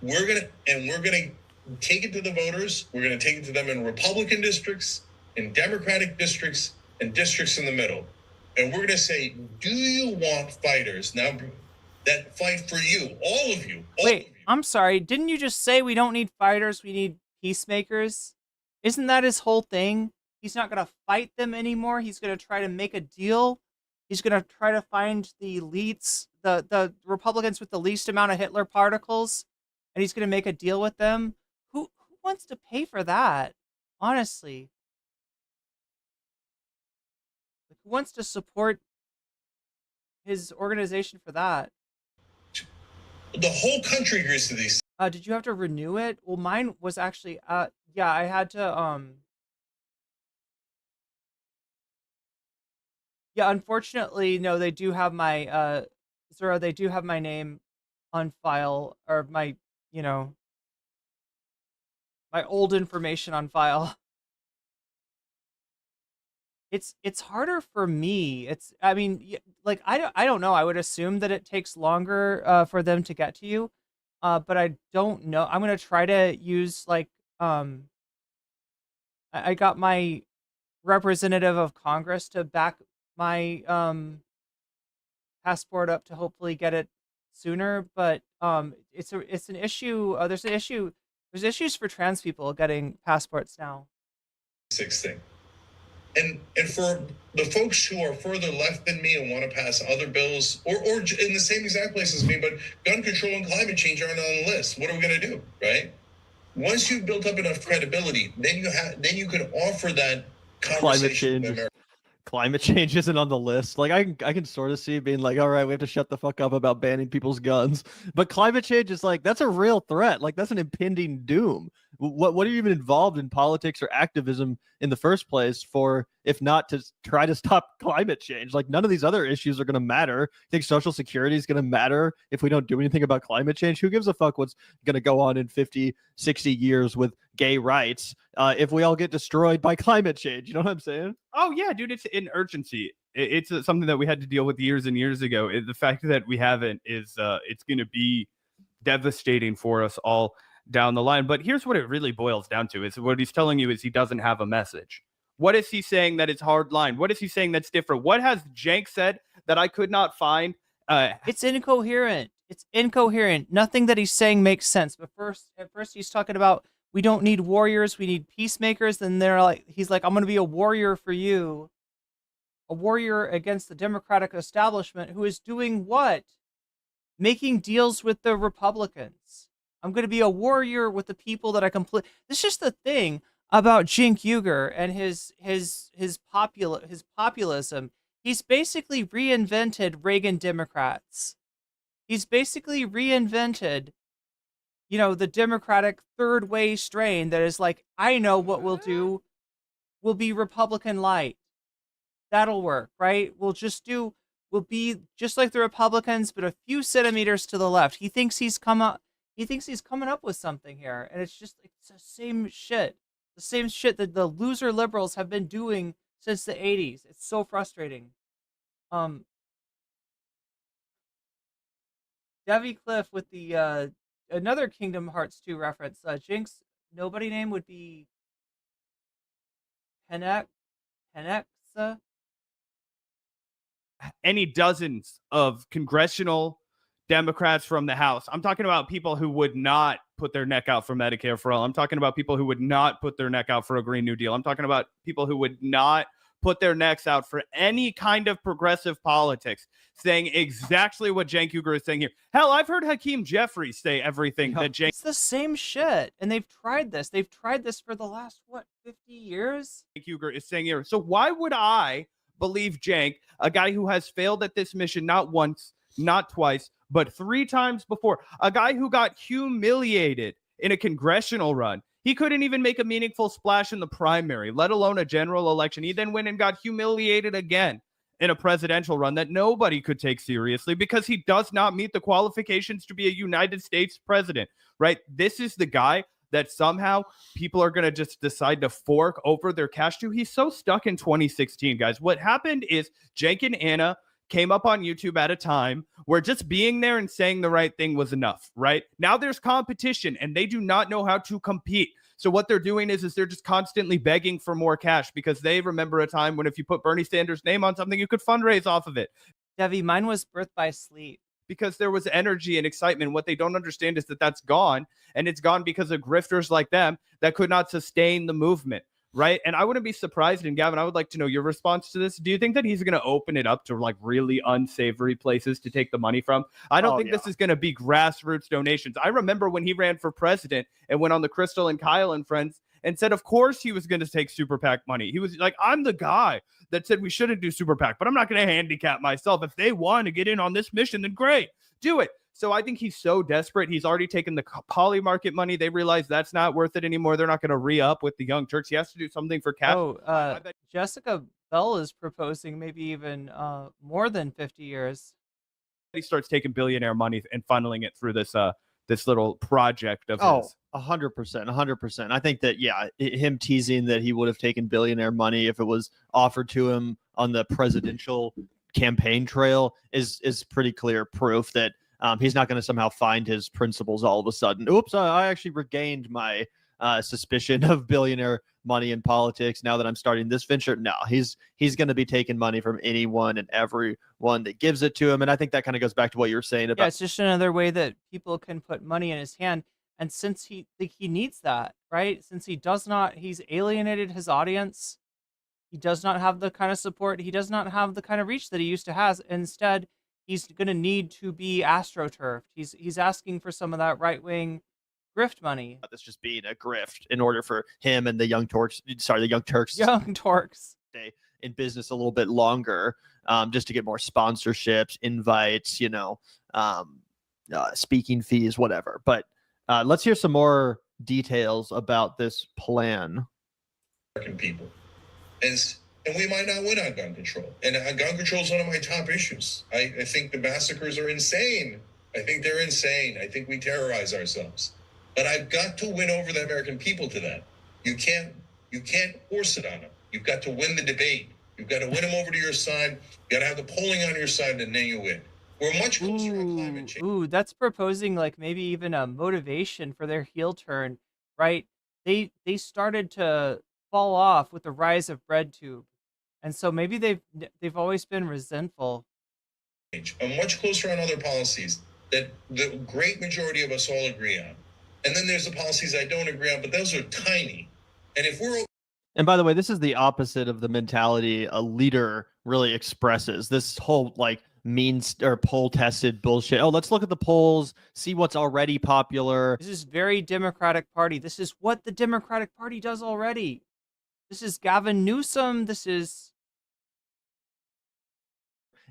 we're gonna take it to the voters. We're going to take it to them in Republican districts, in Democratic districts, and districts in the middle. And we're going to say, do you want fighters now that fight for you, all of you? Wait, I'm sorry. Didn't you just say we don't need fighters, we need peacemakers? Isn't that his whole thing? He's not going to fight them anymore. He's going to try to make a deal. He's going to try to find the elites, the Republicans with the least amount of Hitler particles, and he's going to make a deal with them. Who wants to pay for that? Honestly. Who wants to support his organization for that? The whole country agrees to these. Did you have to renew it? Well, mine was actually, yeah, I had to, yeah, unfortunately, no, they do have my, Zora, they do have my name on file, or my, my old information on file. It's harder for me. I mean, like, I don't know. I would assume that it takes longer for them to get to you. But I don't know. I'm going to try to use, like, I got my representative of Congress to back my passport up to hopefully get it sooner, but it's an issue. There's issues for trans people getting passports now. 6 thing. And for the folks who are further left than me and want to pass other bills, or in the same exact place as me, but gun control and climate change aren't on the list. What are we going to do, right? Once you've built up enough credibility, then you can offer that conversation. Climate change isn't on the list. Like, I can sort of see being like, all right, we have to shut the fuck up about banning people's guns. But climate change is like, that's a real threat. Like, that's an impending doom. What are you even involved in politics or activism in the first place for, if not to try to stop climate change? Like, none of these other issues are going to matter. You think Social Security is going to matter if we don't do anything about climate change? Who gives a fuck what's going to go on in 50, 60 years with gay rights if we all get destroyed by climate change? You know what I'm saying? Oh, yeah, dude, it's an urgency. It's something that we had to deal with years and years ago. The fact that we haven't is it's going to be devastating for us all down the line. But here's what it really boils down to: is what he's telling you is he doesn't have a message. What is he saying that is hard line? What is he saying that's different? What has Jank said that I could not find? It's incoherent. It's incoherent. Nothing that he's saying makes sense. But at first he's talking about we don't need warriors, we need peacemakers. And he's like, I'm going to be a warrior for you. A warrior against the Democratic establishment who is doing what? Making deals with the Republicans. I'm going to be a warrior with the people that I complete. This is just the thing about Cenk Uygur and his populism. He's basically reinvented Reagan Democrats. He's basically reinvented, the Democratic third way strain that is like, I know what we'll do. We'll be Republican light. That'll work, right? We'll be just like the Republicans, but a few centimeters to the left. He thinks he's coming up with something here, and it's the same shit. The same shit that the loser liberals have been doing since the 80s. It's so frustrating. Devi Cliff with the another Kingdom Hearts 2 reference. Jinx nobody name would be Henexa. Any dozens of congressional Democrats from the House. I'm talking about people who would not put their neck out for Medicare for all. I'm talking about people who would not put their neck out for a Green New Deal. I'm talking about people who would not put their necks out for any kind of progressive politics, saying exactly what Cenk Uygur is saying here. Hell, I've heard Hakeem Jeffries say everything that Cenk... It's the same shit, and they've tried this. They've tried this for the last, 50 years? Cenk Uygur is saying here. So why would I believe Cenk, a guy who has failed at this mission not once, not twice, but 3 times before, a guy who got humiliated in a congressional run? He couldn't even make a meaningful splash in the primary, let alone a general election. He then went and got humiliated again in a presidential run that nobody could take seriously because he does not meet the qualifications to be a United States president, right? This is the guy that somehow people are going to just decide to fork over their cash to. He's so stuck in 2016, guys. What happened is Cenk and Anna came up on YouTube at a time where just being there and saying the right thing was enough, right? Now there's competition and they do not know how to compete. So what they're doing is they're just constantly begging for more cash because they remember a time when if you put Bernie Sanders' name on something, you could fundraise off of it. Devi, mine was birthed by sleep. Because there was energy and excitement. What they don't understand is that that's gone. And it's gone because of grifters like them that could not sustain the movement. Right. And I wouldn't be surprised. And Gavin, I would like to know your response to this. Do you think that he's going to open it up to like really unsavory places to take the money from? I don't think this is going to be grassroots donations. I remember when he ran for president and went on the Crystal and Kyle and Friends and said, of course, he was going to take Super PAC money. He was like, I'm the guy that said we shouldn't do Super PAC, but I'm not going to handicap myself. If they want to get in on this mission, then great, do it. So I think he's so desperate. He's already taken the poly market money. They realize that's not worth it anymore. They're not going to re-up with the Young Turks. He has to do something for cash. Jessica Bell is proposing maybe even more than 50 years. He starts taking billionaire money and funneling it through this this little project of his. 100%. I think that, him teasing that he would have taken billionaire money if it was offered to him on the presidential campaign trail is pretty clear proof that he's not going to somehow find his principles all of a sudden. Oops, I actually regained my suspicion of billionaire money in politics now that I'm starting this venture. No, he's going to be taking money from anyone and everyone that gives it to him. And I think that kind of goes back to what you were saying about. Yeah, it's just another way that people can put money in his hand. And since he needs that, right? Since he's alienated his audience. He does not have the kind of support. He does not have the kind of reach that he used to have. Instead, he's going to need to be astroturfed. He's asking for some of that right-wing grift money. That's just being a grift in order for him and the Young Turks stay in business a little bit longer, just to get more sponsorships, invites, speaking fees, whatever. But let's hear some more details about this plan. American people. And we might not win on gun control. And gun control is one of my top issues. I think the massacres are insane. I think they're insane. I think we terrorize ourselves. But I've got to win over the American people to that. You can't force it on them. You've got to win the debate. You've got to win them over to your side. You got to have the polling on your side, and then you win. We're much closer on climate change. Ooh, that's proposing like maybe even a motivation for their heel turn, right? They started to fall off with the rise of BreadTube, and so maybe they've always been resentful. I'm much closer on other policies that the great majority of us all agree on, and then there's the policies I don't agree on, but those are tiny. And if we're And by the way, this is the opposite of the mentality a leader really expresses. This whole like means or poll tested bullshit. Oh, let's look at the polls, see what's already popular. This is very Democratic Party. This is what the Democratic Party does already. This is Gavin Newsom. This is...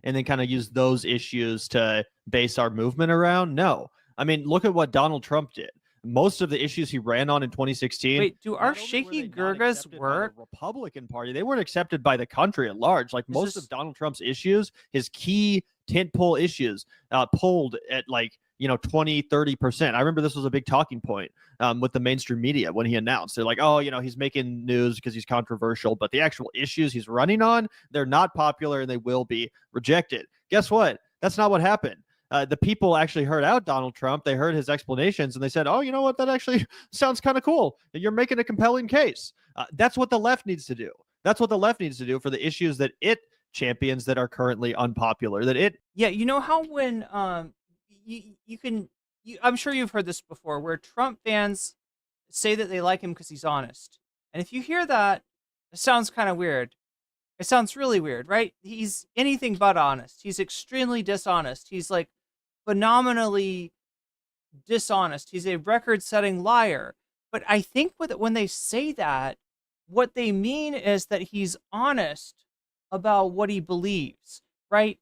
And then kind of use those issues to base our movement around? No. I mean, look at what Donald Trump did. Most of the issues he ran on in 2016. Wait, do our shaky Gurgas work? The Republican Party, they weren't accepted by the country at large. Like most of Donald Trump's issues, his key tentpole issues, polled at 20-30%. I remember this was a big talking point with the mainstream media when he announced. They're like, oh, he's making news because he's controversial, but the actual issues he's running on, they're not popular and they will be rejected. Guess what? That's not what happened. The people actually heard out Donald Trump. They heard his explanations and they said, oh, you know what? That actually sounds kind of cool. You're making a compelling case. That's what the left needs to do. That's what the left needs to do for the issues that it champions that are currently unpopular. Yeah, you know how when I'm sure you've heard this before, where Trump fans say that they like him because he's honest. And if you hear that, it sounds kind of weird. It sounds really weird, right? He's anything but honest. He's extremely dishonest. He's like phenomenally dishonest. He's a record-setting liar. But I think when they say that, what they mean is that he's honest about what he believes, right?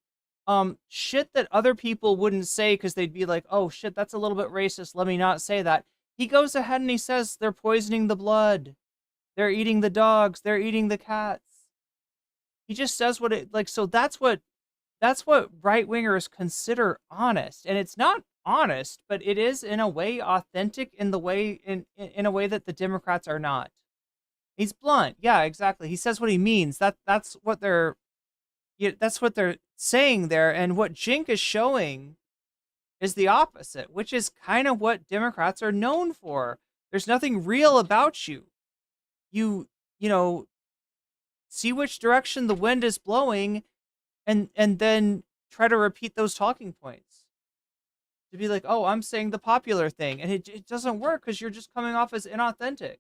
Shit that other people wouldn't say because they'd be like, oh shit, that's a little bit racist. Let me not say that. He goes ahead and he says they're poisoning the blood. They're eating the dogs. They're eating the cats. He just says what it like. So that's what right-wingers consider honest, and it's not honest, but it is in a way authentic in a way that the Democrats are not. He's blunt. Yeah, exactly. He says what he means. That's what they're saying there, and what Jink is showing is the opposite, which is kind of what Democrats are known for. There's nothing real about you. You know, see which direction the wind is blowing, and then try to repeat those talking points. To be like, oh, I'm saying the popular thing, and it doesn't work because you're just coming off as inauthentic.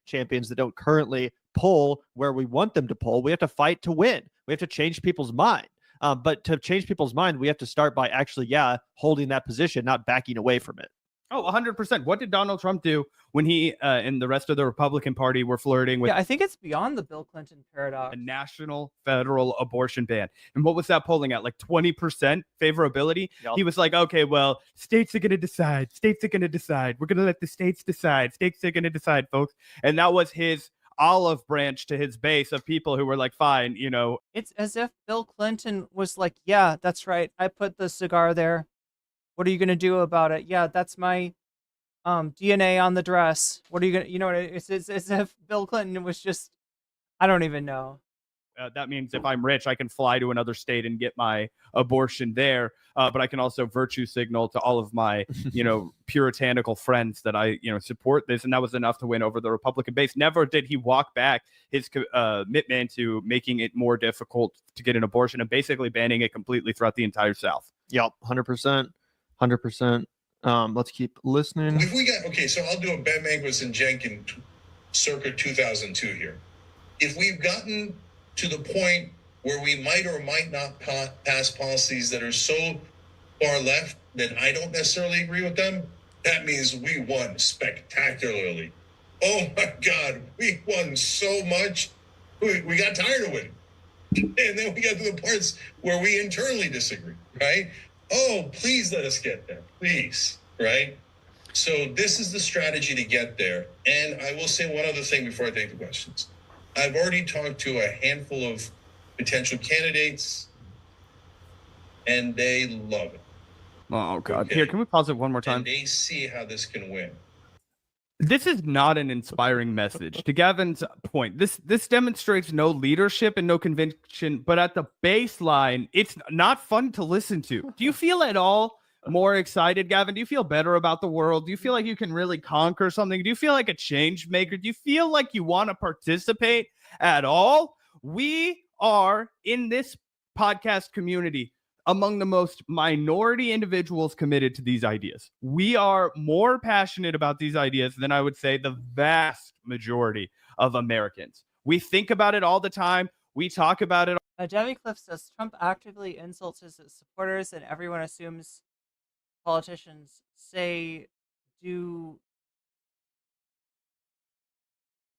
Champions that don't currently poll where we want them to poll, we have to fight to win. We have to change people's mind. But to change people's mind, we have to start by actually, holding that position, not backing away from it. Oh, 100%. What did Donald Trump do when he and the rest of the Republican Party were flirting with? Yeah, I think it's beyond the Bill Clinton paradox. A national federal abortion ban. And what was that polling at? Like 20% favorability? Yep. He was like, okay, well, states are going to decide. States are going to decide. We're going to let the states decide. States are going to decide, folks. And that was his olive branch to his base of people who were like, fine, It's as if Bill Clinton was like, yeah, that's right. I put the cigar there. What are you going to do about it? Yeah, that's my DNA on the dress. What are you going to, it's as if Bill Clinton was just, I don't even know. That means if I'm rich, I can fly to another state and get my abortion there. But I can also virtue signal to all of my, puritanical friends that I, support this. And that was enough to win over the Republican base. Never did he walk back his commitment to making it more difficult to get an abortion and basically banning it completely throughout the entire South. Yep, 100%. 100%. Let's keep listening. If we got, okay, so I'll do a Ben Mankiewicz and Jenkins circa 2002 here. If we've gotten to the point where we might or might not pass policies that are so far left that I don't necessarily agree with them, that means we won spectacularly. Oh my God, we won so much. We got tired of winning. And then we got to the parts where we internally disagree, right? Oh, please let us get there, please, right? So this is the strategy to get there. And I will say one other thing before I take the questions. I've already talked to a handful of potential candidates, and they love it. Oh, God. Okay. Here, can we pause it one more time? And they see how this can win. This is not an inspiring message. To Gavin's point, this demonstrates no leadership and no conviction, but at the baseline, it's not fun to listen to. Do you feel at all more excited, Gavin? Do you feel better about the world? Do you feel like you can really conquer something? Do you feel like a change maker? Do you feel like you want to participate at all? We are in this podcast community among the most minority individuals committed to these ideas. We are more passionate about these ideas than I would say the vast majority of Americans. We think about it all the time. We talk about it. Demi Cliff says Trump actively insults his supporters, and everyone assumes politicians do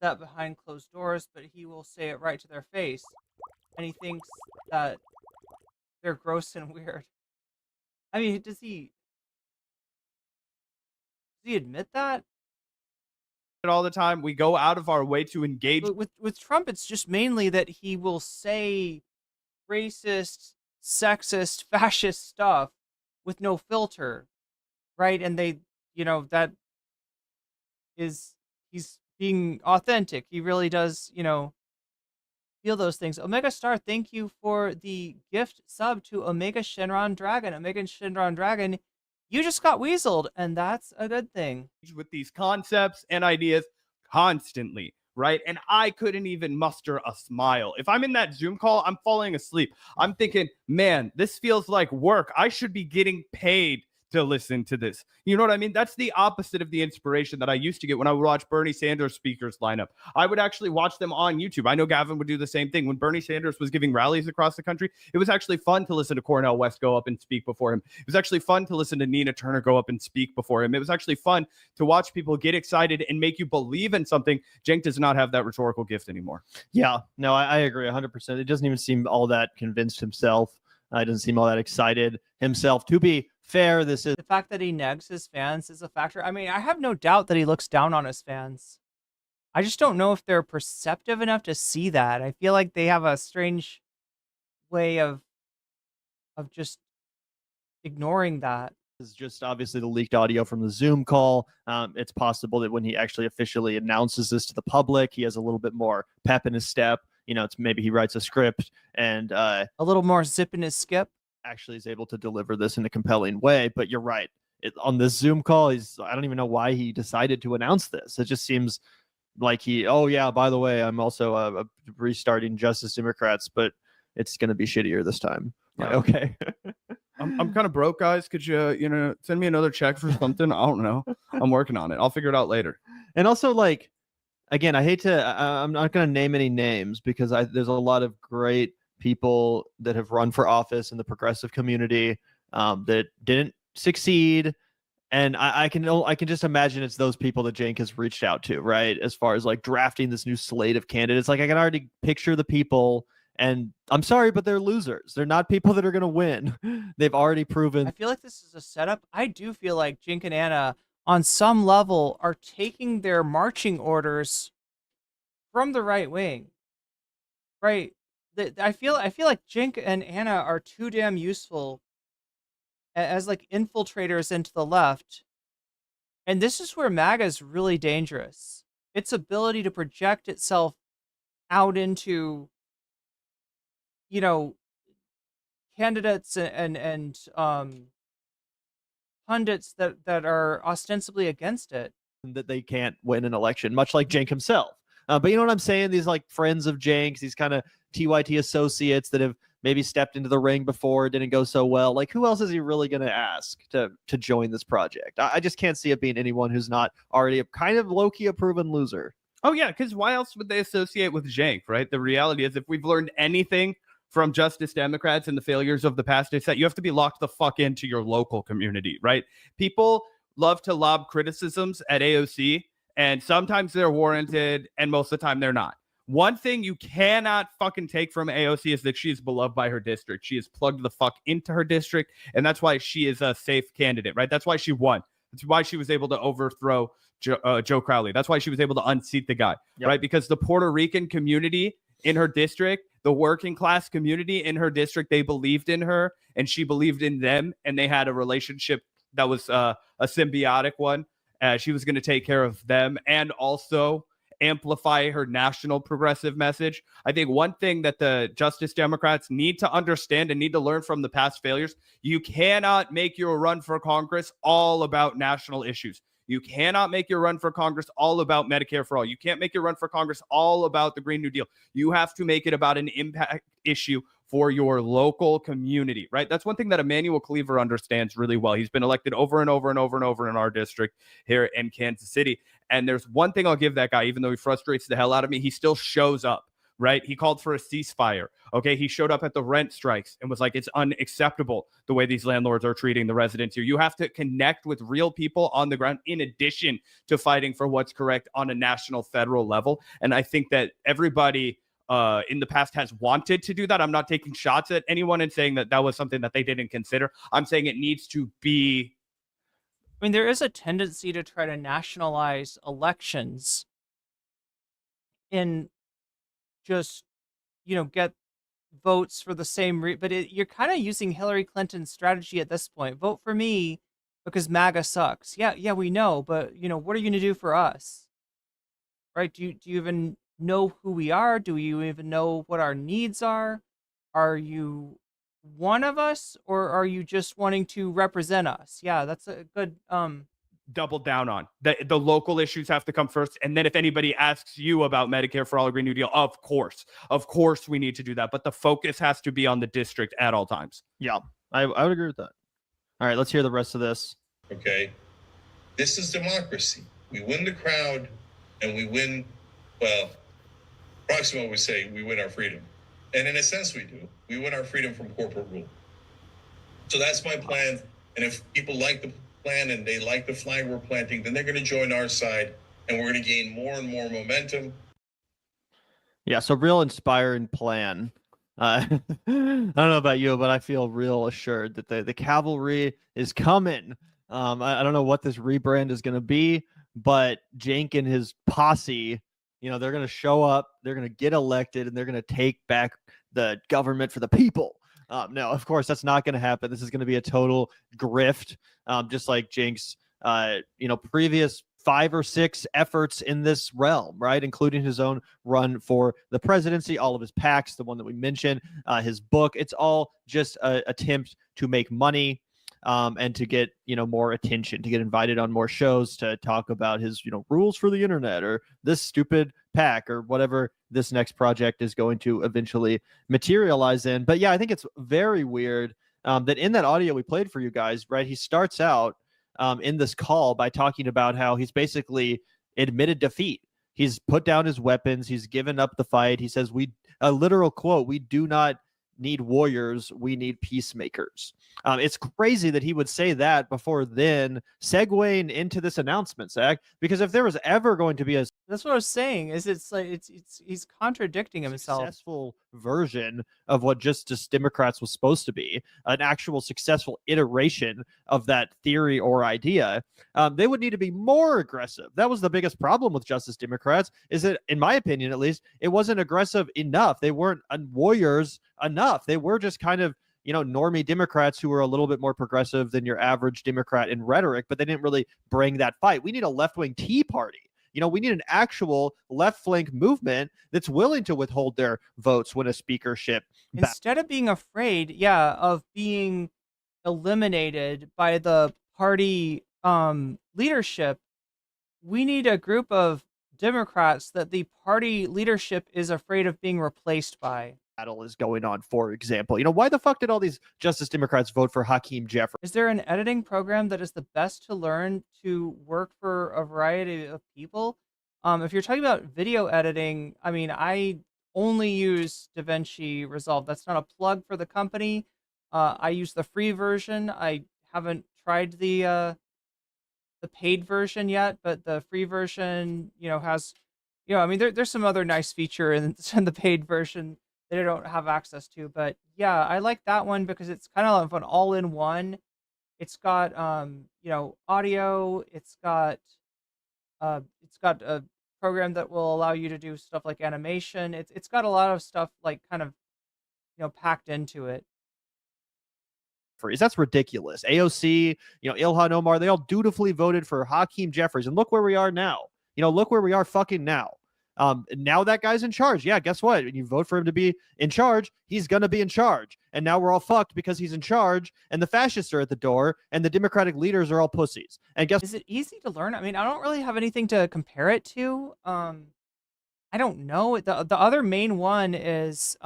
that behind closed doors, but he will say it right to their face. And he thinks that they're gross and weird. I mean, does he admit that? All the time. We go out of our way to engage. With Trump, it's just mainly that he will say racist, sexist, fascist stuff with no filter, right? And they, that is, he's being authentic. He really does, feel those things. Omega Star, thank you for the gift sub to Omega Shinron Dragon. Omega Shinron Dragon, you just got weaseled, and that's a good thing. With these concepts and ideas constantly, right? And I couldn't even muster a smile. If I'm in that Zoom call, I'm falling asleep. I'm thinking, man, this feels like work. I should be getting paid to listen to this. You know what I mean? That's the opposite of the inspiration that I used to get when I would watch Bernie Sanders speakers line up. I would actually watch them on YouTube. I know Gavin would do the same thing. When Bernie Sanders was giving rallies across the country, it was actually fun to listen to Cornel West go up and speak before him. It was actually fun to listen to Nina Turner go up and speak before him. It was actually fun to watch people get excited and make you believe in something. Cenk does not have that rhetorical gift anymore. Yeah, no, I agree 100%. It doesn't even seem all that convinced himself. It doesn't seem all that excited himself. To be fair, this is the fact that he negs his fans is a factor. I mean, I have no doubt that he looks down on his fans. I just don't know if they're perceptive enough to see that. I feel like they have a strange way of just ignoring that. This is just obviously the leaked audio from the Zoom call. It's possible that when he actually officially announces this to the public, he has a little bit more pep in his step. It's maybe he writes a script and a little more zip in his skip. Actually is able to deliver this in a compelling way. But you're right. On this Zoom call, I don't even know why he decided to announce this. It just seems like by the way, I'm also restarting Justice Democrats, but it's going to be shittier this time. Yeah. Like, okay. I'm kind of broke, guys. Could you, send me another check for something? I don't know. I'm working on it. I'll figure it out later. And also, again, I hate to, I'm not going to name any names because there's a lot of great people that have run for office in the progressive community that didn't succeed. And I can just imagine it's those people that Cenk has reached out to, right? As far as drafting this new slate of candidates, I can already picture the people, and I'm sorry, but they're losers. They're not people that are going to win. They've already proven. I feel like this is a setup. I do feel like Cenk and Anna on some level are taking their marching orders from the right wing, right? I feel like Cenk and Anna are too damn useful as infiltrators into the left, and this is where MAGA is really dangerous. Its ability to project itself out into, candidates and pundits that are ostensibly against it, that they can't win an election, much like Cenk himself. But you know what I'm saying? These friends of Cenk's, these kind of TYT associates that have maybe stepped into the ring before, it didn't go so well. Who else is he really going to ask to join this project? I just can't see it being anyone who's not already a kind of low-key a proven loser. Oh, yeah, because why else would they associate with Cenk, right? The reality is, if we've learned anything from Justice Democrats and the failures of the past, it's that you have to be locked the fuck into your local community, right? People love to lob criticisms at AOC, and sometimes they're warranted, and most of the time they're not. One thing you cannot fucking take from AOC is that she is beloved by her district. She is plugged the fuck into her district, and that's why she is a safe candidate, right? That's why she won. That's why she was able to overthrow Joe Crowley. That's why she was able to unseat the guy, right? Because the Puerto Rican community in her district, the working class community in her district, they believed in her and she believed in them, and they had a relationship that was a symbiotic one. She was going to take care of them and also amplify her national progressive message. I think one thing that the Justice Democrats need to understand and need to learn from the past failures, you cannot make your run for Congress all about national issues. You cannot make your run for Congress all about Medicare for all. You can't make your run for Congress all about the Green New Deal. You have to make it about an impact issue for your local community, right? That's one thing that Emmanuel Cleaver understands really well. He's been elected over and over and over and over in our district here in Kansas City. And there's one thing I'll give that guy, even though he frustrates the hell out of me, he still shows up, right? He called for a ceasefire. Okay. He showed up at the rent strikes and was like, it's unacceptable the way these landlords are treating the residents here. You have to connect with real people on the ground in addition to fighting for what's correct on a national, federal level. And I think that everybody in the past has wanted to do that. I'm not taking shots at anyone and saying that that was something that they didn't consider. I'm saying it needs to be. I mean, there is a tendency to try to nationalize elections and just, get votes for the same but you're kind of using Hillary Clinton's strategy at this point. Vote for me because MAGA sucks. Yeah, we know, but what are you going to do for us? Right? Do you even know who we are? Do you even know what our needs are? Are you one of us, or are you just wanting to represent us? Yeah, that's a good double down on. The local issues have to come first. And then if anybody asks you about Medicare for all or Green New Deal, of course we need to do that. But the focus has to be on the district at all times. Yeah, I would agree with that. All right, let's hear the rest of this. Okay. This is democracy. We win the crowd and we win, well, Proximo would say we win our freedom. And in a sense we do. We win our freedom from corporate rule. So that's my plan. And if people like the plan and they like the flag we're planting, then they're going to join our side and we're going to gain more and more momentum. Yeah, so real inspiring plan. I don't know about you, but I feel real assured that the cavalry is coming. I don't know what this rebrand is going to be, but Cenk and his posse, they're going to show up, they're going to get elected, and they're going to take back the government for the people. No, of course, that's not going to happen. This is going to be a total grift, just like Cenk's, previous 5 or 6 efforts in this realm, right? Including his own run for the presidency, all of his PACs, the one that we mentioned, his book. It's all just an attempt to make money and to get, more attention, to get invited on more shows, to talk about his, rules for the internet or this stupid PAC or whatever this next project is going to eventually materialize in. But yeah, I think it's very weird that in that audio we played for you guys, right, he starts out in this call by talking about how he's basically admitted defeat. He's put down his weapons. He's given up the fight. He says, a literal quote, "We do not need warriors, we need peacemakers." It's crazy that he would say that before then segueing into this announcement, Zach, because if there was ever going to be that's what I was saying, is it's like he's contradicting himself. Successful version of what Justice Democrats was supposed to be, an actual successful iteration of that theory or idea, they would need to be more aggressive. That was the biggest problem with Justice Democrats, is that, in my opinion at least, it wasn't aggressive enough. They weren't warriors enough. They were just kind of, normie Democrats who were a little bit more progressive than your average Democrat in rhetoric, but they didn't really bring that fight. We need a left-wing Tea Party. We need an actual left flank movement that's willing to withhold their votes when a speakership. Instead of being afraid, of being eliminated by the party leadership, we need a group of Democrats that the party leadership is afraid of being replaced by. Battle is going on, for example. Why the fuck did all these Justice Democrats vote for Hakeem Jeffries? Is there an editing program that is the best to learn to work for a variety of people? If you're talking about video editing, I mean, I only use DaVinci Resolve. That's not a plug for the company. I use the free version. I haven't tried the paid version yet, but the free version, has, I mean, there's some other nice feature in the paid version that I don't have access to. But yeah, I like that one because it's kind of an all-in-one. It's got audio. It's got a program that will allow you to do stuff like animation. It's got a lot of stuff like kind of packed into it. That's ridiculous. AOC, Ilhan Omar, they all dutifully voted for Hakeem Jeffries, and look where we are now. Look where we are fucking now. Now that guy's in charge. Yeah, guess what? When you vote for him to be in charge, he's going to be in charge. And now we're all fucked because he's in charge, and the fascists are at the door, and the Democratic leaders are all pussies. And guess Is it easy to learn? I mean, I don't really have anything to compare it to. I don't know. The other main one is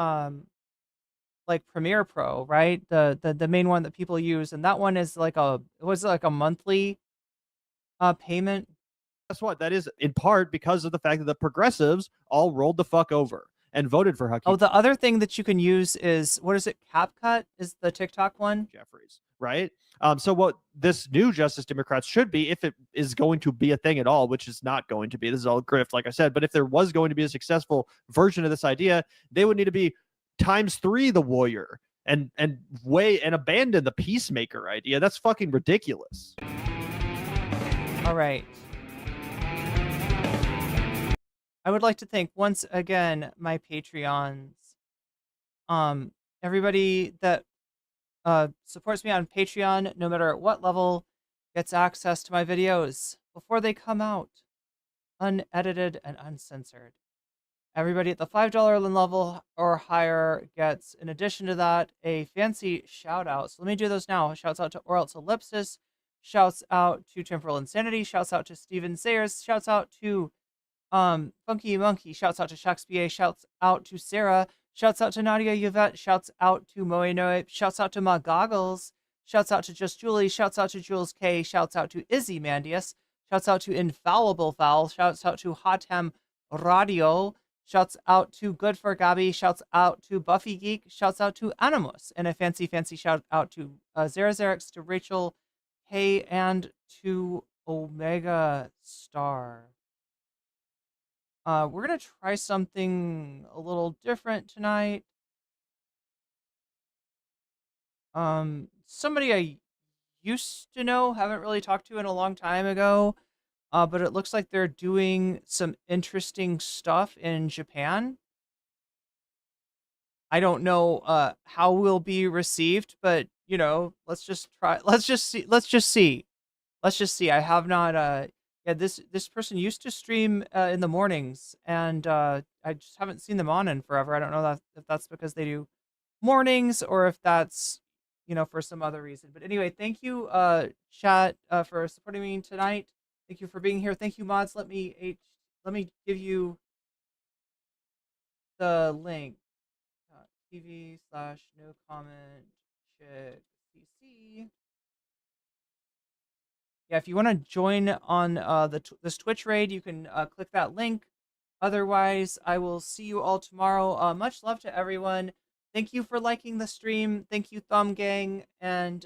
like Premiere Pro, right? The main one that people use, and that one is like a monthly payment. Guess what? That is in part because of the fact that the progressives all rolled the fuck over and voted for Hakeem. Oh, the other thing that you can use is, what is it? CapCut is the TikTok one. Jeffries, right? So what this new Justice Democrats should be, if it is going to be a thing at all, which is not going to be, this is all grift, like I said, but if there was going to be a successful version of this idea, they would need to be ×3 the warrior and abandon the peacemaker idea. That's fucking ridiculous. All right. I would like to thank once again my Patreons. Everybody that supports me on Patreon, no matter at what level, gets access to my videos before they come out, unedited and uncensored. Everybody at the $5 level or higher gets, in addition to that, a fancy shout out. So let me do those now. Shouts out to Oral's Ellipsis. Shouts out to Temporal Insanity. Shouts out to Steven Sayers. Shouts out to Funky Monkey. Shouts out to Shakespeare. Shouts out to Sarah. Shouts out to Nadia Yvette. Shouts out to Moe Noe. Shouts out to Ma Goggles. Shouts out to Just Julie. Shouts out to Jules K. Shouts out to Izzy Mandius. Shouts out to Infallible Fowl. Shouts out to Hatem Radio. Shouts out to Good for Gabby. Shouts out to Buffy Geek. Shouts out to Animus. And a fancy shout out to Zerazerix, to Rachel K, and to Omega Star. We're going to try something a little different tonight. Somebody I used to know, haven't really talked to in a long time ago, but it looks like they're doing some interesting stuff in Japan. I don't know how we'll be received, but let's just try. Let's just see. I have not this person used to stream in the mornings, and I just haven't seen them on in forever. I don't know if that's because they do mornings or if that's for some other reason. But anyway, thank you chat for supporting me tonight. Thank you for being here. Thank you, mods. Let me give you the link. TV/nocommentchick. Yeah, if you want to join on this Twitch raid, you can click that link. Otherwise, I will see you all tomorrow. Much love to everyone. Thank you for liking the stream. Thank you, Thumb Gang. And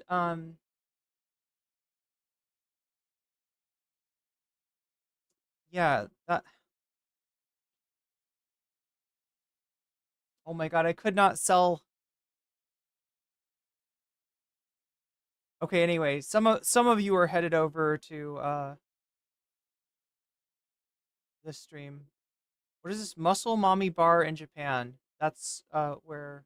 yeah, that. Oh my God, I could not sell. Okay, anyway, some of you are headed over to this stream. What is this? Muscle Mommy Bar in Japan. That's where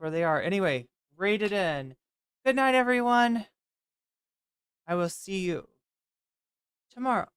they are. Anyway, rated in. Good night, everyone. I will see you tomorrow.